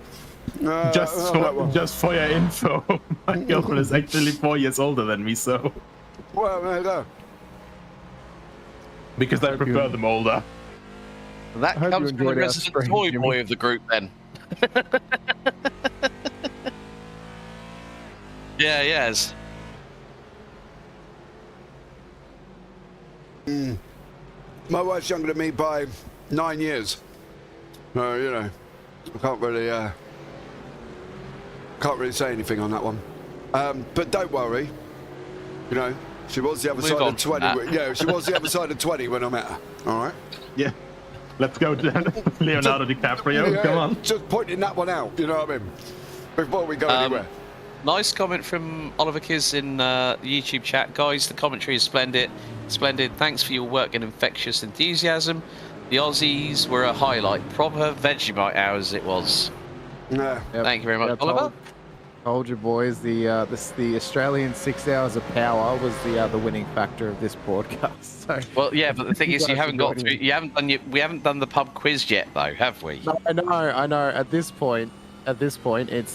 Just for your info, my girlfriend is actually 4 years older than me, so. Well, there you go. Because I prefer them older. That comes from the resident toy boy of the group, then. Yeah, yes. My wife's younger than me by 9 years. I can't really say anything on that one. But don't worry. She was the other side of 20. Yeah, she was the other side of 20 when I met her. All right. Yeah. Let's go, Leonardo DiCaprio. Yeah, come on. Just pointing that one out. You know what I mean? Before we go anywhere. Nice comment from Oliver Kiz in the YouTube chat. Guys, the commentary is splendid. Thanks for your work and infectious enthusiasm. The Aussies were a highlight. Proper Vegemite hours it was. Yeah. Thank you very much, Oliver. Told you, boys. The Australian 6 hours of power was the winning factor of this broadcast. So, well, yeah, but the thing is, you haven't got through. We haven't done the pub quiz yet, though, have we? No, I know. At this point, it's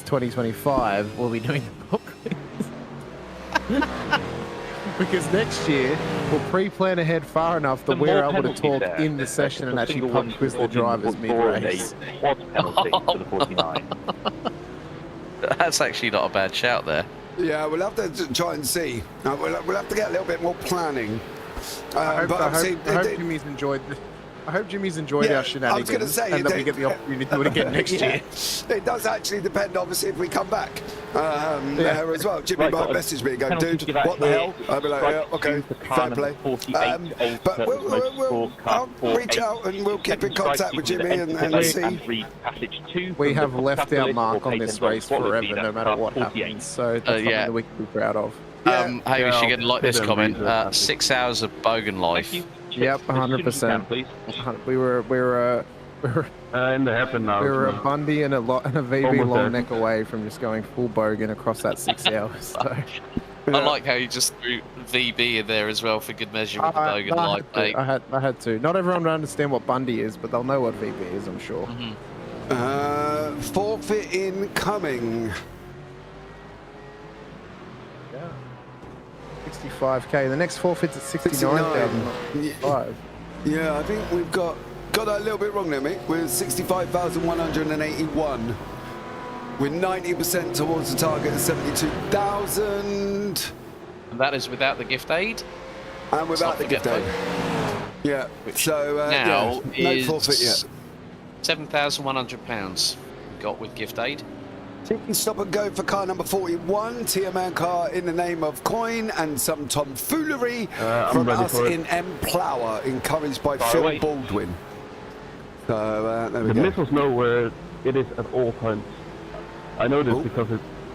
2025. We'll be doing the pub quiz. Because next year we'll pre-plan ahead far enough that we're able to talk in the session and actually pub quiz the drivers mid-race. That's actually not a bad shout there. Yeah, we'll have to try and see. We'll have to get a little bit more planning. I hope Jimmy's enjoyed our shenanigans. I was going to say, and that we get the opportunity to do it again next year. It does actually depend, obviously, if we come back there as well. Jimmy might message me and go, dude, what the hell? I'll be like, yeah, okay, fair play. But I'll reach out and we'll keep in contact with Jimmy and see. We have left our mark on this race forever, no matter what happens. So that's something that we can be proud of. Hey, we should get like this comment. 6 hours of bogan life. Yep, 100%. We were in the happen now. We were a Bundy and a VB long neck away from just going full bogan across that 6 hours. So. I like how you just threw VB in there as well for good measure with the bogan life. I had to. Not everyone will understand what Bundy is, but they'll know what VB is, I'm sure. Forfeit incoming. 65k. The next forfeit's at 69,005. Yeah, I think we've got that a little bit wrong there, mate. We're 65,181. We're 90% towards the target of 72,000. And that is without the gift aid. And without the gift aid. Yeah. So now no forfeit yet. £7,100 got with gift aid. Cheeky stop and go for car number 41, Tiaman car in the name of Coin and some tomfoolery from us in M Plower, encouraged by Phil Baldwin. So there we go. The missiles know where it is at all times. I know this because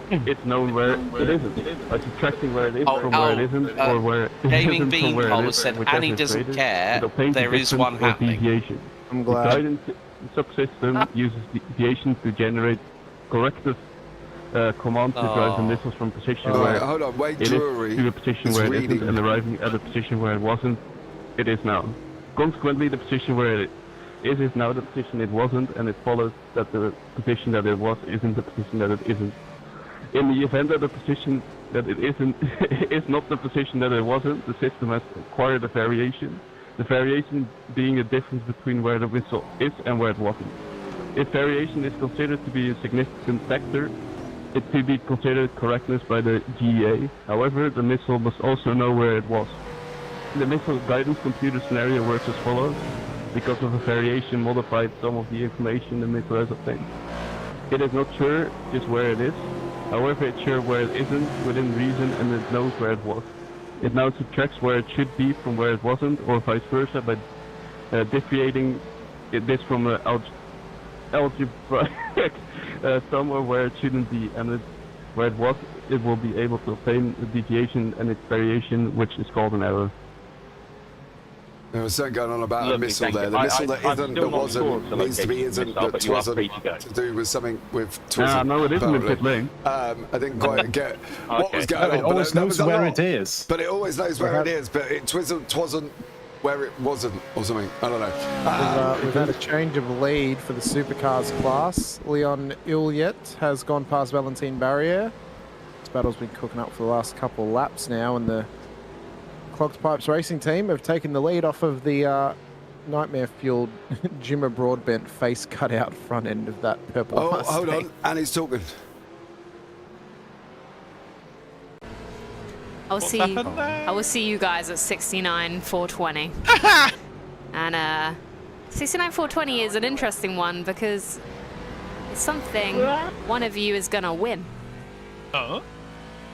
it's known where it isn't. By subtracting where it is from where it isn't, or where it Gaming isn't from where Beanpole it has is, said whichever Annie is doesn't greater, care. it obtains There a is one difference or happening. deviation. I'm The glad. trident subsystem uses deviation to generate corrective command to drive the missiles from position where hold on, wait, it is Drury to a position is where it reading. isn't, and arriving at a position where it wasn't. It is now. Consequently, the position where it is now the position it wasn't, and it follows that the position that it was isn't the position that it isn't. In the event that the position that it isn't is not the position that it wasn't, the system has acquired a variation. The variation being a difference between where the missile is and where it wasn't. If variation is considered to be a significant factor, it could be considered correctness by the GEA. However, the missile must also know where it was. The missile guidance computer scenario works as follows. Because of a variation modified some of the information the missile has obtained. It is not sure just where it is. However, it's sure where it isn't within reason, and it knows where it was. It now subtracts where it should be from where it wasn't, or vice versa, by differentiating this from an algebraic somewhere where it shouldn't be, and where it was, it will be able to obtain a deviation and its variation, which is called an error. There was something going on about a Lovely, missile thank there. you. The missile that I'm isn't, still that not sure wasn't, of the needs to be location isn't, of the missile, that but you are wasn't, free to go. to do with something with twism. No, it isn't in apparently. pit lane. I didn't quite get what was going on. It always but knows there was a where lot. it is. But it always knows where it is, but it wasn't where it wasn't, or something. I don't know. We've had a change of lead for the Supercars class. Leon Ilyet has gone past Valentine Barrier. This battle's been cooking up for the last couple of laps now, and the Clogged Pipes Racing team have taken the lead off of the nightmare-fueled Jimmer Broadbent face cut-out front end of that purple Oh, Mustang. hold on. Annie's talking. I will see you guys at 69,420. And 69,420 is an interesting one because it's something one of you is gonna win. Oh.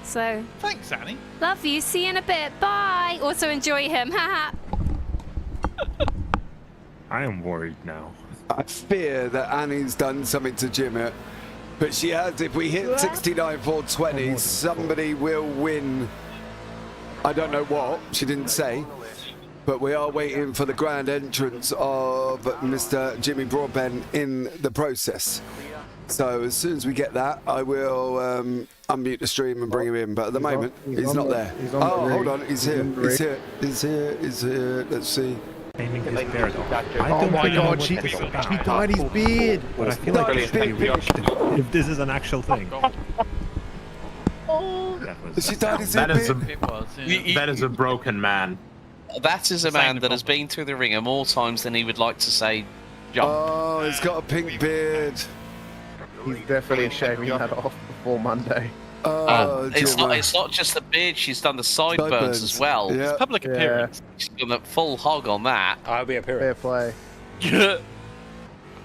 So Thanks, Annie. love you. See you in a bit. Bye. Also enjoy him. Haha. I am worried now. I fear that Annie's done something to Jimmer, but she has. If we hit 69,420, somebody will win. I don't know what. She didn't say. But we are waiting for the grand entrance of Mr. Jimmy Broadbent in the process. So as soon as we get that, I will unmute the stream and bring him in. But at the moment, he's not there. Oh, hold on. He's here. He's here. He's here. He's here. Let's see. Aiming his beard off. Oh my god, she dyed his beard! But I feel like it should be reached if this is an actual thing. She dyed his That beard. is a broken man. That is a man that has been through the ringer more times than he would like to say jump. Oh, he's got a pink beard. He's definitely shaving that off before Monday. It's not just the beard, she's done the sideburns as well. Yeah. Public appearance. She's done a full hog on that. I'll be Fair play.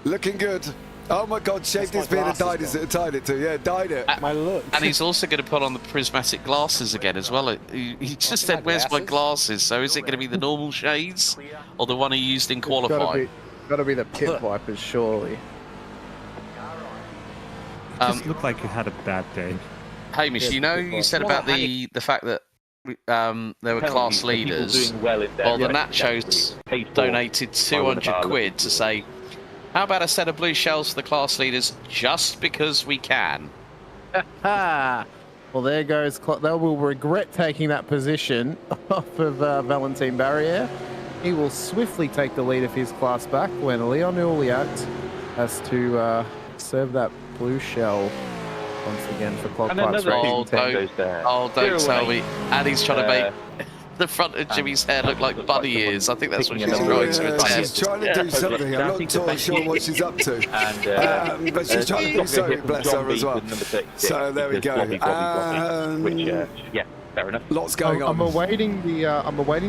Looking good. Oh my god, shaved his beard and dyed it too. Yeah, dyed it. My look. And he's also going to put on the prismatic glasses again as well. He just said, "Where's my glasses?" So is it going to be the normal shades or the one he used in qualifying? Gotta be the pit vipers, surely. It just looked like you had a bad day. Hamish, you said about the fact that there were class leaders. Well, the Nachos donated 200 quid to say, how about a set of blue shells for the class leaders just because we can? Well, there goes. They will regret taking that position off of Valentine Barrier. He will swiftly take the lead of his class back when Leon Uliat has to serve that blue shell once again for Clock Pipes Racing Team. Don't tell me. And he's trying to make the front of Jimmy's hair look like bunny ears. I think that's what she's trying to attempt. She's trying to do something. I'm not totally sure what she's up to. But she's trying to do something, bless her, as well. So there we go. Fair enough. Lots going on. I'm awaiting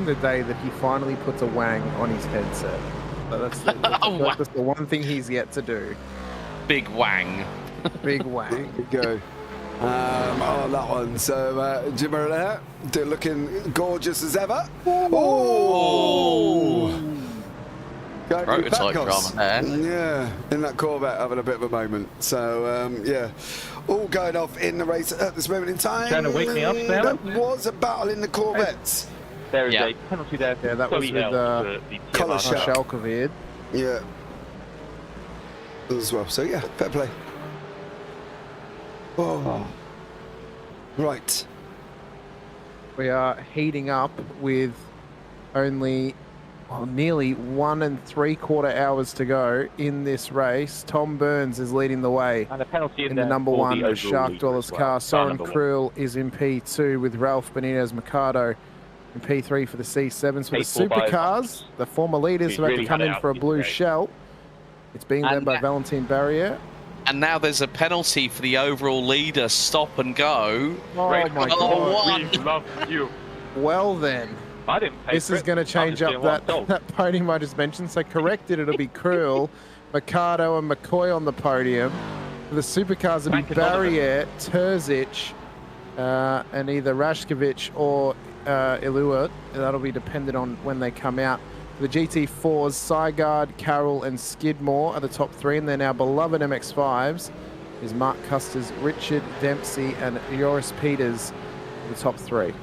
the day that he finally puts a wang on his headset. So that's the one thing he's yet to do. Big wang. Big wang. Go. On that one. So Jimmer there, looking gorgeous as ever. Oh! Going prototype drama there. Yeah, in that Corvette having a bit of a moment. So, yeah, all going off in the race at this moment in time. Trying to wake me up, There was a battle in the Corvettes. There is a penalty there. Yeah, that was with Color Shalkovid. Yeah. As well. So, yeah, fair play. Oh. Right. We are heating up with only nearly 1 3/4 hours to go in this race. Tom Burns is leading the way and a penalty in the number one Shark Dwellers car. Soren Number Krill is in P2 with Ralph Benitez Mercado in P3 for the C7s. For the Supercars, the former leaders have had to come in for a blue shell. It's being led by Valentin Barrier. And now there's a penalty for the overall leader, stop and go. Oh my God. We love you. Well then. I didn't pay This is going to change up that podium I just mentioned. So corrected, it'll be Krill, Mercado and McCoy on the podium. For the Supercars, it'll be Barrier, Terzic, and either Rashkovic or Iluit. That'll be dependent on when they come out. For the GT4s, Sygard, Carroll and Skidmore are the top three, and then our beloved MX-5s is Mark Custers, Richard Dempsey and Joris Peters, the top three.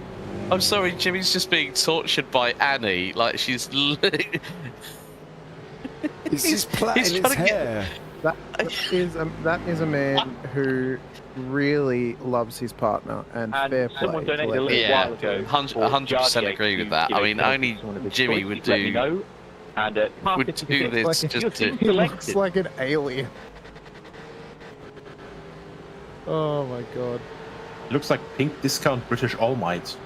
I'm sorry, Jimmy's just being tortured by Annie. Like she's. He's just plaiting his hair. That is a man who really loves his partner, and fair play. Someone donated a little Yeah, while ago. 100% agree with that. I mean, only Jimmy would do. Would do this just to. He looks like an alien. Oh my God. Looks like pink discount British All Might.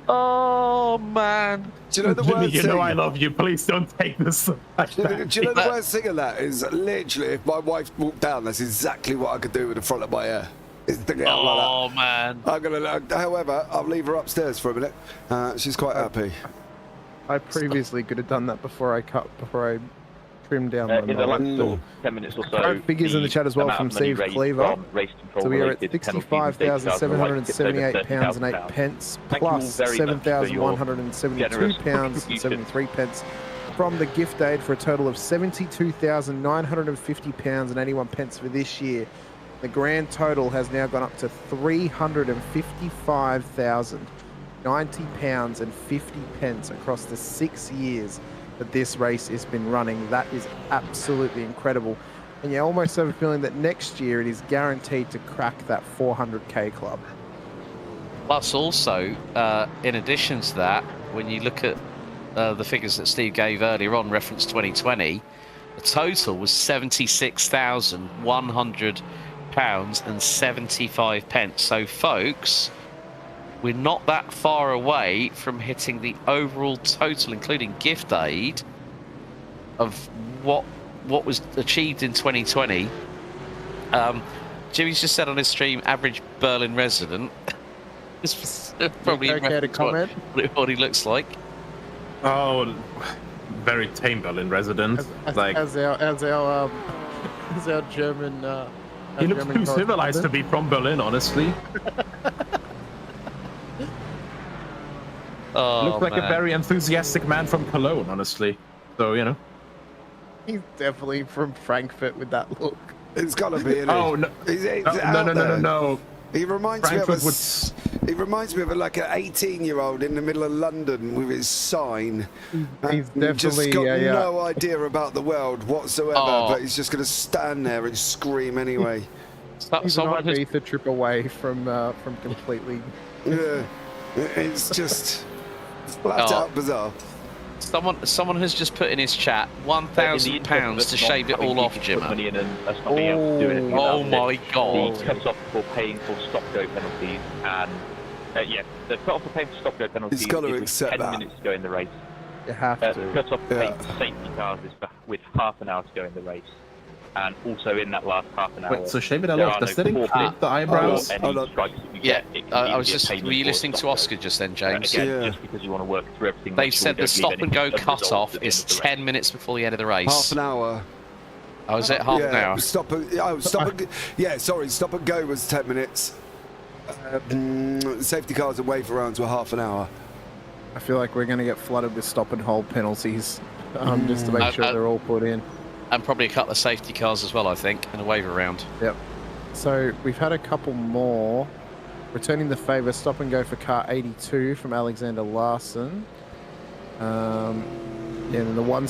Oh man! Do you know the Jimmy, worst you know thing? I love you. Please don't take this. Do you know the worst thing of that is literally if my wife walked down, that's exactly what I could do with the front of my hair. Is stick it out like that. Oh man! I'm gonna. However, I'll leave her upstairs for a minute. She's quite happy. I previously could have done that before I trimmed down my in the last sort of 10 minutes or so. Figures in the chat as well from Steve Cleaver. So we are at £65,778 and 8 pence, plus £7,172 and 73 pence from the gift aid, for a total of £72,950 and 81 pence for this year. The grand total has now gone up to £355,090 and 50 pence across the 6 years that this race has been running. That is absolutely incredible. And you almost have a feeling that next year it is guaranteed to crack that 400k club. Plus also, in addition to that, when you look at the figures that Steve gave earlier on, reference 2020, the total was £76,100 and 75 pence. So folks, we're not that far away from hitting the overall total, including gift aid, of what was achieved in 2020. Jimmy's just said on his stream, average Berlin resident. This was probably okay to comment what he looks like. Oh, very tame Berlin resident. As our German. He looks too civilized to be from Berlin, honestly. Looks like a very enthusiastic man from Cologne, honestly. So, you know. He's definitely from Frankfurt with that look. It's gotta be. Oh no! No! He reminds me of like an 18-year-old in the middle of London with his sign. He's definitely just got no idea about the world whatsoever, but he's just gonna stand there and scream anyway. He's an Ibiza trip away from completely. Yeah, it's just flat out bizarre. Someone has just put in his chat £1,000 to shave it all off, Jimmer. Oh my God! The cut-off for paying for stop-go penalties, and the cut-off for paying for stop-go penalties. He's got to accept 10 minutes to go in the race. You have to. Cut-off for paying for safety cars is with half an hour to go in the race. And also in that last half an hour. Wait, so shave it all off. Does that include the eyebrows? Yeah, I was just. Were you listening to Oscar just then, James? Again, just because you want to work through everything. They've said the stop and go cut off is 10 minutes before the end of the race. Half an hour. Oh, is it half an hour? Stop and go was 10 minutes. Safety cars and wave arounds were half an hour. I feel like we're going to get flooded with stop and hold penalties, just to make sure they're all put in. And probably a couple of safety cars as well, I think, and a wave around. Yep. So we've had a couple more. Returning the favour, stop and go for car 82 from Alexander Larson. And a one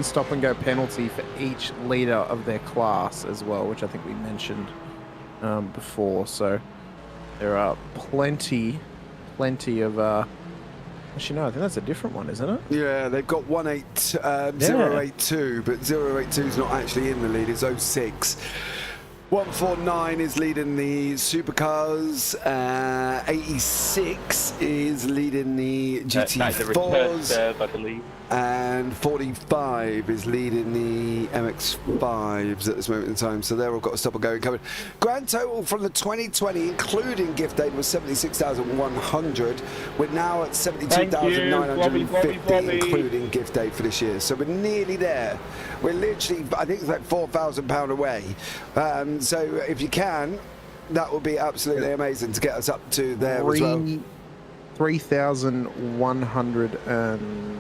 stop and go penalty for each leader of their class as well, which I think we mentioned before. So there are plenty of. Actually, no, I think that's a different one, isn't it? Yeah, they've got 082, but 082 is not actually in the lead. It's 06. 149 is leading the Supercars. 86 is leading the GT4s. I believe. And 45 is leading the MX-5s at this moment in time. So they've all got a stop and go coming. Grand total from the 2020, including gift aid, was 76,100. We're now at 72,950, including gift aid for this year. So we're nearly there. We're literally, I think it's like £4,000 away. So if you can, that would be absolutely amazing to get us up to there as well. 3,100 and...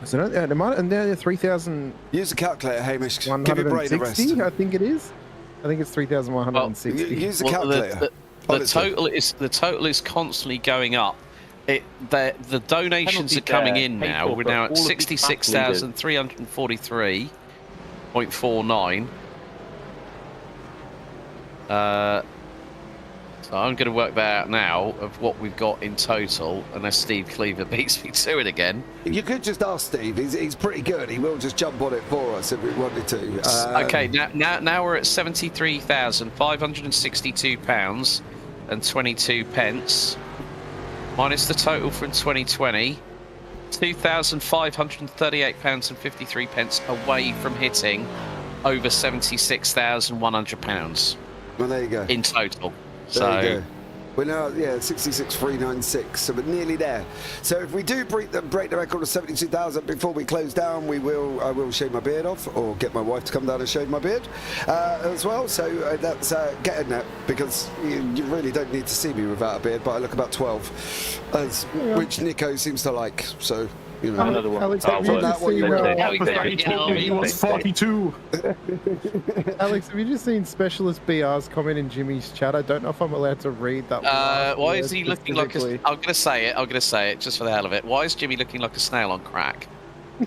Is it? And there 3,000. Use a calculator, Hamish. Give your brain a rest. I think it is. I think it's 3,160. Use a calculator. The total is constantly going up. The donations are coming in now. We're now at 66,343.49. So I'm going to work that out now of what we've got in total, unless Steve Cleaver beats me to it again. You could just ask Steve. He's pretty good. He will just jump on it for us if we wanted to. Okay, now we're at £73,562 and 22 pence, minus the total from 2020, £2,538 and 53 pence away from hitting over £76,100. Well, there you go. In total. There you go. We're now, 66,396, so we're nearly there. So if we do break the record of 72,000 before we close down, I will shave my beard off, or get my wife to come down and shave my beard as well. So that's getting that, because you really don't need to see me without a beard, but I look about 12, which Nico seems to like. So. You know, another one. Alex, have you just seen, he was 42. Alex, have you just seen Specialist BR's comment in Jimmy's chat? I don't know if I'm allowed to read that. Why is he looking like a... I'm going to say it, just for the hell of it. Why is Jimmy looking like a snail on crack?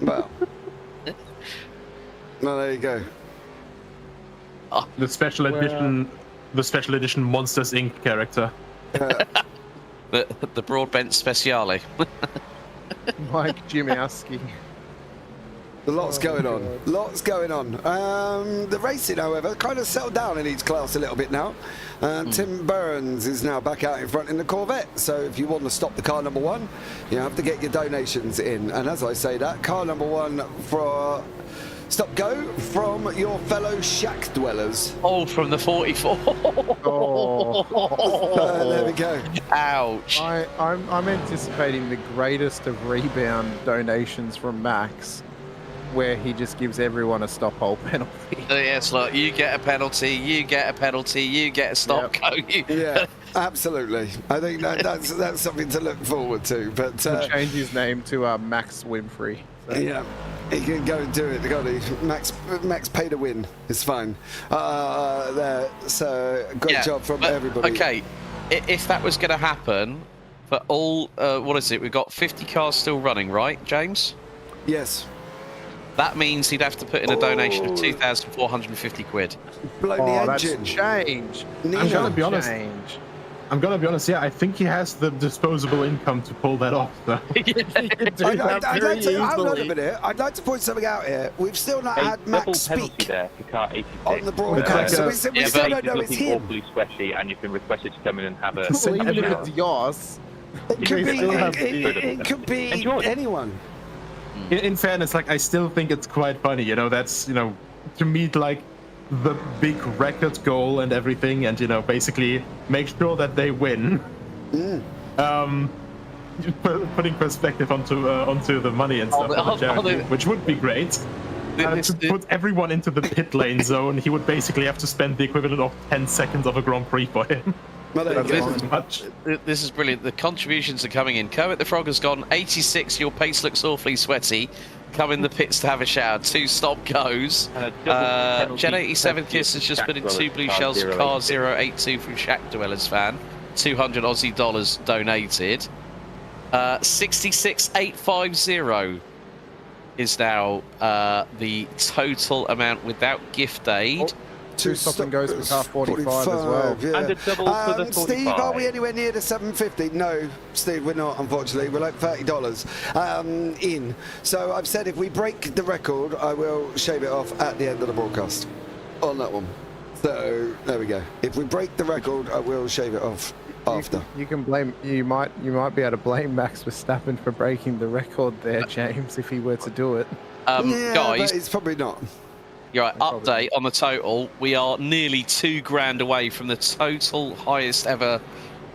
Well, there you go. The special edition Monsters Inc. character. the Broadbent Speciale. Mike Jimowski. Lots going on. The racing, however, kind of settled down in each class a little bit now. Tim Burns is now back out in front in the Corvette. So if you want to stop the car number one, you have to get your donations in. And as I say that, car number one for stop go from your fellow shack dwellers. Oh, from the 44. There we go. Ouch. I'm anticipating the greatest of rebound donations from Max, where he just gives everyone a stop hole penalty. Yes, look, you get a penalty, you get a penalty, you get a stop go. Yeah, absolutely. I think that's something to look forward to. But he'll change his name to Max Winfrey. So. Yeah. He can go and do it, can't he? Max pay to win. It's fine. So great job from everybody. Okay, if that was going to happen for all, what is it? We've got 50 cars still running, right, James? Yes. That means he'd have to put in a donation of 2,450 quid. Blow the engine. That's change. I'm going to be honest. Yeah, I think he has the disposable income to pull that off. So. I'd like to point something out here. We've still not had Max speak there for car 86 on the broadcast. So we still don't know it's him. Awfully sweaty, and you've been requested to come in and have a... Even if it's yours. It could be anyone. In fairness, I still think it's quite funny. That's to meet the big record goal and everything, and basically make sure that they win. Putting perspective onto the money and stuff for the charity, which would be great. To put everyone into the pit lane zone, he would basically have to spend the equivalent of 10 seconds of a Grand Prix for him. Well, there you go. This is brilliant. The contributions are coming in. Kermit the Frog has gone 86. Your pace looks awfully sweaty. Come in the pits to have a shower. 2 stop goes. Gen 87 Kiss has just put in 2 blue shells for car 082 from Shack Dwellers fan. 200 Aussie dollars donated. 66,850 is now the total amount without gift aid. 2 stop and goes for car 45 as well. Yeah. And a double for the 45. Steve, are we anywhere near the 750? No, Steve, we're not, unfortunately. We're like $30 in. So I've said if we break the record, I will shave it off at the end of the broadcast on that one. So there we go. If we break the record, I will shave it off after. You can blame. You might be able to blame Max Verstappen for breaking the record there, James, if he were to do it. Yeah, guys, but it's probably not. You're right, update on the total. We are nearly $2,000 away from the total highest ever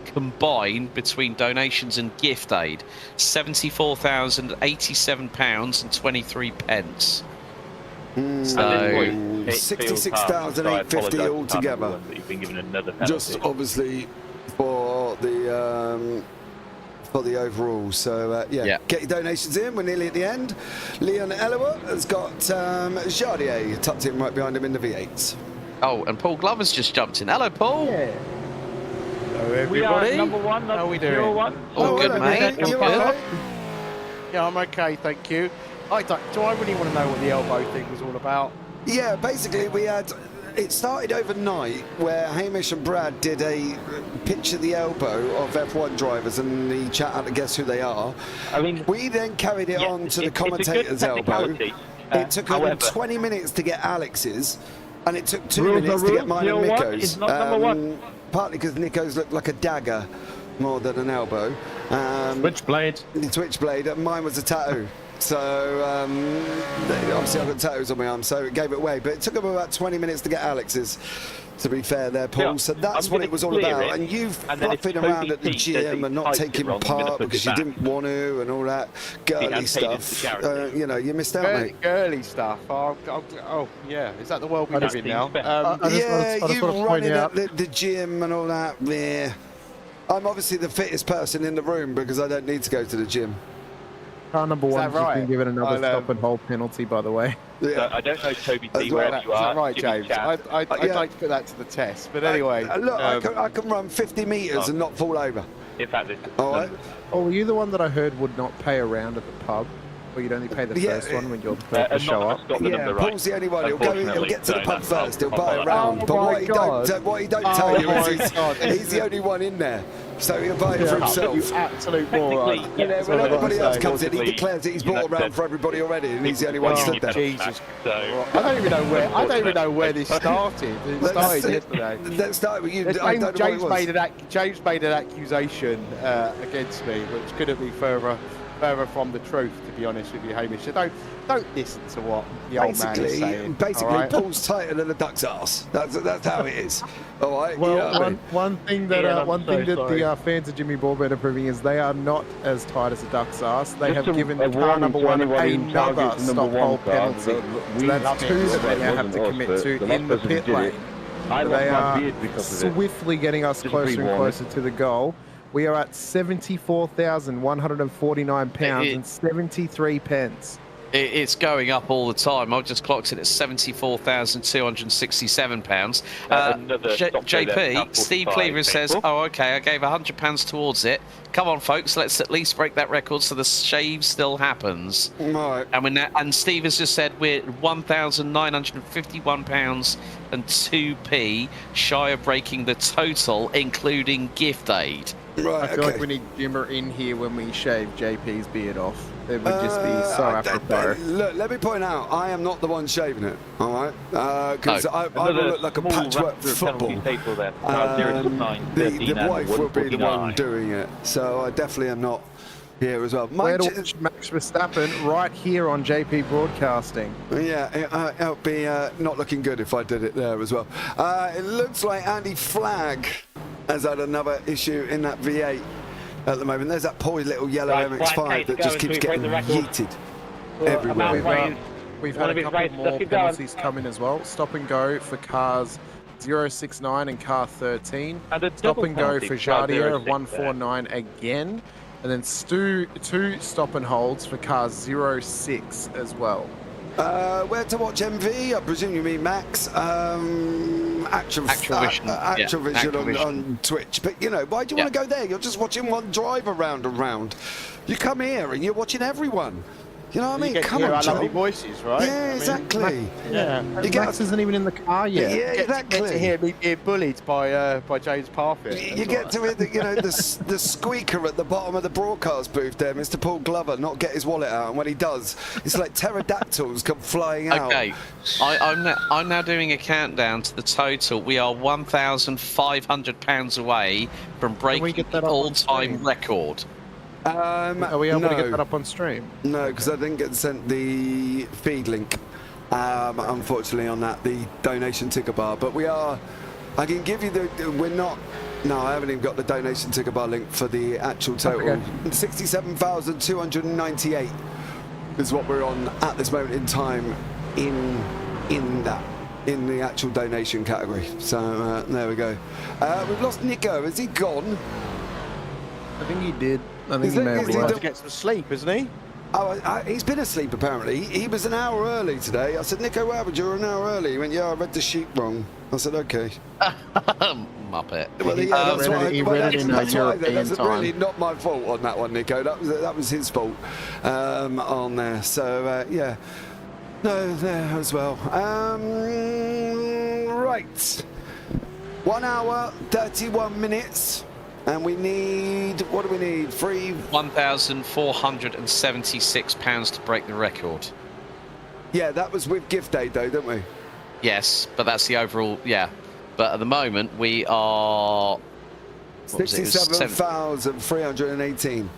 combined between donations and gift aid. £74,087.23. So 66,850 altogether. Just obviously for the overall. So yeah, get your donations in. We're nearly at the end. Leon Elliott has got Jardier tucked in right behind him in the V8s. Oh, and Paul Glover's just jumped in. Hello, Paul. Yeah. Hello, everybody. We are number 1, How are we doing? 01. All good, mate. You all right? Yeah, I'm okay, thank you. Do I really want to know what the elbow thing was all about? Yeah, basically we had. It started overnight where Hamish and Brad did a picture the elbow of F1 drivers and the chat had to guess who they are. I mean, we then carried it on to the commentator's elbow. It took them 20 minutes to get Alex's, and it took 2 minutes to get mine and Nico's. Partly because Nico's looked like a dagger more than an elbow. Switchblade. Switchblade, and mine was a tattoo. So obviously I've got tattoos on my arm, so it gave it away. But it took them about 20 minutes to get Alex's, to be fair there, Paul. So that's what it was all about. And you fluffing around at the gym and not taking part because you didn't want to and all that girly stuff. You know, you missed out, mate. Girly stuff. Oh, yeah. Is that the world we live in now? Yeah, you running at the gym and all that. Yeah. I'm obviously the fittest person in the room because I don't need to go to the gym. Car number 1 has been given another stop and hold penalty, by the way. Yeah. So I don't know, Toby T, where you are. Is that right, James? I'd like to put that to the test. But anyway. Look, I can run 50 metres and not fall over. In fact, all right. Oh, were you the one that I heard would not pay a round at the pub? Or you'd only pay the first one when you're the show up? Yeah, Paul's the only one. He'll get to the pub first. He'll buy a round. But what he don't tell you is he's the only one in there. So he'll buy it for himself. You absolute moron. When everybody else comes in, he declares that he's bought a round for everybody already, and he's the only one stood there. Jesus. I don't even know where this started. It started yesterday. That started with you. James made an accusation against me, which couldn't be further from the truth, to be honest with you, Hamish. So don't listen to what the old man is saying. Basically, Paul's tighter than a duck's arse. That's how it is. All right. Well, one thing that the fans of Jimmy Borbett are proving is they are not as tight as a duck's arse. They have given the car number 1 another stop hold penalty. So that's 2 that they now have to commit to in the pit lane. They are swiftly getting us closer and closer to the goal. We are at £74,149 and 73 pence. It's going up all the time. I've just clocked it at £74,267. JP, Steve Cleaver says, oh, okay, I gave £100 towards it. Come on, folks, let's at least break that record so the shave still happens. Right. And Steve has just said we're £1,951 and 2p shy of breaking the total, including gift aid. Right, I feel like we need Jimmer in here when we shave JP's beard off. It would just be so apropos. Look, let me point out, I am not the one shaving it, all right? Because I will look like a patchwork football. The wife will be the one doing it, so I definitely am not here as well. Where to watch Max Verstappen? Right here on JP Broadcasting. Yeah, it would be not looking good if I did it there as well. It looks like Andy Flagg has had another issue in that V8 at the moment. There's that poor little yellow MX-5 that just keeps getting yeeted everywhere. We've had a couple more penalties come in as well. Stop and go for cars 069 and car 13. And a Stop double and go penalty for for car Jardier of 06 149 again. And then two stop and holds for car 06 as well. Where to watch MV? I presume you mean Max. Actual Vision on Twitch. But, you know, why do you want to go there? You're just watching one driver round and round. You come here and you're watching everyone. You know what I mean? Come on, our Joe. lovely voices, right? Yeah, exactly. Max isn't even in the car yet. Yeah, exactly. Get to hear me being bullied by James Parfit. You get to hear the squeaker at the bottom of the broadcast booth there, Mr. Paul Glover, not get his wallet out, and when he does, it's like pterodactyls come flying out. Okay, I'm now doing a countdown to the total. We are £1,500 away from breaking the all-time record. Are we able to get that up on stream? No, because I didn't get sent the feed link, unfortunately, on that, the donation ticker bar. But we are, I can give you no, I haven't even got the donation ticker bar link for the actual total. Okay. 67,298 is what we're on at this moment in time in the actual donation category. So there we go. We've lost Nico. Is he gone? I think he did. I think he may have to get some sleep, isn't he? Oh, he's been asleep apparently. He was an hour early today. I said, Nico, what happened? You were an hour early. He went, yeah, I read the sheet wrong. I said, okay. Muppet. Well, yeah, that's really not my fault on that one, Nico. That was his fault on there. So, yeah. No, there as well. Right. 1 hour, 31 minutes. And we need, what do we need? £1,476 to break the record. Yeah, that was with gift aid though, didn't we? Yes, but that's the overall, yeah. But at the moment, we are... 67,318.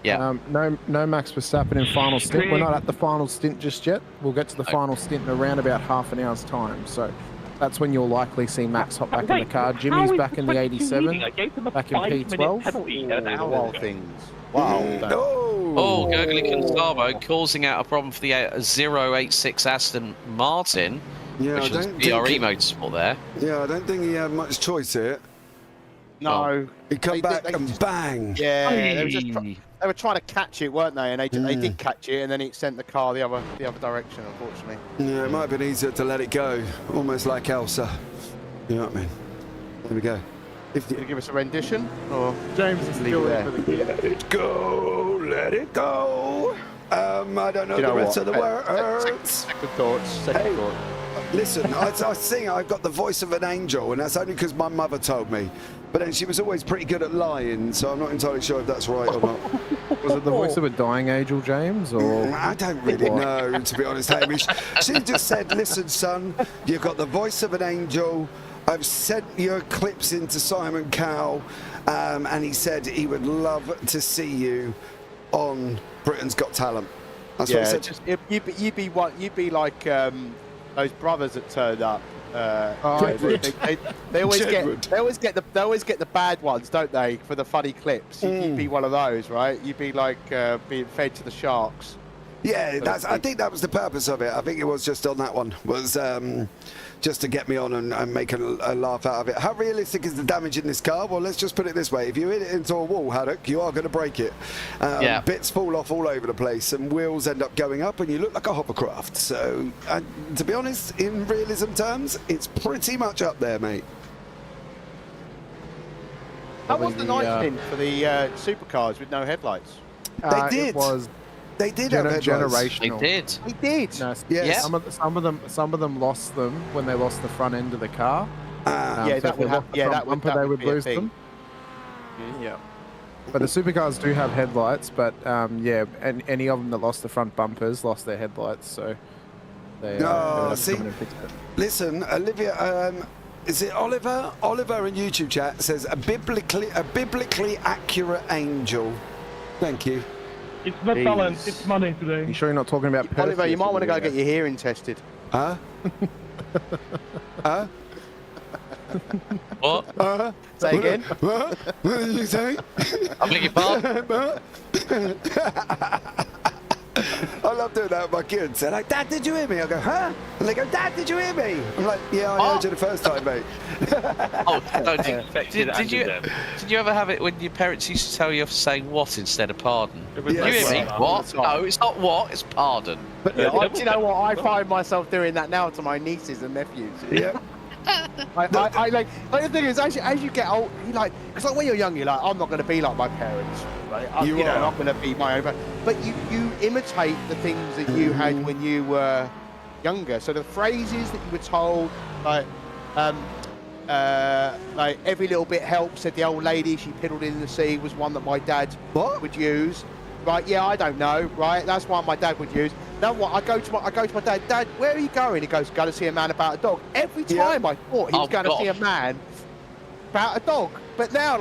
Yeah. No Max Verstappen in final stint. We're not at the final stint just yet. We'll get to the final stint in around about half an hour's time. So that's when you'll likely see Max hop back in the car. Jimmy's back in the 87, back in P12. Wild things. Wow. Oh, Gurgly Constavo causing out a problem for the 086 Aston Martin, which was BRE Motorsport there. Yeah, I don't think he had much choice here. No. He come back and bang. Yeah, they were trying to catch it, weren't they? And they did catch it, and then it sent the car the other direction, unfortunately. Yeah, it might have been easier to let it go, almost like Elsa. You know what I mean? There we go. If you give us a rendition, or James is still there. Let it go, let it go. I don't know the rest of the words. Second thoughts. Listen, I sing. I've got the voice of an angel, and that's only because my mother told me. But then she was always pretty good at lying, so I'm not entirely sure if that's right or not. Was it the voice of a dying angel, James? Or I don't really know, to be honest, Hamish. She just said, listen, son, you've got the voice of an angel. I've sent your clips into Simon Cowell, and he said he would love to see you on Britain's Got Talent. That's what he said. You'd be like those brothers that turned up. They always get the bad ones, don't they? For the funny clips, you'd be one of those, right? You'd be like being fed to the sharks. Yeah, I think that was the purpose of it. I think it was just on that one, was just to get me on and make a laugh out of it. How realistic is the damage in this car? Well, let's just put it this way. If you hit it into a wall, Haddock, you are going to break it. Bits fall off all over the place and wheels end up going up and you look like a hovercraft. So, to be honest, in realism terms, it's pretty much up there, mate. How was the night stint for the supercars with no headlights? They did. They did have generational. They did. No, yes. Some of them lost them when they lost the front end of the car. That would happen. They would lose them. Yeah. But the supercars do have headlights, but and any of them that lost the front bumpers lost their headlights. So they. Listen, Olivia. Is it Oliver? Oliver in YouTube chat says a biblically accurate angel. Thank you. It's not talent, it's money today. You sure you're not talking about Oliver, you might want to go get your hearing tested. Huh? Huh? What? Say again? What did you say? I beg your pardon? I love doing that with my kids. They're like, Dad, did you hear me? I go, huh? And they go, Dad, did you hear me? I'm like, yeah, I heard you the first time, mate. Did you ever have it when your parents used to tell you to say what instead of pardon? Yes. You hear me? What? No, it's not what, it's pardon. But do you know what? I find myself doing that now to my nieces and nephews. Yeah. I like the thing is, as you get old, it's like when you're young, you're like, I'm not going to be like my parents, right? I'm not going to be my own. But you imitate the things that you had when you were younger. So the phrases that you were told, like every little bit helps, said the old lady, she piddled in the sea, was one that my dad would use. Right? Yeah, I don't know. Right? That's one my dad would use. Now what? I go to my dad. Dad, where are you going? He goes, "Going to see a man about a dog." Every time I thought he was going to see a man about a dog, but now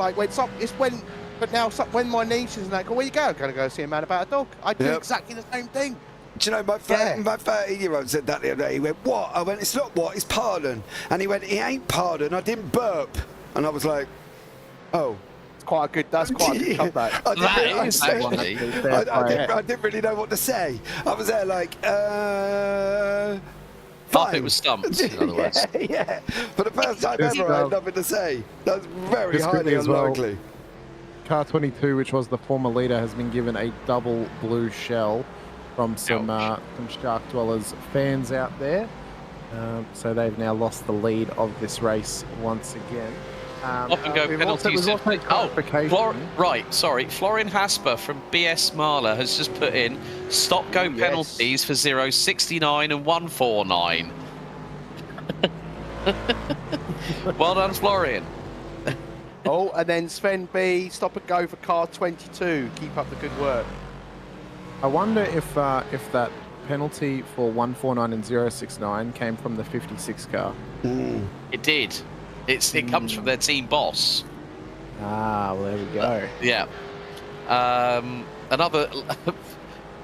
when my nieces and that go, "Where you go?" "Going to go see a man about a dog." I do exactly the same thing. Do you know, my 13-year-old said that the other day. He went, "What?" I went, "It's not what, it's pardon." And he went, "It ain't pardon, I didn't burp." And I was like, "Oh." That's quite a good comeback. I didn't really know what to say. I was there like, fine. It was stumped, in other words. Yeah. For the first time ever, I had nothing to say. That's very highly unlikely. Car 22, which was the former leader, has been given a double blue shell from some Shark Dwellers fans out there. So they've now lost the lead of this race once again. Up and go penalties. Florian Hasper from BS Marla has just put in stop go penalties for 069 and 149. Well done, Florian. And then Sven B, stop and go for car 22. Keep up the good work. I wonder if that penalty for 149 and 069 came from the 56 car. It did. It comes from their team boss. Ah, well, there we go. Yeah. Another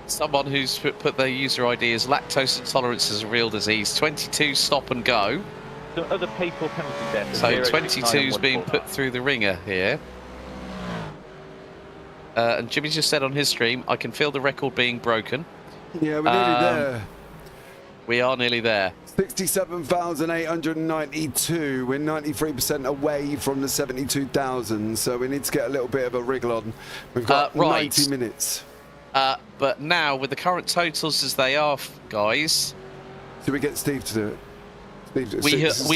someone who's put their user ID as lactose intolerance is a real disease. 22 stop and go. So other paper penalties there. So 22's being put through the ringer here. And Jimmy just said on his stream, I can feel the record being broken. Yeah, we're nearly there. We are nearly there. 67,892. We're 93% away from the 72,000, so we need to get a little bit of a wriggle on. We've got 90 minutes. But now, with the current totals as they are, guys... Do we get Steve to do it? We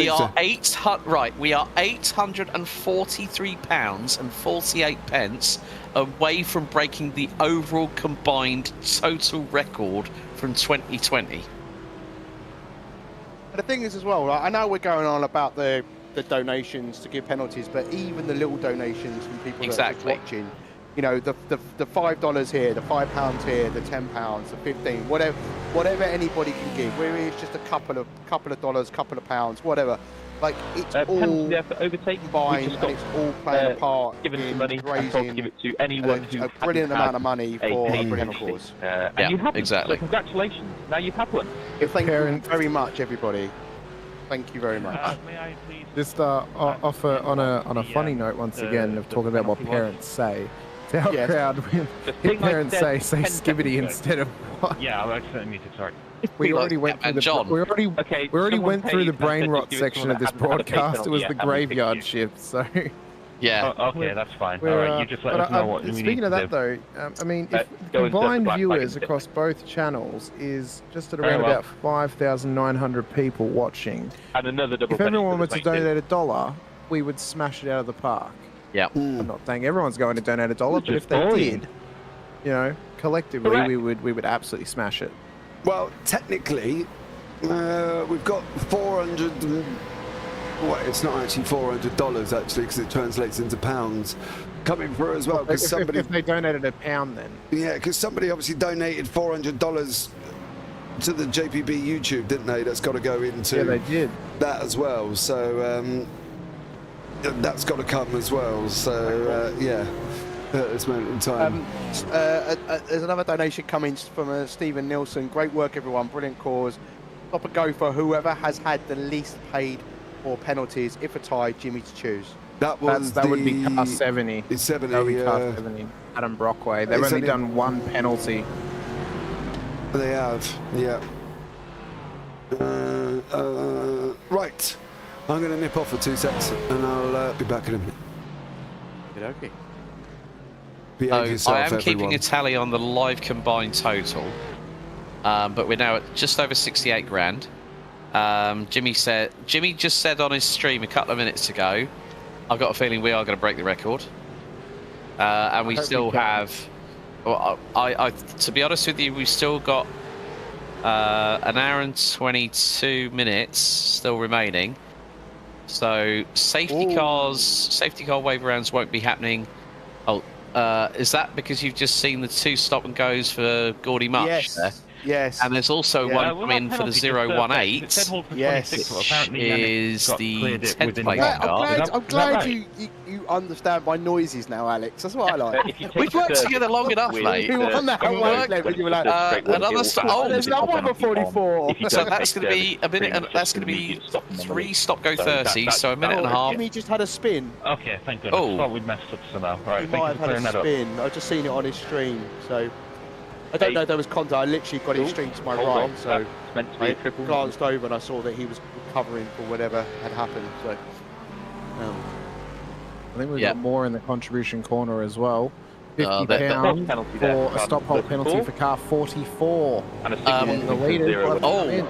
are £843.48 away from breaking the overall combined total record from 2020. But the thing is as well, right, I know we're going on about the donations to give penalties, but even the little donations from people that are watching, you know, the $5 here, the £5 here, the £10, the 15, whatever anybody can give, whether it's just a couple of dollars, couple of pounds, whatever. Like it's all there for overtake combined, and it's all playing a part given in money, raising give it to anyone who a brilliant amount of money for a brilliant cause. And you have exactly. So congratulations! Now you have one. Thank you very much, everybody. Thank you very much. May I please? Just offer on a funny note once again of talking about what parents say. To our crowd, when parents say skibbity instead of what? Yeah, I accidentally muted. Sorry. We already went through the brain rot section of this broadcast. It was the graveyard shift, so. Yeah. Okay, that's fine. All right, you just let us know what we need to do. Speaking of that, though, I mean, if combined viewers across both channels is just at around about 5,900 people watching. And another double. If everyone were to donate $1, we would smash it out of the park. Yeah. I'm not saying everyone's going to donate $1, but if they did, you know, collectively, we would absolutely smash it. Well, technically, we've got 400. Well, it's not actually $400 actually, because it translates into pounds coming through as well. Because if they donated £1, then yeah, because somebody obviously donated $400 to the JPB YouTube, didn't they? That's got to go into they did that as well. So that's got to come as well. So yeah. At this moment in time. There's another donation coming from Stephen Nielsen. Great work, everyone. Brilliant cause. Stop and go for whoever has had the least paid for penalties. If a tie, Jimmy to choose. That would be car 70. It's 70. That would be car 70. Adam Brockway. They've only done one penalty. They have, yeah. Right. I'm going to nip off for 2 seconds and I'll be back in a minute. Okay. Behave yourself, I am keeping everyone. a tally on the live combined total, but we're now at just over 68 grand. Jimmy just said on his stream a couple of minutes ago, I've got a feeling we are going to break the record, and we still have. Well, to be honest with you, we've still got an hour and 22 minutes still remaining. So safety car wave rounds won't be happening. Oh, is that because you've just seen the 2 stop and goes for Gordy Much? Yes. There? Yes. And there's also one coming for the 018. Yes. Is the 10th place car. I'm glad you understand my noises now, Alex. That's what I like. We've worked together long enough, mate. We were on that wavelength. You were like, another stop. there's no one for 44. So that's going to be a minute, and that's going to be 3 stop go 30. So a minute and a half. Jimmy just had a spin. Okay, thank goodness. I thought we'd messed up somehow. Right, He thank might you for have clearing had that a up. spin. I've just seen it on his stream, so. I don't know if there was contact. I literally got his stream to my right, so It's meant to be I a triple. glanced over and I saw that he was recovering for whatever had happened. So, I think we've got more in the contribution corner as well. £50 for a stop hold penalty for car 44. And the leader.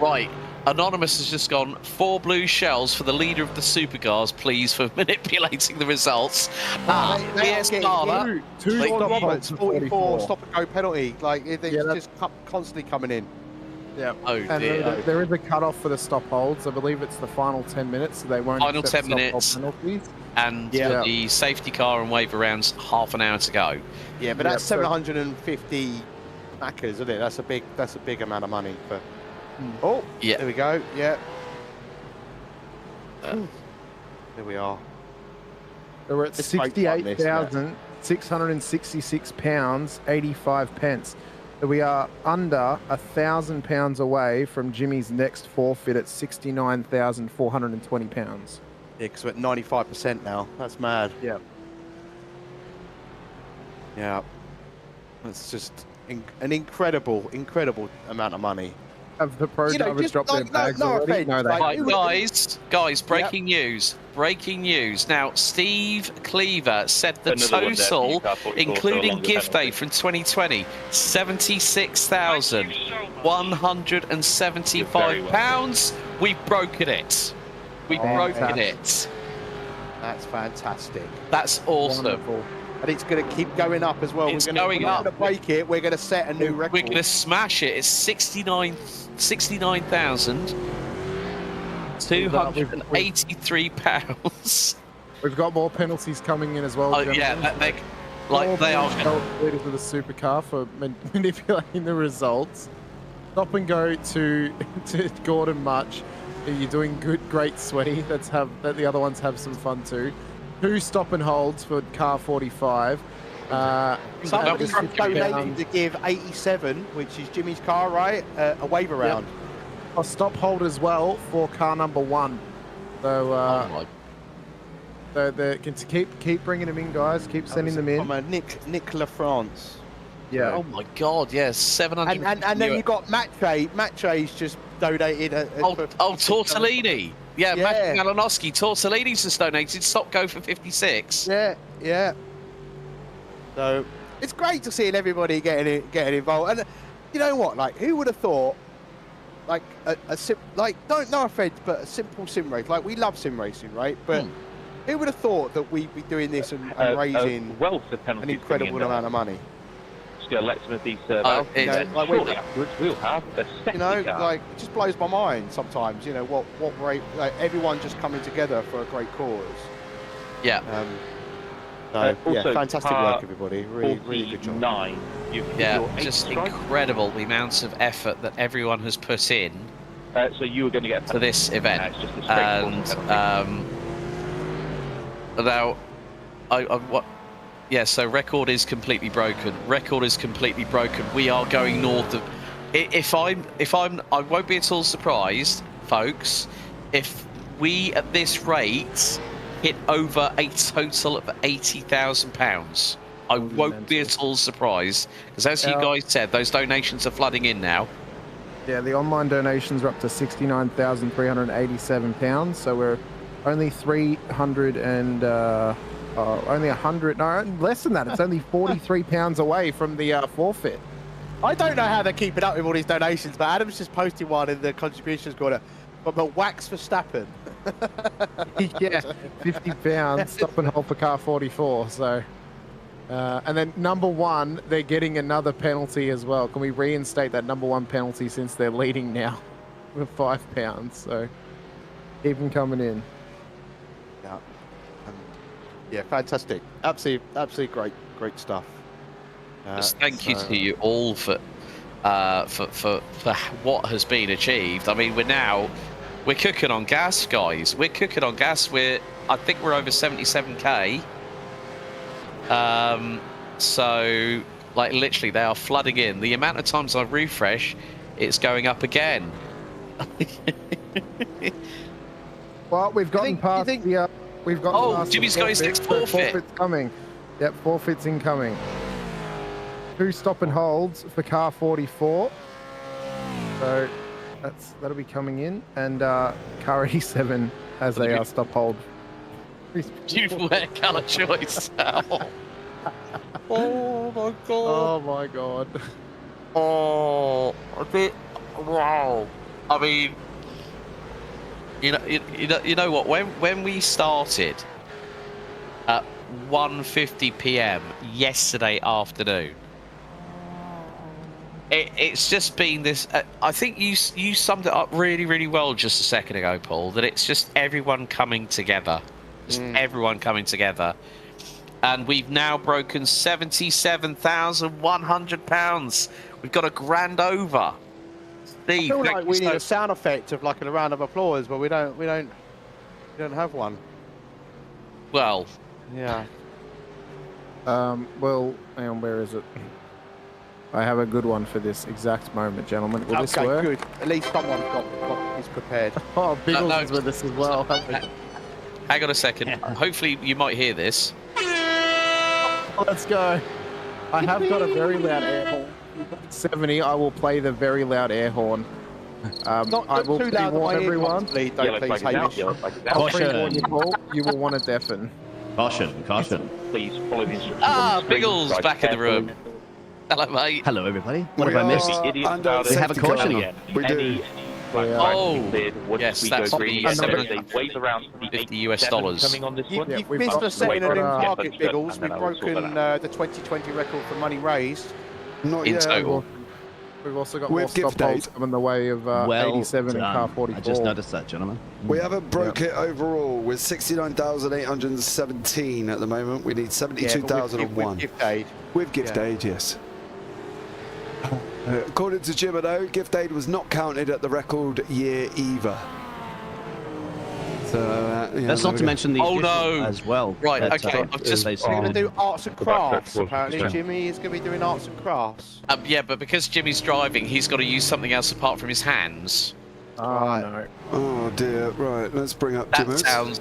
Right. Anonymous has just gone 4 blue shells for the leader of the Supercars, please, for manipulating the results. Yes, Carla. 2 Roberts, 44 stop and go penalty. Like they're just constantly coming in. Yeah. Oh and dear. there is a cut-off for the stop holds. I believe it's the final 10 minutes, so they won't Final accept 10 stop hold minutes. penalties. And for the safety car and wave arounds, half an hour to go. Yeah, but that's 750 Maccas, isn't it? That's a big amount of money for. Oh, yeah. There we go. Yeah. There we are. So we're at £68,666.85. So we are under £1,000 away from Jimmy's next forfeit at £69,420. Yeah, because we're at 95% now. That's mad. Yeah. Yeah. That's just an incredible amount of money. Have the pro drivers dropped their bags already? No, they Right, guys, breaking news. Breaking news. Now, Steve Cleaver said the total, including gift aid from 2020, £76,175. We've broken it. We've broken it. That's fantastic. That's awesome. Wonderful. And it's going to keep going up as well. It's we're going up. We're going to break it. We're going to set a new record. We're going to smash it. It's 69,283 pounds. We've got more penalties coming in as well. Oh, yeah, they are. Leaders of the supercar for manipulating the results. Stop and go to Gordon Much. You're doing good, great, sweaty. Let the other ones have some fun too. 2 stop and holds for car 45. Somebody's donating to give 87, which is Jimmy's car, right? A wave around. Yep. A stop hold as well for car number 1. So, keep bringing them in, guys. Keep sending them in. From Nick LaFrance. Yeah. Oh my God! Yes, 700. And then you got Mattray's just donated. Tortellini. Yeah, Matt Malinowski. Tortellini's just donated. Stop go for 56. Yeah. So it's great to see everybody getting involved. And you know what? Like, who would have thought? Like no offense, but a simple sim race. Like, we love sim racing, right? But who would have thought that we'd be doing this and raising an incredible amount of money? Just going to let some of these we'll have a safety car. Like, it just blows my mind sometimes. You know what rate? Like, everyone just coming together for a great cause. Yeah. Also, fantastic work, everybody. Really good job. Just incredible the amounts of effort that everyone has put in. So you were going to get to this event, it's just a so record is completely broken. We are going north of. I won't be at all surprised, folks, if we at this rate hit over a total of £80,000. I won't be at all surprised, because as you guys said, those donations are flooding in now. Yeah, the online donations are up to £69,387, so we're only 300 and only 100, no, less than that. It's only £43 away from the forfeit. I don't know how they're keeping up with all these donations, but Adam's just posted one in the contributions corner. But wax Verstappen. Yeah, £50. Stop and hold for car 44. So, and then number one, they're getting another penalty as well. Can we reinstate that number one penalty since they're leading now with £5? So, keep them coming in. Yeah, yeah, fantastic. Absolutely great stuff. Just thank you to you all for what has been achieved. I mean, we're cooking on gas, guys. We're cooking on gas. I think we're over 77k. So, like, literally, they are flooding in. The amount of times I refresh, it's going up again. Well, we've gotten past the. We've got. Oh, Jimmy's got his next forfeit. Forfeit's coming. Yep, forfeit's incoming. 2 stop and holds for car 44. So that'll be coming in, and car 87 has a stop hold. Beautiful hair colour choice. Oh my god. Oh my god. Oh, a bit. Wow. I mean, you know what? When we started at 1:50 p.m. yesterday afternoon, it's just been this. I think you summed it up really, really well just a second ago, Paul. That it's just everyone coming together, everyone coming together, and we've now broken £77,100. We've got a grand over. Steve, I feel like we need a sound effect of like a round of applause, but we don't have one. Well, yeah. Well, hang on, where is it? I have a good one for this exact moment, gentlemen. Will this work? Good. At least someone's is prepared. Oh, Biggles is with us as well. Hang on a second. Hopefully you might hear this. Let's go. I have got a very loud air horn. 70, I will play the very loud air horn. I will pre-warn everyone. Please, Hamish. I'll pre-warn you, Paul. You will want to deafen. Caution. Please follow the instructions. Biggles back in the room. Hello, mate. Hello, everybody. What have I missed? We have a caution again. We do. Oh, yes, that's $50 US. You've missed a setting a new target, Biggles. We've broken the 2020 record for money raised. Not in yet. total. We've also got more stop holds coming the way of 87 and car 44. I just noticed that, gentlemen. We haven't broke it overall. We're 69,817 at the moment. We need 72,001. With gift aid. With gift aid, yes. According to Jimmy, though, gift aid was not counted at the record year either. So, that's not to mention the as well. Right, okay. We're going to do arts and crafts, apparently. Jimmy is going to be doing arts and crafts. Yeah, but because Jimmy's driving, he's got to use something else apart from his hands. Oh, no. Oh, dear. Right, let's bring up That Jimmy. sounds...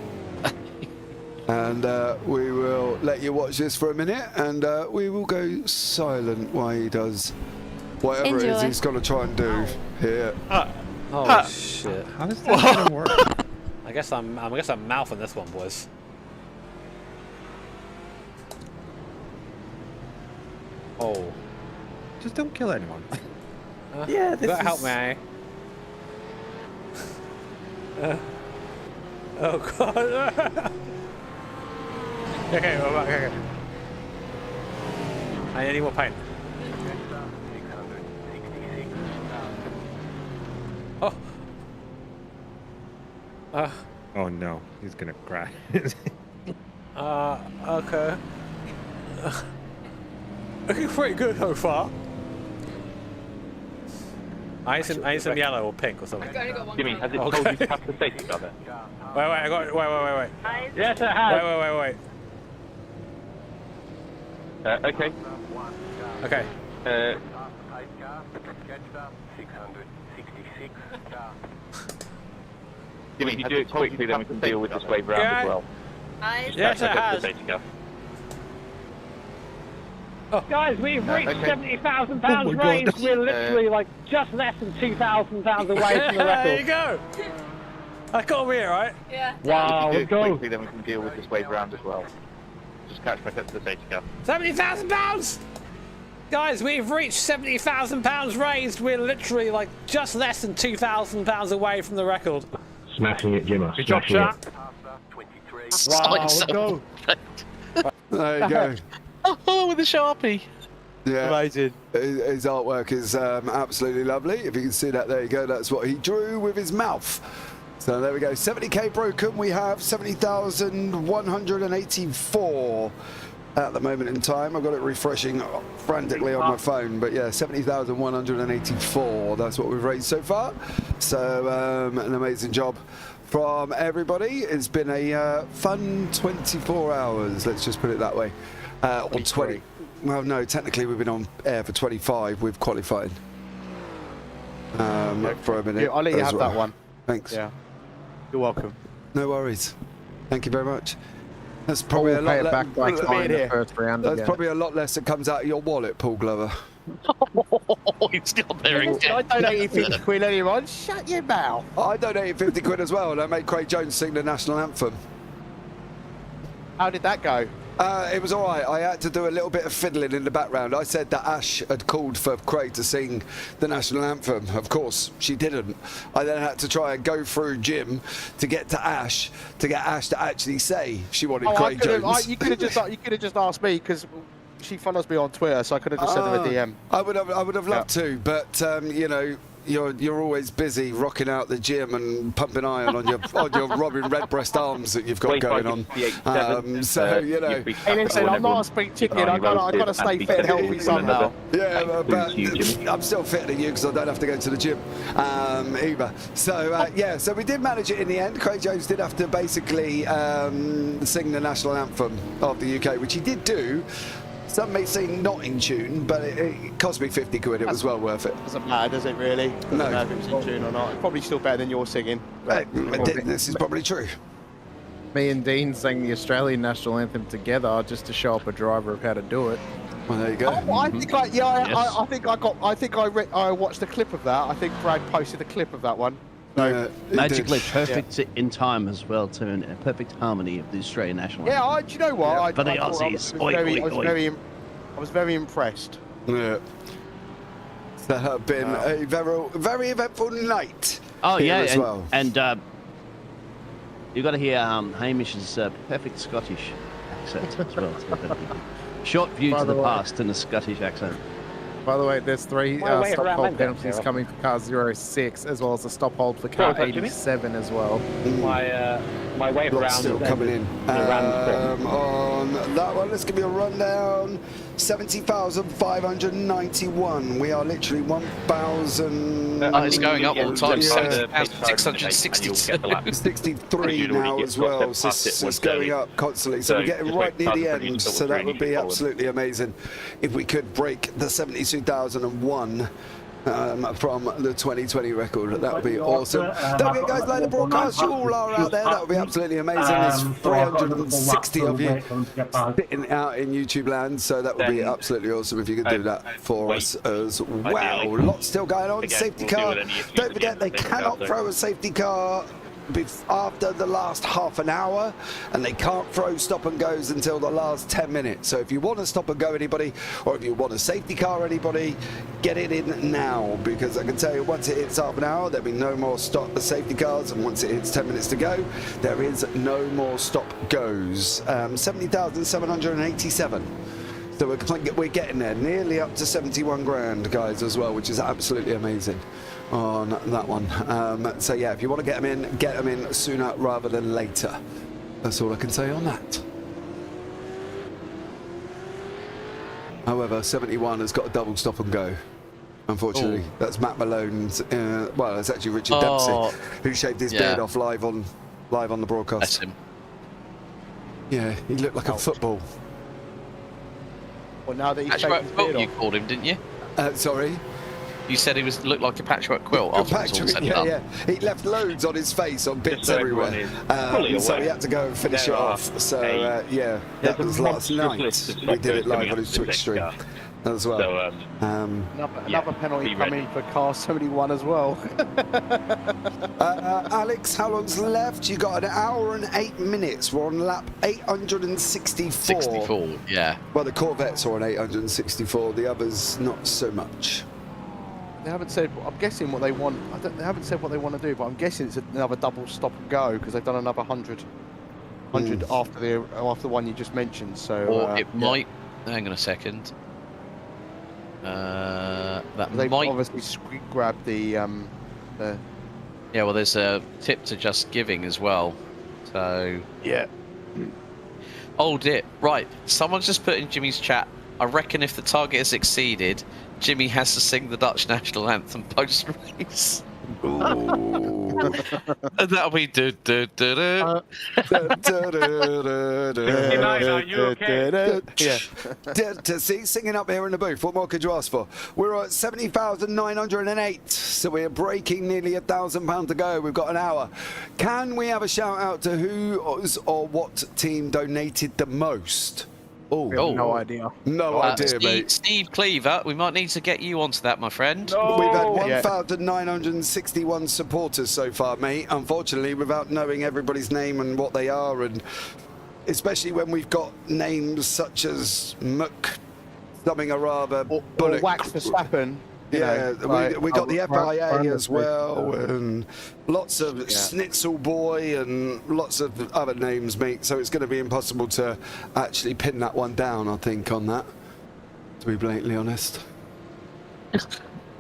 And we will let you watch this for a minute, and we will go silent while he does whatever it is he's going to try and do here. Oh, shit. How does that even work? I guess I'm mouthing this one, boys. Oh. Just don't kill anyone. Yeah, this is... help me. Oh, God. Okay. I need any more paint. Oh. Oh no, he's gonna cry. Okay. Looking pretty good so far. I need some yellow or pink or something. Jimmy, has it told you to pass the safety car there? Wait. Yes, it has. Wait. Okay. Okay. Jimmy, if you do it quickly, then we can deal with this wave round as well. Yes, it has. Guys, we've reached £70,000 raised. We're literally like just less than £2,000 away from the record. There you go. I got me here, right? Yeah. Wow, let's go. Quickly, then we can deal with this wave round as well. Just catch back up to the safety car. £70,000! Guys, we've reached £70,000 raised. We're literally like just less than £2,000 away from the record. Smashing it, Jimmer. Good job, chat. Wow, let's go. There you go. Oh, with a Sharpie. Yeah. Amazing. His artwork is absolutely lovely. If you can see that, there you go. That's what he drew with his mouth. So there we go. 70k broken. We have 70,184 at the moment in time. I've got it refreshing frantically on my phone, but yeah, 70,184. That's what we've raised so far. So an amazing job from everybody. It's been a fun 24 hours. Let's just put it that way. Or 20. Well, no, technically we've been on air for 25. We've qualified for a minute. Yeah, I'll let you have that one. Thanks. Yeah. You're welcome. No worries. Thank you very much. That's probably a lot less. That's probably a lot less that comes out of your wallet, Paul Glover. He's still there. I donated 50 quid anyone. Shut your mouth. I donated 50 quid as well, and I made Craig Jones sing the national anthem. How did that go? It was all right. I had to do a little bit of fiddling in the background. I said that Ash had called for Craig to sing the national anthem. Of course, she didn't. I then had to try and go through Jim to get to Ash to actually say she wanted Craig Jones. You could have just asked me because she follows me on Twitter, so I could have just sent her a DM. I would have loved to, but you know. You're always busy rocking out the gym and pumping iron on your Robin Redbreast arms that you've got going on. So you know. Hey, listen, I'm not a spring chicken. I've got to stay fit and healthy somehow. Yeah, but I'm still fitter than you because I don't have to go to the gym either. So yeah, so we did manage it in the end. Craig Jones did have to basically sing the national anthem of the UK, which he did do. Some may say not in tune, but it cost me 50 quid. It was well worth it. Doesn't matter, does it really? Doesn't matter if it was in tune or not. It's probably still better than your singing. This is probably true. Me and Dean sang the Australian national anthem together just to show up a driver of how to do it. Well, there you go. I think I watched a clip of that. I think Brad posted a clip of that one. Magically perfect in time as well, too, and a perfect harmony of the Australian national anthem. Do you know what? For the Aussies. I was very impressed. Yeah. So that has been a very eventful night. Oh yeah, as well. And you've got to hear Hamish's perfect Scottish accent as well. Short view to the past in a Scottish accent. By the way, there's 3 stop hold penalties coming for car 06, as well as a stop hold for car 87 as well. My wave around still coming in. On that one, let's give you a rundown. 70,591. We are literally 1,000. It's going up all the time. 662. 63 now as well. So it's going up constantly. So we're getting right near the end. So that would be absolutely amazing if we could break the 72,001 from the 2020 record. That would be awesome. Don't forget, guys, like the broadcast. You all are out there. That would be absolutely amazing. There's 360 of you sitting out in YouTube land, so that would be absolutely awesome if you could do that for us as well. Lots still going on. Safety car. Don't forget, they cannot throw a safety car after the last half an hour, and they can't throw stop and goes until the last 10 minutes. So if you want to stop and go anybody, or if you want a safety car anybody, get it in now, because I can tell you once it hits half an hour there'll be no more stop safety cars, and once it hits 10 minutes to go there is no more stop goes. 70,787. So we're getting there, nearly up to 71 grand, guys, as well, which is absolutely amazing on that one. So yeah, if you want to get them in sooner rather than later. That's all I can say on that. However, 71 has got a double stop and go. Unfortunately, that's Matt Malone's. Well, it's actually Richard Dempsey who shaved his beard off live on the broadcast. That's him. Yeah, he looked like a football. Well, now that he's you called him, didn't you? Sorry. You said he looked like a patchwork quilt after it was all said and done. Yeah. He left loads on his face on bits so everywhere. So he had to go and finish it off. So, that was last night. We did it live on his Twitch stream as well. So, another penalty coming for car 71 as well. Alex, how long's left? You got an hour and 8 minutes. We're on lap 864. 64, yeah. Well, the Corvettes are on 864. The others, not so much. They haven't said. I'm guessing what they want. They haven't said what they want to do, but I'm guessing it's another double stop and go because they've done another 100 after the one you just mentioned. So, or it might. Hang on a second. They've obviously screen grabbed the. Yeah, well, there's a tip to just giving as well. So. Yeah. Hold it. Right. Someone's just put in Jimmy's chat. I reckon if the target is exceeded, Jimmy has to sing the Dutch national anthem post-race. And that'll be do do do do. Are you okay? See, singing up here in the booth. What more could you ask for? We're at 70,908, so we're breaking nearly £1,000 to go. We've got an hour. Can we have a shout out to who or what team donated the most? No idea. No idea, mate. Steve Cleaver, we might need to get you onto that, my friend. We've had 1,961 supporters so far, mate. Unfortunately, without knowing everybody's name and what they are, and especially when we've got names such as something or other, or Wax Verstappen. Yeah, we got the FIA as well, and lots of Schnitzel Boy and lots of other names, mate. So it's going to be impossible to actually pin that one down, I think, on that, to be blatantly honest.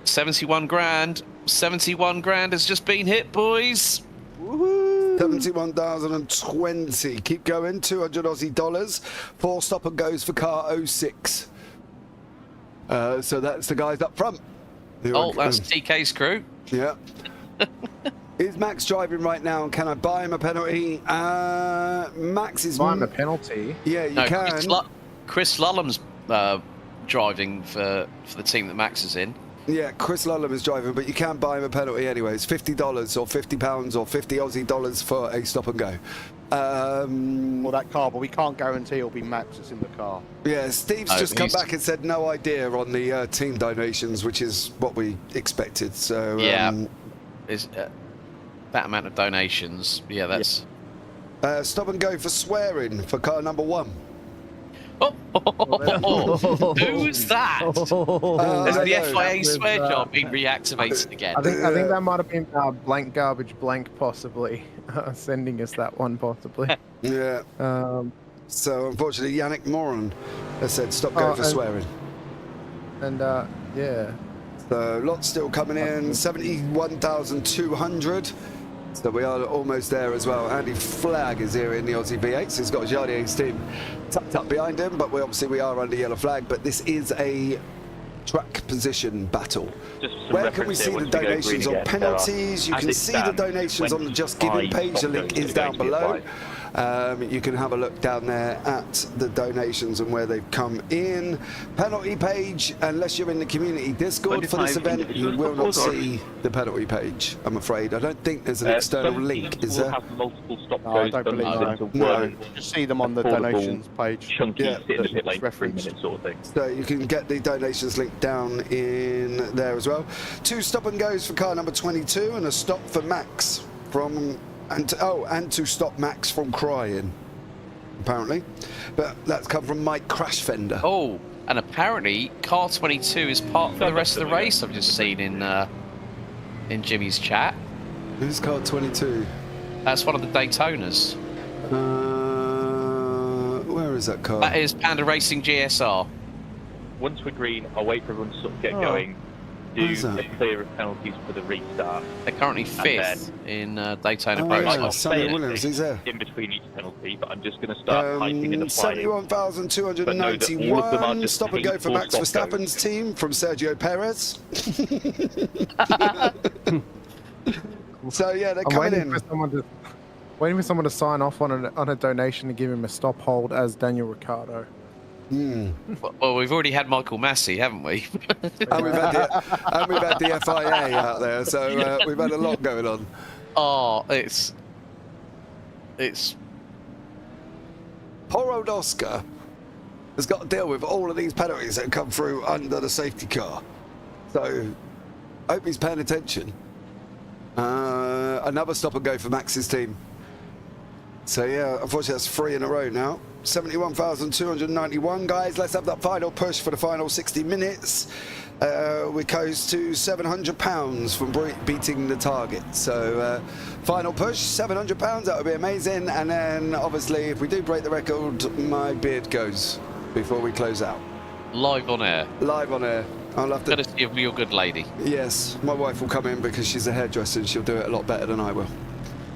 71 grand. 71 grand has just been hit, boys. Woohoo! 71,020. Keep going. 200 Aussie dollars. 4 stop and goes for car 06. So that's the guys up front. That's TK's crew. Yeah. Is Max driving right now? And can I buy him a penalty? Max is... Buy him a penalty? Yeah, you can. Chris Lullum's driving for the team that Max is in. Yeah, Chris Lullum is driving, but you can buy him a penalty anyway. It's $50 or £50 or 50 Aussie dollars for a stop and go. Or that car, but we can't guarantee it'll be Max that's in the car. Yeah, Steve's just come back and said no idea on the team donations, which is what we expected. So yeah, is that amount of donations? Yeah, that's stop and go for swearing for car number 1. Who's that? Has the FIA swear jar been reactivated again? I think that might have been blank garbage blank possibly sending us that one possibly. Yeah. So unfortunately, Yannick Moran has said stop going for swearing. And yeah. So lots still coming in. 71,200. So we are almost there as well. Andy Flagg is here in the Aussie V8. So he's got Jardier's team tucked up behind him, but we are under yellow flag. But this is a track position battle. Where can we see the donations on penalties? You can see the donations on the Just Giving page. The link is down below. You can have a look down there at the donations and where they've come in. Penalty page, unless you're in the community Discord for this event, you will not see the penalty page, I'm afraid. I don't think there's an external link, is there? Have multiple stop I don't believe so. No, just see them on the donations page. Chunky sit in the pit lane for 3 minutes sort of thing. So you can get the donations link down in there as well. 2 stop and goes for car number 22 and a stop for Max from... And to stop Max from crying, apparently. But that's come from Mike Crashfender. Oh, and apparently car 22 is part of the rest of the race. I've just seen in Jimmy's chat. Who's car 22? That's one of the Daytonas. Where is that car? That is Panda Racing GSR. Once we're green, I'll wait for everyone to sort of get going. Do a clear of penalties for the restart. They're currently 5th in Daytona Pro. Williams, he's there. In between each penalty, but I'm just going to start typing in the flying. 71,291. Stop and go for Max Verstappen's team from Sergio Perez. So yeah, they're coming in. Waiting for someone to sign off on a donation to give him a stop hold as Daniel Ricciardo. Well, we've already had Michael Massey, haven't we? and we've had the FIA out there, so we've had a lot going on. Oh, it's poor old Oscar has got to deal with all of these penalties that come through under the safety car. So, I hope he's paying attention. Another stop and go for Max's team. So yeah, unfortunately that's 3 in a row now. 71,291, guys. Let's have that final push for the final 60 minutes. We goes to £700 from beating the target. So final push, £700. That would be amazing. And then obviously, if we do break the record, my beard goes before we close out. Live on air. Live on air. I'll have to. Courtesy of your good lady. Yes, my wife will come in because she's a hairdresser and she'll do it a lot better than I will.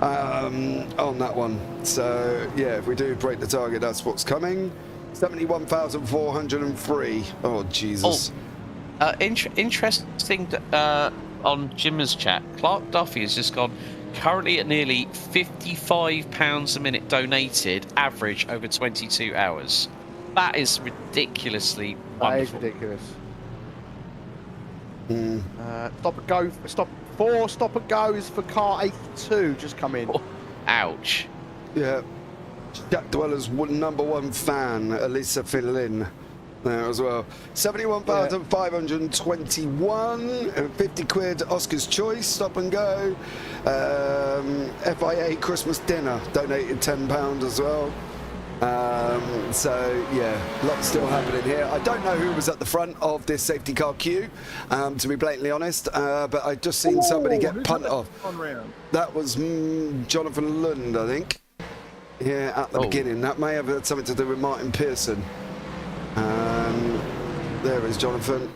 On that one. So yeah, if we do break the target, that's what's coming. 71,403. Oh Jesus. Interesting on Jim's chat. Clark Duffy has just gone. Currently at nearly £55 a minute donated, average over 22 hours. That is ridiculously wonderful. That is ridiculous. Stop and go. Four stop and goes for car 82 just come in. Oh, ouch. Yeah. Jack Dweller's #1 fan, Elisa Finlin, there as well. 71,521, 50 quid, Oscar's Choice, stop and go. FIA Christmas dinner, donated £10 as well. So yeah, lots still happening here. I don't know who was at the front of this safety car queue, to be blatantly honest, but I just seen somebody get punt off. That was Jonathan Lund, I think. Yeah, at the beginning. That may have had something to do with Martin Pearson. There is Jonathan.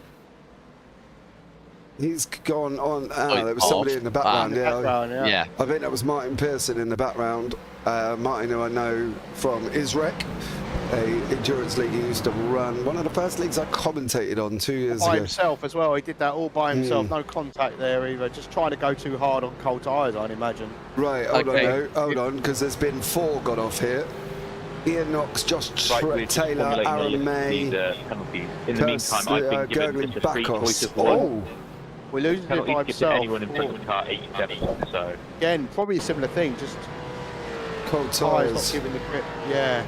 He's gone on. There was somebody in the background. Yeah. I think that was Martin Pearson in the background. Martin, who I know from ISREC, a endurance league he used to run. One of the first leagues I commentated on 2 years ago. By himself as well. He did that all by himself. No contact there either. Just trying to go too hard on cold tyres, I'd imagine. Right. Hold on, because there's been 4 got off here. Ian Knox, Josh Taylor, Aaron May. In the meantime, I've been given just a free choice of one. We're losing it by himself. Anyone in front of the car 87, so again, probably a similar thing. Just cold tyres. Not giving the grip. Yeah.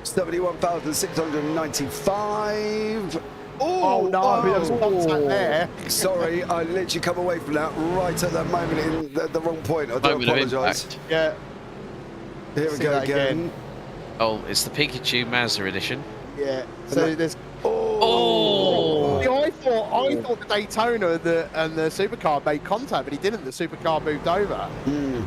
71,695. Oh no! There was contact there. Sorry, I literally come away from that right at that moment in the wrong point. I do apologise. Yeah. Here we go again. Oh, it's the Pikachu Mazda edition. Yeah. So there's. Oh! I thought the Daytona and the Supercar made contact, but he didn't. The Supercar moved over. The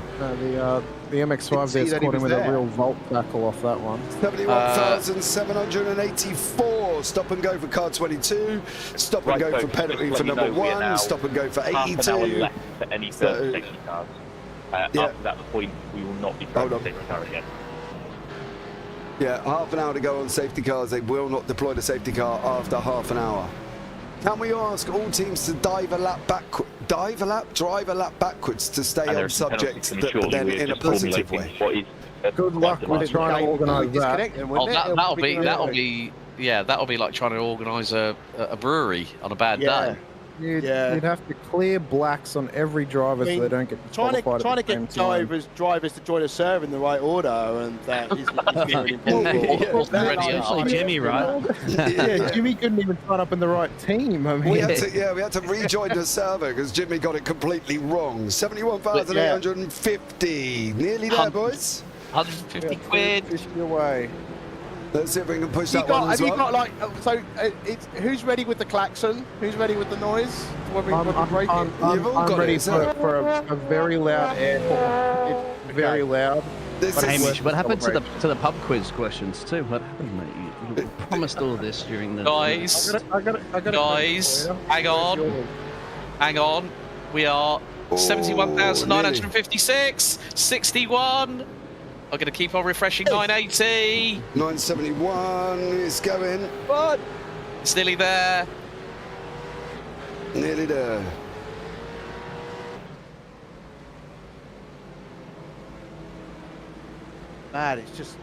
MX-5 there's caught him with a real vault tackle off that one. 71,784. Stop and go for car 22. Stop and go for penalty for #1. Stop and go for 82. Half an hour left for any further safety cars. After that point, we will not be throwing the safety car again. Yeah, half an hour to go on safety cars. They will not deploy the safety car after half an hour. Can we ask all teams to drive a lap backwards to stay on subject, but then in a positive way? Good luck with trying to organise that. That'll be like trying to organise a brewery on a bad day. You'd have to clear blacks on every driver so they don't get qualified. Trying to get drivers to join a serve in the right order, and that is very important. Especially Jimmy, right? Yeah, Jimmy couldn't even sign up in the right team. I mean, we had to rejoin the server because Jimmy got it completely wrong. 71,850, nearly there, boys. 150 quid. Push you away. Let's see if we can push that one as well. Who's ready with the klaxon? Who's ready with the noise? I'm ready for a very loud airport. It's very loud. Hamish, what happened to the pub quiz questions too? What happened, mate? You promised all of this during the... Guys, hang on. We are 71,956, 61. I'm going to keep on refreshing. 980. 971 is going. What? It's nearly there. Nearly there. Man, it's just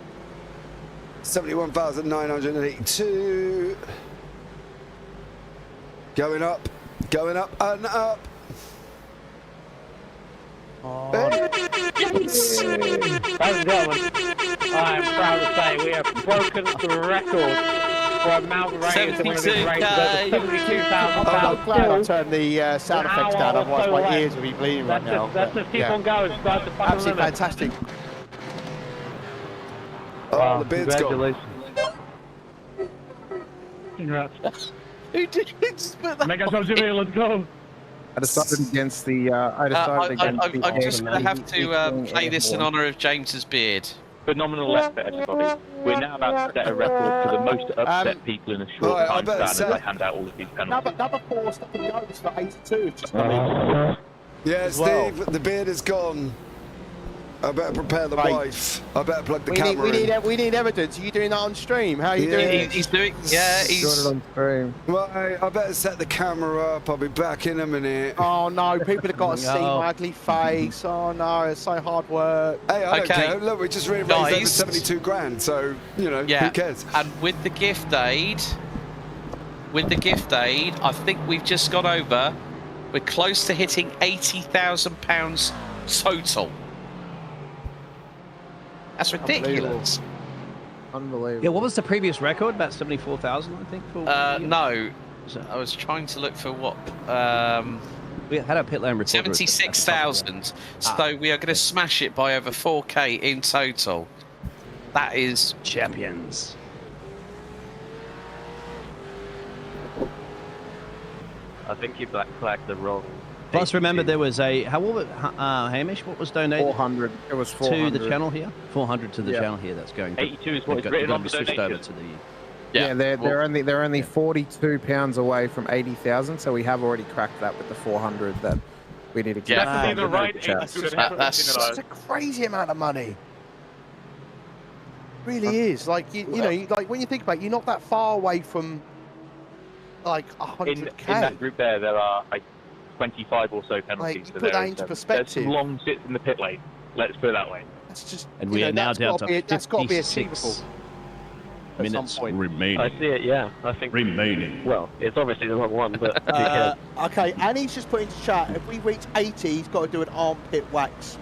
71,982. Going up and up. Oh. Ladies and gentlemen, I am proud to say we have broken the record for amount raised that would have been raised over £72,000. I'm glad I turned the sound effects down, otherwise my ears will be bleeding right now. Let's just keep on going. Start the fucking Absolutely limit. fantastic. Oh, the beard's gone. Congrats. Who did it? Make ourselves available, let's go. I decided against the. I decided against the. I'm just going to have to play this in honour of James's beard. Phenomenal effort, everybody. We're now about to set a record for the most upset people in a short time span as I hand out all of these penalties. Another 4 stopping goes for 82. Just coming. Yeah, Steve, the beard is gone. I better prepare the wife. I better plug the camera in. We need evidence. Are you doing that on stream? How are you doing? He's doing. Yeah, he's doing it on stream. Right, I better set the camera up. I'll be back in a minute. Oh no, people have got to see my ugly face. Oh no, it's so hard work. Hey, I don't care. Look, we just raised over 72 grand, so you know, who cares? And with the gift aid, I think we've just got over. We're close to hitting £80,000 total. That's ridiculous. Unbelievable. Yeah, what was the previous record? About 74,000, I think. For no, I was trying to look for what. We had a pit lane record. 76,000. So we are going to smash it by over 4K in total. That is champions. I think you black flagged the wrong. Plus, remember there was a Hamish. What was donated? 400. It was 400 to the channel here. 400 to the channel here. That's going. 82 is what is written on the switched donation. over to the. Yeah, they're only £42 away from 80,000. So we have already cracked that with the 400 that we need to get. Definitely the right That's a crazy amount of money. It really is. Like you know, like when you think about it, you're not that far away from like 100k. In that group there are 25 or so penalties. Like, so put that into perspective. There's some long sits in the pit lane. Let's put it that way. That's just. And we are now down to that's got to be achievable. Minutes remaining. I see it, yeah. I think remaining. Well, it's obviously the wrong one, but okay, and he's just put into chat. If we reach 80, he's got to do an armpit wax.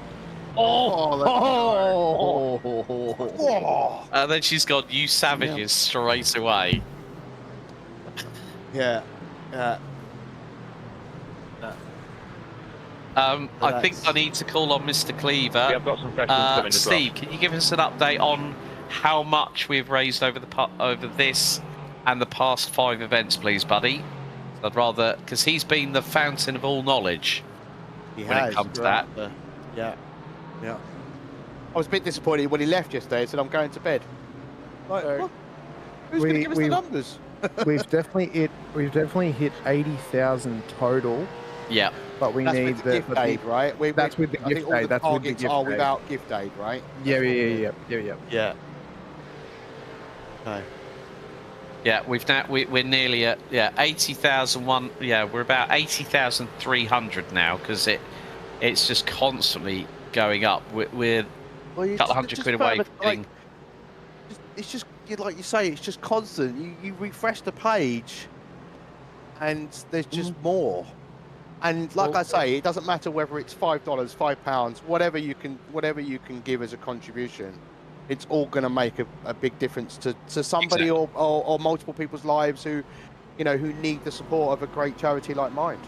And then she's gone, you savages, straight away. Yeah. I think I need to call on Mr. Cleaver. Yeah, I've got some questions coming as well. Steve, can you give us an update on how much we've raised over this and the past 5 events, please, buddy? I'd rather, because he's been the fountain of all knowledge when it comes to that. Yeah. I was a bit disappointed when he left yesterday and said, I'm going to bed. Like, what? Who's going to give us the numbers? we've definitely hit 80,000 total. Yeah. But we that's need with the gift aid, right? That's with the gift aid. That's with the gift aid. Without gift aid, right? Yeah. Okay. Yeah, we're nearly at 80,001. Yeah, we're about 80,300 now because it's just constantly going up. We're a couple hundred quid away. It's just like you say, it's just constant. You refresh the page, and there's just more. And like I say, it doesn't matter whether it's $5, £5, whatever you can give as a contribution. It's all going to make a big difference to somebody or multiple people's lives who need the support of a great charity like mine.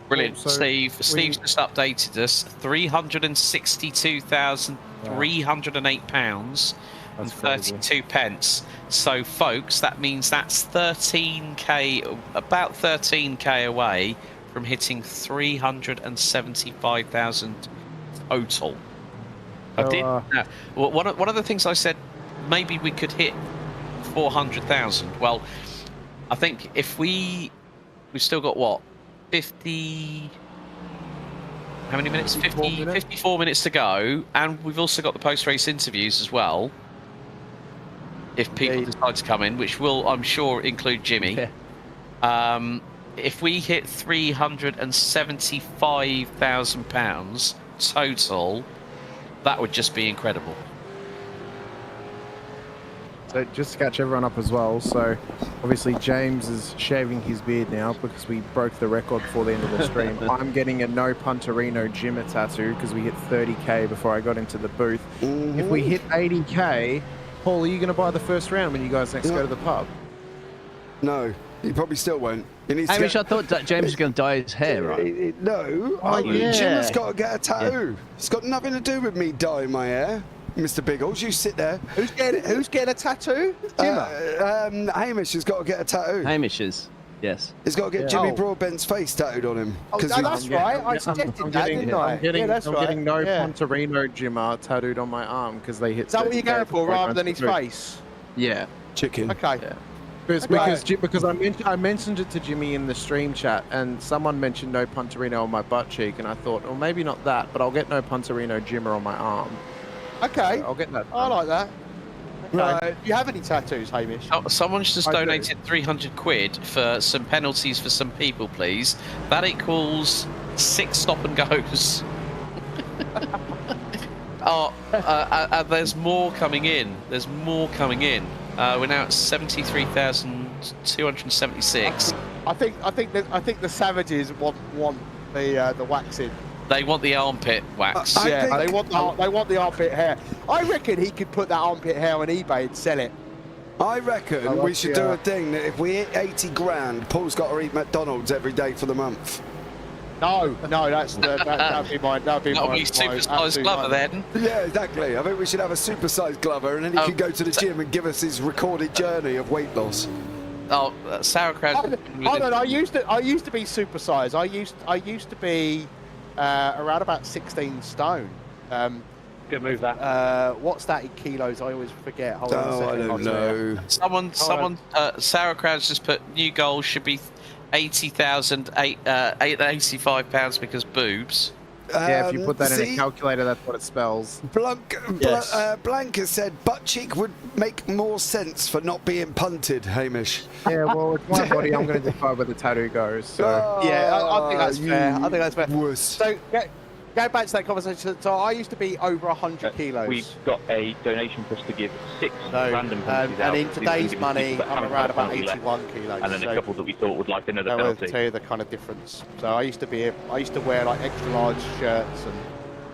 Brilliant, Steve's just updated us. £362,308 and 32 pence. So, folks, that means that's 13k, about 13k away from hitting 375,000 total. One of the things I said, maybe we could hit 400,000. Well, I think if we've still got what, 50? How many minutes? 54 minutes to go, and we've also got the post-race interviews as well. If people decide to come in, which will, I'm sure, include Jimmy. Yeah. If we hit So just to catch everyone up as well, so obviously James is shaving his beard now because we broke the record before the end of the stream. I'm getting a No Punterino Jimmer tattoo because we hit 30k before I got into the booth. If we hit 80k, Paul, are you going to buy the first round when you guys next go to the pub? No, he probably still won't. Hamish, I thought that James was going to dye his hair, right? No, Jim's got to get a tattoo. It's got nothing to do with me dyeing my hair. Mr. Biggles, you sit there. Who's getting a tattoo? Jimmer. Hamish has got to get a tattoo. Hamish's, yes. He's got to get Jimmy Broadbent's face tattooed on him. Oh, that's right. I suggested that, didn't I? I'm getting No Yeah. Punterino Jimmer tattooed on my arm because they hit. Is that what you're 30K going for, before I rather got than into his the booth. face? Yeah. Chicken. Okay. Yeah. Because I mentioned it to Jimmy in the stream chat, and someone mentioned No Punterino on my butt cheek, and I thought, well, maybe not that, but I'll get No Punterino Jimmer on my arm. Okay. So I'll get that. I like that. Okay. Right. Do you have any tattoos, Hamish? Oh, someone's just I do. donated 300 quid for some penalties for some people, please. That equals 6 stop and goes. There's more coming in. There's more coming in. We're now at 73,276. I think the savages want the waxing. They want the armpit wax. They want the armpit hair. I reckon he could put that armpit hair on eBay and sell it. I reckon we should do a thing that if we hit 80 grand, Paul's got to eat McDonald's every day for the month. No, that'd be my supersized Glover then. Yeah, exactly. I think we should have a supersized Glover, and then he can go to the gym and give us his recorded journey of weight loss. Oh, sauerkraut. I used to be supersized. I used to be around about 16 stone. Good move that. What's that in kilos? I always forget. Hold on a Oh, I second. don't know. Someone, sauerkraut's just put new goal should be 80,085 pounds because boobs. Yeah, if you put that in a calculator, that's what it spells. Blanca said butt cheek would make more sense for not being punted, Hamish. Yeah, well, with my body, I'm going to decide where the tattoo goes. So. I think that's fair. I think that's fair. Wuss. So, go back to that conversation. So, I used to be over 100 kilos. We've got a donation for us to give 6 random penalties out. And in today's money, I'm around about 81 kilos. And then a couple that we thought would like another I'll penalty. tell you the kind of difference. So, I used to wear like extra large shirts, and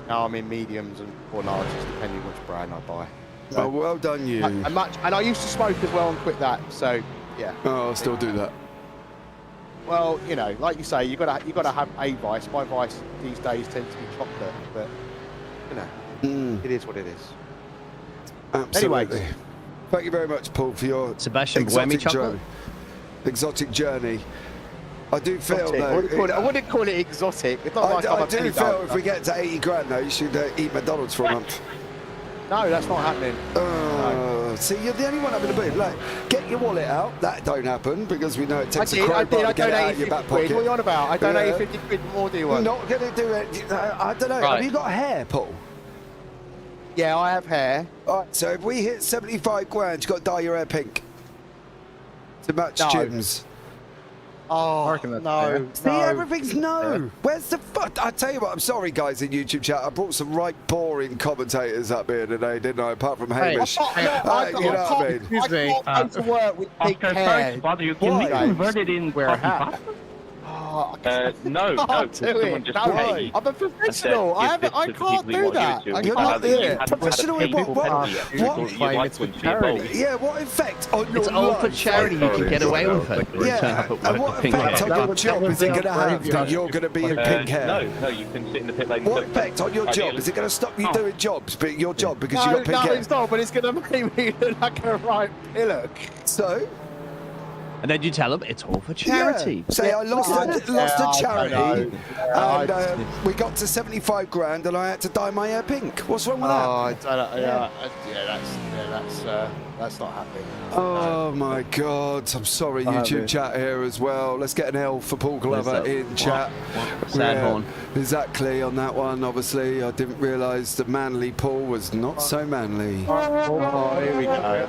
now I'm in mediums or larges, depending which brand I buy. So, well done, you. And I used to smoke as well and quit that. So, yeah. Oh, I'll still do that. Well, you know, like you say, you gotta have a vice. My vice these days tends to be chocolate, but you know, it is what it is. Absolutely. Anyway, thank you very much, Paul, for your Sebastian Buemi chocolate. Exotic journey. I do feel though. I wouldn't call it exotic. It's not like I do feel if we get to 80 grand though, you should eat McDonald's for a month. No, that's not happening. See, you're the only one having a boom. Like, get your wallet out. That don't happen because we know it takes a I crowbar to get it out donated of your 50 back quid. pocket. What are you on about? I donated 50 quid more, do you want? Not going to do it. I don't know. Right. Have you got hair, Paul? Yeah, I have hair. All right, so if we hit 75 grand, you've got to dye your hair pink to match No. Jim's. Oh, I reckon that's no. fair. See, everything's no. Yeah. Where's the fuck? I tell you what, I'm sorry, guys, in YouTube chat. I brought some right boring commentators up here today, didn't I? Apart from Hamish. I can't go to work with big hair. You can be converted in Wear a hat. No, someone just paid. I'm a professional. I can't do that. You're not professional in what? Yeah, what effect on your It's all for charity. You can get away with it. Yeah, and what effect on your job is it going to have that you're going to be in pink hair? No, you can sit in the pit lane. What effect on your job? Is it going to stop you doing jobs, but your job because you got pink hair? No, it's not, but it's going to make me look like a right pillock. So? And then you tell them it's all for charity. Yeah. Say I lost a charity, and we got to 75 grand, and I had to dye my hair pink. What's wrong with that? That's not happening. Oh my God! I'm sorry, YouTube chat here as well. Let's get an L for Paul Glover in chat. Sad horn. Exactly on that one. Obviously, I didn't realise the manly Paul was not so manly. Oh, here we go.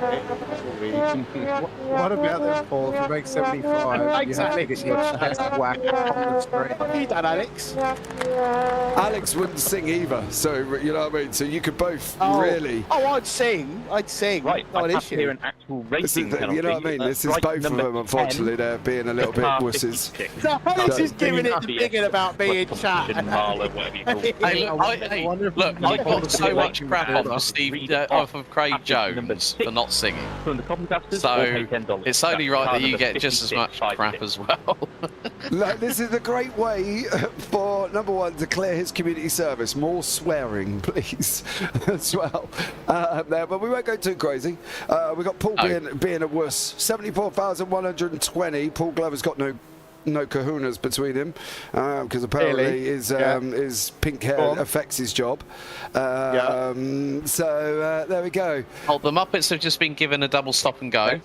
What about that, Paul? If you make 75, Exactly. you have to get your chest whacked on the screen. What have you done, Alex? Alex wouldn't sing either, so you know what I mean. So you could both really. Oh, I'd sing. Right, Not an I issue. Hear an actual racing penalty. You know what I mean? This is both of them, unfortunately. They're being a little bit wusses. So Alex is giving it digging about being chat. Hey, look, I got so much crap off of Craig Jones for not singing. So it's only right that you get just as much crap as well. Look, this is a great way for number one to clear his community service. More swearing, please, as well. There, but we won't go too crazy. We got Paul being a wuss. 74,120. Paul Glover's got no kahunas between him because apparently his pink hair affects his job. So there we go. Oh, the Muppets have just been given a double stop and go.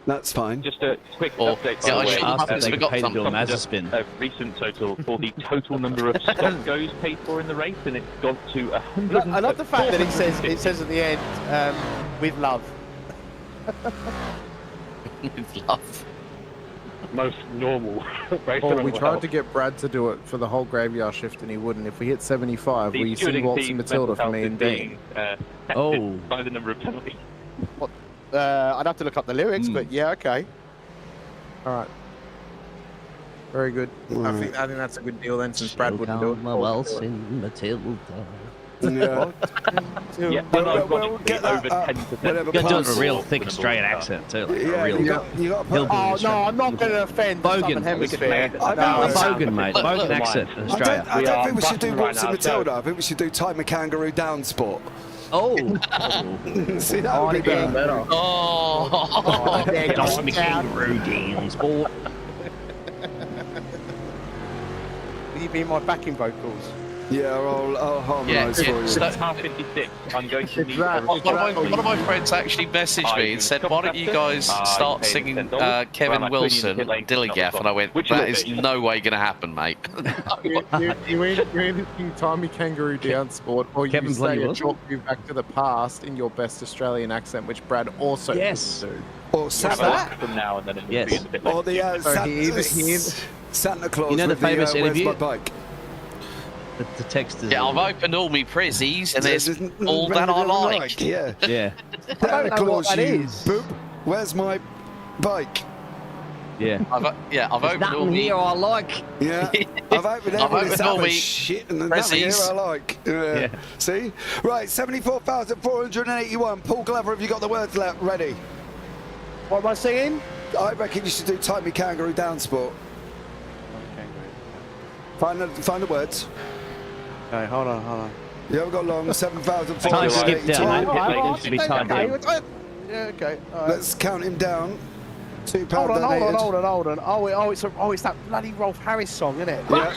That's fine. Just a quick update. Yeah, I should ask if they could pay to do a Mazda spin. A recent total for the total number of stop goes paid for in the race, and it's gone to 100. I love the fact that it says at the end, with love. With love. Most normal race. We tried to get Brad to do it for the whole graveyard shift, and he wouldn't. If we hit 75, will you sing Waltz and Matilda for me and Dean? By the number of penalties. What? I'd have to look up the lyrics, but yeah, okay. All right. Very good. I think that's a good deal then, since Brad wouldn't do it. My waltz in Matilda. Yeah. We'll get that up. You got to do it with a real thick Australian accent too. Like a real you got no, I'm not going to offend the Southern Hemisphere. A Bogan, mate. Bogan accent in Australia. I don't think we should do Waltz and Matilda. I think we should do Time a Kangaroo Down Sport. Oh. See, that would be better. Oh. Time a Kangaroo Down Sport. Will you be my backing vocals? Yeah, I'll harmonise for you. That's half 56. I'm going to need One of my friends actually messaged me and said, why don't you guys start singing Kevin Wilson, Dillygaff? And I went, that is no way going to happen, mate. You either sing Timey Kangaroo Down Sport, or you say a chalk view back to the past in your best Australian accent, which Brad also does. Or Santa from now and then. Yes. Or the Santa Claus. You know the famous interview? Where's my bike? The text is. Yeah, I've opened all me prizzies and there's all that I like. Yeah. Yeah. Santa Claus, you boop. Where's my bike? Yeah. I've opened all me. Here I like. Yeah. I've opened all me shit and nothing here I like. Yeah. See? Right, 74,481. Paul Glover, have you got the words ready? What am I singing? I reckon you should do Time Me Kangaroo Down Sport. Find the words. Okay, hold on. You haven't got long. 7,482. Time skip down. It be timed down. Yeah, okay. Let's count him down. £2 Hold on. Oh, it's that bloody Rolf Harris song, isn't it? Yeah.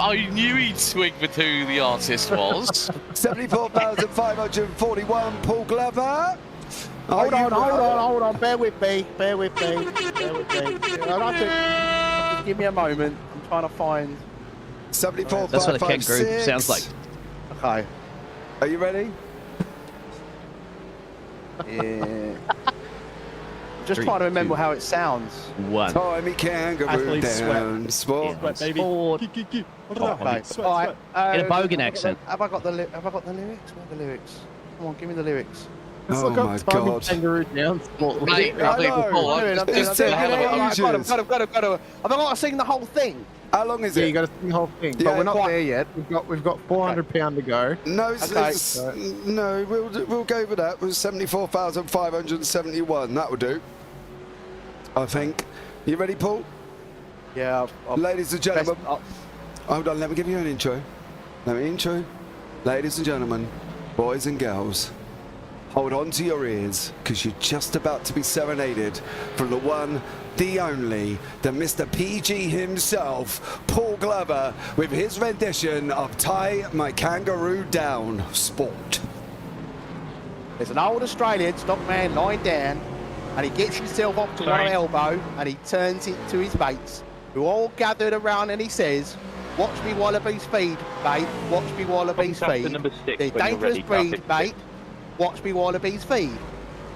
I knew he'd swing with who the artist was. 74,541. Paul Glover. Hold on. Bear with me. Just give me a moment. I'm trying to find. 74,556. That's what a kangaroo sounds like. Okay. Are you ready? Yeah. Just trying to remember how it sounds. One. Timey Kangaroo Down Sport. Okay. Get a Bogan accent. Have I got the lyrics? Where are the lyrics? Come on, give me the lyrics. Oh my God. Kangaroo Down Sport. Mate, I've got to sing the whole thing. How long is it? Yeah, you got to sing the whole thing. But we're not there yet. We've got £400 to go. No, no, we'll go with that. It was 74,571. That will do. I think. You ready, Paul? Yeah. Ladies and gentlemen. Hold on, let me give you an intro. Ladies and gentlemen, boys and girls. Hold on to your ears, because you're just about to be serenaded from the one, the only, the Mr. PG himself, Paul Glover, with his rendition of Tie My Kangaroo Down Sport. There's an old Australian stockman lying down, and he gets himself up to one elbow, and he turns it to his mates, who all gathered around, and he says, "Watch me wallabies feed, mate. Watch me wallabies feed. They're dangerous breed, mate. Watch me wallabies feed."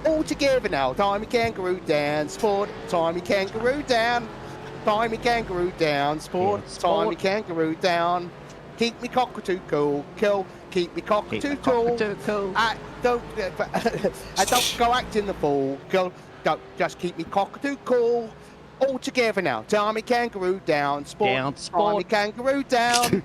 All together now. Tie me kangaroo down, sport. Tie me kangaroo down. Tie me kangaroo down, sport. Tie me kangaroo down. Keep me cockatoo cool. keep me cockatoo cool. Don't go acting the fool. Go, just keep me cockatoo cool. All together now. Tie me kangaroo down, sport. Tie me kangaroo down.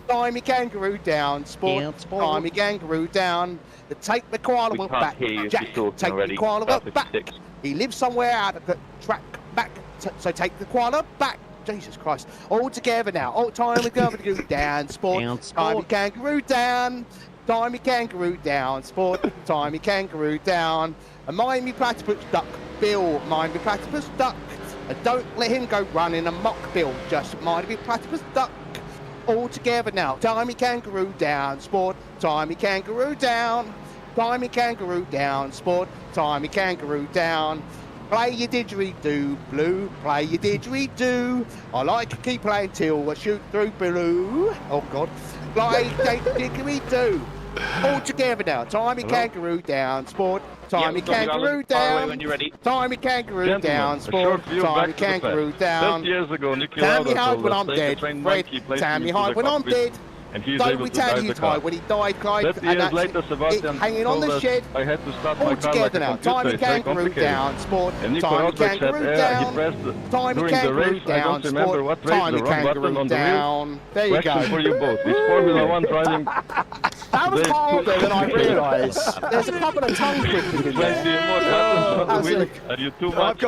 Tie me kangaroo down, sport. Tie me kangaroo down. Take the koala back. Jack, take the koala back. He lives somewhere out of the track back. So take the koala back. Jesus Christ. All together now. All time we kangaroo down, sport. Tie me kangaroo down. Tie me kangaroo down, sport. Tie me kangaroo down. And mind me platypus duck. Bill, mind me platypus duck. And don't let him go running amok, Bill. Just mind me platypus duck. All together now. Tie me kangaroo down, sport. Tie me kangaroo down. Tie me kangaroo down, sport. Tie me kangaroo down. Play your didgeridoo, blue. Play your didgeridoo. I like to keep playing till I shoot through blue. Oh God. Play didgeridoo. All together now. Tie me kangaroo down, sport. Tie me kangaroo down. Tie me kangaroo down, sport. Tie me kangaroo down. 30 years ago, Tell me hard when I'm dead. Fred, tell me hard when I'm dead. And he is Don't able we to tell drive you the car. when he died, Clyde? 30 years later, Sebastian hanging on the told us shed. I had to start All my car together like a now. Tie computer. me It's very kangaroo complicated. down, sport. And Nico Tie me Rosberg said, kangaroo he down. pressed Tie me during the kangaroo race, I down, don't remember sport. what race, Tie me the wrong button kangaroo on the down. wheel. There you Question go. for you both. Is Formula 1 driving? That was today harder than I too- realised. There's a couple of tongue twisters in 20 there. more buttons on the wheel. Are you too much?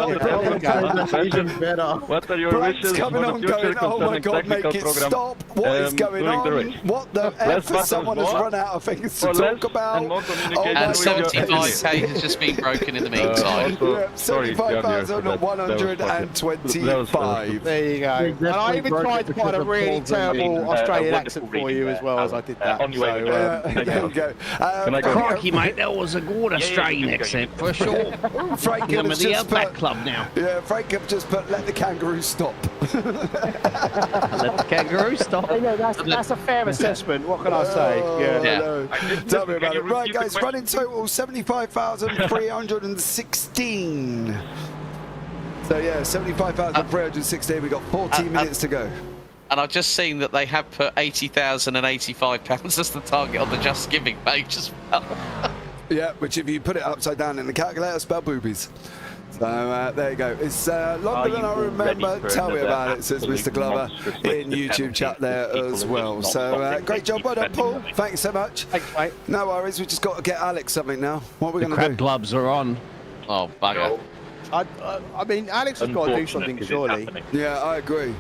Even better. What are your Blank's wishes coming for on the future going, oh my concerning God, make technical it program stop. What is going during the on? race? What the Less F? Someone has buttons, run out of things to or less talk about. and more communication And with your 75k has just been broken in the meantime. Yeah, 75,125. There you go. And I even tried to put a really terrible Australian accent for you as well as I did that. On your way. There you go. Crikey, mate, that was a good Australian accent for sure. Frank I'm at has the just Outback put, Club now. yeah, Frank have just put, let the kangaroo stop. Let the kangaroo stop. Hey, no, that's a fair assessment. What can I say? Yeah. Tell me about it. Right, guys, running total 75,316. So, yeah, 75,316. We've got 14 minutes to go. And I've just seen that they have put £80,085 as the target on the Just Giving page as well. Yeah, which if you put it upside down in the calculator, spell boobies. So there you go. It's longer than I remember. Tell me about it, says Mr. Glover in YouTube chat there as well. So great job, well done, Paul. Thanks so much. Thanks, mate. No worries. We just got to get Alex something now. What are we going to do? Crab gloves are on. Oh, bugger. I mean, Alex has got to do something, surely. Yeah, I agree.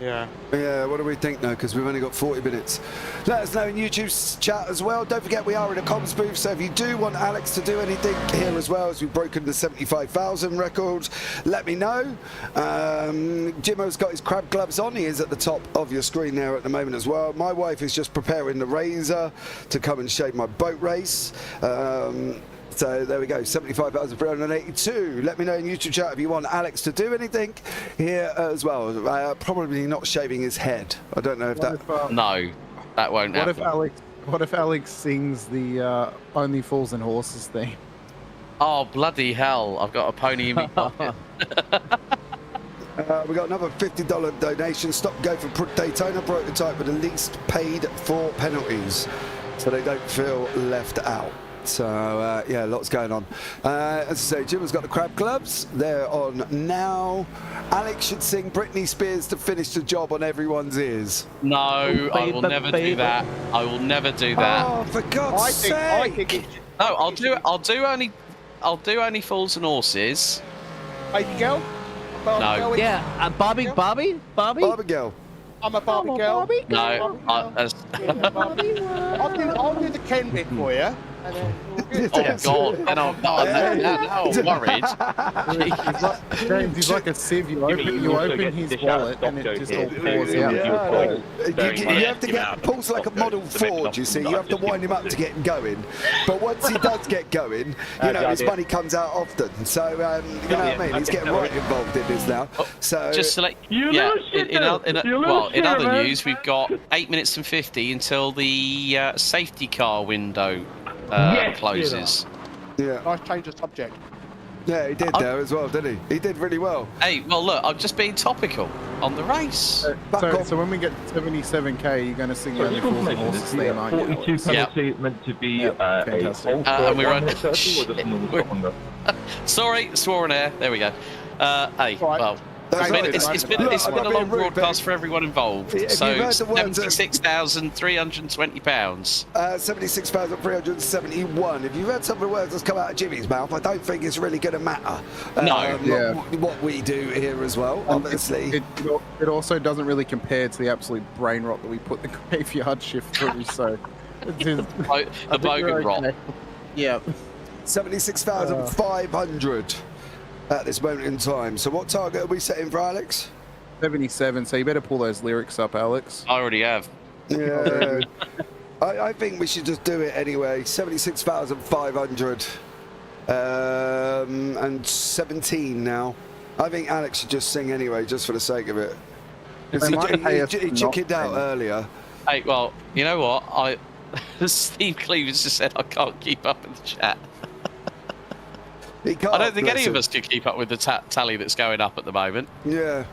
Yeah. Yeah, what do we think now? Because we've only got 40 minutes. Let us know in YouTube's chat as well. Don't forget we are in a comms booth, so if you do want Alex to do anything here as well, as we've broken the 75,000 record, let me know. Jimmo's got his crab gloves on. He is at the top of your screen there at the moment as well. My wife is just preparing the razor to come and shave my boat race. So there we go, 75,382. Let me know in YouTube chat if you want Alex to do anything here as well. Probably not shaving his head. I don't know if that... No, that won't happen. What if Alex sings the Only Fools and Horses theme? Oh, bloody hell. I've got a pony in my pocket. We got another $50 donation. Stop Go for Daytona prototype with the least paid for penalties, so they don't feel left out. So, yeah, lots going on. As I say, Jim has got the crab gloves. They're on now. Alex should sing Britney Spears to finish the job on everyone's ears. No, I will never do that. I will never do that. Oh, for God's sake! No, I'll do only Fools and Horses. Baby girl? No. Yeah, Barbie? Barbie girl. I'm a Barbie girl. No, I'll do the Ken bit for you. Oh God! And now I'm worried. James, he's like a sieve. You open his wallet and it just all pours out. You have to get Paul's like a model Ford. You see, you have to wind him up to get him going. But once he does get going, you know his money comes out often. So you know what I mean. He's getting right involved in this now. So just to let in other news, we've got 8 minutes and 50 until the safety car window closes. Yeah. Nice change of subject. Yeah, he did there as well, didn't he? He did really well. Hey, well, look, I'm just being topical on the race. So when we get 77k, you're going to sing Only Fools and Horses theme, aren't you? 42 penalty meant to be fantastic. And we're on. Sorry, swore on air. There we go. Hey, well. It's been a long broadcast for everyone involved. So £76,320. 76,371. If you've heard some of the words that's come out of Jimmy's mouth, I don't think it's really going to matter. What we do here as well, obviously. It also doesn't really compare to the absolute brain rot that we put the graveyard shift through. So the bogan rot. Yeah. 76,500. At this moment in time. So what target are we setting for Alex? 77, so you better pull those lyrics up, Alex. I already have. Yeah. I think we should just do it anyway. 76,500 and 17 now. I think Alex should just sing anyway, just for the sake of it. He chickened out earlier. Hey, well, you know what? Steve Cleaver's just said I can't keep up in the chat. I don't think any of us can keep up with the tally that's going up at the moment. Yeah.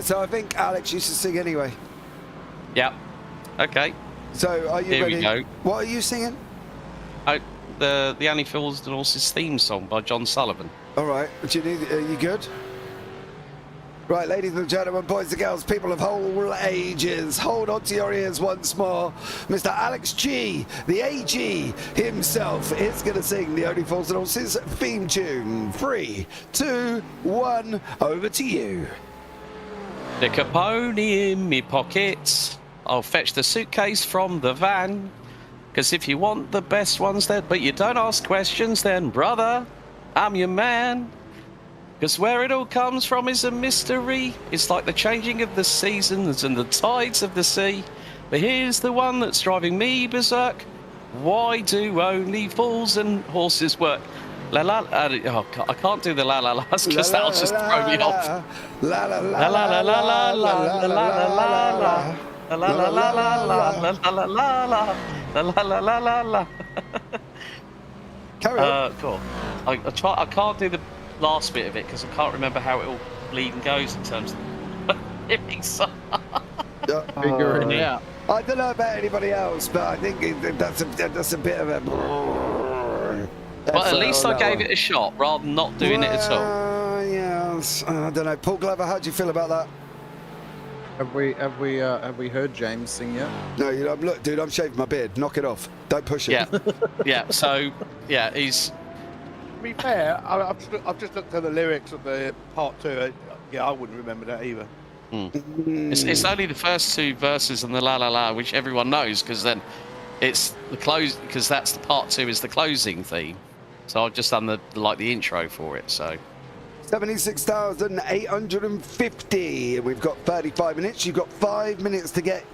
So I think Alex used to sing anyway. Yep. Okay. So are you Here ready? we go. What are you singing? The Annie Fools and Horses theme song by John Sullivan. All right. Are you good? Right, ladies and gentlemen, boys and girls, people of all ages, hold on to your ears once more. Mr. Alex G, the AG himself, is going to sing the Only Fools and Horses theme tune. 3, 2, 1, over to you. Stick a pony in me pockets. I'll fetch the suitcase from the van. 'Cause if you want the best ones, but you don't ask questions, then brother, I'm your man. 'Cause where it all comes from is a mystery. It's like the changing of the seasons and the tides of the sea. But here's the one that's driving me berserk. Why do only fools and horses work? La la. I can't do the la la las because that'll just throw me off. La la la la la la la la la la la. Carry on. Cool. I can't do the last bit of it because I can't remember how it all bleeding goes in terms of lyrics. Figuring it out. I don't know about anybody else, but I think that's a bit of a. But at least I gave it a shot rather than not doing it at all. Yes. I don't know. Paul Glover, how do you feel about that? Have we heard James sing yet? No, look, dude, I'm shaving my beard. Knock it off. Don't push it. Yeah. Yeah. So yeah, he's. To be fair, I've just looked at the lyrics of the part 2. Yeah, I wouldn't remember that either. It's only the first 2 verses and the la la la, which everyone knows, because then it's the close, because that's the part 2 is the closing theme. So I've just done the intro for it. So 76,850, and we've got 35 minutes. You've got 5 minutes to get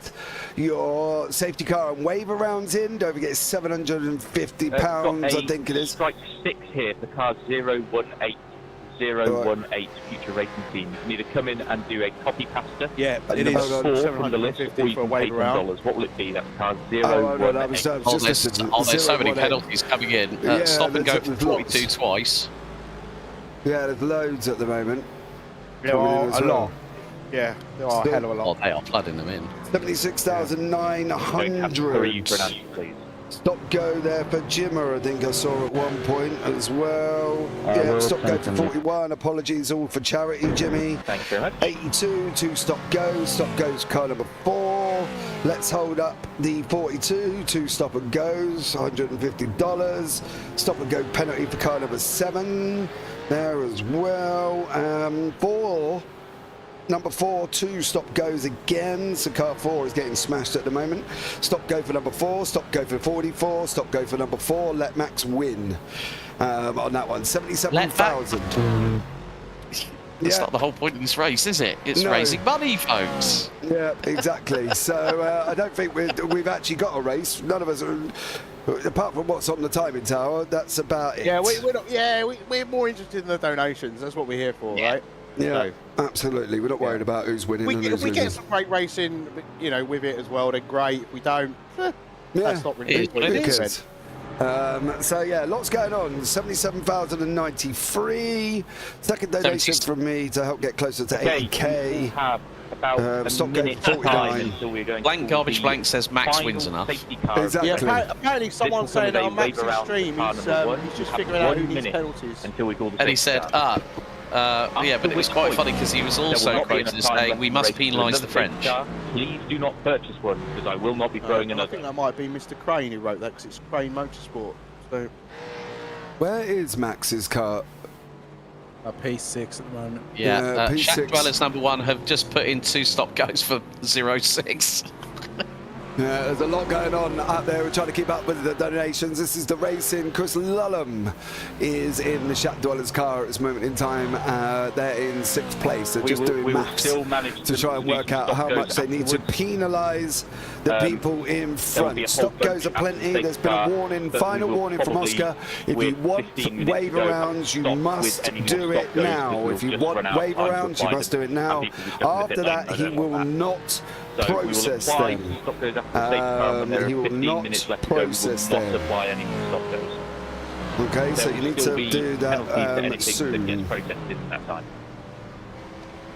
your safety car and waiver rounds in. Don't forget, it's £750, I think it is. Strike 6 here for car 018018 Future Racing Team. You can either come in and do a copy pasta. Yeah, it is 4 from the list, or you can pay $10. What will it be? That's car 0180. There's so many penalties coming in. Stop and go for 42 twice. Yeah, there's loads at the moment. There are a lot. Yeah, there are a hell of a lot. Oh, they are flooding them in. 76,900. Stop go there for Jimmer, I think I saw at one point as well. Yeah, stop go for 41. Apologies all for charity, Jimmy. Thanks very much. 82, 2 stop go. Stop goes car number 4. Let's hold up the 42, 2 stop and goes, $150. Stop and go penalty for car number 7 there as well. Number 4, 2 stop goes again. So car 4 is getting smashed at the moment. Stop go for number 4. Stop go for 44. Stop go for number 4. Let Max win on that one. 77,000. That's not the whole point of this race, is it? It's raising money, folks. Yeah, exactly. So I don't think we've actually got a race. None of us are. Apart from what's on the timing tower, that's about it. Yeah, we're more interested in the donations. That's what we're here for, right? Yeah, absolutely. We're not worried about who's winning. If we get some great racing, with it as well, then great. If we don't, that's not really it is. So yeah, lots going on. 77,093. Second donation from me to help get closer to 80k. Stop getting 49. Blank garbage blank says Max wins enough. Exactly. Yeah, apparently someone saying that on Max's stream, he's just figuring out who needs penalties. And he said, yeah, but it was quite funny because he was also quoted as saying, we must penalise the French. Please do not purchase one, because I will not be throwing I another. think that might be Mr. Crane who wrote that, because it's Crane Motorsport. So, where is Max's car? P6 at the moment. Yeah, P6. Shack Dwellers #1 have just put in 2 stop goes for 0.6. Yeah, there's a lot going on out there. We're trying to keep up with the donations. This is the racing. Chris Lullum is in the Shack Dwellers car at this moment in time. They're in 6th place. They're just doing maths to try and work out how much they need to penalise the people in front. Stop goes aplenty. There's been a warning, final warning from Oscar. If you want wave arounds, you must do it now. If you want wave arounds, you must do it now. After that, he will not process them. He will not process them. Okay, so you need to do that soon.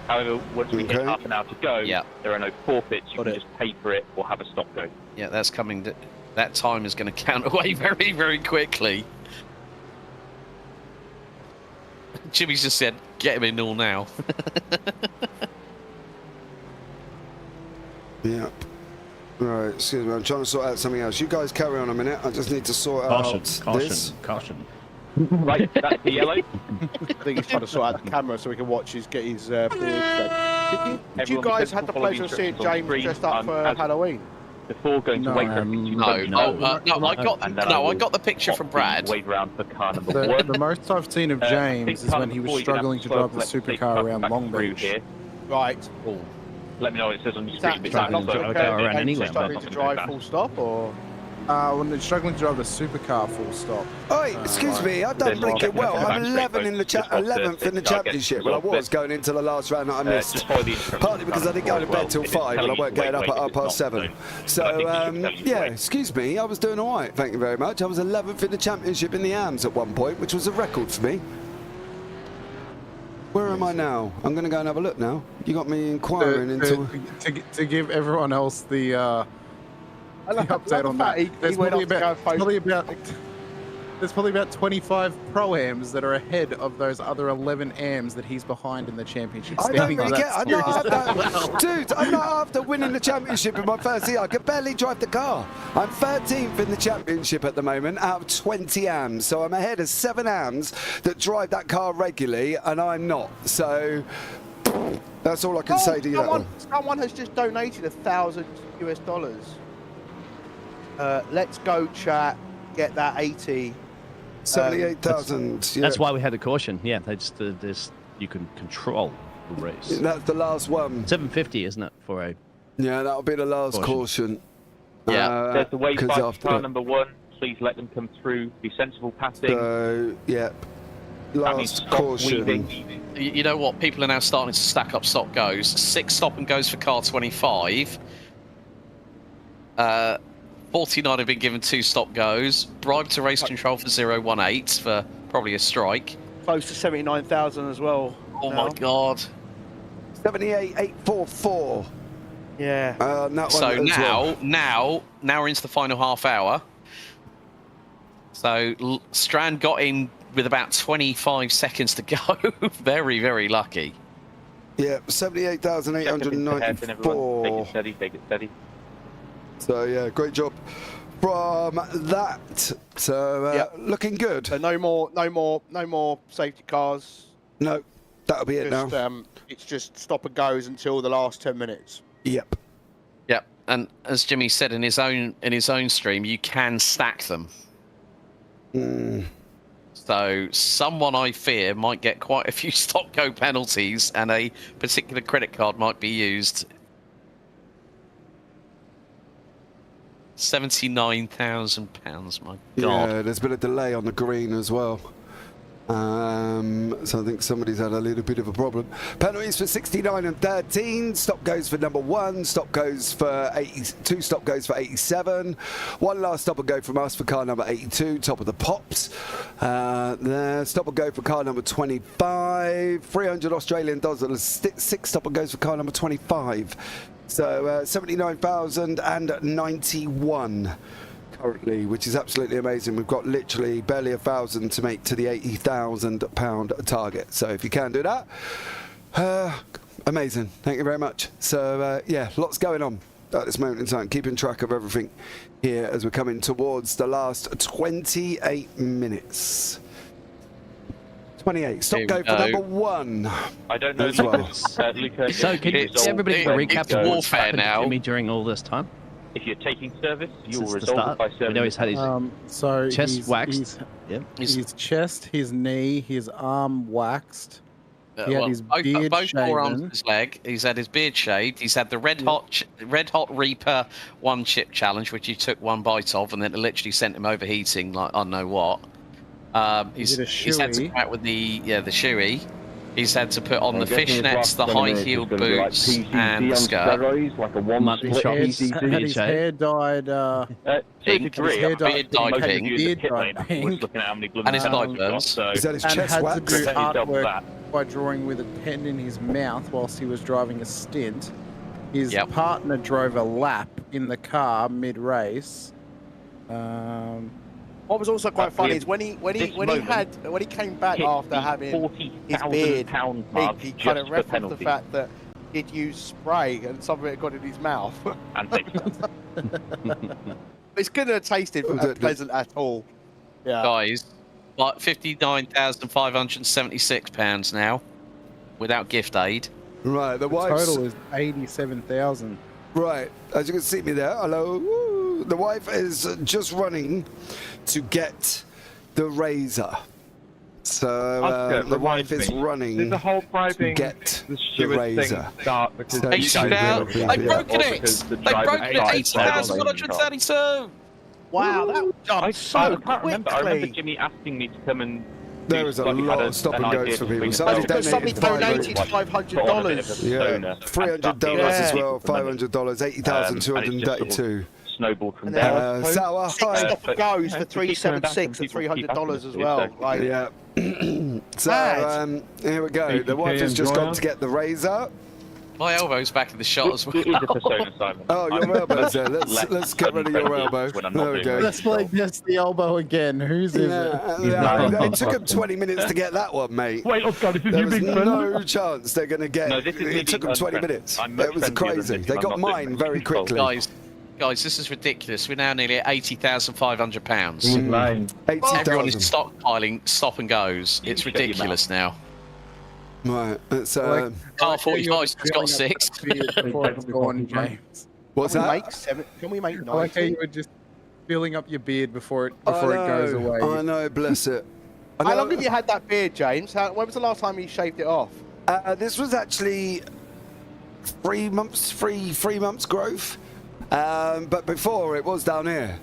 However, once we hit half an hour to go, there are no forfeits. You can just pay for it or have a stop go. Yeah, that's coming. That time is going to count away very, very quickly. Jimmy's just said, get him in all now. Yep. Right, excuse me, I'm trying to sort out something else. You guys carry on a minute. I just need to sort out this. Caution. Right, that's the yellow. I think he's trying to sort out the camera so we can watch get his board fed. Did you guys have the pleasure of seeing James dressed up for Halloween? Before going to wait for I got the picture from Brad. Wait around for car number The most I've seen of James is when he was struggling to drive the supercar around Long Beach. Right. Let me know what it says on your screen. Struggling to drive full stop, or when they're struggling to drive the supercar full stop. Oh, excuse me, I've done pretty well. I'm 11th in the championship. Well, I was going into the last round that I missed, partly because I didn't go to bed till 5 and I weren't getting up at 7:30. So yeah, excuse me, I was doing all right. Thank you very much. I was 11th in the championship in the AMS at one point, which was a record for me. Where am I now? I'm going to go and have a look now. You got me inquiring into... To give everyone else the update on that. There's probably about 25 Pro-Ams that are ahead of those other 11 AMs that he's behind in the championship. Dude, I'm not after winning the championship in my first year. I could barely drive the car. I'm 13th in the championship at the moment out of 20 AMs. So I'm ahead of 7 AMs that drive that car regularly, and I'm not. So that's all I can say to you. Someone has just donated $1,000 US. Let's go, chat. Get that 80. 78,000. Yeah. That's why we had a caution. Yeah, that's you can control the race. That's the last one. 750, isn't it, for a? Yeah, that'll be the last caution. Yeah. There's the wave by car number 1. Please let them come through. Be sensible passing. So yeah, last caution. You know what? People are now starting to stack up stop goes. 6 stop and goes for car 25. 49 have been given 2 stop goes. Bribe to race control for 018 for probably a strike. Close to 79,000 as well. Oh my god. 78,844. Yeah. So now we're into the final half hour. So Strand got in with about 25 seconds to go. Very, very lucky. Yeah, 78,894. Take it steady. So yeah, great job from that. So looking good. So no more safety cars. No, that'll be it now. It's just stop and goes until the last 10 minutes. Yep. Yep. And as Jimmy said in his own stream, you can stack them. So someone, I fear, might get quite a few stop go penalties, and a particular credit card might be used. £79,000, my God. Yeah, there's been a delay on the green as well. So I think somebody's had a little bit of a problem. Penalties for 69 and 13. Stop goes for number 1. Stop goes for 82. Stop goes for 87. One last stop and go from us for car number 82. Top of the pops. There. Stop and go for car number 25. 300 Australian dollars. 6 stop and goes for car number 25. So 79,091. Currently, which is absolutely amazing. We've got literally barely 1,000 to make to the £80,000 target. So if you can do that, amazing. Thank you very much. So yeah, lots going on at this moment in time. Keeping track of everything here as we're coming towards the last 28 minutes. 28. Stop go for number 1. I don't know as well. Luca, So can everybody recap what's happened to Jimmy during all this time? if you're taking service, you'll Since the resolve start, it by we serving. know he's had his so chest waxed. His chest, his knee, his arm waxed. He had well, his beard both forearms shaven. of his leg. He's had his beard shaved. He's had the red hot Reaper one chip challenge, which he took one bite of, and then it literally sent him overheating like I don't know what. He's had to come out with the shoey. He's had to put on the fishnets, the high-heeled boots, and the skirt. Like a one-split Had his hair dyed pink. His hair Beard dyed pink. Beard dyed pink. And his sideburns. Is that his And chest had wax? to do artwork by drawing with a pen in his mouth whilst he was driving a stint. His partner drove a lap in the car mid-race. What was also quite funny is when he came back after having his beard pink, he kind of referenced the fact that he'd used spray and some of it got in his mouth. It's couldn't have tasted pleasant at all. Yeah. Guys, like £59,576 now, without gift aid. Right, the total is 87,000. Right, as you can see me there, hello. Woo. The wife is just running to get the razor. So the wife is running Did the whole bribing to get the the steward razor. thing start because So you guys They've broken it! They've broken it! 80,132! Wow, that was done so I can't remember. I remember quickly. Jimmy asking me to come and. There was a lot of stop and goes for people. Somebody Somebody donated $500. Yeah, $300 as well, $500, 80,232. Snowballed from there. Sour, Six stop and goes for 376 and $300 as well. Like, yeah. So here we go. The wife has just gone to get the razor. My elbow's back in the shot as well. It is a persona, Simon. Oh, your elbow's there. Let's get rid of your elbow. There we go. Let's play just the elbow again. Whose is it? It took them 20 minutes to get that one, mate. Wait, oh God, this is There you was big friend. no chance they're going to get No, this is it. Took them 20 minutes. It was crazy. They got mine very quickly. Guys, this is ridiculous. We're now nearly at £80,500. Everyone is stockpiling stop and goes. It's ridiculous now. Right, it's Car 45's got 6. What's that? Can we make 9? I like how you were just filling up your beard before it goes away. I know, bless it. How long have you had that beard, James? When was the last time you shaved it off? This was actually 3 months growth. But before it was down here.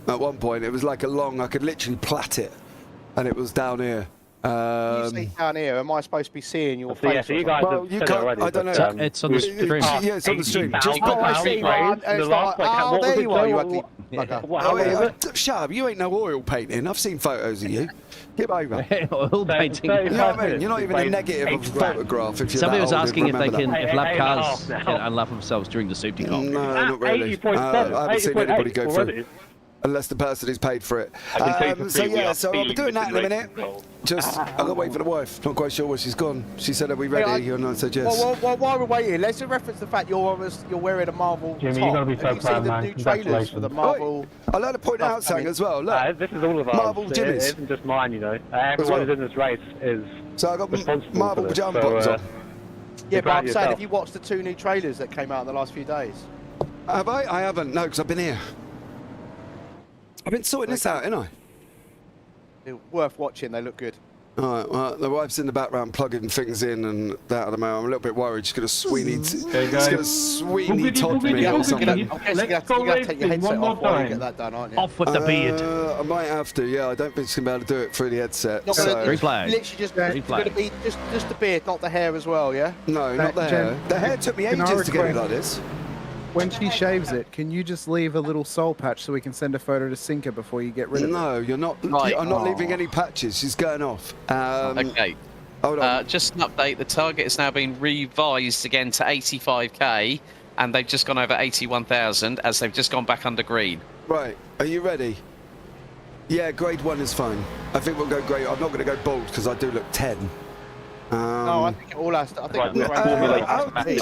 At one point, it was like a long. I could literally plait it, and it was down here. You see down here. Am I supposed to be seeing your face? Yeah, so you guys have you said can't. already, I don't know. It's on the stream. Yeah, it's on the stream. Just I see, man. It's like, oh, there you are, you ugly bugger. Shut up! You ain't no oil painting. I've seen photos of you. Get over. Oil painting. You know what I mean? You're not even a negative of a photograph. If you're Somebody that was old, asking if they remember can, that. if lap cars can unlap themselves during the safety car. No, not really. I haven't seen anybody go through. Unless the person who's paid for it. So yeah, so I'll be doing that in a minute. Just, I've got to wait for the wife. Not quite sure where she's gone. She said, "Are we ready?" And I said, "Yes." Well, while we're waiting, let's just reference the fact you're wearing a Marvel Jimmy, top. you gotta be so Have you proud, seen the man. new trailers for the Marvel? I'd like to point out something as well. Look, This is all of ours. Marvel It Jimmys. isn't just mine, you know. Everyone who's in this race is So I got responsible Marvel for this. pajama So, bottoms on. Yeah, but I'm saying, yourself. have you watched the 2 new trailers that came out in the last few days? Have I? I haven't. No, because I've been here. I've been sorting this out, ain't I? They're worth watching. They look good. All right, well, the wife's in the background plugging things in and that at the moment. I'm a little bit worried. She's going to Sweeney Todd me or something. Let's go racing one more time. Get that done, aren't you? Off with the beard. I might have to, yeah. I don't think she's going to be able to do it through the headset. Not so. gonna, Reflag. literally just going to be just the beard, not the hair as well, yeah? No, not the hair. The hair took me ages to get it like this. When she shaves it, can you just leave a little soul patch so we can send a photo to Sinker before you get rid of it? No, you're not. Right. I'm not leaving any patches. She's going off. Okay. Hold on. Just an update. The target has now been revised again to 85k, and they've just gone over 81,000 as they've just gone back under green. Right. Are you ready? Yeah, grade 1 is fine. I think we'll go grade. I'm not going to go bold because I do look 10. No, I think it all has to. I think I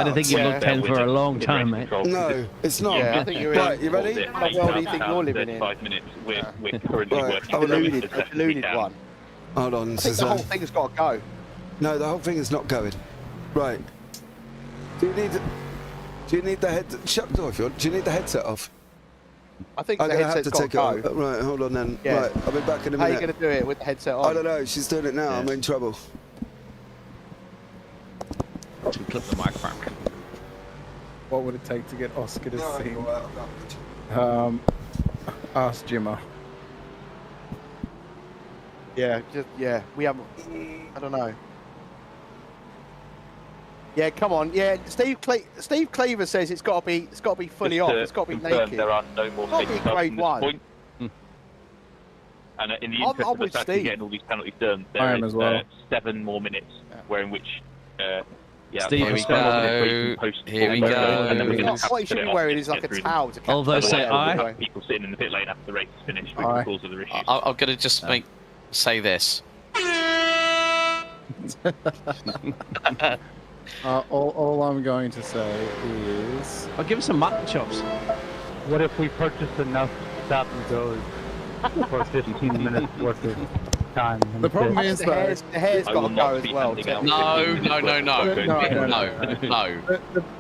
don't think you looked 10 for a long time, mate. No, it's not. Yeah, I think you're right, you ready? How well do you think you're living in? 5 minutes. We're currently working. A deluded one. Hold on, I think the whole thing has got to go. No, the whole thing is not going. Right. Do you need the head? Shut the door if you want. Do you need the headset off? I think I'm the going to have headset's to take it got off. to go. Right, hold on then. Yeah. Right, I'll be back in a minute. How are you going to do it with the headset on? I don't know. She's doing it now. I'm in trouble. Clip the microphone. What would it take to get Oscar to sing? Ask Jimmer. Yeah, we haven't. I don't know. Yeah, come on. Yeah, Steve Cleaver says it's got to be fully off. It's got to be naked. There are no more safety cars grade from this 1. Point. And in the interest of the fact that getting all these penalties done, there is 7 more minutes, where in which. Steve, here we go. Here we go. And then we're going to what you should be wearing is like a towel to catch. Although say I. People sitting in the pit lane after the race is finished with the cause of the issues. I'm going to just say this. All I'm going to say is... I'll give us some mutton chops. What if we purchased enough stop and goes for 15 minutes worth of time? The problem is the hair's got to go as well. No.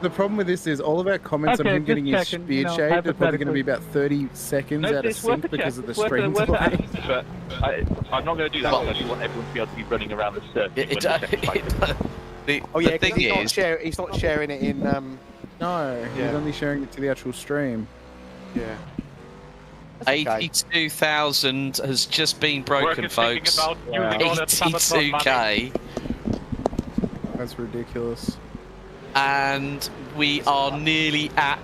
The problem with this is all of our comments on him getting his beard shaved are probably going to be about 30 seconds out of sync because of the stream delay. But I'm not going to do that because you want everyone to be able to be running around the circuit. The thing is... he's not sharing it in... No, he's only sharing it to the actual stream. Yeah. 82,000 has just been broken, folks. 82k. That's ridiculous. And we are nearly at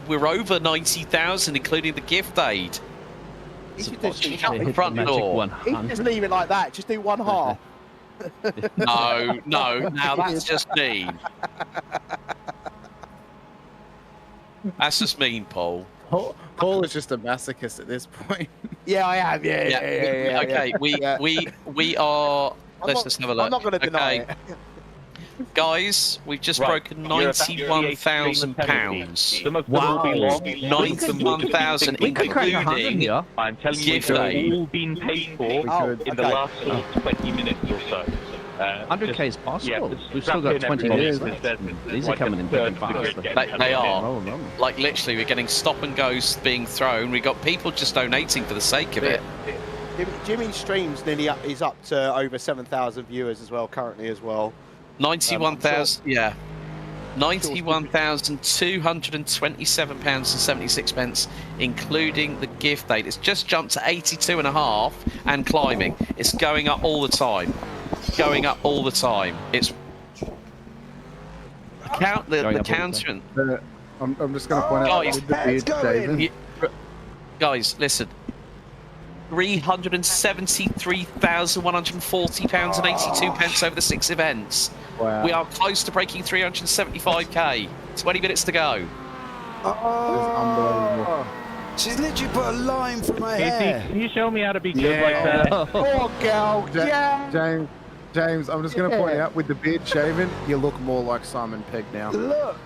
we're over 90,000, including the gift aid. You should the front door. Just leave it like that. Just do one half. No, now that's just mean. That's just mean, Paul. Paul is just a masochist at this point. Yeah, I am. Yeah. Okay, we are. Let's just have a look. I'm not going to deny it. Guys, we've just broken £91,000. Wow. 91,000, including I'm telling you, gift they've aid. all been paid for in the last 20 minutes or so. 100k is possible. Yeah, We've still got 20 years left. These are coming in pretty fast. They are. Like, literally, we're getting stop and goes being thrown. We've got people just donating for the sake of it. Jimmy's stream's nearly up. He's up to over 7,000 viewers as well, currently as well. 91,000, yeah. £91,227.76, including the gift aid. It's just jumped to 82.5 and climbing. It's going up all the time. Going up all the time. It's the counter. I'm just going to point out with the beard shaving. Guys, listen. £373,140.82 over the 6 events. Wow. We are close to breaking 375k. 20 minutes to go. Unbelievable. She's literally put a line through my hair. Can you show me how to be good like that? Poor girl. James, I'm just going to point out with the beard shaven, you look more like Simon Pegg now. Look.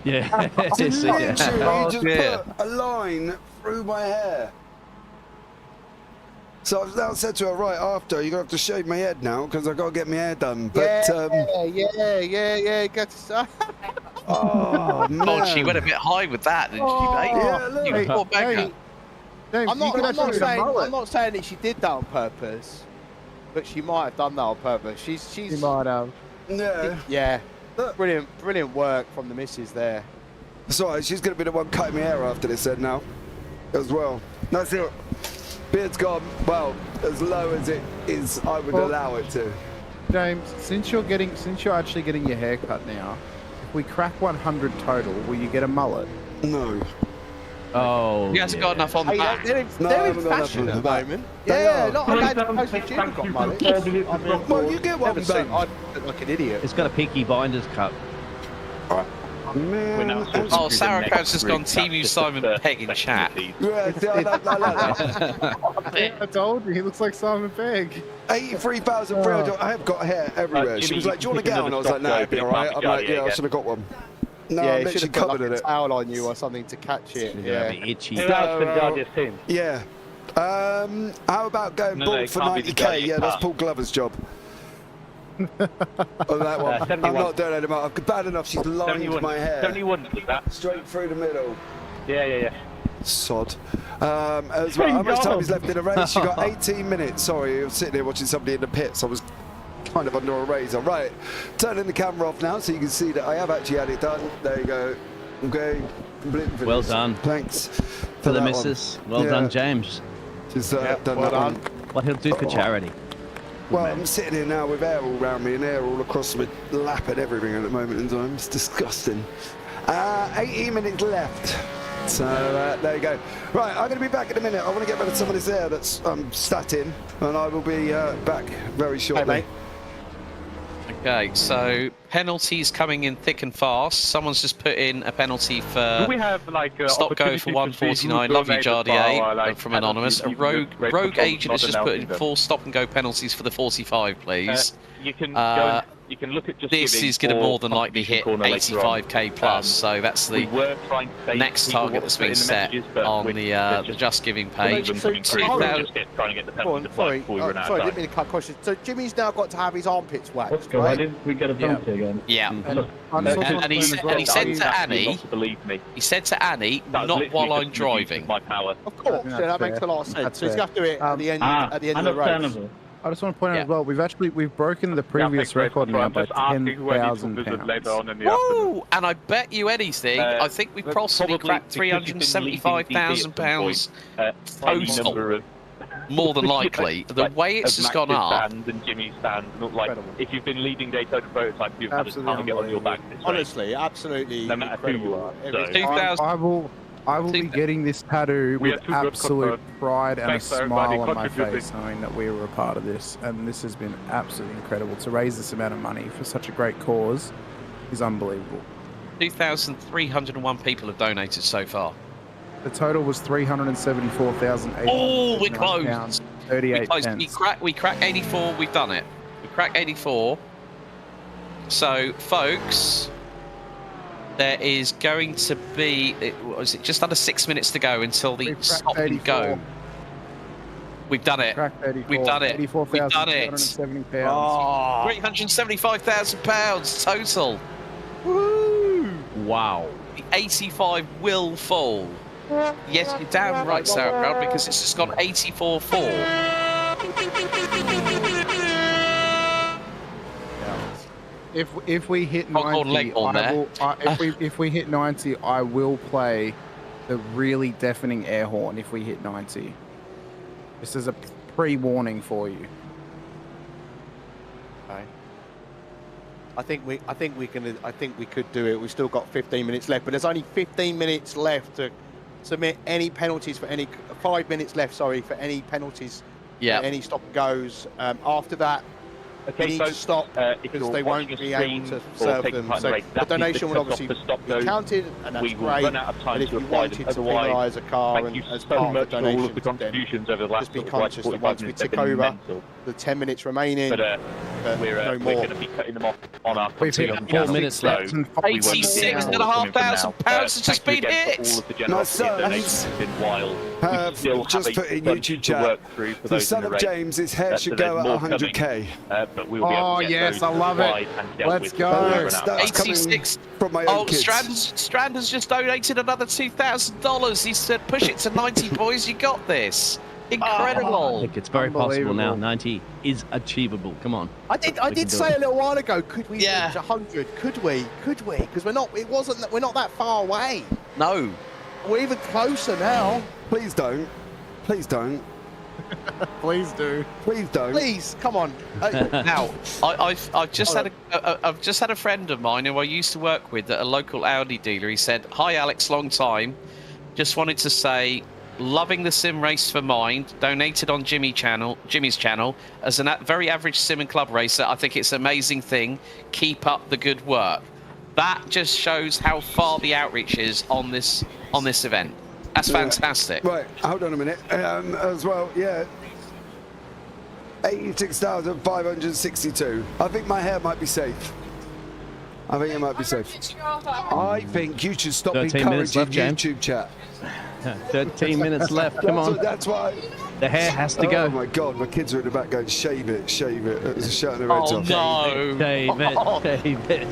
Yeah. She literally just put a line through my hair. So I've now said to her, right after, you're going to have to shave my head now because I've got to get my hair done. But, yeah. Got to oh, man. God, she went a bit high with that, didn't she, mate? Yeah, look. You poor beggar. James, I'm not saying that she did that on purpose. But she might have done that on purpose. She's. She might have. Yeah. Yeah. Brilliant work from the missus there. That's all right. She's going to be the one cutting my hair after this then now, as well. That's it. Beard's gone, well, as low as it is, I would allow it to. James, since you're actually getting your hair cut now, if we crack 100 total, will you get a mullet? No. Oh. He hasn't got enough on the back. They're in fashion at the moment. They Yeah, are. not a bad post Jim got mullets. Well, you get one, Never seen. Ben. I look like an idiot. It's got a Peaky Blinders cut. Man, Oh, Sarah Coates has gone TV Simon Pegg in chat. Yeah, see, I like that. I told you, he looks like Simon Pegg. 83,300. I have got hair everywhere. She was like, do you want to get one? I was like, no, it'd be all right. I'm like, yeah, I should have got one. No, Yeah, I'm you should literally have put covered like in a it. towel on you or something to catch it. Yeah. Itchy. That's the Guardian's team. Yeah. How about going bald for 90k? Yeah, that's Paul Glover's job. On that one. I'm 71. not doing it anymore. I'm bad enough. She's lined my hair 71 was that. straight through the middle. Yeah. Sod. As well, how much time is left in the race? You got 18 minutes. Sorry, I was sitting here watching somebody in the pits. I was kind of under a razor. Right, turning the camera off now so you can see that I have actually had it done. There you go. Okay, completely finished. Well done. Thanks For the that missus. one. Well Yeah. done, James. Just done that one. What he'll do for charity. Well, I'm sitting here now with hair all around me and hair all across my lap and everything at the moment in time. It's disgusting. 18 minutes left. So there you go. Right, I'm going to be back in a minute. I want to get rid of some of this hair that's sat in, and I will be back very shortly. Okay, so penalties coming in thick and fast. Someone's just put in a penalty for Do we have like stop go for 149. Love you, Jardier, from Anonymous. A rogue agent has just put in 4 stop and go penalties for the 45, please. You can go. You can look at just This is going to more than likely hit 85k plus, so that's the next target that's been set on the Just Giving page. Sorry, didn't mean to cut questions. So Jimmy's now got to have his armpits waxed, right? Didn't we get a penalty again? Yeah. And he said to Annie, not while I'm driving. Of course, yeah, that makes a lot of sense. So he's going to have to do it at the end of the race. I just want to point out as well, we've broken the previous record now by £10,000. Woo! And I bet you anything, I think we possibly cracked £375,000 total. More than likely, the way it's just gone up. And Jimmy's stand, like if you've been leading Daytona prototype, you've had a target on your back. Honestly, absolutely. No matter who you are. I will be getting this tattoo with absolute pride and a smile on my face, knowing that we were a part of this. And this has been absolutely incredible. To raise this amount of money for such a great cause is unbelievable. 2,301 people have donated so far. The total was £374,800. Oh, we're close. 38 we're close. pence. We cracked 84. We've done it. We cracked 84. So, folks, there is going to be, was it just under 6 minutes to go until the stop and go. We've done it. We've done it. We've done it. Oh, £375,000 total. Woo! Wow. The 85 will fall. Yes, you're damn right, Sarah Brown, because it's just gone 84-4. If we hit 90, if we hit 90, I will play the really deafening air horn. If we hit 90, this is a pre-warning for you. Okay. I think we could do it. We've still got 15 minutes left, but there's only 15 minutes left to submit any penalties for any 5 minutes left. Sorry, for any penalties. Yeah. Any stop and goes. After that. Okay, we need to stop because they won't be able to serve them. So the donation will obviously be counted, and that's great. But if you wanted to penalise a car and as part of the donation, then just be conscious that once we tick over the 10 minutes remaining, but no more. We're going to be cutting them off on our 4 minutes left. £86,500 has just been hit. Nice, just put in YouTube chat. The son of James, his hair should go at 100k. But we will be able to get yes, I those love it. Let's go. 86 from my own own kids. Strand has just donated another $2,000. He said, push it to 90, boys. You got this. Incredible. I think it's very possible now. 90 is achievable. Come on. I did say a little while ago, could we Yeah. reach 100? Could we? Because we're not that far away. No. We're even closer now. Please don't. Please don't. Please do. Please don't. Please, come on. Now, I've just had a friend of mine who I used to work with at a local Audi dealer. He said, "Hi Alex, long time. Just wanted to say, loving the sim race for Mind. Donated on Jimmy's channel as a very average sim and club racer. I think it's an amazing thing. Keep up the good work." That just shows how far the outreach is on this event. That's fantastic. Right, hold on a minute. As well, yeah. 86,562. I think my hair might be safe. I think it might be safe. I think you should stop 13 minutes encouraging left, YouTube chat. 13 minutes left. Come on. That's why. The hair has to go. Oh my God, my kids are in the back going, shave it, shave it. It's shutting their heads off. No. Shave it.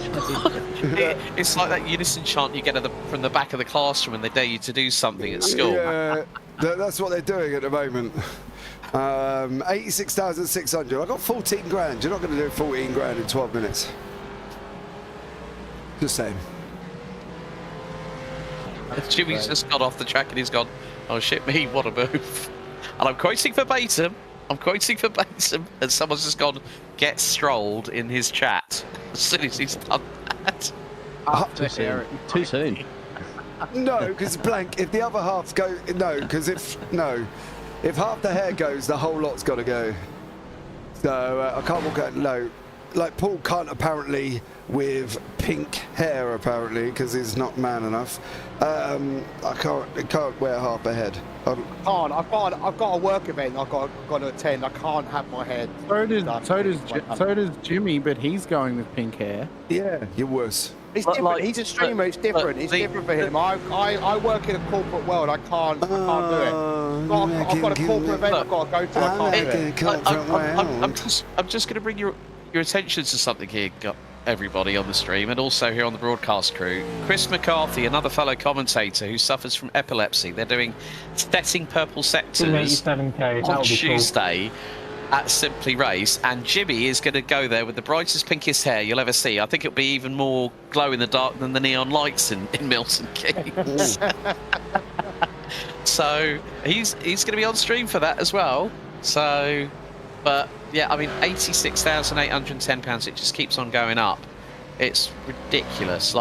It's like that unison chant you get from the back of the classroom when they dare you to do something at school. Yeah, that's what they're doing at the moment. 86,600. I got 14 grand. You're not going to do 14 grand in 12 minutes. Just saying. Jimmy's just got off the track and he's gone, "Oh shit me, what a move." And I'm quoting verbatim, and someone's just gone, "Get strolled" in his chat as soon as he's done that. Too soon. No, because blank. If the other half go, no, because if half the hair goes, the whole lot's got to go. So I can't walk out. No, like Paul can't apparently with pink hair apparently because he's not man enough. I can't wear half a head. I've got a work event I've got to attend. I can't have my head. So does Jimmy, but he's going with pink hair. Yeah, you're worse. It's different. He's a streamer. It's different. It's different for him. I work in a corporate world. I can't do it. I've got a corporate event I've got to go to. I can't do it. I'm just going to bring your attention to something here, everybody on the stream, and also here on the broadcast crew. Chris McCarthy, another fellow commentator who suffers from epilepsy. They're doing setting purple sectors on Tuesday at Simply Race, and Jimmy is going to go there with the brightest, pinkest hair you'll ever see. I think it'll be even more glow in the dark than the neon lights in Milton Keynes. So he's going to be on stream for that as well. So, but yeah, I mean, £86,810. It just keeps on going up. It's ridiculous.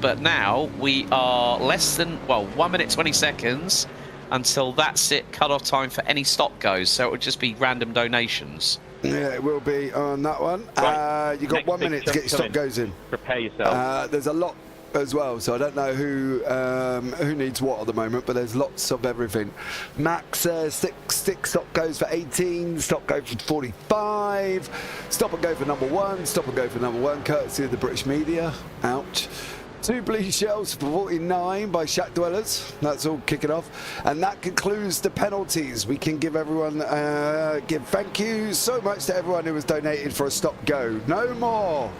But now we are less than 1 minute 20 seconds until that's it. Cut-off time for any stop goes. So it would just be random donations. Yeah, it will be on that one. Right. You got 1 minute to get your stop goes in. Prepare yourself. There's a lot as well, so I don't know who needs what at the moment, but there's lots of everything. Max stick stop goes for 18, stop go for 45, stop and go for number 1, stop and go for number 1, courtesy of the British media. Ouch. 2 blue shells for 49 by Shack Dwellers. That's all kicking off, and that concludes the penalties. We can give everyone give thank you so much to everyone who has donated for a stop go. No more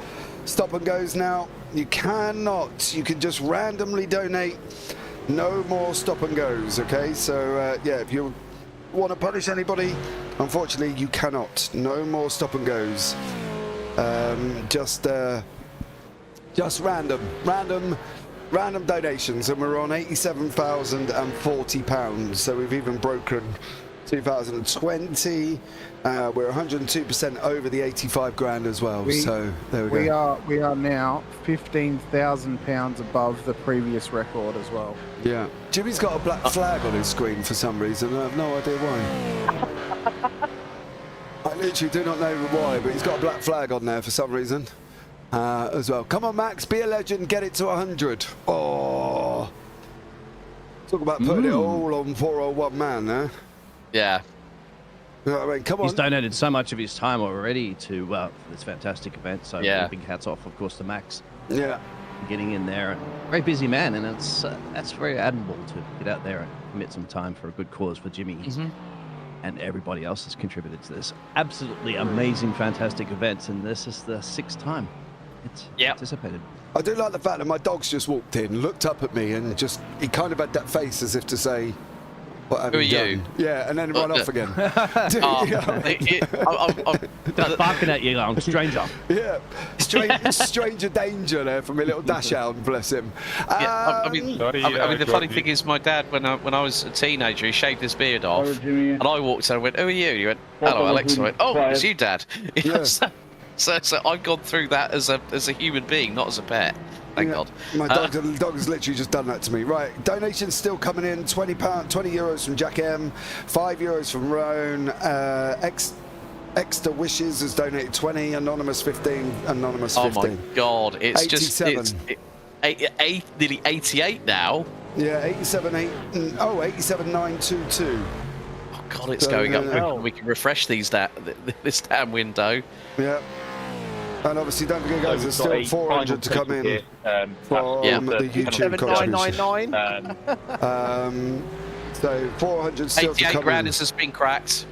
stop and goes now. You cannot. You can just randomly donate. No more stop and goes. Okay, so yeah, if you want to punish anybody, unfortunately you cannot. No more stop and goes. Just random donations, and we're on £87,040. So we've even broken 2020. We're 102% over the 85 grand as well. So there we go. We are now £15,000 above the previous record as well. Yeah. Jimmy's got a black flag on his screen for some reason. I have no idea why. I literally do not know why, but he's got a black flag on there for some reason. As well. Come on, Max, be a legend, get it to 100. Oh, talk about putting it all on poor old one man, eh? Yeah. You know what I mean? Come on. He's donated so much of his time already to this fantastic event. So yeah, big hats off, of course, to Max. Yeah. Getting in there, very busy man, and it's that's very admirable to get out there and commit some time for a good cause for Jimmy. And everybody else has contributed to this absolutely amazing, fantastic event, and this is the 6th time it's participated. I do like the fact that my dog's just walked in, looked up at me, and he kind of had that face as if to say, What have Who are you you? done? Yeah, and then run off again. That's barking at you, going, stranger. Yeah, stranger danger there from a little dash hound, bless him. I mean, the funny thing is, my dad, when I was a teenager, he shaved his beard off, and I walked in and went, "Who are you?" He went, "Hello, Alex." I went, "Oh, it's you, Dad." Yeah. So I've gone through that as a human being, not as a pet. Thank God. My dog has literally just done that to me. Right, donations still coming in. £20, €20 from Jack M, €5 from Roan. Extra Wishes has donated 20. Anonymous 15. Anonymous 15. Oh my God! It's 87. just nearly 88 now. Yeah, 87,922. Oh God, it's going up. We can refresh this damn window. Yeah. And obviously, don't forget, guys, there's still 400 to come in from the YouTube contribution. So 400 still to come in. 88 grand has been cracked.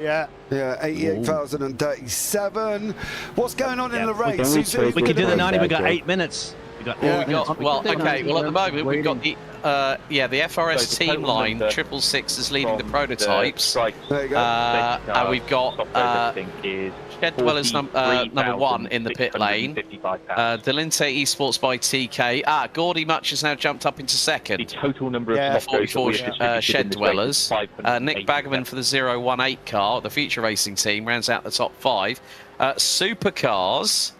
Yeah, 88,037. What's going on in the race? We can do the 90. We got 8 minutes. Well, at the moment we've got the FRS team line. 666 is leading the prototypes. There you go. And we've got Shed Dwellers number 1 in the pit lane. Delinte Esports by TK. Gordy Much has now jumped up into second. The total number of 44 Shed Dwellers. Nick Baggerman for the 018 car, the Future Racing team, rounds out the top 5. Supercars.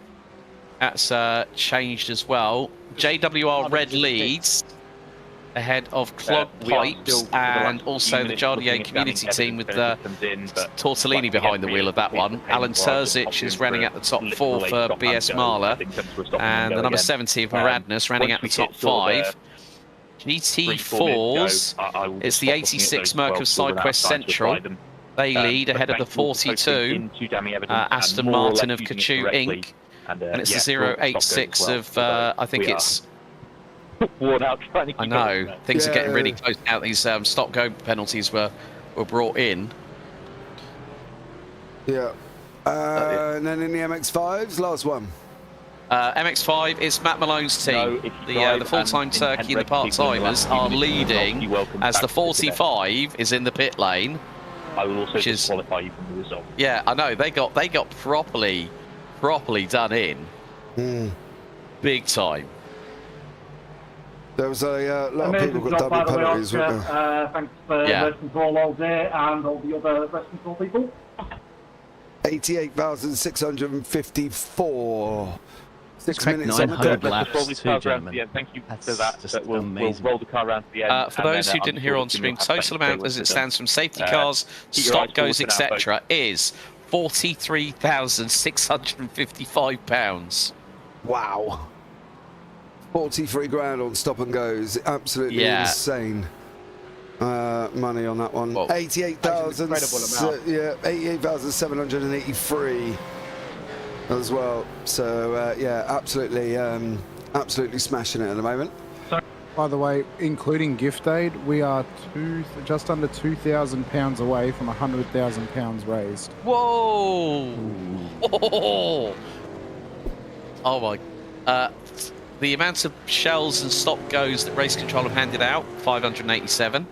That's changed as well. JWR Red leads ahead of Clog Pipes and also the Jardier community team with Tortellini behind the wheel of that one. Alan Terzic is running at the top 4 for BS Marla. And the number 70 of Maradness running at the top 5. GT4s, it's the 86 Merc of SideQuest Central. They lead ahead of the 42 Aston Martin of Kachu Inc. And it's the 086 of, I think it's... Worn out trying to keep I know, things are getting really close now. These stop-go penalties were brought in. Yeah. And then in the MX-5s, last one. MX-5 is Matt Malone's team. The full-time turkey and the part-timers are leading as the 45 is in the pit lane. I will also disqualify you from the result. Yeah, I know. They got properly done in. Big time. There was a lot of people got double penalties, weren't there? Thanks for Rest Control all day and all the other Rest Control people. 88,654. 6 minutes on the 900 laps too, gentlemen. Yeah, thank you for that. We'll roll the car around to the end. For those who didn't hear on stream, total amount as it stands from safety cars, stop goes, etc. is £43,655. Wow. 43 grand on stop and goes. Absolutely insane money on that one. 88,000. Yeah, 88,783 as well. So absolutely smashing it at the moment. By the way, including gift aid, we are just under £2,000 away from £100,000 raised. Whoa! Oh my! The amount of shells and stop goes that Race Control have handed out, 587.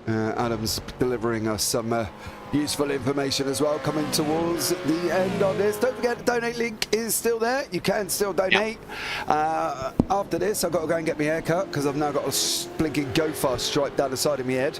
Adam's delivering us some useful information as well, coming towards the end of this. Don't forget the donate link is still there. You can still donate. After this, I've got to go and get my hair cut because I've now got a blinking Go-Fast stripe down the side of my head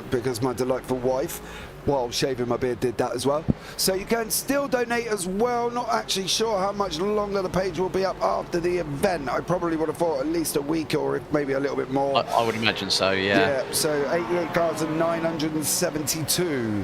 because my delightful wife, while shaving my beard, did that as well. So you can still donate as well. Not actually sure how much longer the page will be up after the event. I probably would have thought at least a week or maybe a little bit more. I would imagine so, yeah. Yeah, so 88,972.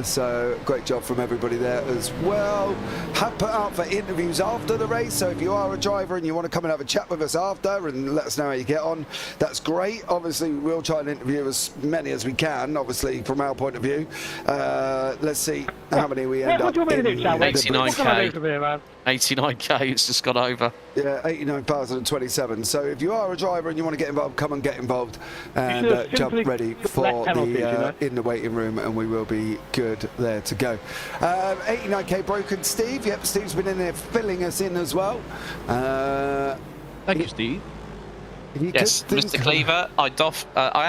So great job from everybody there as well. Have put out for interviews after the race, so if you are a driver and you want to come and have a chat with us after and let us know how you get on, that's great. Obviously we'll try and interview as many as we can, obviously from our point of view. Let's see how many we end up in. 89k. 89k, it's just got over. Yeah, 89,027. So if you are a driver and you want to get involved, come and get involved and jump ready for the in the waiting room, and we will be good there to go. 89k broken Steve. Yep, Steve's been in there filling us in as well. Thank you, Steve. Yes, Mr. Cleaver, I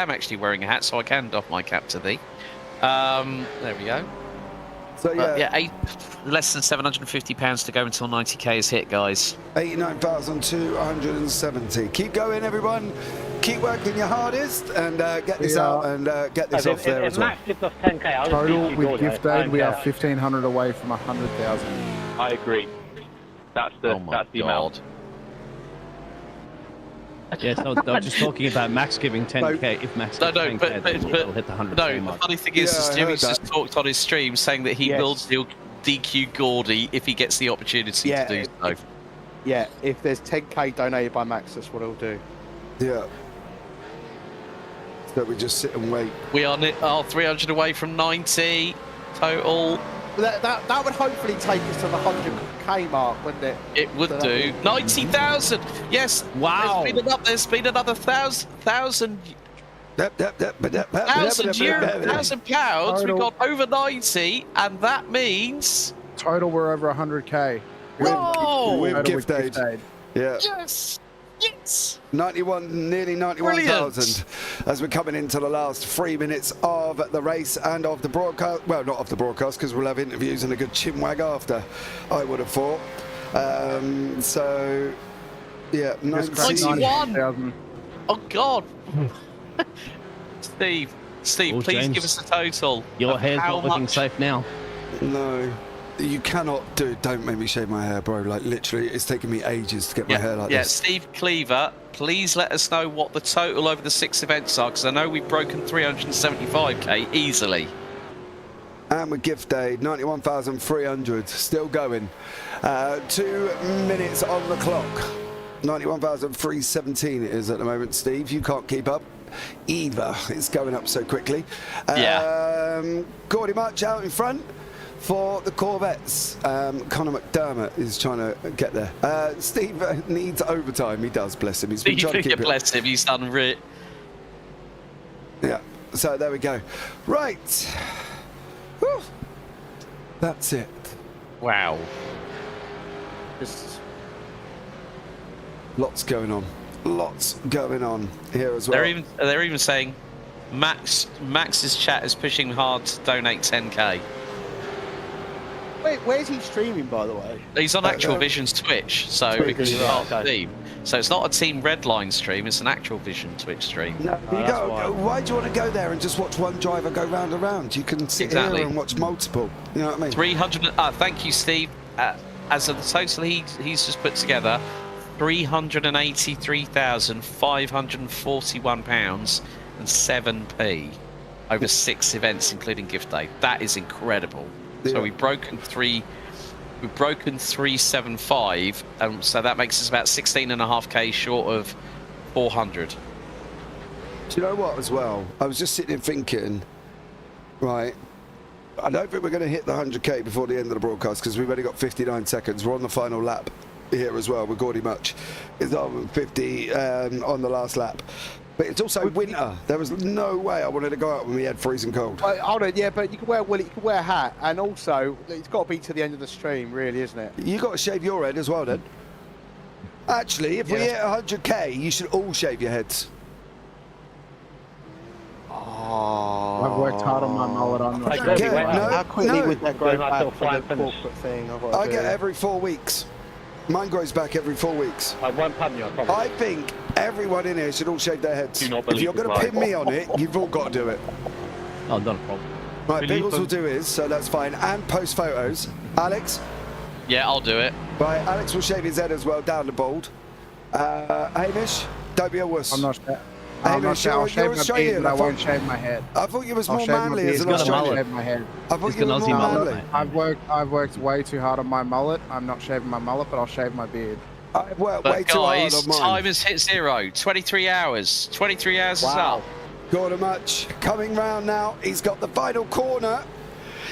am actually wearing a hat, so I can doff my cap to thee. There we go. So yeah, less than £750 to go until 90k is hit, guys. 89,270. Keep going, everyone. Keep working your hardest and get this out and get this off there as well. Max gives us 10k. Total with gift aid, we are 1,500 away from 100,000. I agree. That's the amount. Yeah, so they're just talking about Max giving 10k. If Max gives 10k, then he'll hit the 100k No, mark. the funny thing is, Jimmy's just talked on his stream saying that he will still DQ Gordy if he gets the opportunity to do so. Yeah, if there's 10k donated by Max, that's what he'll do. Yeah. So we just sit and wait. We are 300 away from 90 total. That would hopefully take us to the 100k mark, wouldn't it? It would do. 90,000! Yes! Wow! There's been another £1,000 £1,000. We've got over 90, and that means... Total, we're over 100k. Whoa! With gift aid. Yeah. Yes! Yes! Nearly 91,000 as we're coming into the last 3 minutes of the race and of the broadcast. Well, not of the broadcast, because we'll have interviews and a good chinwag after, I would have thought. So, yeah, 91! Oh, God! Steve, Well, please James, give us a total. Your hair's not looking safe now. No. You cannot do. Don't make me shave my hair, bro. Like, literally, it's taken me ages to get my hair like this. Yeah, Steve Cleaver, please let us know what the total over the 6 events are, because I know we've broken 375k easily. And with gift aid, 91,300, still going. 2 minutes on the clock. 91,317 it is at the moment. Steve, you can't keep up either. It's going up so quickly. Gordy March out in front for the Corvettes. Conor McDermott is trying to get there. Steve needs overtime. He does, bless him. He's been trying to keep it. Bless him, he's done Yeah, so there we go. Right. Whew. That's it. Wow. Just lots going on. Lots going on here as well. They're even saying Max's chat is pushing hard to donate 10k. Wait, where's he streaming, by the way? He's on Actual Vision's Twitch, so because he's part of the team. So it's not a Team Redline stream, it's an Actual Vision Twitch stream. No, why do you want to go there and just watch one driver go round and round? You can sit here and watch multiple. You know what I mean? 300. Thank you, Steve. As of the total he's just put together, £383,541 and 7p over 6 events, including gift aid. That is incredible. Yeah. So we've broken 375, so that makes us about 16.5k short of 400. Do you know what, as well? I was just sitting and thinking, right, I don't think we're going to hit the 100k before the end of the broadcast, because we've only got 59 seconds. We're on the final lap here as well with Gordy Much. It's on 50 on the last lap. But it's also winter. There was no way I wanted to go out when we had freezing cold. Hold on, yeah, but you can wear you can wear a hat, and also it's got to be to the end of the stream, really, isn't it? You got to shave your head as well, then. Actually, if we hit 100k, you should all shave your heads. Oh, I've worked hard on my mullet. I'm not how quickly would that grow back for the corporate thing? I get every 4 weeks. Mine grows back every 4 weeks. I won't pun you, I promise. I think everyone in here should all shave their heads. If you're going to pin me on it, you've all got to do it. Oh, not a problem. Right, Biggles will do his, so that's fine. And post photos. Alex? Yeah, I'll do it. Right, Alex will shave his head as well, down the bald. Hamish, don't be a wuss. I'm not I'll shave my beard, but I won't shave my head. I thought you was more manly as an Australian. Shave my head. I thought you were more manly. I've worked way too hard on my mullet. I'm not shaving my mullet, but I'll shave my beard. I've worked way too hard on mine. Time has hit 0. 23 hours. 23 hours is up. Gordy Much coming round now. He's got the final corner.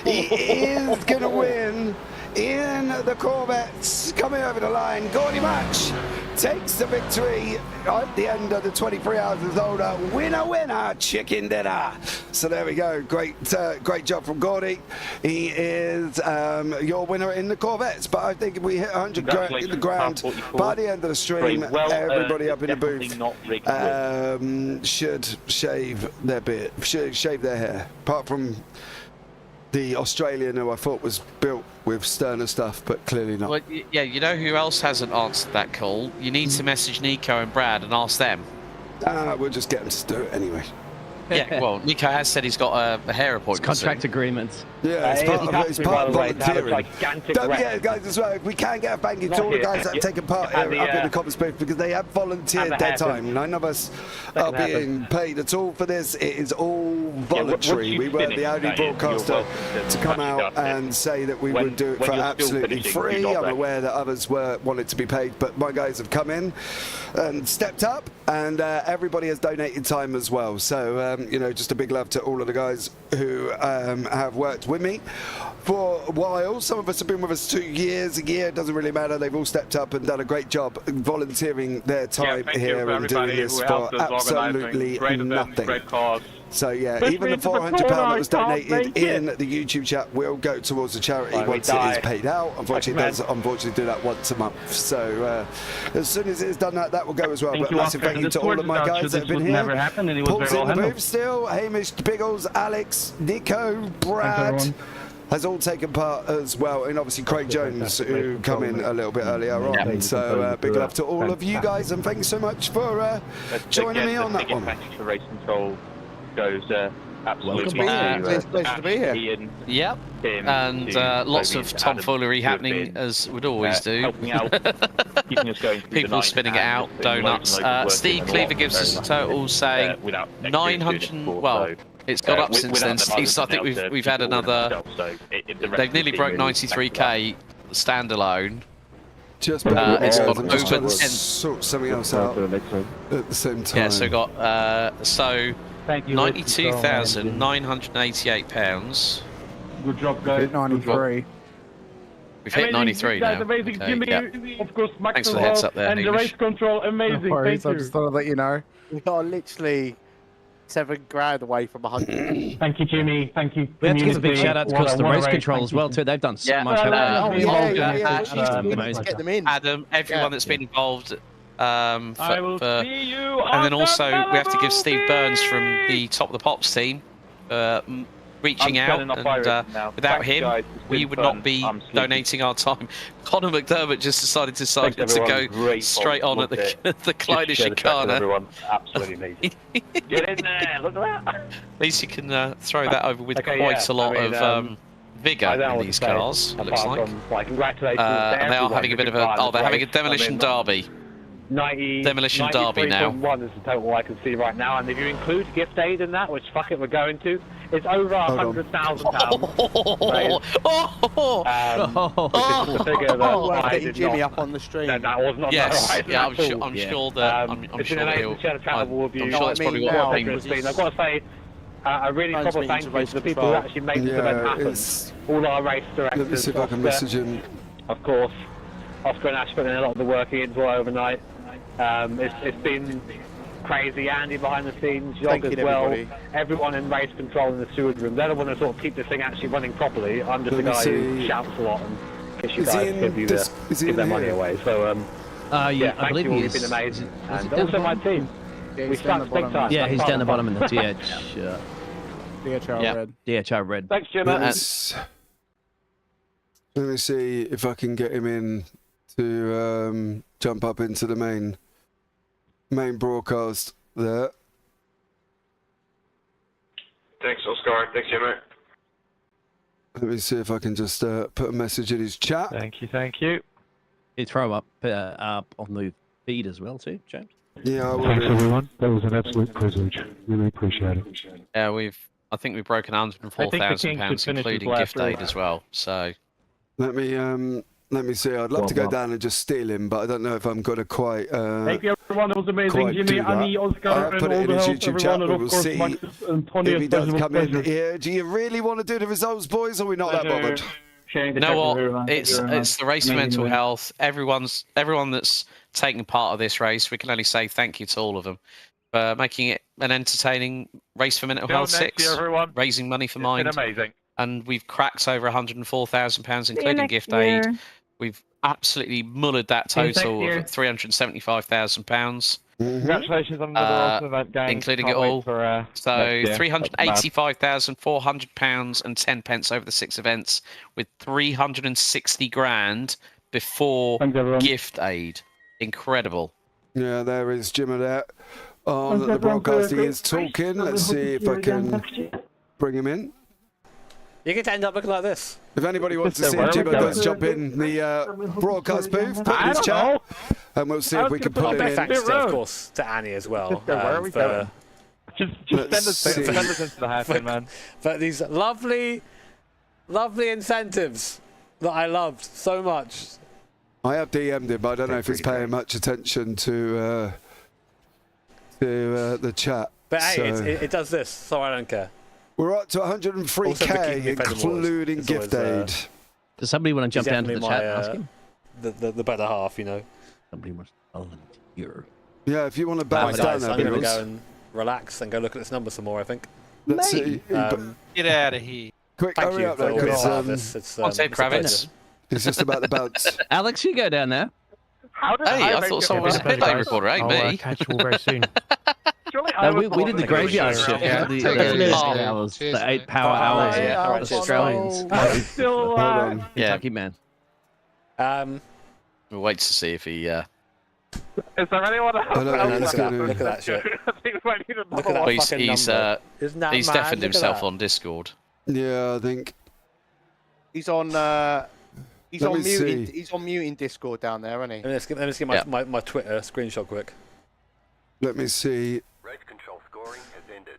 He is going to win in the Corvettes. Coming over the line, Gordy Much takes the victory at the end of the 23 hours of Zolder. Winner, winner, chicken dinner. So there we go. Great job from Gordy. He is your winner in the Corvettes. But I think if we hit 100 grand by the end of the stream, everybody up in the booth should shave their beard, should shave their hair. Apart from the Australian, who I thought was built with sterner stuff, but clearly not. Well, yeah, you know who else hasn't answered that call? You need to message Nico and Brad and ask them. We'll just get them to do it anyway. Yeah, well, Nico has said he's got a hair appointment. It's contract agreements. Yeah, it's part of volunteering. Don't forget, guys, as well, if we can get a thank you to all the guys that have taken part here up in the comments booth, because they have volunteered their time. None of us are being paid at all for this. It is all voluntary. We weren't the only broadcaster to come out and say that we would do it for absolutely free. I'm aware that others wanted to be paid, but my guys have come in and stepped up, and everybody has donated time as well. So, you know, just a big love to all of the guys who have worked with me for a while. Some of us have been with us 2 years, a year, it doesn't really matter. They've all stepped up and done a great job volunteering their time here and doing this for absolutely nothing. So yeah, even the £400 that was donated in the YouTube chat will go towards the charity once it is paid out. Unfortunately, it does do that once a month. So as soon as it is done, that will go as well. But massive thank you to all of my guys that have been here. Paul's in the booth still, Hamish, Biggles, Alex, Nico, Brad has all taken part as well, and obviously Craig Jones, who come in a little bit earlier on. So big love to all of you guys, and thank you so much for joining me on that one. For race control goes absolutely pleasure to be here. Yep, and lots of tomfoolery happening, as would always do. Helping out, keeping us going. People spinning it out, donuts. Steve Cleaver gives us a total saying 900. Well, it's got up since then, Steve. So I think we've had another. They've nearly broke 93k standalone. Just it's got over 10. Sort something else out at the same time. Yeah, so got £92,988. Good job, guys. Hit 93. We've hit 93 now. Amazing, Okay, Jimmy. Yeah. Of course, Max Thanks for the heads up there, and the Hamish. race control, amazing. No worries, Thank I you. just thought I'd let you know. We got literally 7 grand away from 100. Thank you, Jimmy. Thank you. We have to give a big shout out to Customer Race Control as well too. They've done so much. Get them in. Adam, everyone that's been involved. I will see you. And then also we have to give Steve Burns from the Top of the Pops team reaching out, and without him we would not be donating our time. Conor McDermott just decided to go straight on at the Clydish and Carnage. Everyone, absolutely amazing. Get in there, look at that. At least you can throw that over with quite a lot of vigour in these cars, it looks like. Congratulations and they are having a bit of a... they're having a demolition derby. 90, demolition derby now. 93.1 is the total I can see right now, and if you include gift aid in that, which fuck it, we're going to, it's over £100,000. Which is just a figure that I did Jimmy not. up on the stream. That was not right. Yeah, I'm sure that. I'm it's sure been amazing he'll. to share the travel with you. I'm sure that's probably what I've got to say, a really proper thank you to the people who actually make this event happen. All our race directors. Let me see if I can message him. Of course, Oscar and Ash putting in a lot of the work into overnight. It's been crazy. Andy behind the scenes, Jog as well. Everyone in race control in the steward room. They're the ones who sort of keep this thing actually running properly. I'm just the guy who shouts a lot and gets you guys give their money away. So yeah, I believe you've been amazing. And also my team. We stuck big time. Yeah, he's down the bottom in the DH. DHR red. DHR red. Thanks, Jim. Let me see if I can get him in to jump up into the main broadcast there. Thanks, Oscar. Thanks, Jimmy. Let me see if I can just put a message in his chat. Thank you, thank you. You throw up on the feed as well too, James. Yeah, thanks everyone. That was an absolute privilege. Really appreciate it. Yeah, I think we've broken £104,000, including gift aid as well. So let me see. I'd love to go down and just steal him, but I don't know if I'm gonna quite. Thank you, everyone. It was amazing, Jimmy, Annie, Oscar, and put it in his YouTube chat. And We'll see Max and Tony, if he does come in here. Do you really want to do the results, boys, or are we not that bothered? You know what? It's the race for mental health. Everyone that's taking part of this race, we can only say thank you to all of them for making it an entertaining race for mental health. Raising money for mind. It's been amazing. And we've cracked over £104,000, including gift aid. We've absolutely mullered that total of £375,000. Congratulations on another awesome event, gang. Including Can't it wait all. for, So £385,400 and 10 pence over the 6 events, with 360 grand before gift aid. Incredible. Yeah, there is Jimmy there on the broadcast. He is talking. Let's see if I can bring him in. You get to end up looking like this. If anybody wants to see Jimmy, let's jump in the broadcast booth, put in his chat, and we'll see if we can pull him in. Thanks, of course, to Annie as well. Where are we going? Just send us into the hairpin, man. But these lovely incentives that I loved so much. I have DM'd him, but I don't know if he's paying much attention to the chat. But hey, it does this, so I don't care. We're up to 103k, including gift aid. Does somebody want to jump down to the chat and ask him? The better half, you know. Somebody must volunteer. Yeah, if you want to bounce down there, I'm going to go and relax and go look at this number some more, I think. Let's see. Get out of here. Quick, Thank hurry you up for there, all because part of this. It's Kravitz. It's just about the bounce. Alex, you go down there. Hey, I thought someone was a pit lane reporter, ain't me? I'll catch you all very soon. No, we did the graveyard shift. The hours, the 8 power hours. Australians. Still Kentucky man. We'll wait to see if he. Is there anyone else? Look at that shit. Look at that fucking number. He's deafened himself on Discord. Yeah, I think. He's on. He's on mute. He's on mute in Discord down there, isn't he? Let me just get my Twitter screenshot quick. Let me see. Race control scoring has ended.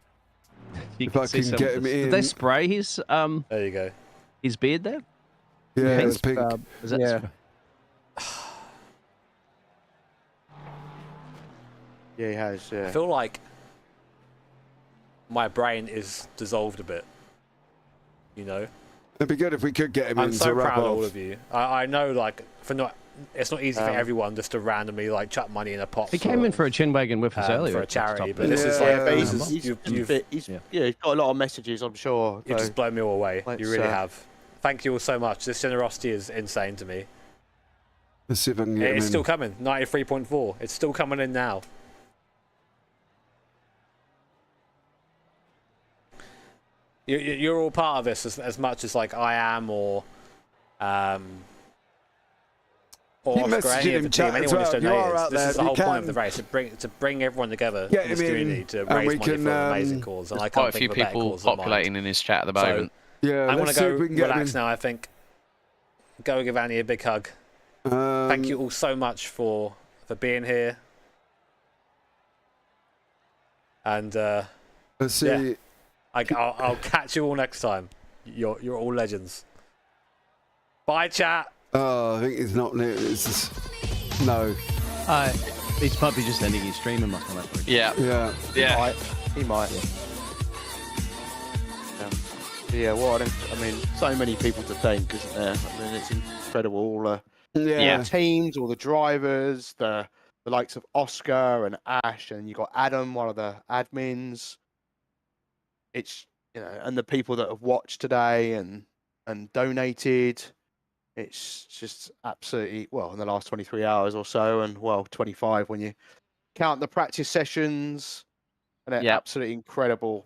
If I can get him in. Did they spray his There you go. his beard there? Yeah, it's pink. Is that Yeah, he has. Yeah. I feel like my brain is dissolved a bit. You know. It'd be good if we could get him in I'm so to wrap proud of off. all of you. I know, like, it's not easy for everyone just to randomly like chuck money in a pot. He came in for a chin wagon with us earlier for a charity, but this is like he's got a lot of messages, I'm sure. You've just blown me all away. You really have. Thank you all so much. This generosity is insane to me. Let's see if I can get him It's in. still coming. 93.4. It's still coming in now. You're all part of this as much as like I am, or Oscar, any of the team, anyone who's donated. This is the whole point of the race, to bring everyone together in this community to raise money for an amazing cause. And I can't quite a few think of a better people cause than mine. populating in his chat at the moment. Yeah, I'm going to let's see go if we can get him relax in. now, I think. Go give Annie a big hug. Thank you all so much for being here. And let's see. yeah, I'll catch you all next time. You're all legends. Bye, chat. Oh, I think he's not near. It's just, no. He's probably just ending his stream and mucking up. Yeah. Yeah. Yeah. He might. Yeah, what I mean, so many people to thank, isn't there? I mean, it's incredible. All the teams, all the drivers, the likes of Oscar and Ash, and you got Adam, one of the admins. It's, you know, and the people that have watched today and donated. It's just absolutely, well, in the last 23 hours or so, and well, 25 when you count the practice sessions. And an absolutely incredible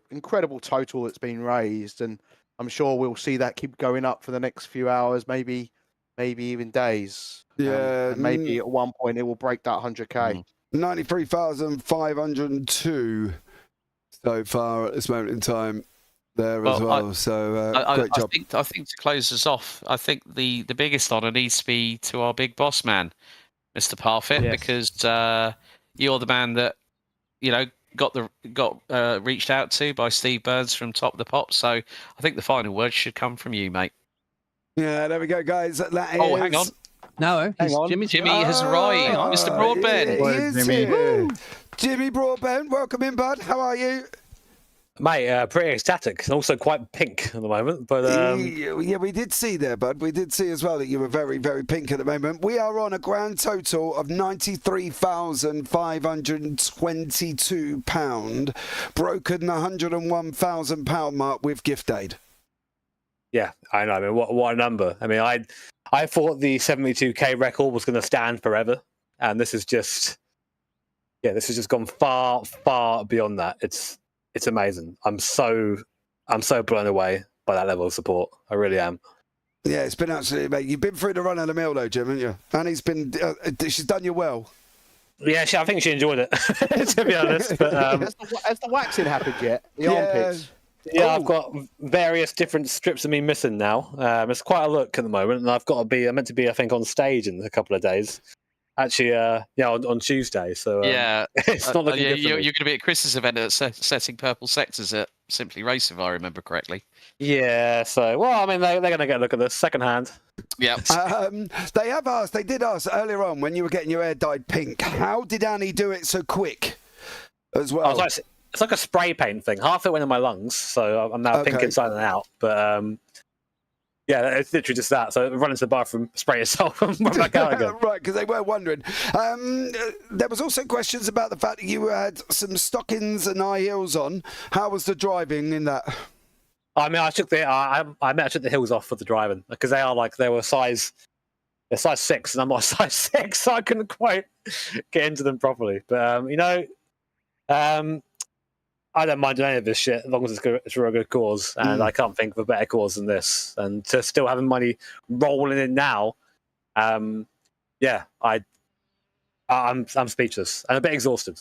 total that's been raised, and I'm sure we'll see that keep going up for the next few hours, maybe even days. Yeah, and maybe at one point it will break that 100k. 93,502 so far at this moment in time there as well. So great job. I think to close us off, I think the biggest honour needs to be to our big boss man, Mr. Parfit, because you're the man that, you know, got reached out to by Steve Burns from Top of the Pops. So I think the final word should come from you, mate. Yeah, there we go, guys. That is... hang on. No, Jimmy has arrived. Mr. Broadbent. He is here. Jimmy Broadbent, welcome in, bud. How are you? Mate, pretty ecstatic and also quite pink at the moment. But yeah, we did see there, bud. We did see as well that you were very, very pink at the moment. We are on a grand total of £93,522, broken the £101,000 mark with gift aid. Yeah, I know. I mean, what a number. I mean, I thought the 72k record was going to stand forever, and this is just gone far, far beyond that. It's amazing. I'm so blown away by that level of support. I really am. Yeah, it's been absolutely amazing. You've been through the run of the mill though, Jim, haven't you? Annie's been, she's done you well. Yeah, I think she enjoyed it, to be honest. But, has the waxing happened yet? The armpits? Yeah, I've got various different strips of me missing now. It's quite a look at the moment, and I'm meant to be, I think, on stage in a couple of days. Actually, on Tuesday. So it's not looking good for you're me. going to be at Chris's event at setting purple sectors at Simply Race, if I remember correctly. Yeah. So, well, I mean, they're going to get a look at this secondhand. Yeah. They did ask earlier on when you were getting your hair dyed pink. How did Annie do it so quick? As well. It's like a spray paint thing. Half it went in my lungs, so I'm now pink inside and out. But yeah, it's literally just that. So run into the bathroom, spray yourself, and run back out again. Right, because they were wondering. There was also questions about the fact that you had some stockings and high heels on. How was the driving in that? I mean, I took the heels off for the driving because they were size 6, and I'm not size 6, so I couldn't quite get into them properly. But I don't mind doing any of this shit as long as it's for a good cause, and I can't think of a better cause than this. And to still having money rolling in now, I'm speechless and a bit exhausted.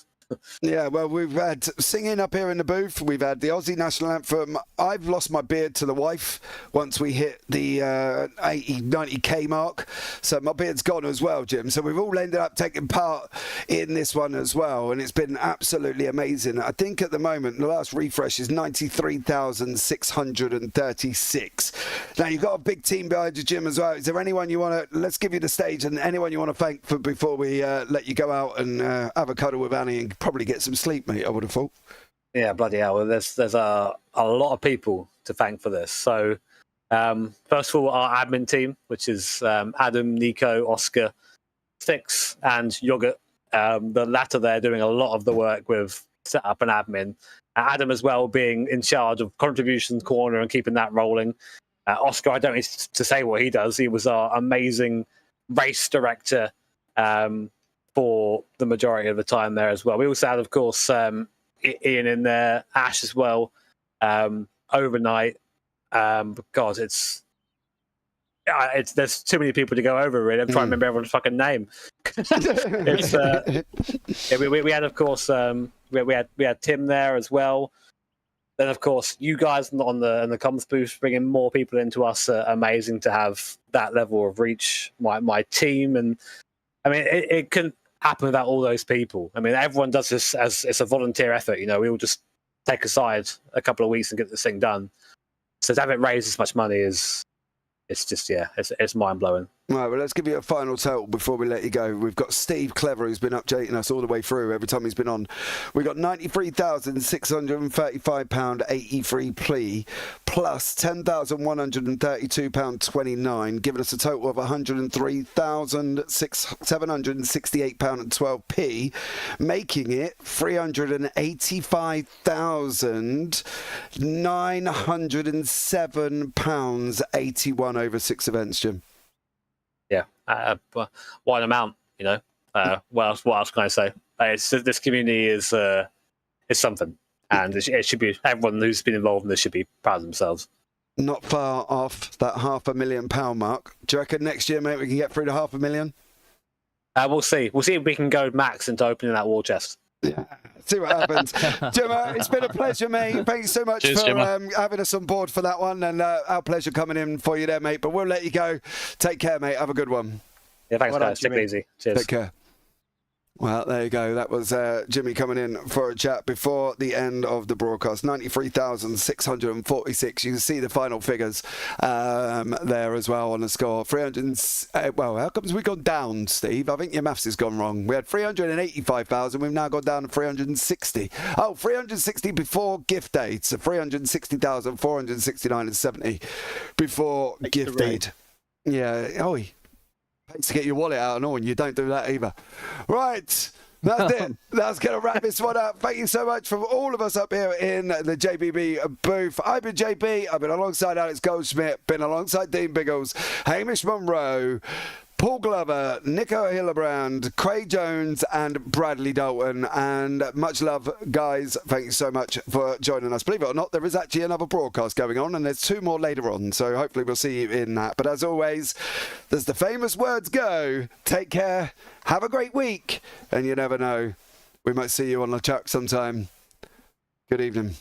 Yeah, well, we've had singing up here in the booth. We've had the Aussie national anthem. I've lost my beard to the wife once we hit the 90k mark. So my beard's gone as well, Jim. So we've all ended up taking part in this one as well. And it's been absolutely amazing. I think at the moment, the last refresh is 93,636. Now, you've got a big team behind you, Jim, as well. Is there anyone you want to, let's give you the stage, and anyone you want to thank for before we let you go out and have a cuddle with Annie and probably get some sleep, mate, I would have thought. Yeah, bloody hell. Well, there's a lot of people to thank for this. So, first of all, our admin team, which is Adam, Nico, Oscar, Six, and Yogurt. The latter there doing a lot of the work with setup and admin. Adam as well being in charge of contributions corner and keeping that rolling. Oscar, I don't need to say what he does. He was our amazing race director for the majority of the time there as well. We also had, of course, Ian in there, Ash as well, overnight. God, there's too many people to go over, really. I'm trying to remember everyone's fucking name. We had, of course, we had Tim there as well. Then, of course, you guys on the comms booth bringing more people into us. Amazing to have that level of reach. My team, and I mean, it can happen without all those people. I mean, everyone does this as it's a volunteer effort. You know, we all just take aside a couple of weeks and get this thing done. So to have it raise this much money it's just, it's mind blowing. Right, well, let's give you a final total before we let you go. We've got Steve Clever, who's been updating us all the way through every time he's been on. We've got £93,635.83 plus £10,132.29, giving us a total of £103,768.12, making it £385,907.81 over 6 events, Jim. Yeah, what an amount, you know. What else can I say? This community is something, and it should be, everyone who's been involved in this should be proud of themselves. Not far off that £500,000 mark. Do you reckon next year, mate, we can get through the £500,000? We'll see. We'll see if we can go max into opening that war chest. Yeah, see what happens. Jimmer, it's been a pleasure, mate. Thanks so much for having us on board for that one, and our pleasure coming in for you there, mate. But we'll let you go. Take care, mate. Have a good one. Yeah, thanks, guys. Take it easy. Cheers. Take care. Well, there you go. That was Jimmy coming in for a chat before the end of the broadcast. 93,646. You can see the final figures there as well on the score. 300. Well, how comes we've gone down, Steve? I think your maths has gone wrong. We had 385,000. We've now gone down to 360. Oh, 360 before gift aid. So 360,469.70 before gift aid. Yeah. Oh. Thanks to get your wallet out and all, and you don't do that either. Right, that's it. That's going to wrap this one up. Thank you so much from all of us up here in the JPB booth. I've been JP. I've been alongside Alex Goldschmidt, been alongside Dean Biggles, Hamish Munro, Paul Glover, Nico Hillebrand, Craig Jones, and Bradley Dalton. And much love, guys. Thank you so much for joining us. Believe it or not, there is actually another broadcast going on, and there's 2 more later on. So hopefully we'll see you in that. But as always, as the famous words go, take care, have a great week, and you never know, we might see you on the truck sometime. Good evening.